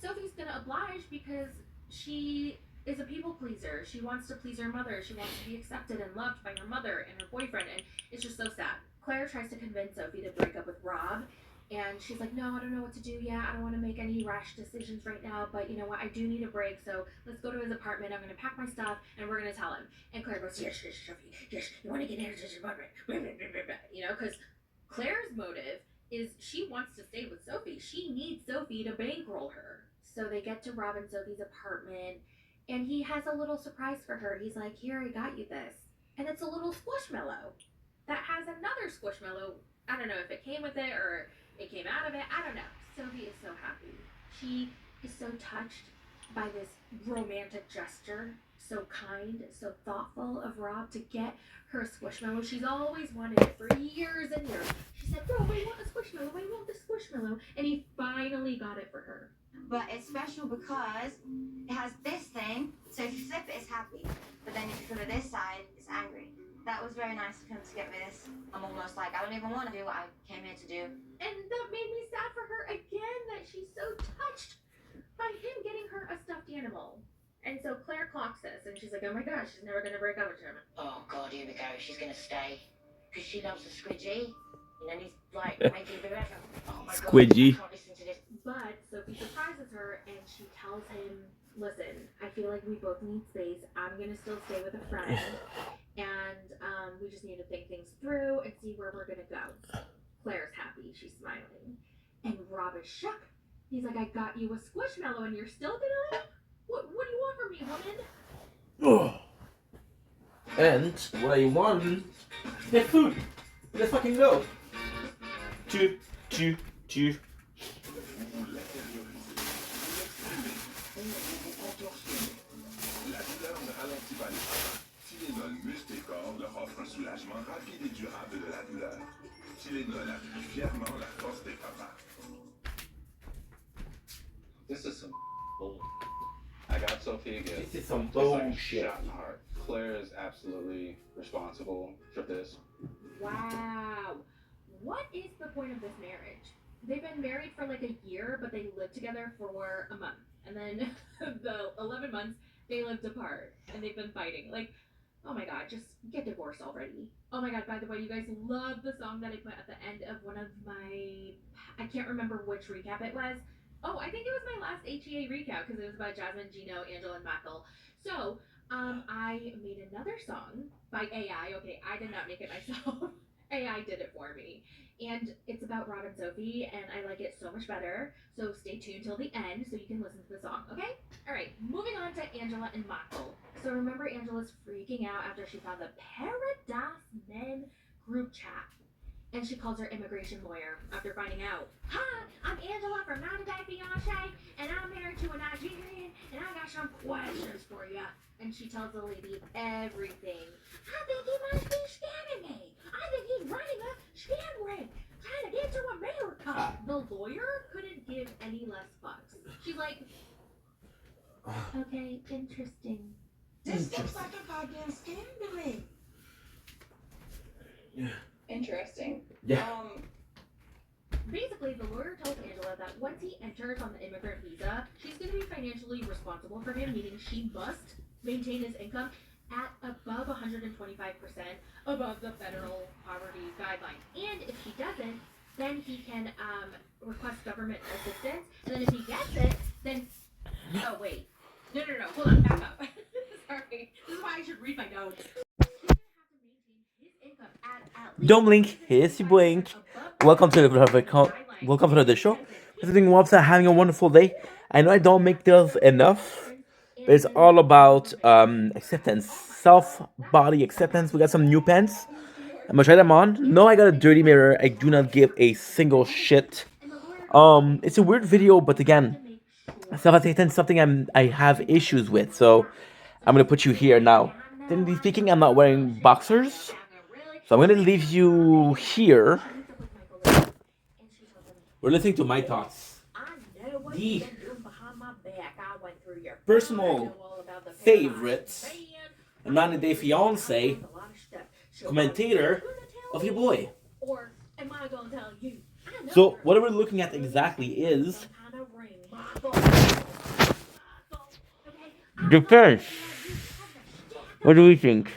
Sophie's going to oblige because she is a people pleaser. She wants to please her mother. She wants to be accepted and loved by her mother and her boyfriend. And it's just so sad. Claire tries to convince Sophie to break up with Rob. And she's like, no, I don't know what to do yet. I don't want to make any rash decisions right now. But you know what? I do need a break. So let's go to his apartment. I'm going to pack my stuff and we're going to tell him. And Claire goes, yes, Sophie. Yes, you want to get into his apartment. You know, because Claire's motive is she wants to stay with Sophie. She needs Sophie to bankroll her. So they get to Rob and Sophie's apartment. And he has a little surprise for her. He's like, here, I got you this. And it's a little Squishmallow that has another Squishmallow. I don't know if it came with it or it came out of it. I don't know. Sophie is so happy. She is so touched by this romantic gesture, so kind, so thoughtful of Rob to get her Squishmallow. She's always wanted it for years and years. She said, Rob, I want a Squishmallow. I want the Squishmallow. And he finally got it for her. But it's special because it has this thing, so if you flip it, it's happy. But then if you flip it this side, it's angry. That was very nice of him to get me this. I'm almost like, I don't even want to do what I came here to do. And that made me sad for her again, that she's so touched by him getting her a stuffed animal. And so Claire clocks this, and she's like, oh my gosh, she's never going to break up with him. Oh God, here we go. She's gonna stay because she loves the squidgy. You know, he's like making a bit better. Oh my Squidgy. God, I can't listen to this. But Sophie surprises her, and she tells him, listen, I feel like we both need space. I'm going to still stay with a friend. And we just need to think things through and see where we're going to go. Claire's happy. She's smiling. And Rob is shook. He's like, I got you a Squishmallow and you're still denying? What do you want from me, woman? And what I want is get food. Let's fucking go. Choo, choo, choo. La douleur ne ralentit pas les travaux. Tylenol Mustécor leur offre un soulagement rapide et durable de la douleur. Tylenol appuie fièrement la force des papas. This is some bull. I got Sophie again. This is some Just like bullshit. shot in the heart. Claire is absolutely responsible for this. Wow. What is the point of this marriage? They've been married for like a year, but they lived together for a month. And then the 11 months, they lived apart. And they've been fighting. Like, oh my god, just get divorced already. Oh my god, by the way, you guys love the song that I put at the end of one of my... I can't remember which recap it was. Oh, I think it was my last HEA recap because it was about Jasmine, Gino, Angela, and Michael. So, I made another song by AI. Okay, I did not make it myself. AI did it for me. And it's about Rob and Sophie, and I like it so much better. So stay tuned till the end so you can listen to the song, okay? Alright, moving on to Angela and Michael. So remember Angela's freaking out after she found the Paradise Men group chat. And she calls her immigration lawyer after finding out. Hi, I'm Angela from 90 Day Fiancé, and I'm married to a Nigerian, and I got some questions for you. And she tells the lady everything. I think he must be scamming me. I think he's running a scam ring, trying to get to America. The lawyer couldn't give any less fucks. She's like, okay, interesting. This looks like a goddamn scam to me. Interesting. Yeah. Basically, the lawyer tells Angela that once he enters on the immigrant visa, she's going to be financially responsible for him, meaning she must maintain his income at above 125% above the federal poverty guideline. And if she doesn't, then he can request government assistance. And then if he gets it, then... Oh, wait. No. Hold on. Back up. Sorry. This is why I should read my notes. Don't blink. Here's your blink. Welcome to the show. Visiting Webster, having a wonderful day. I know I don't make this enough, but it's all about acceptance, self-body acceptance. We got some new pants. I'm gonna try them on. No, I got a dirty mirror. I do not give a single shit. It's a weird video, but again, self-acceptance is something I have issues with. So I'm gonna put you here now. Technically speaking, I'm not wearing boxers. So I'm going to leave you here. We're listening to my thoughts. I know the behind my back. I went through your personal favorite, 90 Day Fiance commentator of your boy. Or am I gonna tell you? So what we're looking at exactly is the first. What do we think?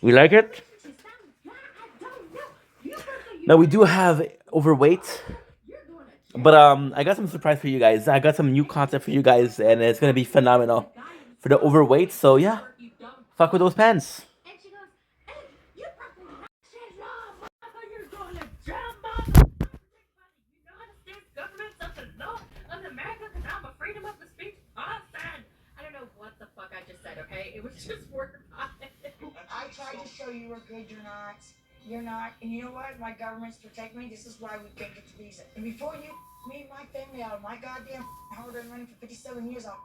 We like it? Now we do have overweight, but I got some surprise for you guys. I got some new content for you guys, and it's gonna be phenomenal for the overweight. So yeah, fuck with those pants. It was just word. I tried to show you we're good, you're not. You're not. And you know what? My government's protecting me. This is why we can't get the visa. And before you me and my family out of my goddamn hard-earned money for 57 years, I'll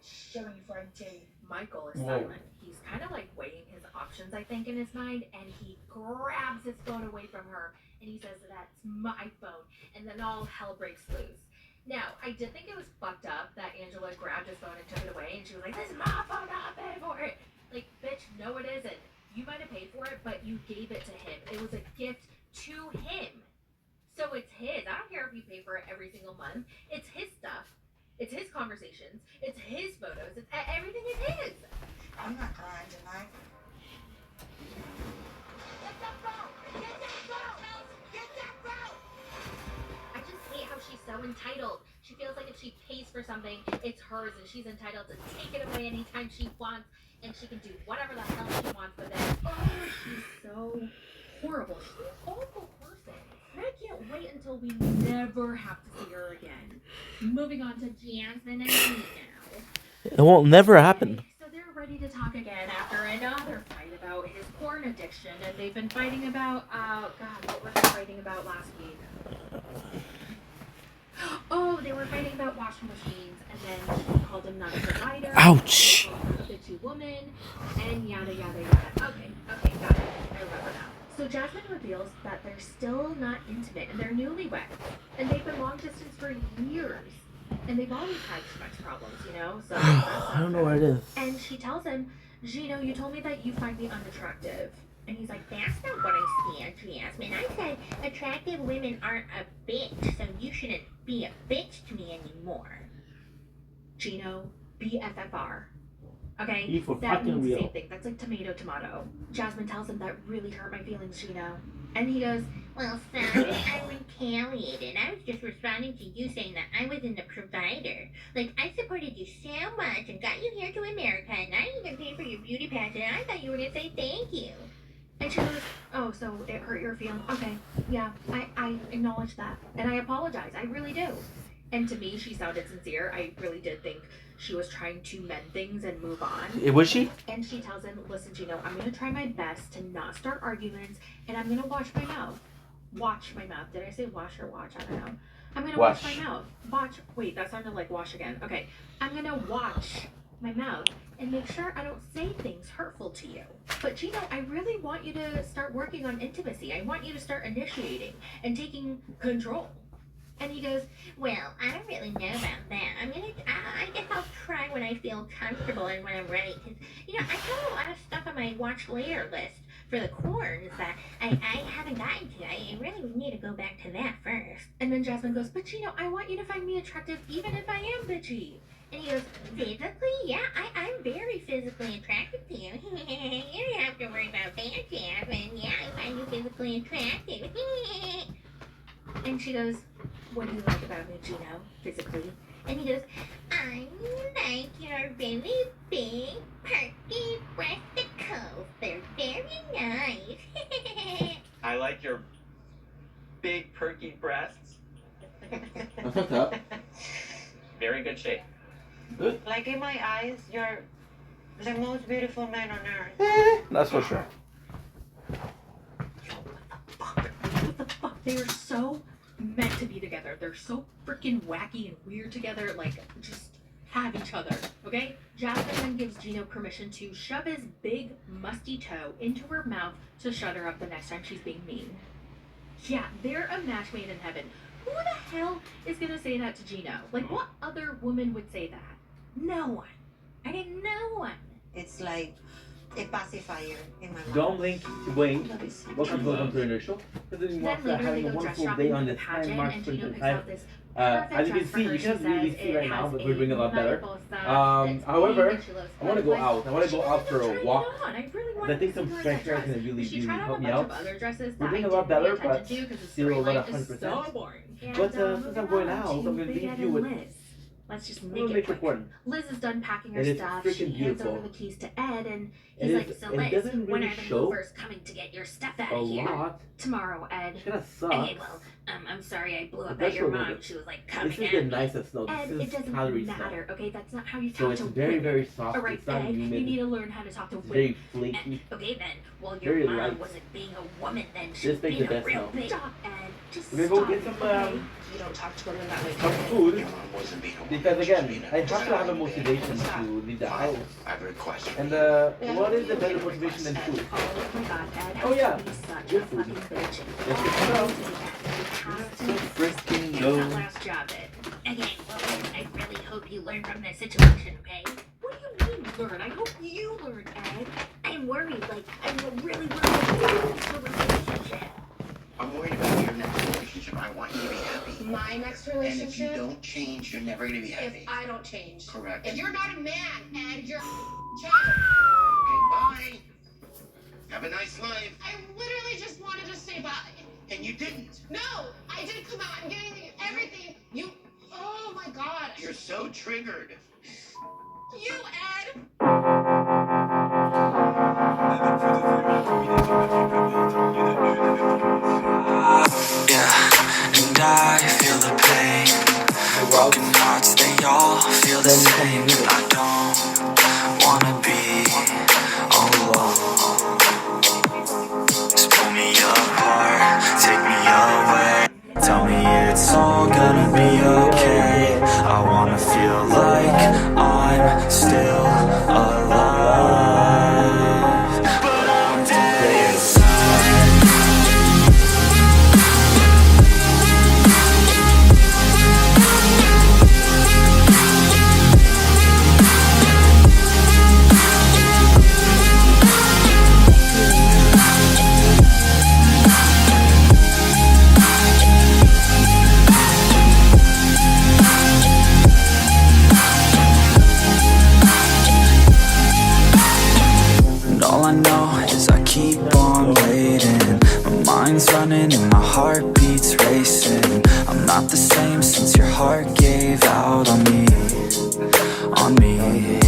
show you before I tell you. Michael is silent. He's kind of like weighing his options, I think, in his mind, and he grabs his phone away from her, and he says, "That's my phone," and then all hell breaks loose. Now, I did think it was fucked up that Angela grabbed his phone and took it away, and she was like, "This is my phone, I paid for it." Like, bitch, no it isn't. You might have paid for it, but you gave it to him. It was a gift to him. So it's his. I don't care if you pay for it every single month. It's his stuff. It's his conversations. It's his photos. It's everything is his. I'm not crying tonight. Get that phone! Get that phone! Get that phone! I just hate how she's so entitled. She feels like if she pays for something, it's hers, and she's entitled to take it away anytime she wants, and she can do whatever the hell she wants with it. Oh, she's so horrible. She's an awful person. And I can't wait until we never have to see her again. Moving on to Jasmine and me now. It won't never happen. So they're ready to talk again after another fight about his porn addiction, and they've been fighting about, what were they fighting about last week? Oh, they were fighting about washing machines, and then she called him not a provider. Ouch. A bitchy woman, and yada yada yada. Okay, got it. I remember now. So Jasmine reveals that they're still not intimate, and they're newlyweds, and they've been long distance for years, and they've always had sex problems, you know. So I don't know what it is. And she tells him, "Gino, you told me that you find me unattractive." And he's like, "That's not what I said, Jasmine. I said attractive women aren't a bitch, so you shouldn't be a bitch to me anymore." Gino, BFFR. Okay? E for that fucking means the real. same thing. That's like tomato. Jasmine tells him that really hurt my feelings, Gino. And he goes, "Well, sorry, I retaliated. I was just responding to you saying that I wasn't a provider. Like, I supported you so much and got you here to America, and I even paid for your beauty pageant, and I thought you were going to say thank you." And she goes, "Oh, so it hurt your feelings? Okay, yeah, I acknowledge that. And I apologize, I really do." And to me, she sounded sincere. I really did think she was trying to mend things and move on. Was she? And she tells him, "Listen, Gino, I'm going to try my best to not start arguments, and I'm going to watch my mouth." Watch my mouth. Did I say wash or watch? I don't know. I'm going to watch my mouth. Watch. Wait, that sounded like wash again. Okay. I'm going to watch my mouth and make sure I don't say things hurtful to you. But Gino, I really want you to start working on intimacy. I want you to start initiating and taking control. And he goes, "Well, I don't really know about that. I guess I'll try when I feel comfortable and when I'm ready. Because, you know, I have a lot of stuff on my watch later list for the corns that I haven't gotten to. I really need to go back to that first." And then Jasmine goes, "But Gino, I want you to find me attractive even if I am bitchy." And he goes, "Physically? Yeah, I'm very physically attracted to you. You don't have to worry about that, Jasmine. Yeah, I find you physically attractive." And she goes, "What do you like about me, Gino, physically?" And he goes, "I like your really big, perky breasticles. They're very nice." I like your big, perky breasts. That's what's up. Very good shape. Good. Like in my eyes, you're the most beautiful man on earth. That's for sure. What the fuck? They are so meant to be together. They're so freaking wacky and weird together. Like, just have each other, okay? Jasmine then gives Gino permission to shove his big, musty toe into her mouth to shut her up the next time she's being mean. Yeah, they're a match made in heaven. Who the hell is gonna say that to Gino? Like, what other woman would say that? No one. I mean, no one. It's like a pacifier in my mind. Don't blink, Wayne. Welcome to the show. President wants to having a wonderful day on this time, March 25th. As you can see, you can't really see right now, but we're doing a lot better. However, I want to go out. I want to go out for a walk. I think some fresh air is going to really help me out. We're doing a lot better, but still a lot of 100%. But since I'm going out, I'm going to leave you with... Let's just make it quick. Liz is done packing her stuff. She hands over the keys to Ed, and he's like, "So Liz, when are the movers coming to get your stuff out of here?" Tomorrow, Ed. It's gonna suck. Okay, well, I'm sorry I blew up at your mom. She was like coming This is the nicest snow. Ed, This it is doesn't calorie matter, snow. okay? That's not how you So talk it's to very, women. very soft. All right, It's not Ed, you humid. need to learn how to talk to It's women. very flaky. Okay then. Well, your Very mom light. wasn't being a woman then. She Just was make being the a best real now. big. Stop, Ed. Just We're gonna go stop, get some okay? You don't talk to women that way. some food. Because again, I have to have a motivation to leave the house. And what is the better motivation than food? Oh my god, Ed. Oh yeah, He's such good a food. fucking bitch. Let's get some. Freaking Get go. that last job, Ed. Okay, well, I really hope you learn from this situation, okay? What do you mean learn? I hope you learn, Ed. I'm worried, like, I'm really worried about the relationship. I'm worried about your next relationship. I want you to be happy. My next And if you relationship, don't change, you're never going to be if happy. I don't change. Correct. If you're not a man and you're a child. Okay, bye. Have a nice life. I literally just wanted to say bye. And you didn't. No, I did come out and get everything. You, oh my god. You're so triggered. You, Ed. Yeah, and I feel the pain. Broken hearts, they all feel the same. And I don't wanna be alone. Just pull me apart, take me away. Tell me it's all gonna be okay. I wanna feel like I'm still alive, but I'm dead inside. And all I know is I keep on waiting. My mind's running and my heart beats racing. I'm not the same since your heart gave out on me, on me.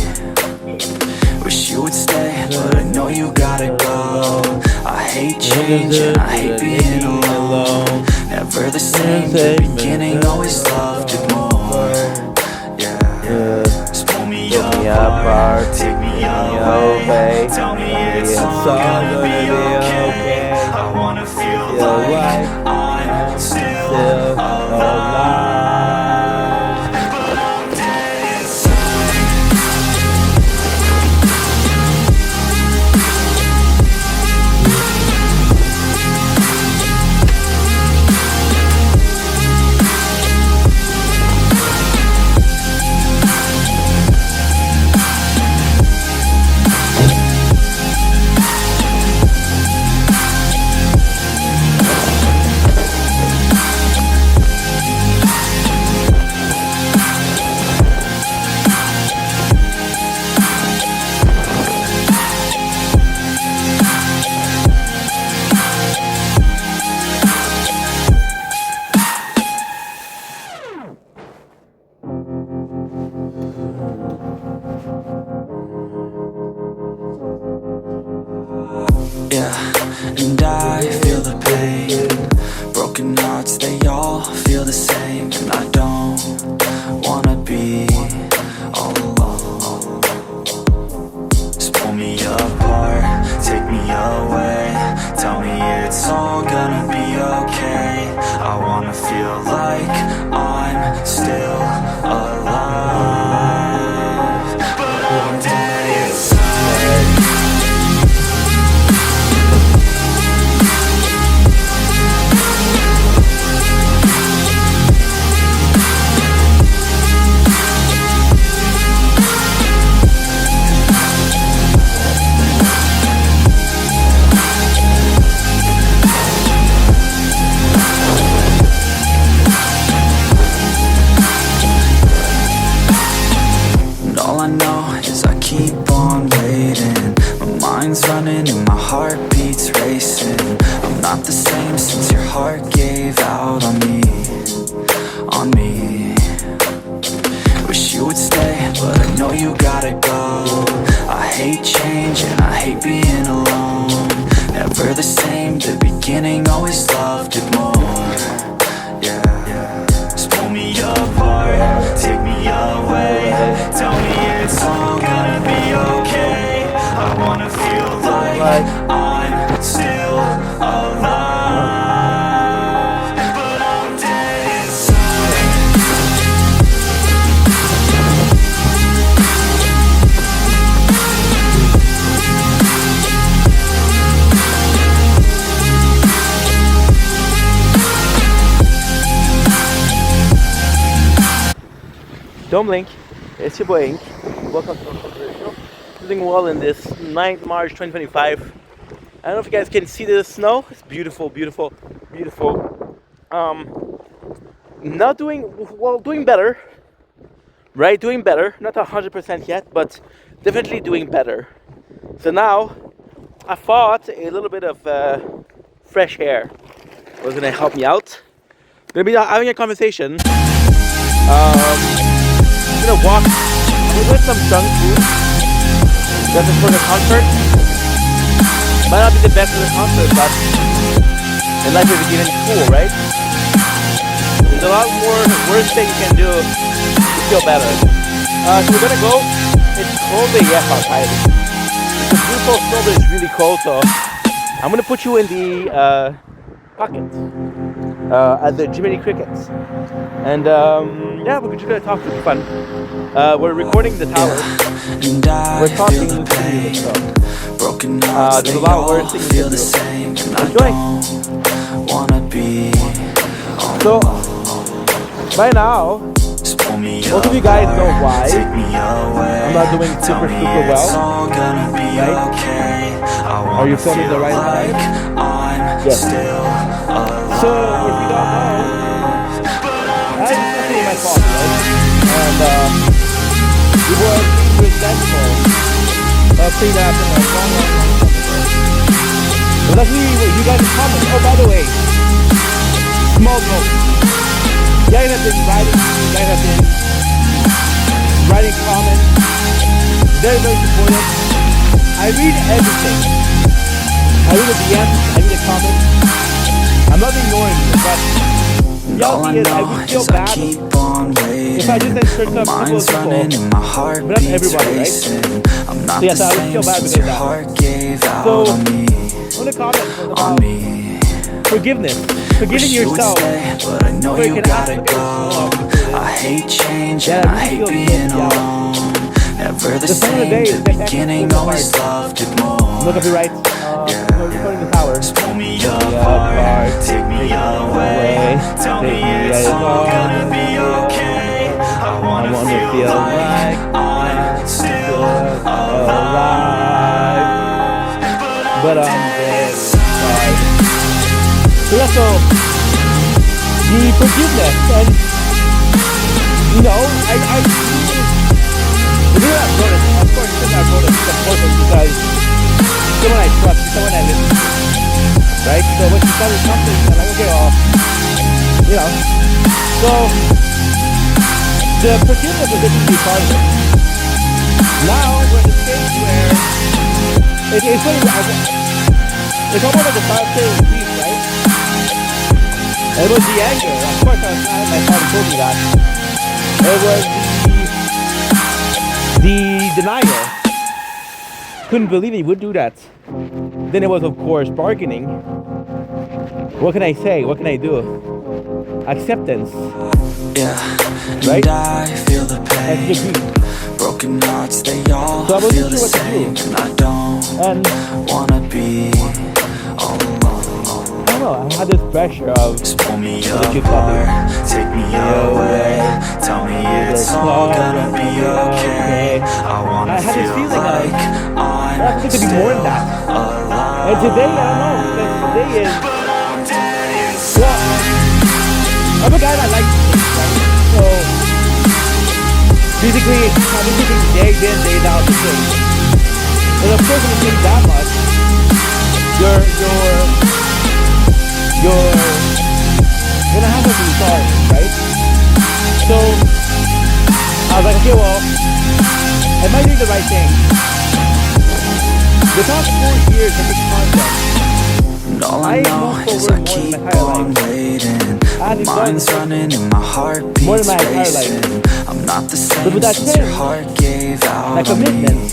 Wish you would stay, but I know you gotta go. I hate change and I hate being alone. Never the same, the beginning always loved it more. Yeah, just pull me apart, take me away. Tell me it's all gonna be okay. I wanna feel like I'm still alive, but I'm dead inside. Yeah, and I feel the pain. Broken hearts, they all feel the same. And I don't wanna be all alone. Just pull me apart, take me away. Tell me it's all gonna be okay. I wanna feel like I'm still alive, but I'm dead inside. keep on waiting. My mind's running and my heart beats racing. I'm not the same since your heart gave out on me. On me. Wish you would stay, but I know you gotta go. I hate change and I hate being alone. Never the same, the beginning always loved it more. Yeah. Just pull me apart, take me away. Tell me it's all gonna be okay. I wanna feel like I'm still alive, but I'm dead inside. Don't blink, it's your boy Ink. Welcome to the show. Doing well in this 9th March 2025. I don't know if you guys can see the snow. It's beautiful, beautiful, beautiful. Not doing well, doing better. Right, doing better. Not 100% yet, but definitely doing better. So now, I thought a little bit of fresh air was gonna help me out. Gonna be having a conversation. Gonna walk with some junk food. Just for the concert. Might not be the best for the concert, but in life is even cool, right? There's a lot more worse things you can do to feel better. So we're gonna go. It's cold AF outside. It's a beautiful snow, but it's really cold, so I'm gonna put you in the pocket at the Jiminy Crickets. And yeah, we're just gonna talk for fun. We're recording the tower. We're talking to music, so there's a lot of words things to do. Enjoy. So by now, most of you guys know why I'm not doing super well, right? Are you filming the right time? Yes. So if you don't know, that's actually my fault, right? And we were resentful of things that happened like long ago. But that's really what you guys comment. Oh, by the way, small note. You guys have been writing, comments. Very, very supportive. I read everything. I read the DMs, I read the comments. I'm not ignoring you, but reality is I would feel bad if I just insert some people, but not everybody, right? So yes, I would feel bad because of that. So, on the comments was about forgiveness, forgiving yourself, so you can ask I hate change and I hate being alone. Never the same, the beginning always loved it more. Look up your right. We're recording the tower. Pull me apart, take me away. Tell me it's all gonna be okay. I wanna feel like I'm still alive, but I'm dead inside. So that's all. The forgiveness, and you know, I the reason I wrote it, of course, the reason I wrote it is important because someone I trust, someone I listen to, right? So when she started something, I'm like, okay, well, you know. So the forgiveness is a big part of it. Now we're at the stage where it's almost like a five-stage piece, right? It was the anger. Of course, my father told me that. It was the denial. Couldn't believe he would do that. Then it was, of course, bargaining. What can I say? What can I do? Acceptance. Yeah, right? And I feel the pain. Broken hearts, they all feel the same. And I don't wanna be all alone. I don't know, I had this pressure of just pull me apart, take me away. Tell me it's all gonna be okay. I wanna feel like I'm to be more than that. And today, I don't know, because today is, well, I'm a guy that likes things, right? So Physically, I've been thinking day in, day out the thing. And of course, when you think that much, you're gonna have to be sorry, right? So I was like, okay, well, am I doing the right thing? The past 4 years of this content, and all I know is I keep on waiting. My mind's running and my heart beats racing. I'm not the same since your heart gave out that commitment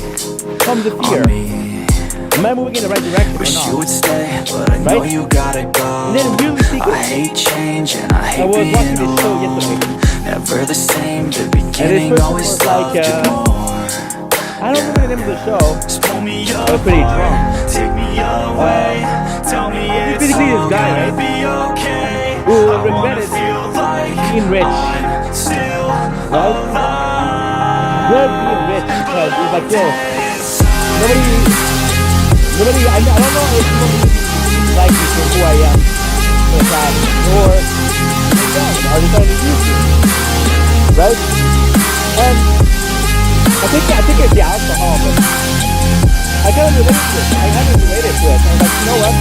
comes with fear. Am I moving in the right direction Wish or not? you would stay, but I know you gotta go. And then really secretly, I hate change and I hate was being watching this show alone. yesterday. Never the same, the And this beginning person always was like, loved you more. I don't remember the name of the show. Pull me I was pretty drunk. take me away. Tell me it's basically this all guy, gonna right? be okay. Who regretted being rich. Still Right? Good being rich because it's like, yo, nobody, I don't know if somebody likes me for who I am, for the fact, or are they trying to use me? Right? And I think it's the alcohol, but I kind of related to it. I haven't related to it. I was like, you know what?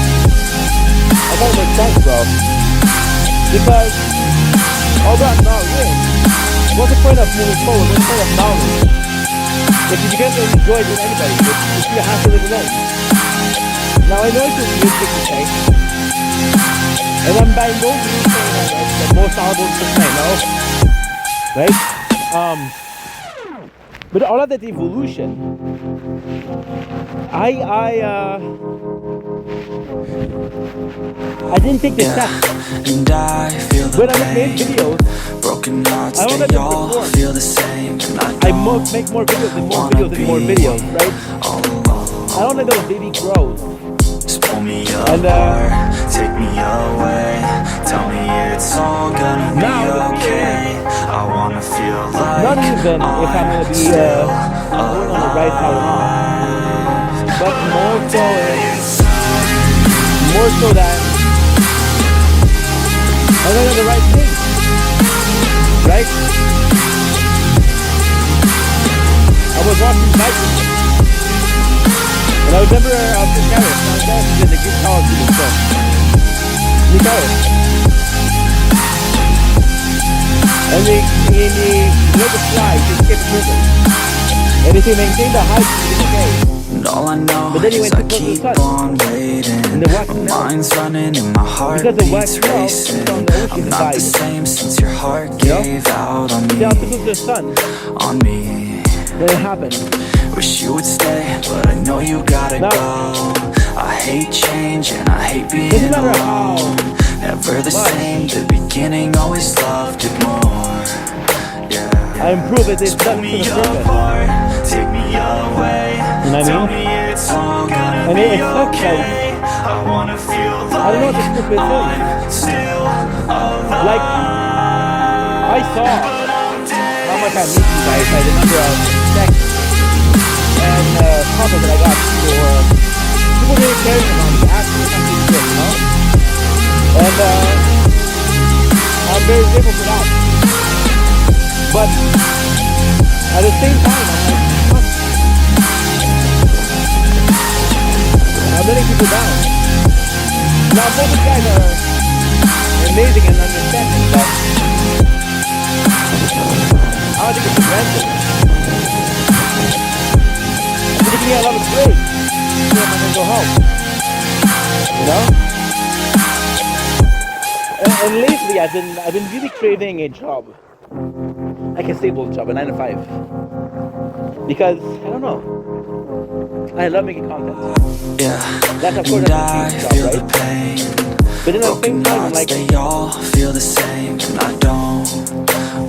I gotta make sense, bro. Because although I'm not rich, what's the point of moving forward? What's the point of knowledge? If you can't enjoy with anybody, if you have to live alone. Now I know it's a weird thing to say, and I'm by no means saying that I'm the most knowledgeable person I know, right? But all of that evolution, I didn't take the step. And I feel the When I made videos, broken hearts, I don't let they them all perform. feel the same. And I I make more videos and more videos and more videos, right? I don't let those baby grow. just pull me And apart, take me away. Tell me it's all gonna be now, okay. I wanna feel like not even if I'm gonna be going on the right path or not, but more so that I'm gonna do the right thing, right? I was watching Vikings, and I remember Chris Harris. I was in the Greek college student show. Greek Harris. And he let the fly to escape prison. And if he maintained the height, he was okay. And all I know But then he is went I too close to keep the sun. on waiting. And the wax My melted. mind's running and my heart Because the wax beats melted racing. from the ocean I'm and not the died. same since your heart gave out on See how too me. close to the sun, On me. then it happened. Wish you would stay, but I know you gotta Now- go. I hate change and I hate Doesn't being matter alone. Never the much. same, the beginning always loved it more. Yeah. I improve it, it's done for me the purpose. apart, take me away. You know what I Tell mean? me it's all gonna And be it sucks, okay. like, I wanna feel I don't know what like the stupid is. I'm still alive. Like, I saw how much I miss you guys by the number of texts and comments that I got for people really caring about me, asking me something good, you know? And I'm very grateful for that. But at the same time, I'm like, fuck. I'm letting people down. Now, both these guys are amazing and understanding, but I don't think it's a granted. I'm thinking I love it great. So I'm gonna go home. You know? And lately I've been really craving a job. Like a stable job, a 9 to 5. Because I don't know. I love making content. Yeah. That's of course And I that's a feel job, the right? pain. But then at the Broken same time I'm hearts, like, they all feel the same. And I don't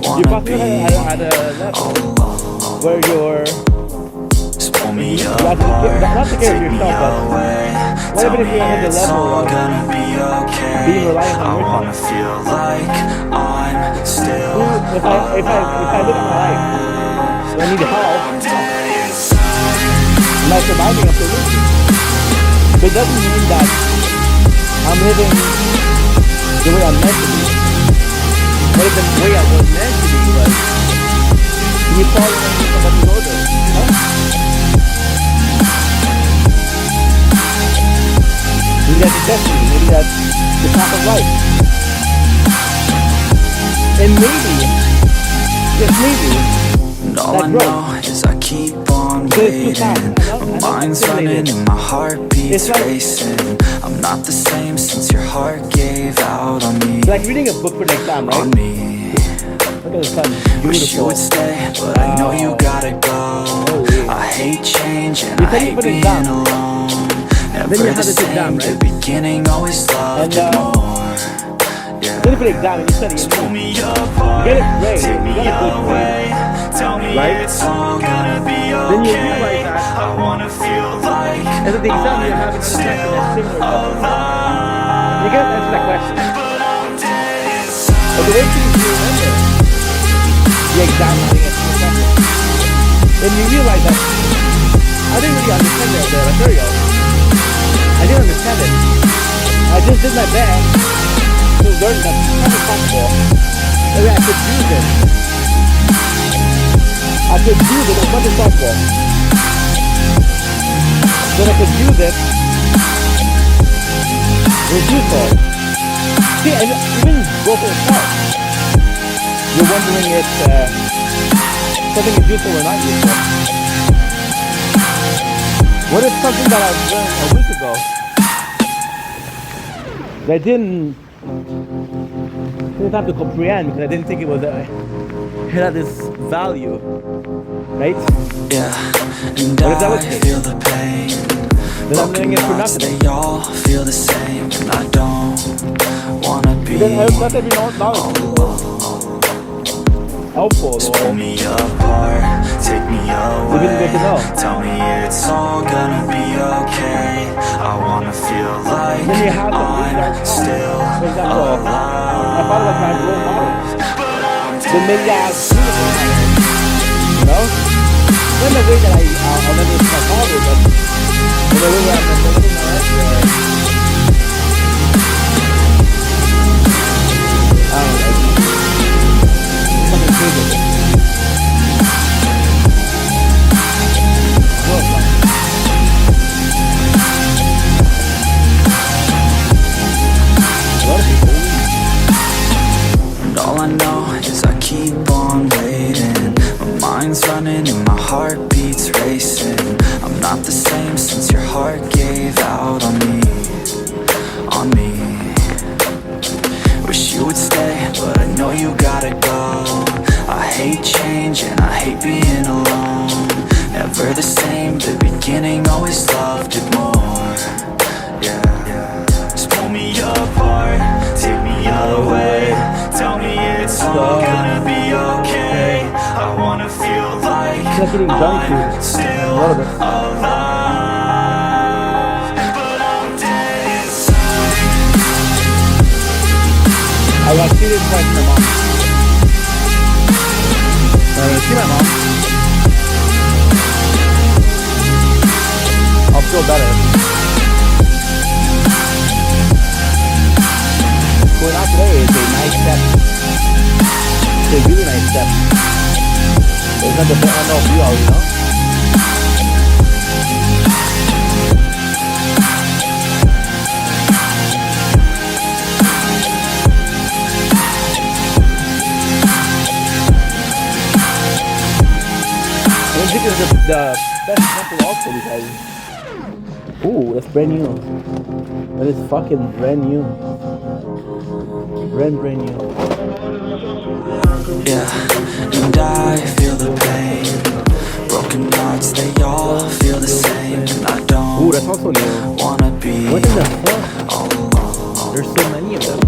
you're wanna possibly be at a level alone. where you're Just pull me you have to apart, not to care of take me yourself, but away. what Tell if me you're at the it's level all of gonna be okay. being reliant I on wanna yourself? feel like I'm still If I look at my life, I need help. Am I surviving? Absolutely. But it doesn't mean that I'm living the way I'm meant to be. What if the way I was meant to be was You follow somebody's order, you know? Maybe that's a destiny, maybe that's the path of life. And maybe, just maybe, And all I know is I keep on waiting. My mind's running and my heart beats racing. I'm not the same since your heart gave out on me. It's like reading a book for the exam, right? On me. Look at the sun, beautiful. Wish you would stay, but I know you gotta go. I hate change and I hate being alone. Never the same, the beginning always loved it more. Then for the exam, and you study it. Pull me apart, you get it great. take me You got a good away. grade. Tell me Right? it's all gonna be okay. Then you realize that I wanna feel like as the exam you're having a session that's similar to you can't answer that question. But the way things you remember the exam having a session, then you realize that I didn't really understand the material. I didn't understand it. I just did my best to learn that it's possible. Maybe I could use it. I could use it as much as possible. Then I could use it. It was useful. See, and even go for yourself. You're wondering if something is useful or not useful. What if something that I learned a week ago that I didn't have to comprehend because I didn't think it was it had this value, right? Yeah, and What if that was I it? feel the pain. Then I'm doing it for Hearts, nothing. they all feel the same, and I don't wanna be Then let there be no knowledge. Helpful, Just pull me apart, take me Even good to away. know. Tell me it's all gonna be okay. I wanna feel like Then you have to I'm still For example, I thought about my role models. Then maybe I have beautiful models. You know? Not in the way that I'll never see my father, but in the way where I'm living my life where I don't know, something crazy. And all I know is I keep on waiting. My mind's running and my heart beats racing. I'm not the same since your heart gave out on me. On me. Wish you would stay, but I know you gotta go. I hate change and I hate being alone. Never the same, the beginning always loved it more. Yeah. Just pull me apart, take me away. Tell me it's all gonna be okay. I wanna feel like I'm still alive. But I'm dead inside. I got treated twice by my mom. When I see my mom, I'll feel better. Going out today is a nice step. It's a really nice step. It's not the best, I don't know if you already know. I think it's the best example also because ooh, that's brand new. That is fucking brand new. Brand new. Yeah, and I feel the pain. Broken hearts, they all feel the same. And I don't Ooh, that's also new. wanna be What in the fuck? all alone. There's so many of them.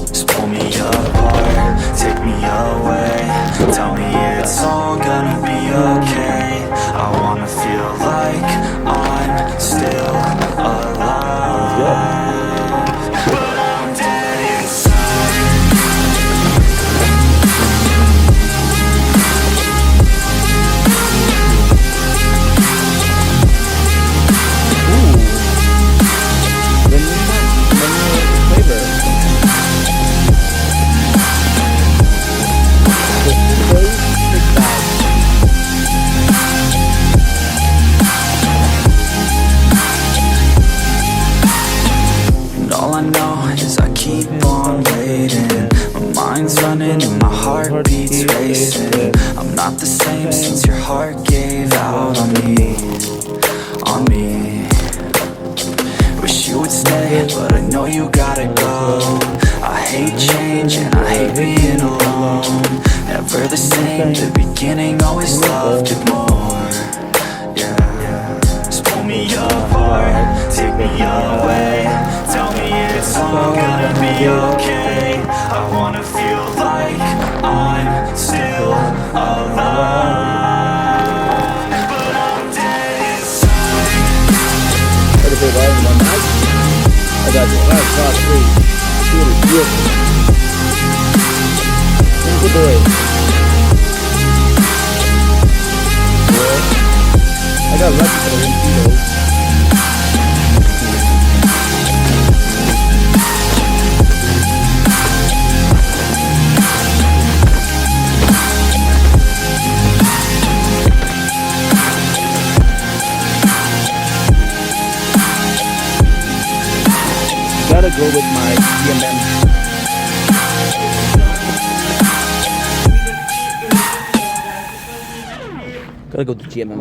Just pull me apart, take me away. Tell me it's all gonna be okay. I wanna feel like I'm still alive. But I'm dead inside. Flavor. not the same since your heart gave out on me. On me. Wish you would stay, but I know you gotta go. I hate change and I hate being alone. Never the same, the beginning always loved it more. Yeah. Just pull me apart, take me away. Tell me it's all gonna be okay. I wanna feel like I'm still alive, but I'm dead inside. I got top 3. Really beautiful. Good boy. I got lucky for the those. Gotta go with my GMM. Gotta go to GMM.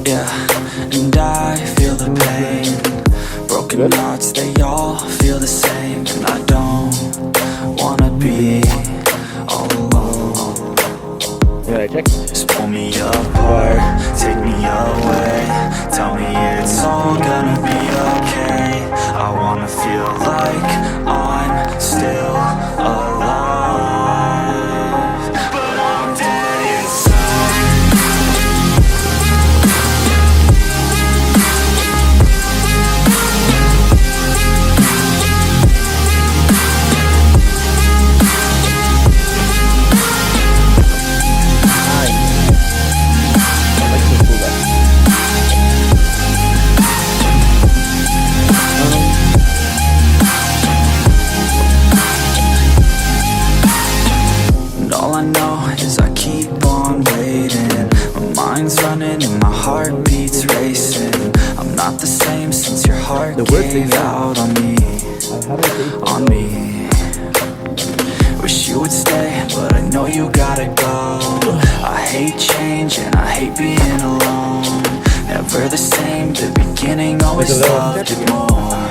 Yeah, and I feel the pain. Broken hearts, they all feel the same. And I don't wanna be all alone. Just pull me apart, take me away. Tell me it's all gonna be okay. I wanna feel like I'm still alive, but I'm dead inside. Running and my heart beats racing. I'm not the same since your heart gave out on me. On me. Wish you would stay, but I know you gotta go. I hate change and I hate being alone. Never the same, the beginning always loved it more.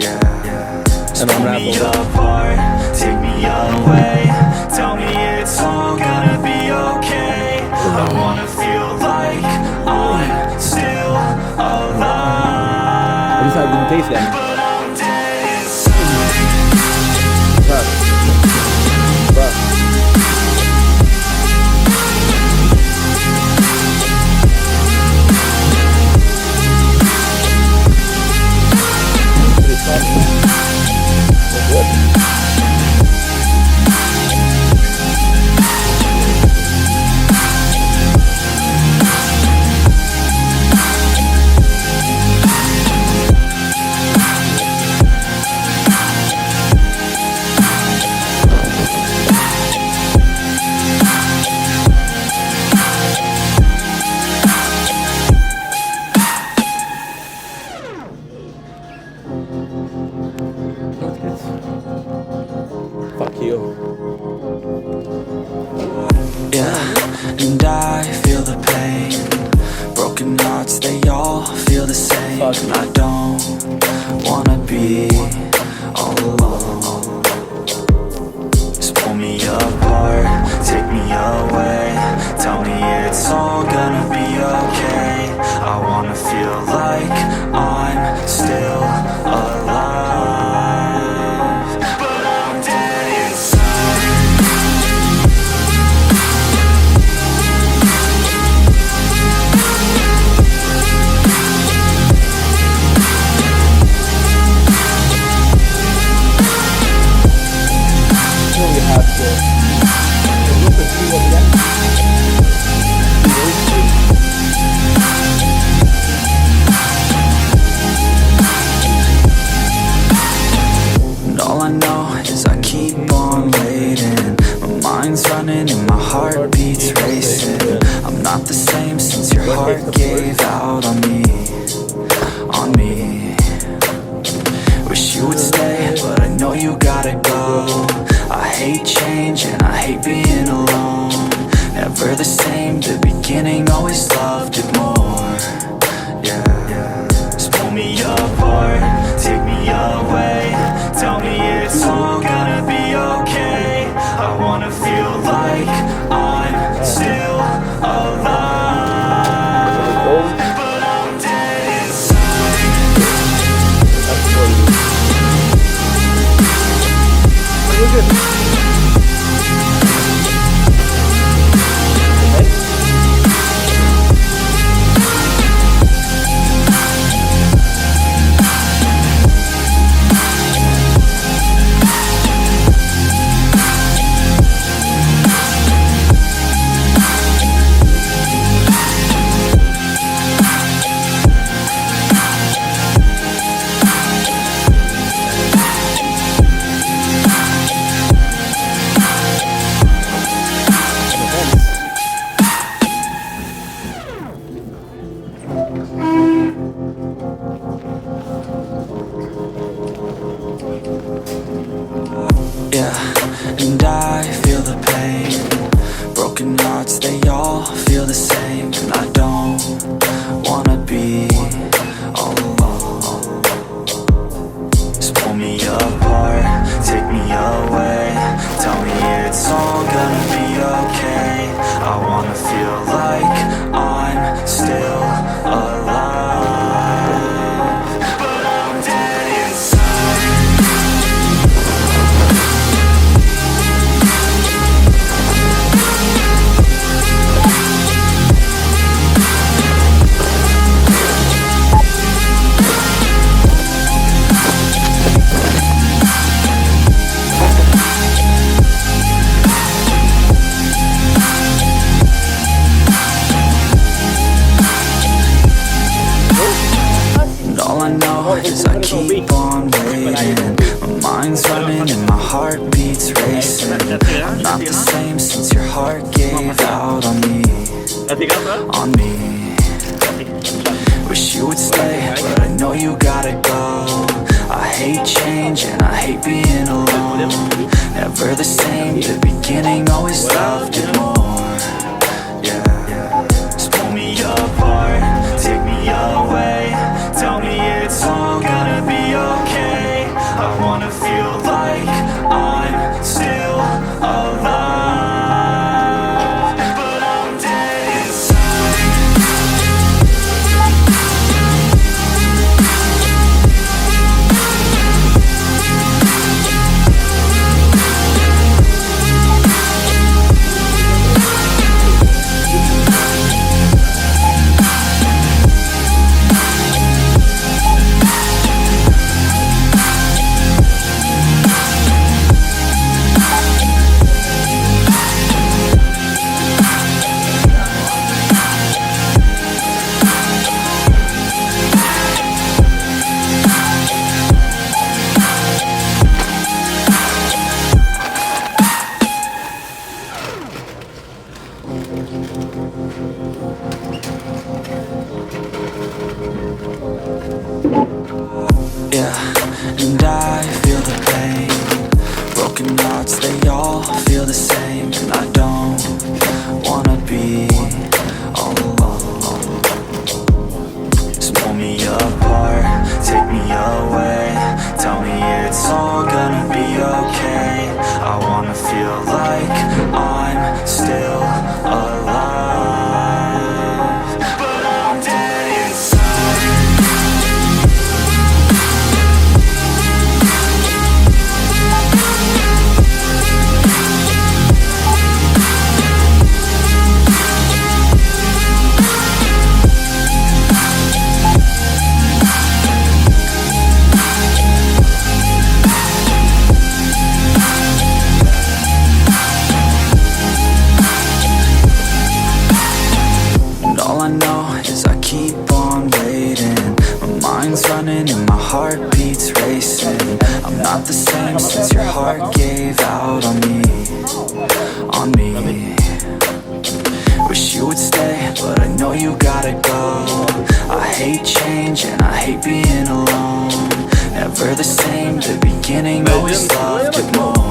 Yeah. Just pull me apart, take me away. Tell me it's all gonna be okay. I wanna feel like I'm still alive. I just didn't taste them. But I'm dead inside. Fuck you. Yeah, and I feel the pain. Broken hearts, they all feel the same. And I don't wanna be all alone. Just pull me apart, take me away. Tell me it's all gonna be okay. I wanna feel like I'm still alive, but I'm dead inside. You have to look and see what we got. And all I know is I keep on waiting. My mind's running and my heart beats racing. I'm not the same since your heart gave out on me. On me. Wish you would stay, hate change and I hate being alone. Never the same, the beginning, always loved it more. Yeah. Just pull me apart, take me away. Tell me it's all gonna be okay. I wanna feel like I'm still alive, but I'm dead inside. Yeah, and I feel the pain. Broken hearts, they all feel the same. And I don't wanna be all alone. Just pull me apart, take me away. Tell me it's all gonna be okay. I wanna feel like I'm still alive, but I'm dead inside. And all I know is I keep on waiting. My mind's running and my heart beats racing. I'm not the same since your heart gave out on me. On me. Wish you would stay, but I know you gotta go. I hate change and I hate being alone. Never the same, the beginning, always loved it more. Yeah. Just pull me apart, take me away. Tell me it's all gonna be okay. I wanna feel like I'm still alive, but I'm dead inside. Yeah, and I feel the pain. Broken hearts, they all feel the same. And I don't wanna be all alone. Just pull me apart, take me away. Tell me it's all gonna be okay. I wanna feel like I'm still alive, but I'm dead inside. And all I know is I keep on waiting. My mind's running and my heart beats racing. I'm not the same since your heart gave out on me. On me. Wish you would stay, but I know you gotta go. I hate change and I hate being alone. Never the same, the beginning, always loved it more.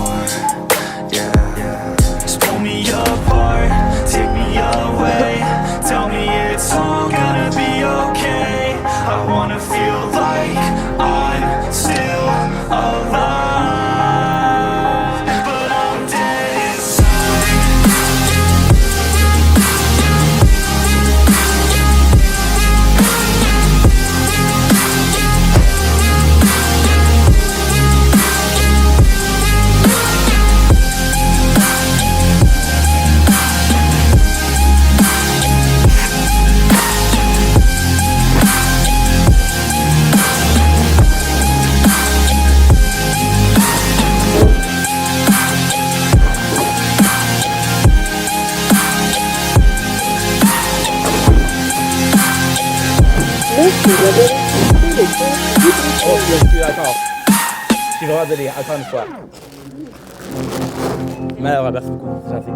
Oh, je suis d'accord. Je suis vraiment désolé, encore une fois. Mais alors, merci beaucoup, c'est gentil.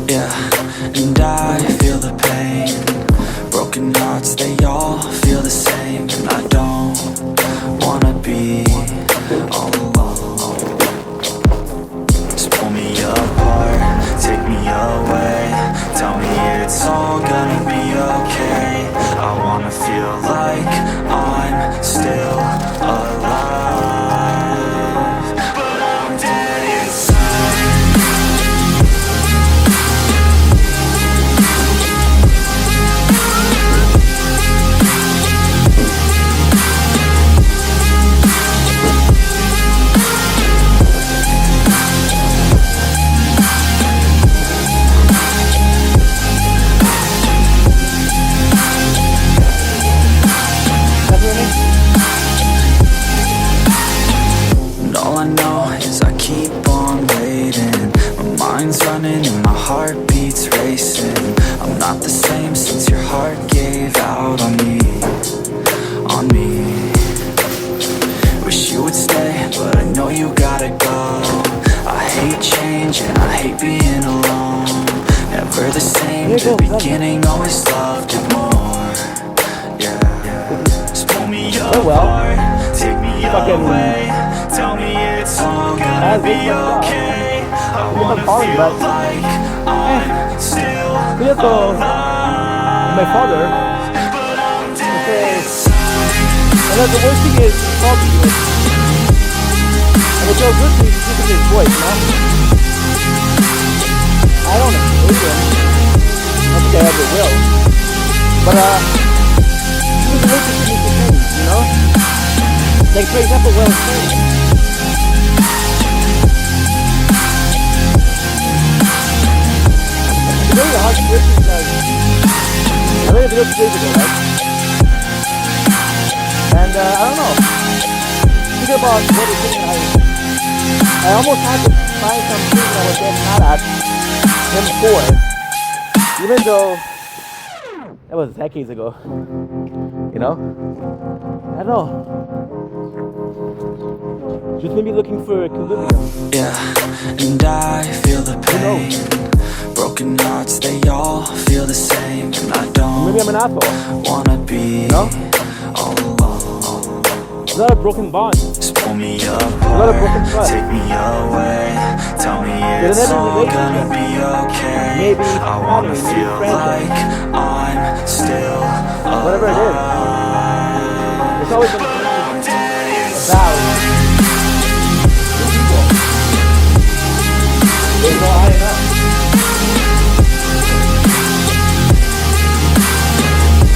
Yeah, and I feel the pain. Broken hearts, they all feel the same. And I don't wanna be all alone. Just pull me apart, take me away. Tell me it's all gonna be okay. I wanna feel like I'm still alive, but I'm dead inside. And all I know is I keep on waiting. My mind's running and my heart beats racing. I'm not the same since your heart gave out on me, on me. Wish you would stay, but I know you gotta go. I hate change and I hate being alone. Never the same, the beginning, always loved it more. Yeah, just pull me apart, take me away. Tell me it's all gonna be okay. I wanna feel like I'm still alive. My father. But I'm dead And then the worst thing is, he called me. And it feels good to me to listen to his voice, you know? I don't hate him. I don't think I ever will. But, he was listening to me to things, you know? Like, for example, what I was saying. It's really hard to listen because I made a video 2 days ago, right? And I don't know. Think about what is thinking I almost had to find some things I was getting mad at him for. Even though that was decades ago. You know? I don't know. Just maybe looking for equilibrium. Yeah, and I feel the pain. Broken hearts, they all feel the same. And I don't Maybe I'm an asshole. wanna be, You know? all alone. It's not a broken bond. Just pull me It's not a broken apart, trust. take me away. Tell me But in it's every all gonna relationship, be okay. maybe I wanna family, maybe feel friendship, like I'm still whatever it is. alive. It's always going to be about two people. There's no I enough.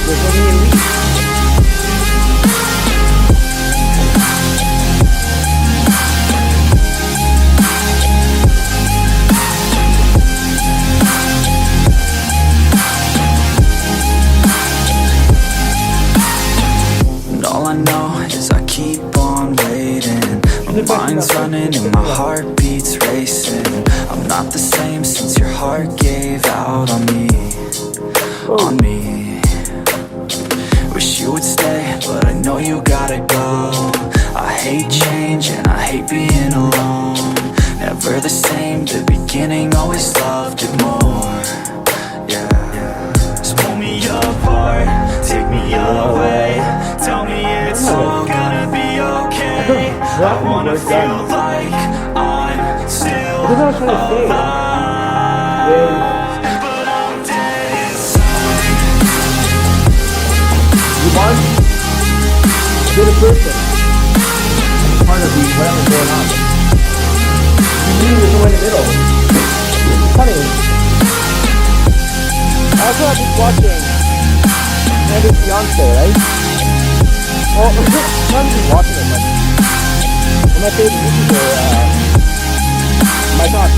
There's no me and we. And all I know is I keep on waiting. My mind's running and my heart beats racing. I'm not the same since your heart gave out on me, on me. Wish you would stay, but I know you gotta go. I hate change and I hate being alone. Never the same, the beginning, always loved it more. Yeah, just pull me apart, take me away. Tell me it's all gonna be okay. I wanna feel like I'm still alive, but I'm dead inside. You want to be the person. Part of the whatever's going on. You need to go in the middle. It's funny. I also have been watching Andy's fiance, right? Well, I'm not even watching it, but one of my favorite YouTuber, my God,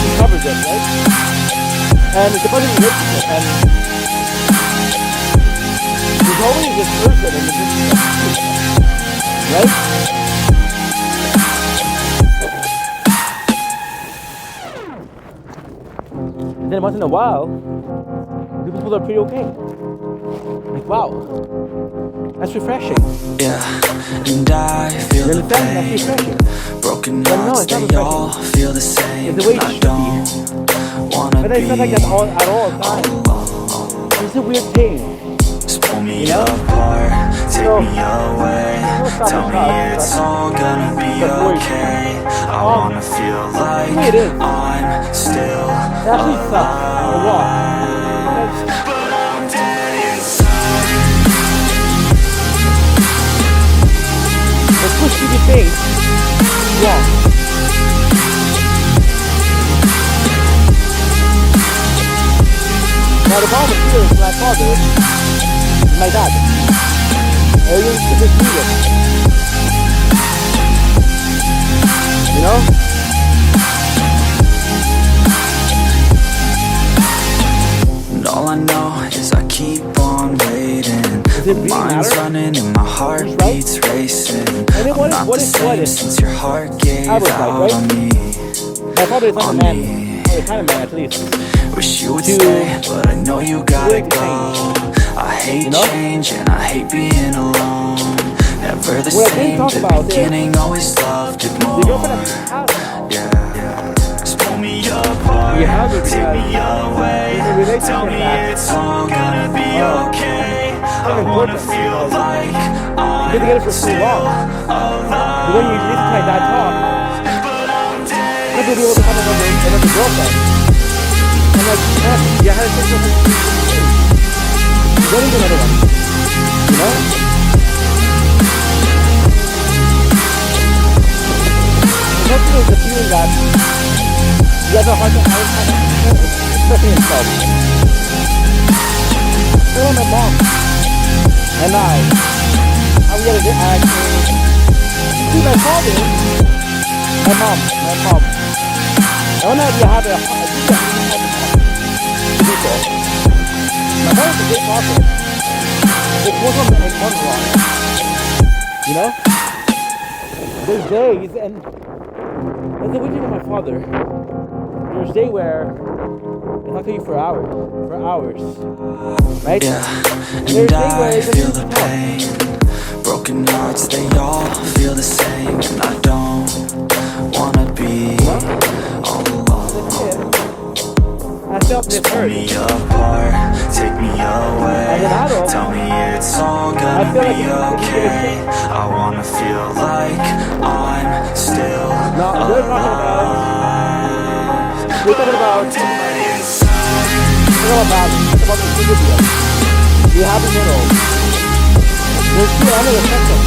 he covers it, right? And it's a bunch of relationships, and there's always this person in the relationship, right? then once in a while, the people are pretty okay. Like, wow, that's refreshing. Yeah, and I feel the pain. Broken hearts, they all feel the same. It's the way it I should don't wanna But it's not like that at all times. It's a weird thing. Just pull me apart, take me away. Tell me it's all gonna be okay. I wanna feel like I'm still alive. But I'm dead inside. Let's push you the face. Yeah. Now the problem here is my father and my dad. Aliens to this music. You know? And all I know is I keep on waiting. My mind's running and my heart beats racing. I'm not the same since your heart gave out on me. My father is not a man. Or kind of man at least. Wish you would stay, but I know you gotta go. I hate change and I hate being alone. Never the same, the beginning always loved it more. Yeah, just pull me apart, take me away. Tell me it's all gonna be okay. I wanna feel like I'm still alive. The way you listen to my dad talk, you'll be able to find another girlfriend. I'm like, yeah, how to take your whole What is another one? You know? Something is the feeling that you have a hard time expressing himself. So my mom and I'm gonna do see my father, my mom. I wanna have you have a people. My father's a great talker. It's one of them and one wrong. You know? There's days, and that's the weird thing with my father. There's a day where I talk to you for hours. Right? Yeah, and I feel the pain. Broken hearts, they all feel the same. And I don't wanna be all alone. Just pull me apart, take me away. Tell me it's all gonna be okay. I wanna feel like I'm still alive. We're talking about the video. You have the middle. There's two other sections.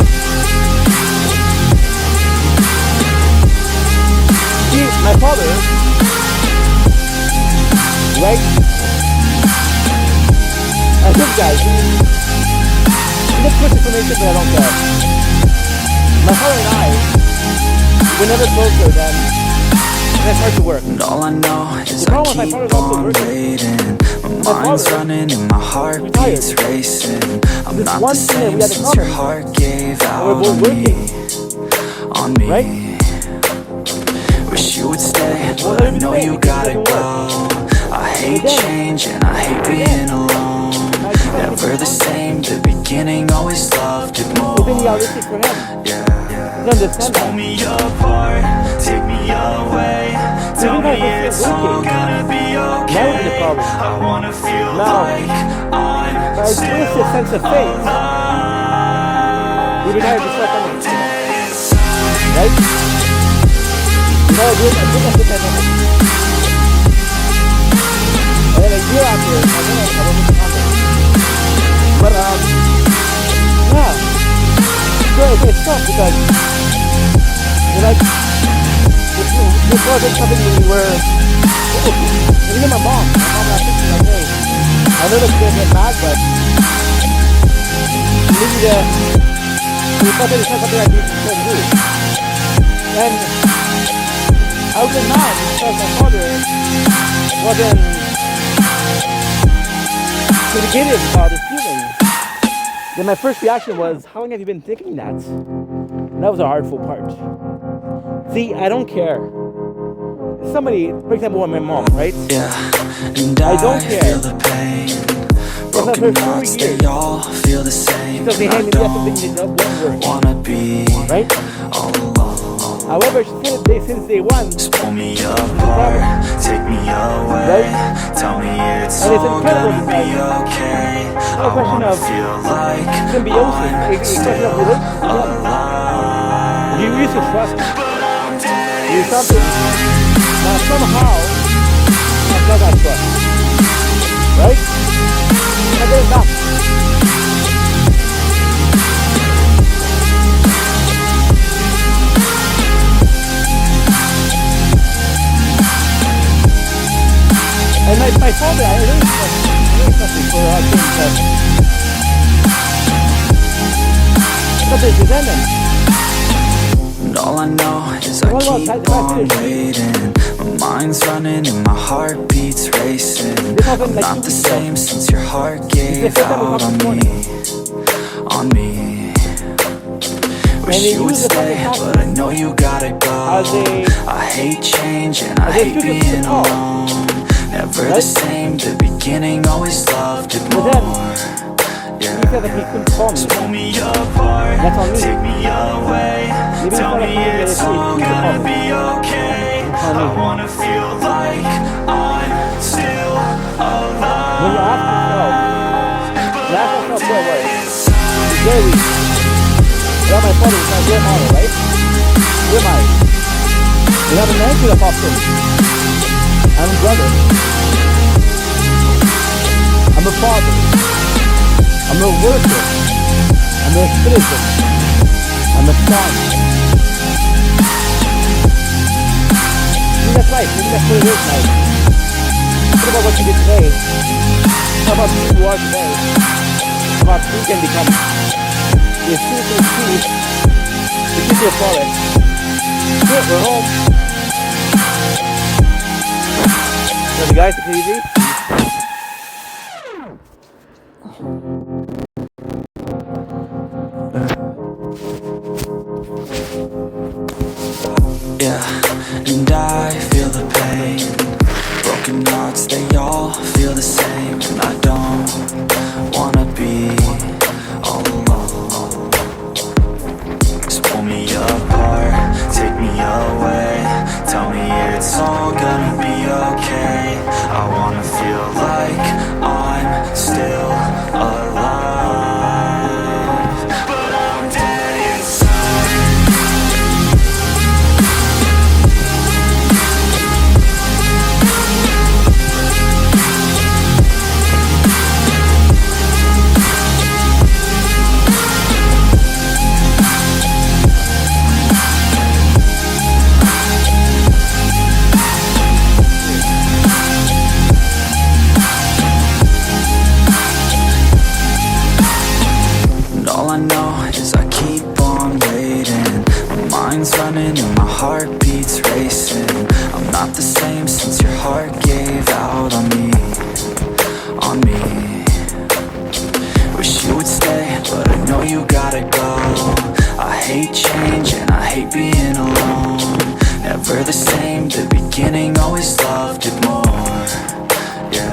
See, my father, right? I think guys, he gets much information but I don't care. My father and I, we're never closer than it's hard to work. And all I know is I keep on waiting. My mind's running and my heart beats racing. I'm not the same since your heart gave out on me. Wish you would stay, but I know you gotta go. I hate change and I hate being alone. Never the same, the beginning always loved it more. Yeah, just pull me apart, take me away. Tell me it's all gonna be okay. I wanna feel like I'm still sense of faith. We retired to start on the right? You know, I did that on and then a year after, I wasn't contact. But, yeah. So it's tough because you're like, this wasn't something we were, even my mom got pictures like, hey, I know that's gonna get mad, but you need to, it's not something I do to do. And I was mad because my father wasn't communicative about his feelings. Then my first reaction was, how long have you been thinking that? And that was the hardful part. See, I don't care. somebody, for example, my mom, right? Yeah, and I don't feel care. the pain. Because I've Broken heard hearts, 4 years. they all feel the same. Because they And I hand me something don't that won't work. wanna be Right? all alone. However, since day one, Just pull me apart, take me away. Tell me it's and it's all incredible gonna be because okay. it's not a I question wanna of feel like symbiosis. I'm It's a question still of relationship. alive. You used to trust you something. Now somehow, I've got that trust. Right? I get it back. And my father, I really trust him for our things that. But there's resentment. And all I know is I keep on waiting. My mind's running and my heart beats racing. I'm not the same since your heart gave out on me. On me. Wish you would stay, but I know you gotta go. I hate change and I hate being alone. Never the same, the beginning always loved it more. Yeah. So pull me apart, take me away. Tell me it's all gonna be okay. I wanna feel like I'm still alive. When you ask yourself, where it's very weak. Well, my father is my grandmother, right? Who am I? We have an answer of option. I'm a brother. I'm a father. I'm a worker. I'm a citizen. I'm a son. See, that's life. Maybe that's what it is, life. What about what you did today? How about who you are today? How about who can become? The truth is truth. The truth will follow it. Good, we're home. So the guys, take it easy. Yeah, and I feel the pain. Broken hearts, they all feel the same. And I don't wanna be all alone. Just pull me apart, take me away. Tell me it's all gonna be okay. I wanna feel like I'm still alive. But I'm dead inside. All I know is I keep on waiting. My mind's running and my heart beats racing. I'm not the same since your heart gave out on me. On me. Wish you would stay, but I know you gotta go. I hate change and I hate being alone. Never the same, the beginning always loved it more. Yeah.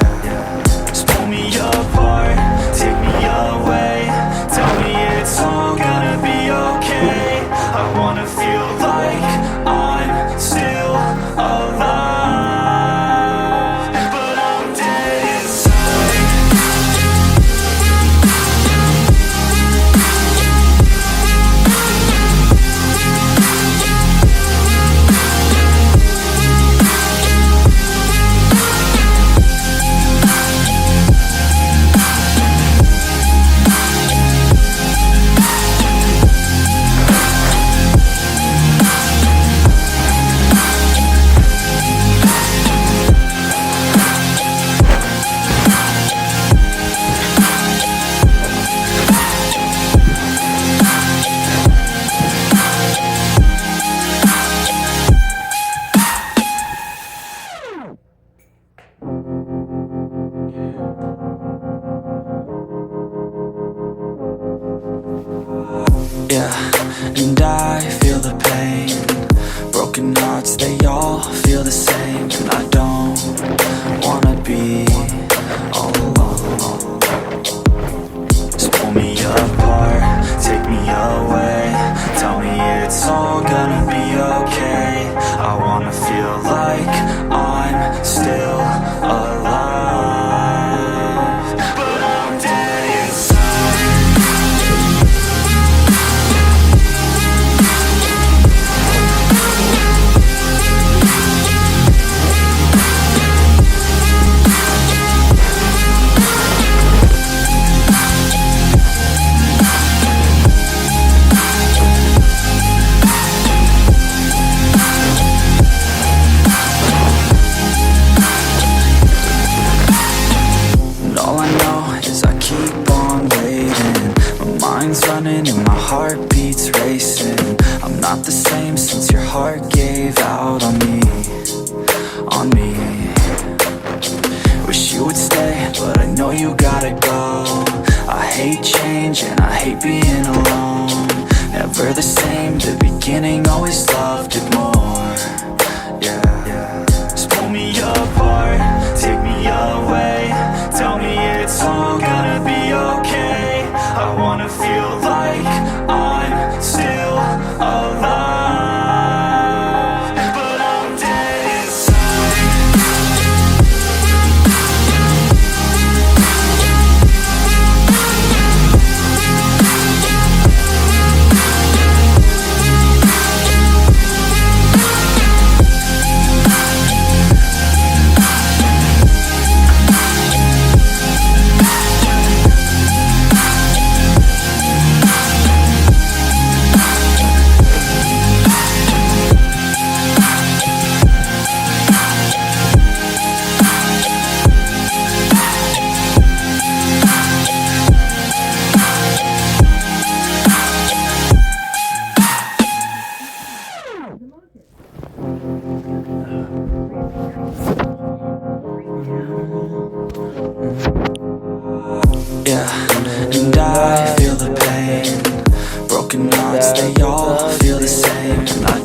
Just pull me apart, take me away. Tell me it's all gonna be okay. I wanna feel like I'm still alive. But I'm dead inside. feel the same, and I don't wanna be all alone. Just pull me apart, take me away, tell me it's all gonna be okay. I wanna feel like I'm still alive, but I'm dead inside. Running and my heart beats racing. I'm not the same since your heart gave out on me, on me. Wish you would stay, but I know you gotta go. I hate change and I hate being alone. Never the same, the beginning, always loved it more. Yeah, just pull me apart, take me away, tell me it's all gonna be okay. I wanna feel like I'm still alive, but I'm dead inside. Yeah, and I feel the pain. Broken hearts, they all feel the same. And I